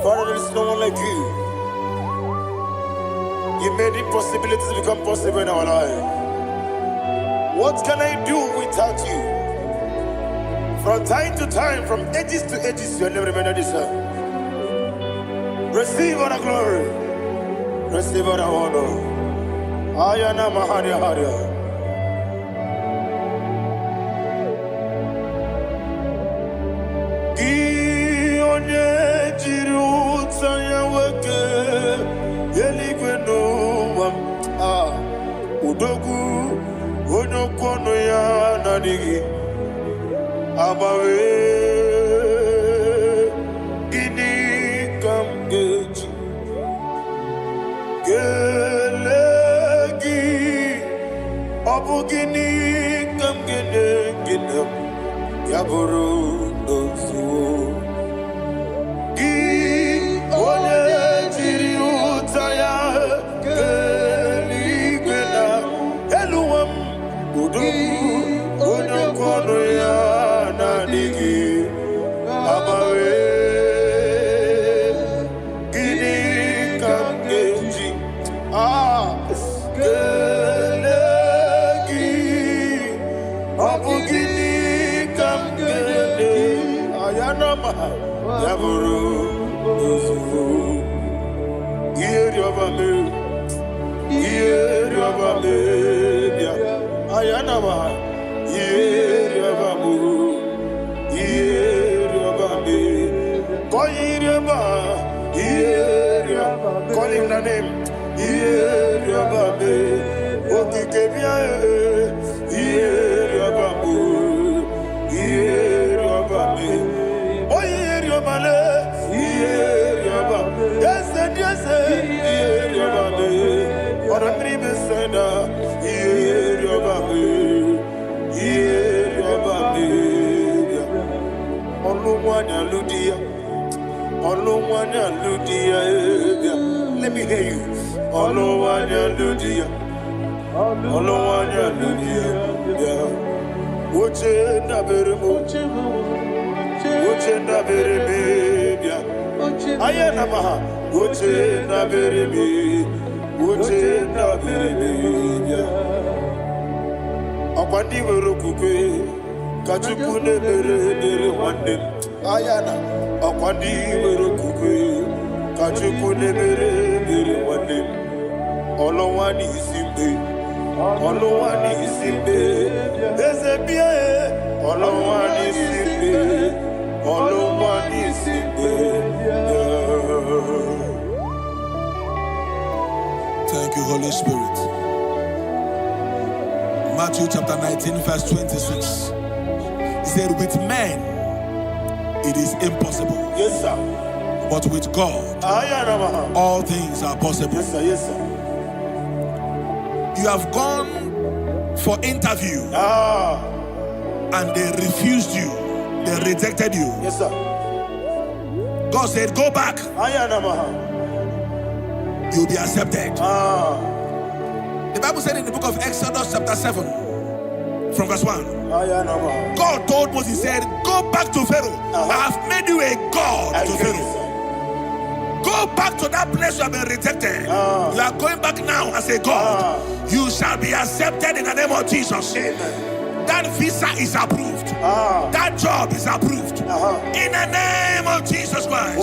Father, there is no one like you. You made impossibilities become possible in our life. What can I do without you? From time to time, from ages to ages, you never remain the same. Receive all the glory. Receive all the honor. Ayana Mahania Haria. Udogu onokono ya nadigi abawe ini kamgeji gelegi abugini kamgene ginam yaburu dosu gi one jiri utaya Onokono ya nadigi abawe gini kamgeji gelegi abu gini kamgene ayanama yaburu uzu yeri obame bia ayanama call him the name. Let me hear you. Ayana akwandi werokukwe kachukune mere wande olowani isimbe ezebia olowani isimbe.
Thank you, Holy Spirit. Matthew chapter 19 verse 26. He said, with men it is impossible.
Yes, sir.
But with God, all things are possible.
Yes, sir. Yes, sir.
You have gone for interview and they refused you. They rejected you.
Yes, sir.
God said, go back. You'll be accepted. The Bible said in the book of Exodus chapter 7 from verse 1. God told Moses, he said, go back to Pharaoh. I have made you a God to Pharaoh. Go back to that place you have been rejected. You are going back now as a God. You shall be accepted in the name of Jesus.
Amen.
That visa is approved. That job is approved. In the name of Jesus Christ.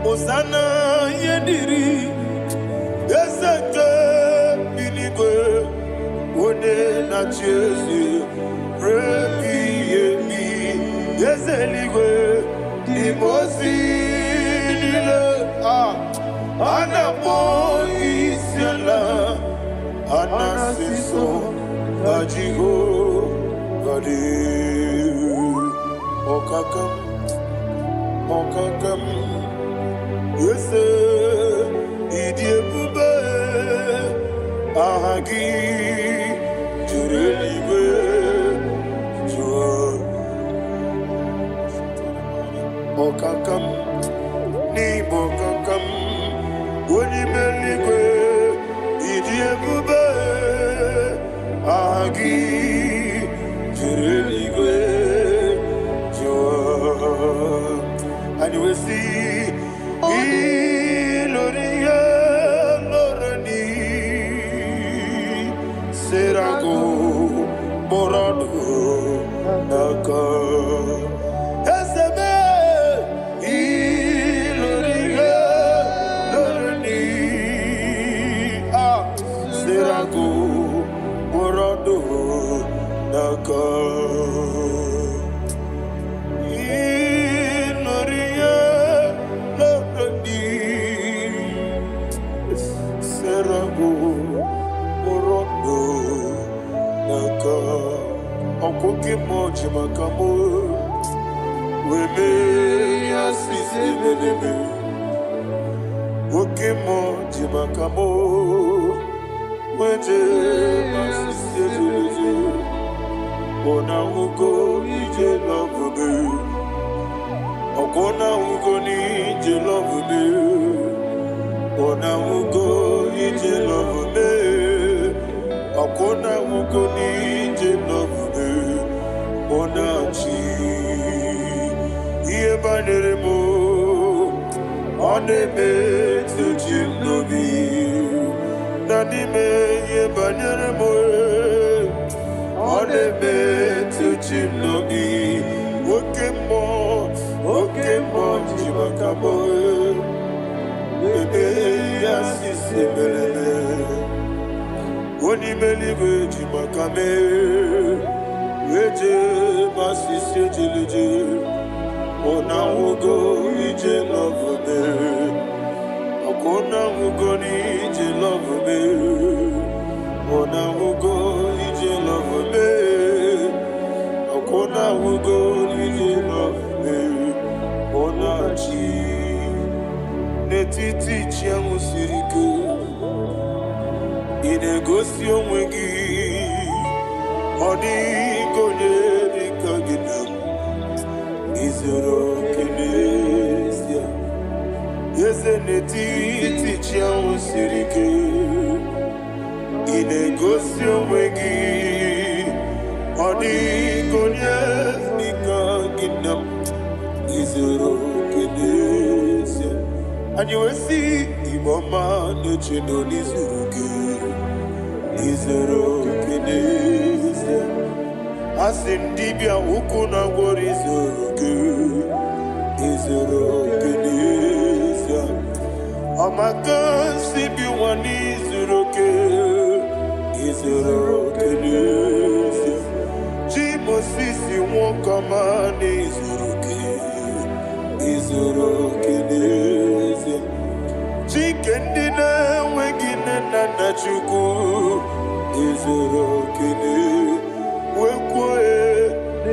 Osana yediri Ezeke binigwe One na chezi Rebi yemi Ezeligwe Imosi nile Anapo isiala Anasiso Ajigo Gadi Okakam Yes, Idiebube Ahagi Jurelibe Jua Okakam Ni Bokakam Wonimeligwe Idiebube Ahagi Jurelibe Jua. And you will see Iloria Lorani Serago Borado Naka Ezebe Iloria Lorani Serago Borado Naka Okoke moji makamo Weme yasisi meneme Oke moji makamo Weje masisi jeje Ona ugo ije love me Okona ugo ni ije love me Ona ugo ije love me Okona ugo ni ije love me Onachi Iye banere mo Oneme Tujim nobi Nanime Iye banere mo Oneme Tujim nobi Okemo Jimakamo Bebe Yasisi Belele Onimeliwe Jimakame Eje masisi ejeleje Ona ugo ije love me Okona ugo ni ije love me Ona ugo ije love me Okona ugo ije love me Ona chi Netiti chiamu sirike Inegosi onwegi Odi konye dikaginam Izoro kenesia Yeze neti tichia usirike Inegosi omwegi Odi konye dikaginam Izoro kenesia Anywesi iboma nechino nizuruke Izoro kenesia Asindibia ukuna gwori izoro kenesia Amaka sibi wani izoro kenesia Jimo sisi wokama ni izoro kenesia Chikendina wegina nana chuku izoro kenesia Wekwe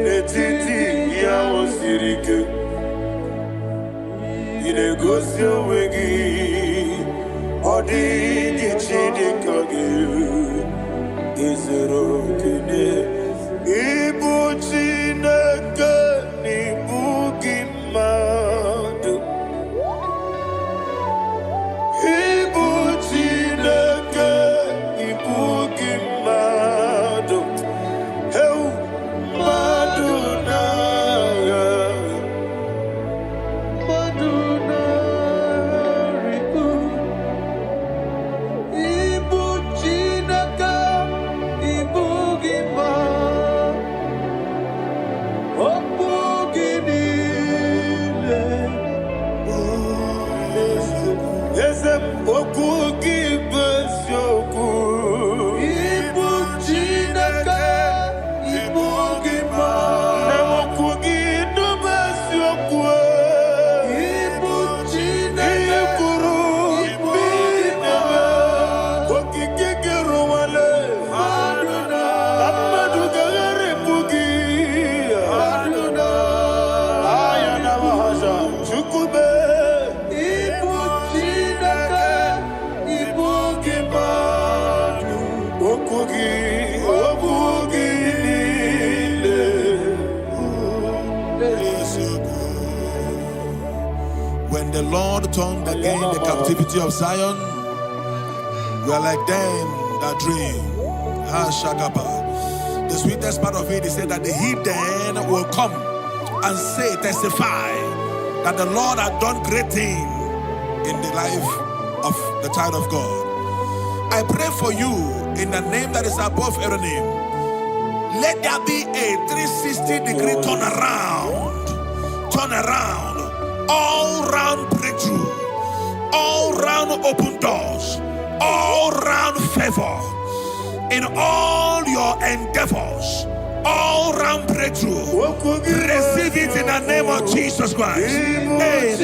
netiti ya osirike Inegosi onwegi Odi gichidikage Izoro kene Ibu Chineke Ibu Gimadu Ibu Chineke Ibu Gimadu
When the Lord turned again the captivity of Zion, we are like them that dream. The sweetest part of it is said that the heathen will come and say, testify, that the Lord had done great things in the life of the child of God. I pray for you in the name that is above every name. Let there be a 360-degree turn around, all round breakthrough, all round open doors, all round favor in all your endeavors, all round breakthrough. Receive it in the name of Jesus Christ. Amen.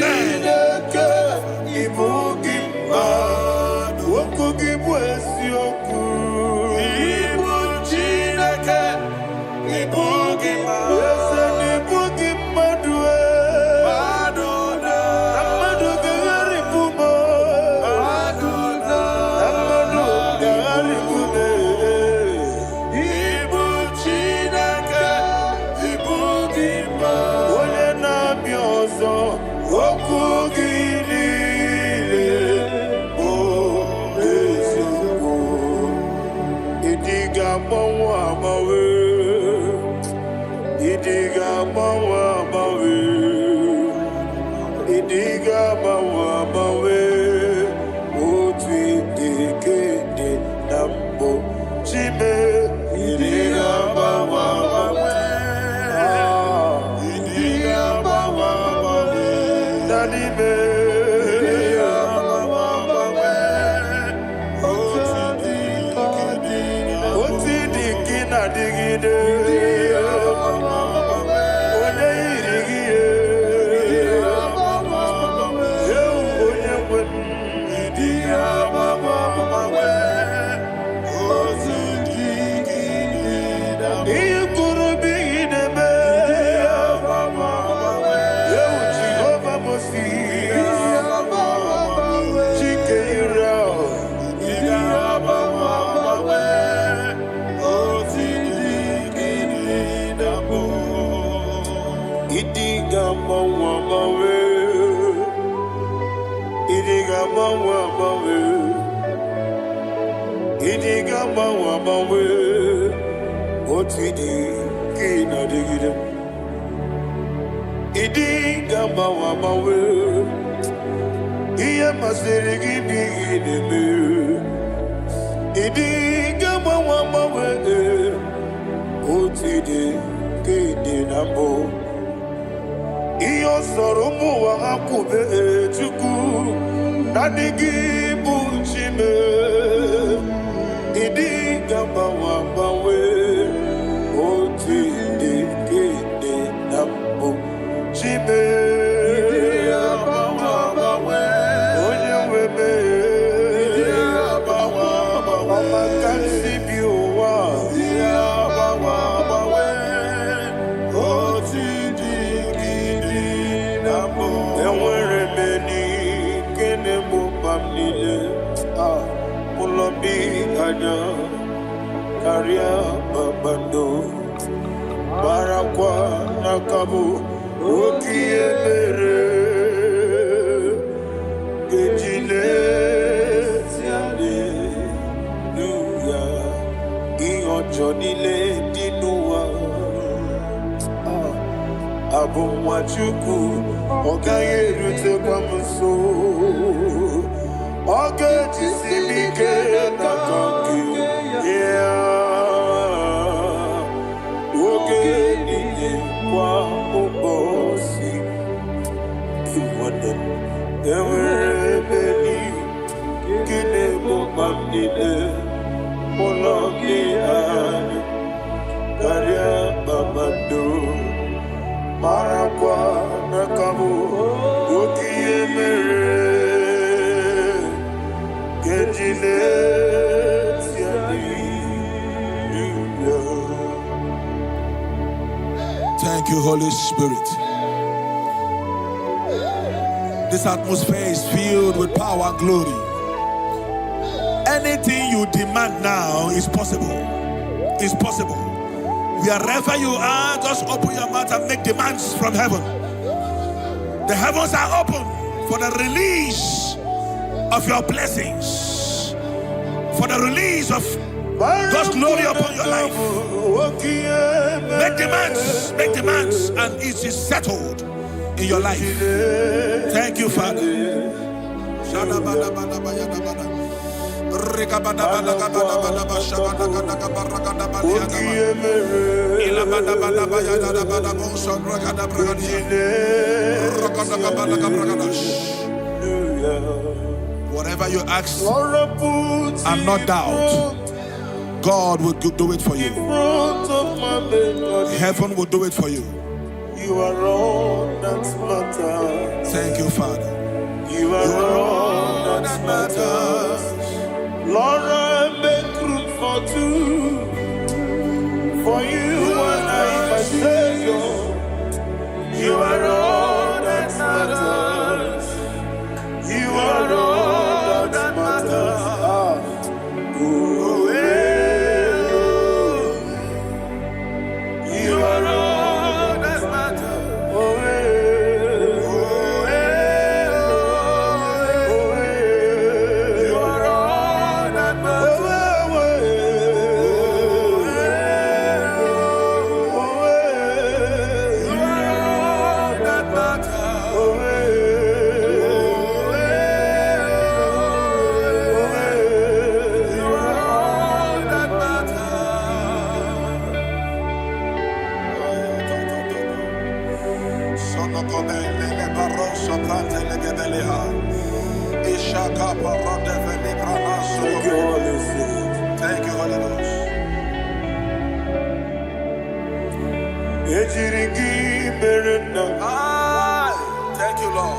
There were
Thank you, Holy Spirit. This atmosphere is filled with power and glory. Anything you demand now is possible. It's possible. Wherever you are, just open your mouth and make demands from heaven. The heavens are open for the release of your blessings, for the release of God's glory upon your life. Make demands, and it is settled in your life. Thank you, Father. Whatever you ask and not doubt, God will do it for you. Heaven will do it for you.
You are all that matters.
Thank you, Father.
You are all that matters. Lord, I make room for two. For you and I, my Savior. You are all that matters. You are all that matters. You are all that matters. You are all that matters. You are all that matters. You are all that Thank you, Holy Ghost. Thank you, Lord.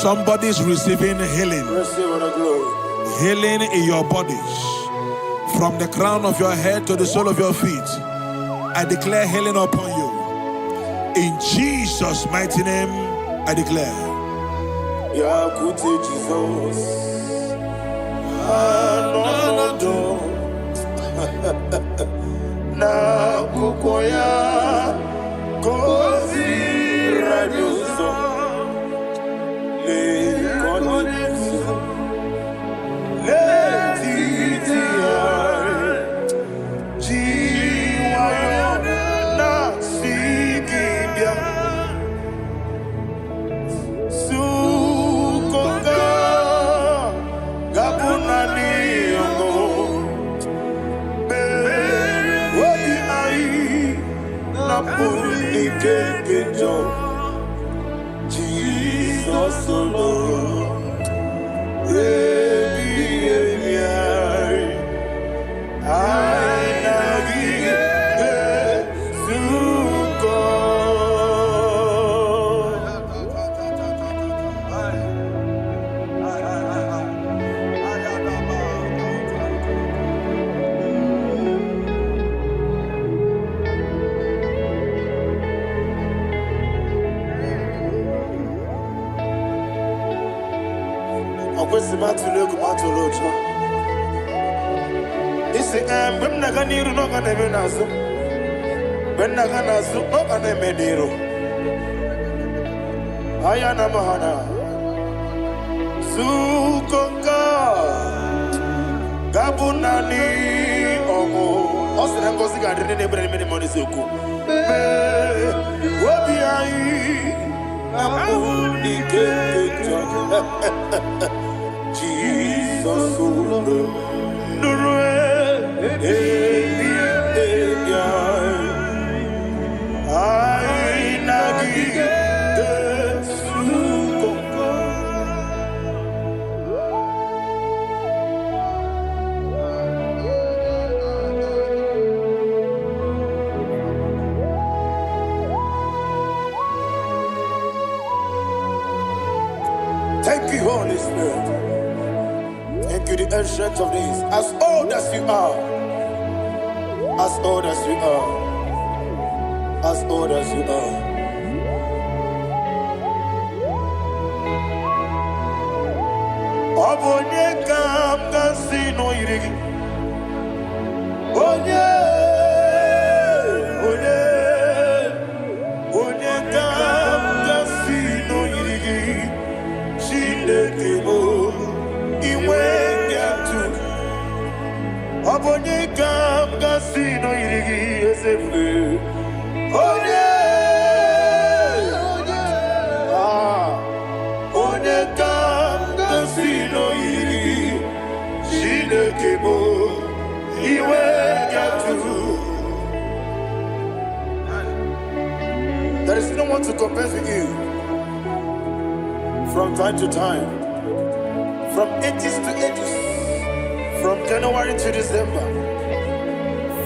Somebody's receiving healing. Healing in your bodies. From the crown of your head to the sole of your feet. I declare healing upon you. In Jesus' mighty name, I declare.
Jesus. Na kukoya kozi rajuzo le konezo le titia jiwa na sikibia sukoka gabunani yongo Isi when naganiru no gana menazo. When naganazo no gana mediro. Ayana mahana. Sukonga. Gabunani omo. Osina ngozi ga dene nebre mene moni suku. Wobi ai. Gabuni kekeja. Jesus Thank you, Holy Spirit. Thank you, the ancient of days. As old as you are. As old as you are. As old as you are. Abonye kam kasino irigi. Onye, onye, onye kam kasino irigi. Shindekebo iwe yatu. Abonye kam kasino irigi esefe. Onye, onye, onye kam kasino irigi. Shindekebo iwe yatu. There is no one to compare with you. From time to time, from ages to ages, from January to December,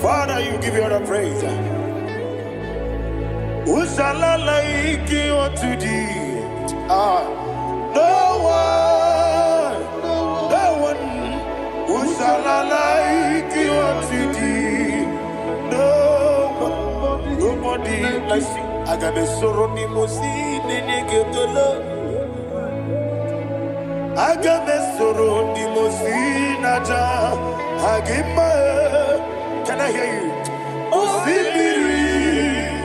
Father, you give you all the praise. Who shall I like you unto thee? No one, no one. Who shall I like you unto thee? No one, nobody like you. I got a sorrow, Nimosi, Nenegetola. Agamesoro di Mosinaja Agima. Can I hear you? Osibiri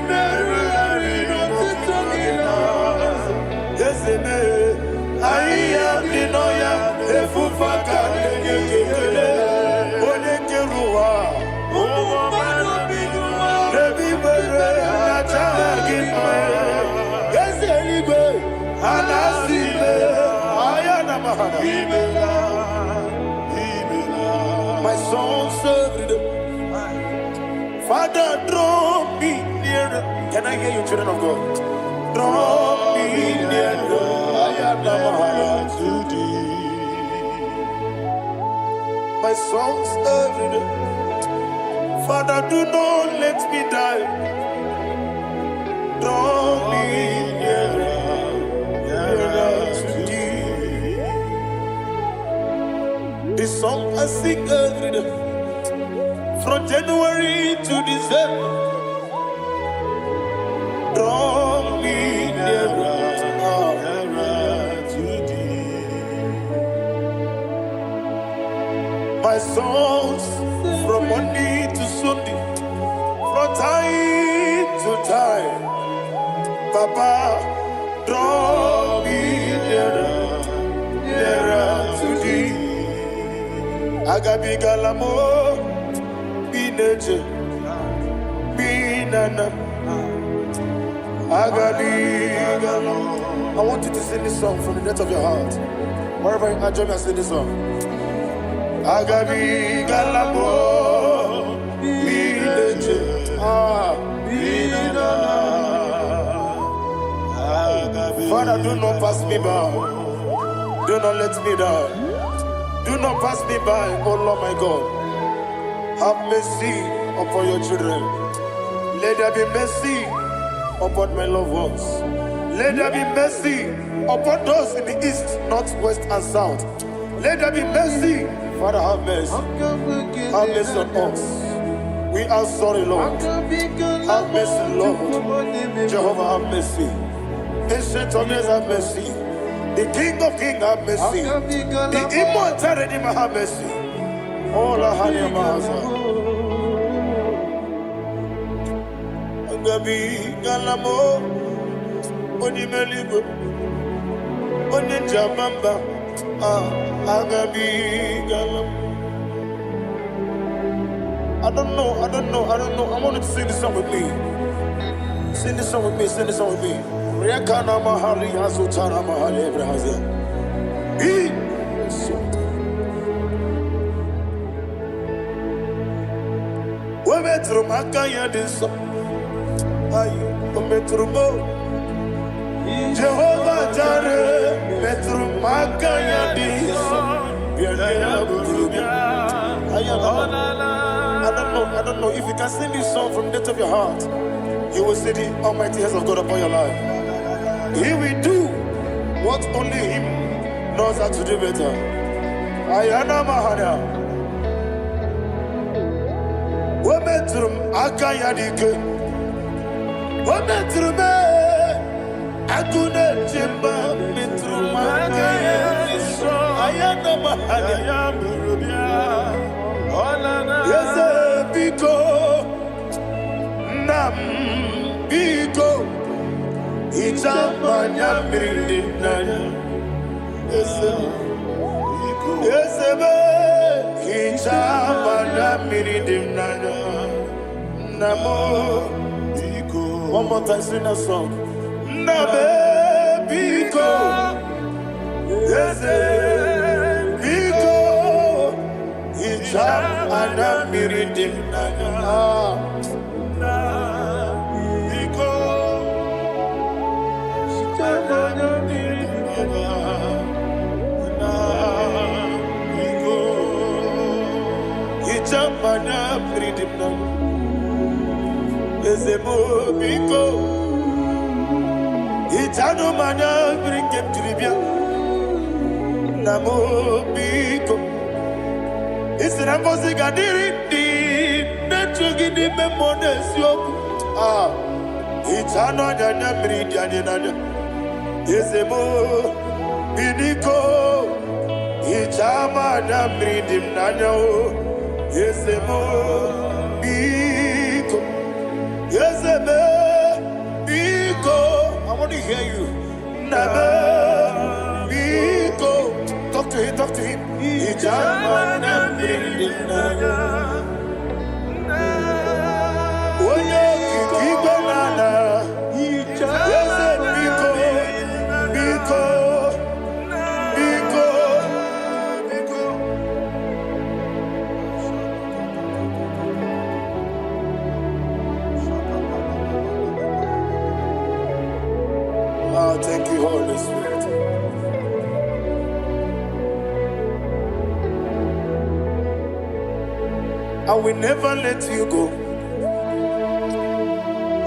Nerari Notitagina. Yes, I am Dinoya Efufaka Negekele Onekerua Omano Bigua Rebi Bere Naja Agima. Yes, anyway, Anasile. My soul served. Father, draw me nearer. Can I hear you, children of God? Draw me nearer. I am to thee. My soul served. Father, do not let me die. Draw me nearer. This song I sing every day, from January to December. Draw me nearer to thee. My songs from Monday to Sunday, from time to time. Papa, draw me nearer to thee. Agabi galamo, bineje, binana. Agabi galamo. I want you to sing this song from the depth of your heart. Wherever you are, join me and sing this song. Agabi galamo, bineje, binana. Father, do not pass me by. Do not let me die. Do not pass me by, oh Lord my God. Have mercy upon your children. Let there be mercy upon my loved ones. Let there be mercy upon those in the east, north, west, and south. Let there be mercy. Father, have mercy. Have mercy on us. We are sorry, Lord. Have mercy, Lord. Jehovah, have mercy. Ancient of days, have mercy. The King of Kings have mercy. The immortal Redeemer have mercy. All I had in my Agabi Galamo Onimeligo Onijabamba Agabi Galam. I don't know. I want you to sing this song with me. Sing this song with me. Rekana Mahali Azutana Mahali Ebrahazia. We metro Makaya this song. Metrumo Jehovah Jireh Metru Makaya I don't know if you can sing this song from the depth of your heart, you will see the almighty hands of God upon your life. He will do what only Him knows how to do better. Ayana Mahana Wometrum Akaya Dike Wometrume Akune Jimba Mitrumaka Ayana Mahaya Yes, Biko Nam Biko Itamanya Mirinaya Yes, Itamanya Mirinaya Namo one more time, sing a song. Nabe Biko, yes, Biko, Icham Anamiridim Nana, Biko, Icham Anamiridim Nana, Biko, Icham Anamiridim Nana. Biko, Itano Mana bring him to Libya. Namo Biko, it's an Ambozigadiri, Natugi Memones Yoku. Itano Yanamri Yanana. Yesemo Bidiko, Itama Namri Dimnano. Yesemo Biko. Yes, Biko. I want to hear you. Nabe Biko. Talk to him. Ijamana Bindina. Oye Kikibanana. Yes, Biko. Thank you, Holy Spirit. I will never let you go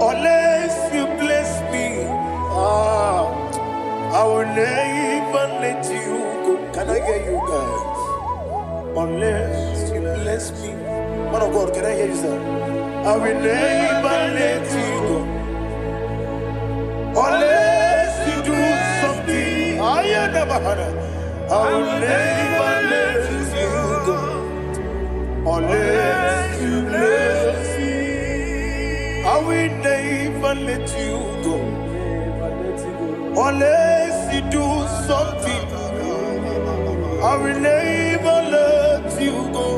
unless you bless me. I will never let you go. Can I hear you guys? Unless you bless me. Man of God, can I hear you, sir? I will never let you go unless you do something. I will never let you go unless you bless me. I will never let you go unless you do something. I will never let you go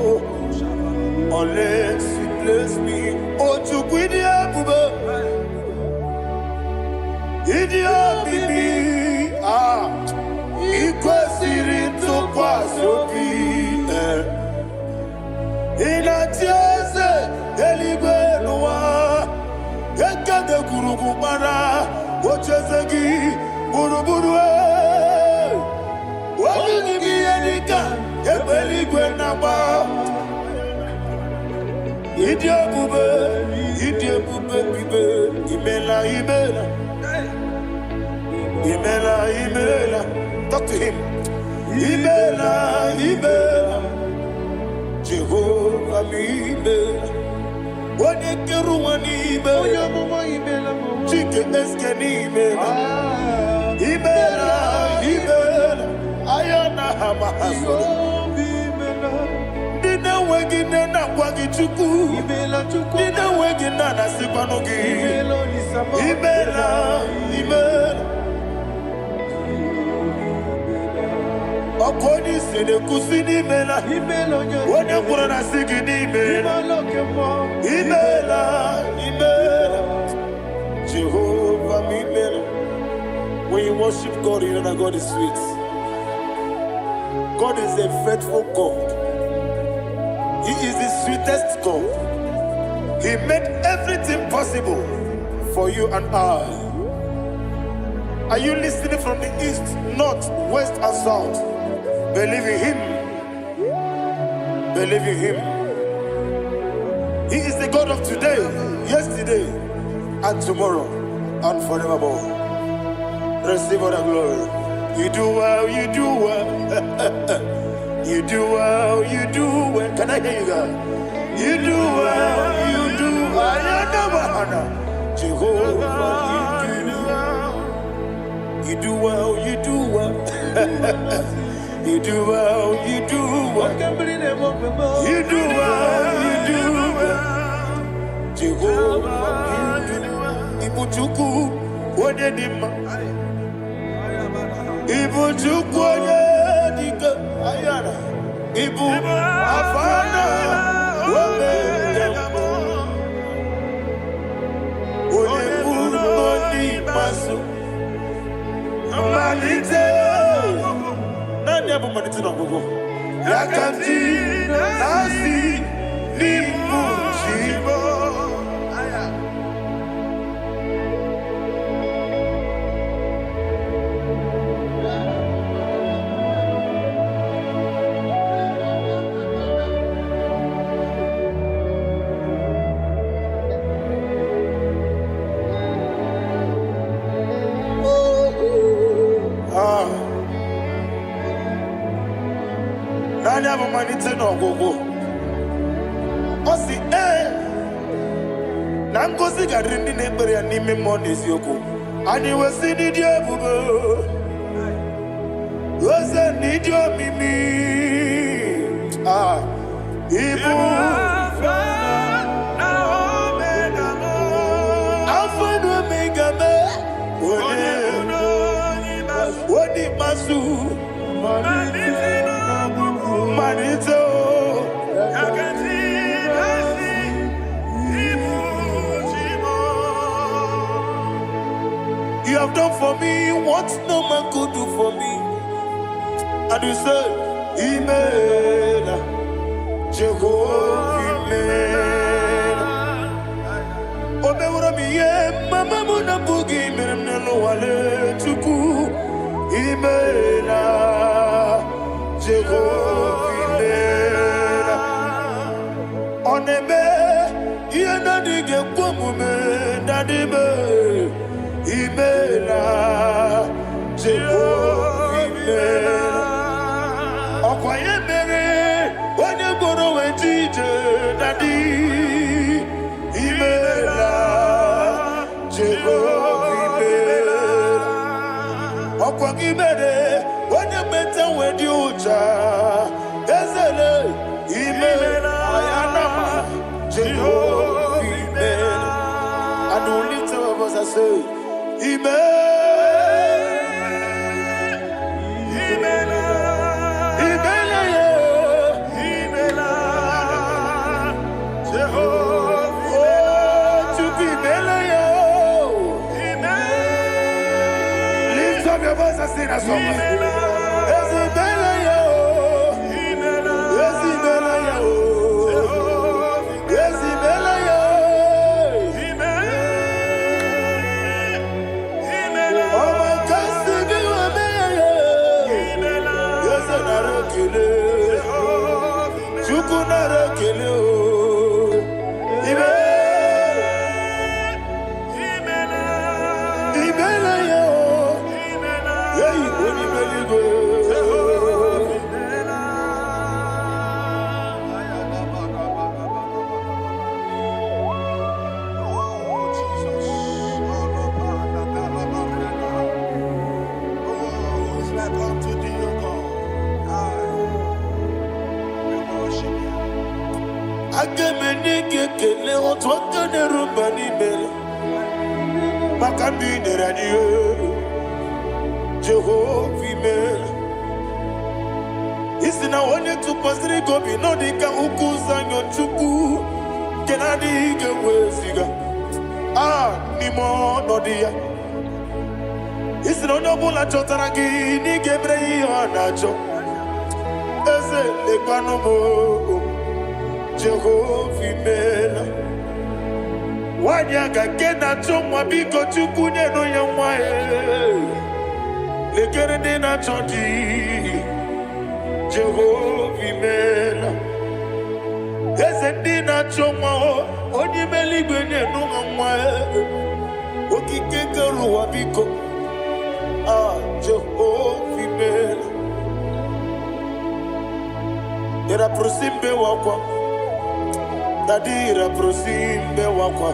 unless you bless me. Oh, to Guidia Buba. Idia Bibi, Ikwasirin to Kwasopi, Inatiase, Elibenua, Ekade Kurugumara, Ochesegi, Buruburu, Wabini Erika, Ebeligwenaba, Idia Bube, Imela. Talk to him. Ibela. Jehovah Ibela. Wanekeruani Ibela. Chike Eskeni Ibela. Ibela. Okoni sede kusini mela wone kurana sigini mela imela Jehovah mimela. When you worship God, you know that God is sweet. God is a faithful God. He is the sweetest God. He made everything possible for you and I. Are you listening from the east, north, west, and south? Believe in Him. Believe in Him. He is the God of today, yesterday, and tomorrow, and forevermore. Receive all the glory. You do well, you do well. You do well, you do well. Can I hear you guys? You do well, you do well. Jehovah, you do well, you do well. You do well, you do well. You do well, you do well. Jehovah, you do well. Ibuchuku, Wadedima. Ibuchuku, Wadedika. Ayana. Ibu, Afana. Wabedamo. Onebu, Oni, Masu. Malite. Yakanti nasi nimujibo. Nani have money to no go. Osi nango sigarini nebere ni me money yoko. Ani wesi ni die bubo. Wesi ni dio mimi. Ibu Alpha and Omega me. Wodi masu. Manito, you have done for me what no man could do for me. And you said, Imela, Jehovah, Imela. Obewura miye, mama muna bugi, miremnelo wale tuku, Imela. Jehovah, Oneme, Yena dige kumume, Nadime, Imela, Jehovah, Okwaye mere, Wanya goro wetije, Nadi, Imela, Jehovah, Okwagi mere, Wanya meta wedioja, Ezele, Imela, Ayanama, Jehovah, Imela. And we lift our voice and say, Imela, Imela, Imela, Jehovah, oh, to be Imela, lift up your voice and sing a song. Agemenike kele otwaka ne rumba ni bela. Makambi ne radio. Jehovah mela. Isina onye tukpasiri gobi no dika ukuza nyochuku. Kenadi ke weziga. Nimo no dia. Isina onye bula chotara gi ni gebre yonacho. Eze lekano mo. Jehovah mela. Wanyaga kena chomwa biko chukunye no yamwa lekere dina chodi. Jehovah mela. Eze dina chomwa onye meligwe ne no yamwa okike keruwa biko. Jehovah mela. Era prosimbe wakwa. Dadira prosimbe wakwa.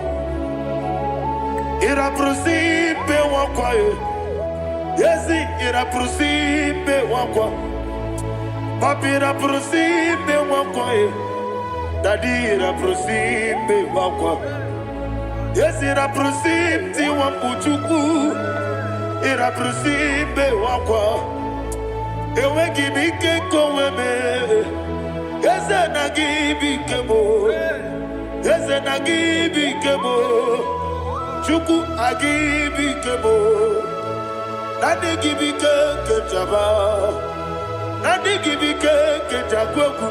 Ira prosimbe wakwa. Yesi ira prosimbe wakwa. Papira prosimbe wakwa. Dadira prosimbe wakwa. Yesi ira prosimti wampuchuku. Ira prosimbe wakwa. Ewe gibike koweme. Eze na gibi kebo, eze na gibi kebo, chuku agibi kebo, nade gibi ke jaba, nade gibi ke jagweku,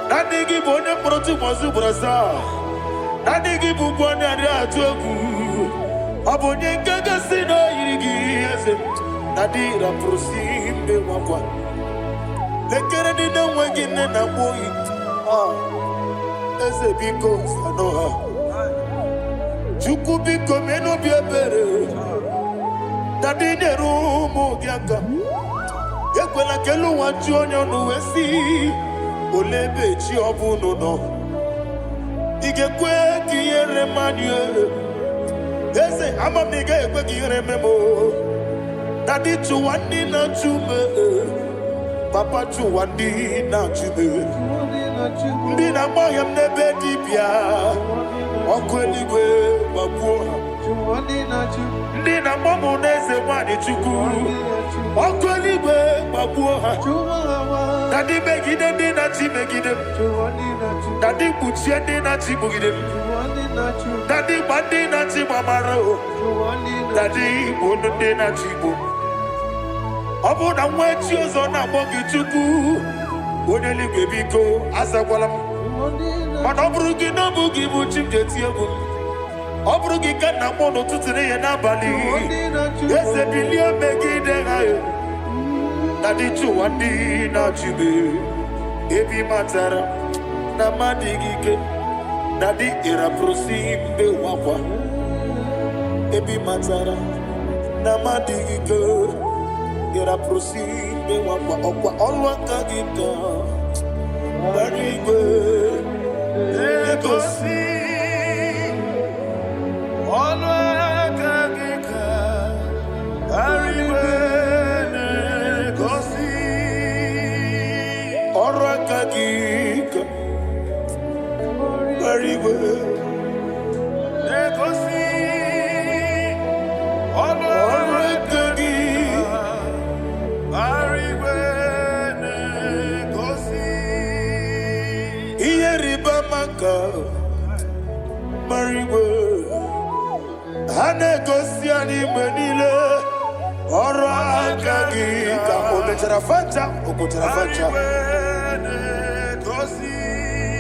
nade gibi one protu mozu brasa, nade gibi bwane ade atuegu, abonye kega sino irigi eze, nade ra prosimbe wakwa. Lekere di na wegine na boyi. Eze biko sanoha. Chuku biko meno biebere. Dadi neru mo giaka. Ekwela kelu wanchu onyo nuwesi. Olebe chi obu no. Igekwe kiyere manye. Eze amam niga ekwe kiyere memo. Dadi chuwani na chume. Papa chuwandi na chube. Ndi na moyam nebe dibia. Okweligwe babuha. Ndi na momo neze wani chuku. Okweligwe babuha. Dadi begide ndi na chi begide. Dadi kuchie ndi na chi bugide. Dadi bandi na chi mamaro. Dadi bono ndi na chi bo. Obu na mwechi ozo na mogi chuku. Oneli bebiko azagwalam. Mana obrugi no bugi buchi mjeti ebu. Obrugi kana mono tutine ye nabali. Yese bilia megide hayo. Nadi chuwandi na chibe. Ebi matara na madigike. Nadi ira prosimbe wakwa. Ebi matara na madigike. Ira prosimbe wakwa okwa olwa kagita. Barigwe negosi olwa kagita. Barigwe negosi olwa kagita. Barigwe negosi olwa kagita. Mariwe hanegosi animenile ora kagika ometerafata okoterafata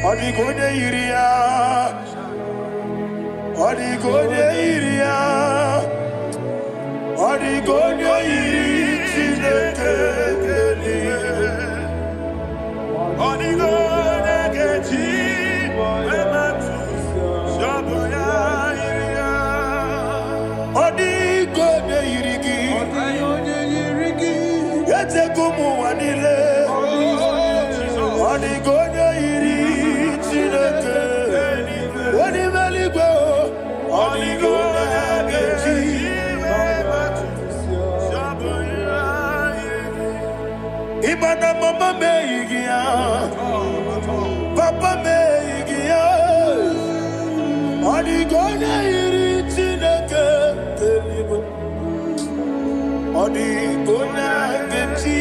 odigode iria odigode iri chinekeli odigode kechi Odigode yirigi yete kumu wanile Odigode yiri chineke Odimeligwe Odigode kechi Imana mama meigia Papa meigia Adigona iritineke telibo. Adigona geti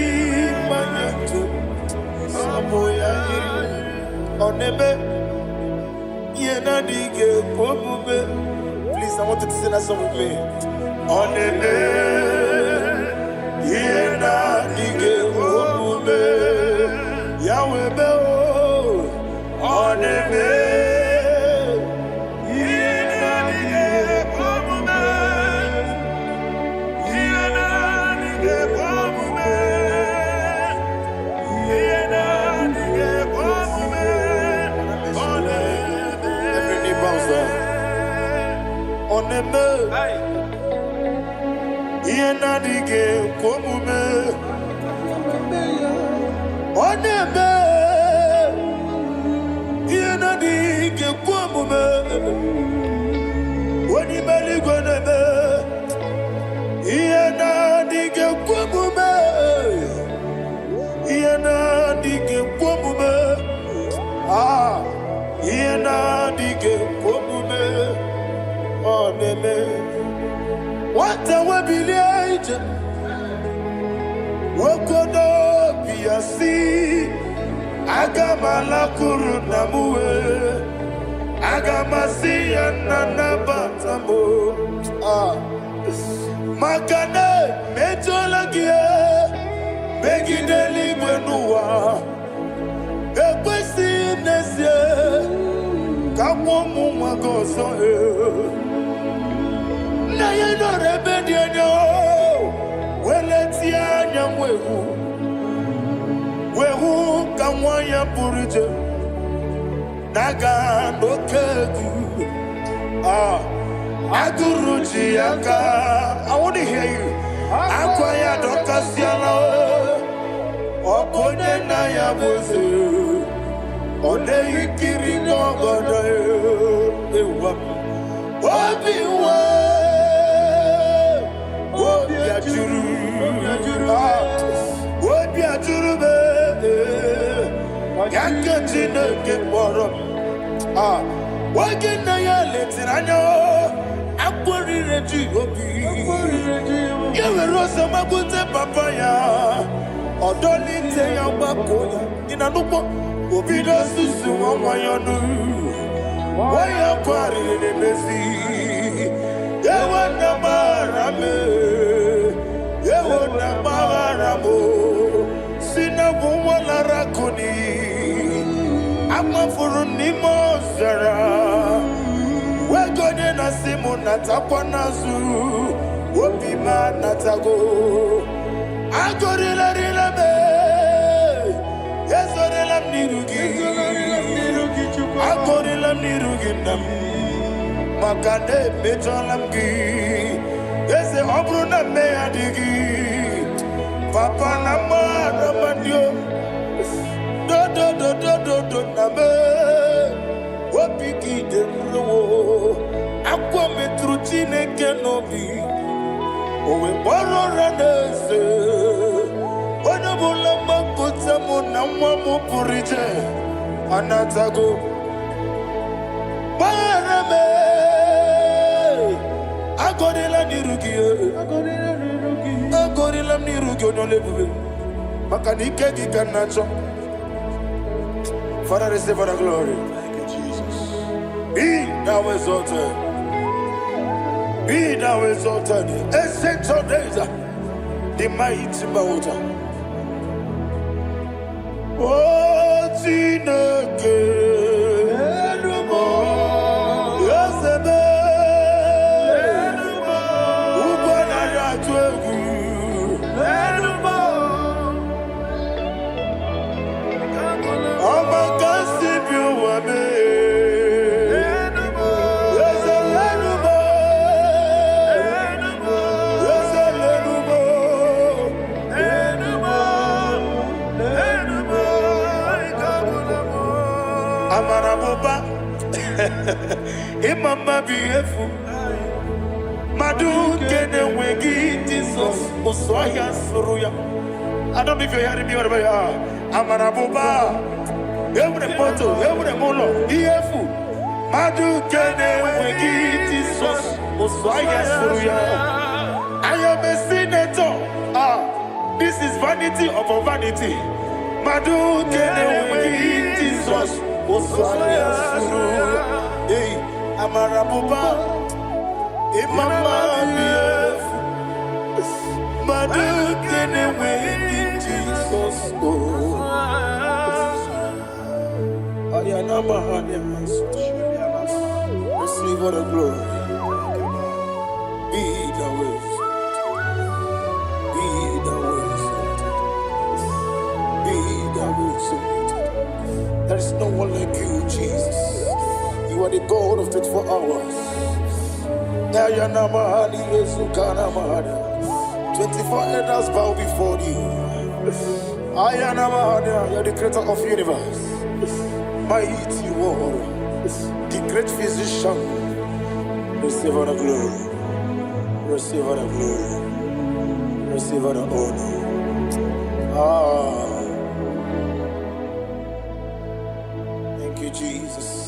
manyetu. Saboya onebe yena dige komube. Please, I want you to sing that song with me. Onebe yena dige komube. Yahweh be onebe. Oneme, yena dige komume. Oneme, yena dige komume. Wani mali goneme, yena dige komume. Yena dige komume. Ah, yena dige komume. Oneme, what a webillage, Wokodo Piasi, Agamala Kurunamue, Agamasi and Nanabatamo, Makane, Metolagia, Begideli Wenua, Equesi Nesia, Kamomu Magoso. Na ye no rebellion yo, weletia nyamwehu, wehu kamwaya purije, naga nokegu, aguruji aka. I want to hear you. Akwaya dokasiala, okonye na ya boze, one ikiri no godo ewa, obiwa. Yewona maharamo sina bumwala rakuni amafuru ni mozara wegode na simu natakwa nazu wopima natago agorila rila me yezorela mnirugi agorila mnirugi nam makane mejolamgi ese obruna me adigi papa na mara mandio do na me wopiki de ro akwa metruchine kenobi owe boro ranese ona bola makota mo na mwa purije anatago barame agorela nirugi onolebube makanike gikanacho. Father, receive the glory.
Thank you, Jesus.
Be thou exalted. Be thou exalted. Ancient of days, the mighty mountain. Oh, Tineke. Imama beautiful. Madu kene wegi Jesus Osoya Suruya. I don't know if you're hearing me wherever you are. Amarabuba. Every photo, every molo. Beautiful. Madu kene wegi Jesus. Oswaya suruya. I am a senator. This is vanity upon vanity. Madu kene wegi Jesus. Oswaya suruya. Hey, Amarabuba. Imama bief. Madu kene wegi Jesus. Receive all the glory. Be the wisdom. Be the wisdom. Be the wisdom. There is no one like you, Jesus. You are the God of 24 hours. 24 elders bow before you. You are the creator of the universe. Mighty warrior, the great physician. Receive all the glory. Receive all the glory. Receive all the honor. Thank you, Jesus.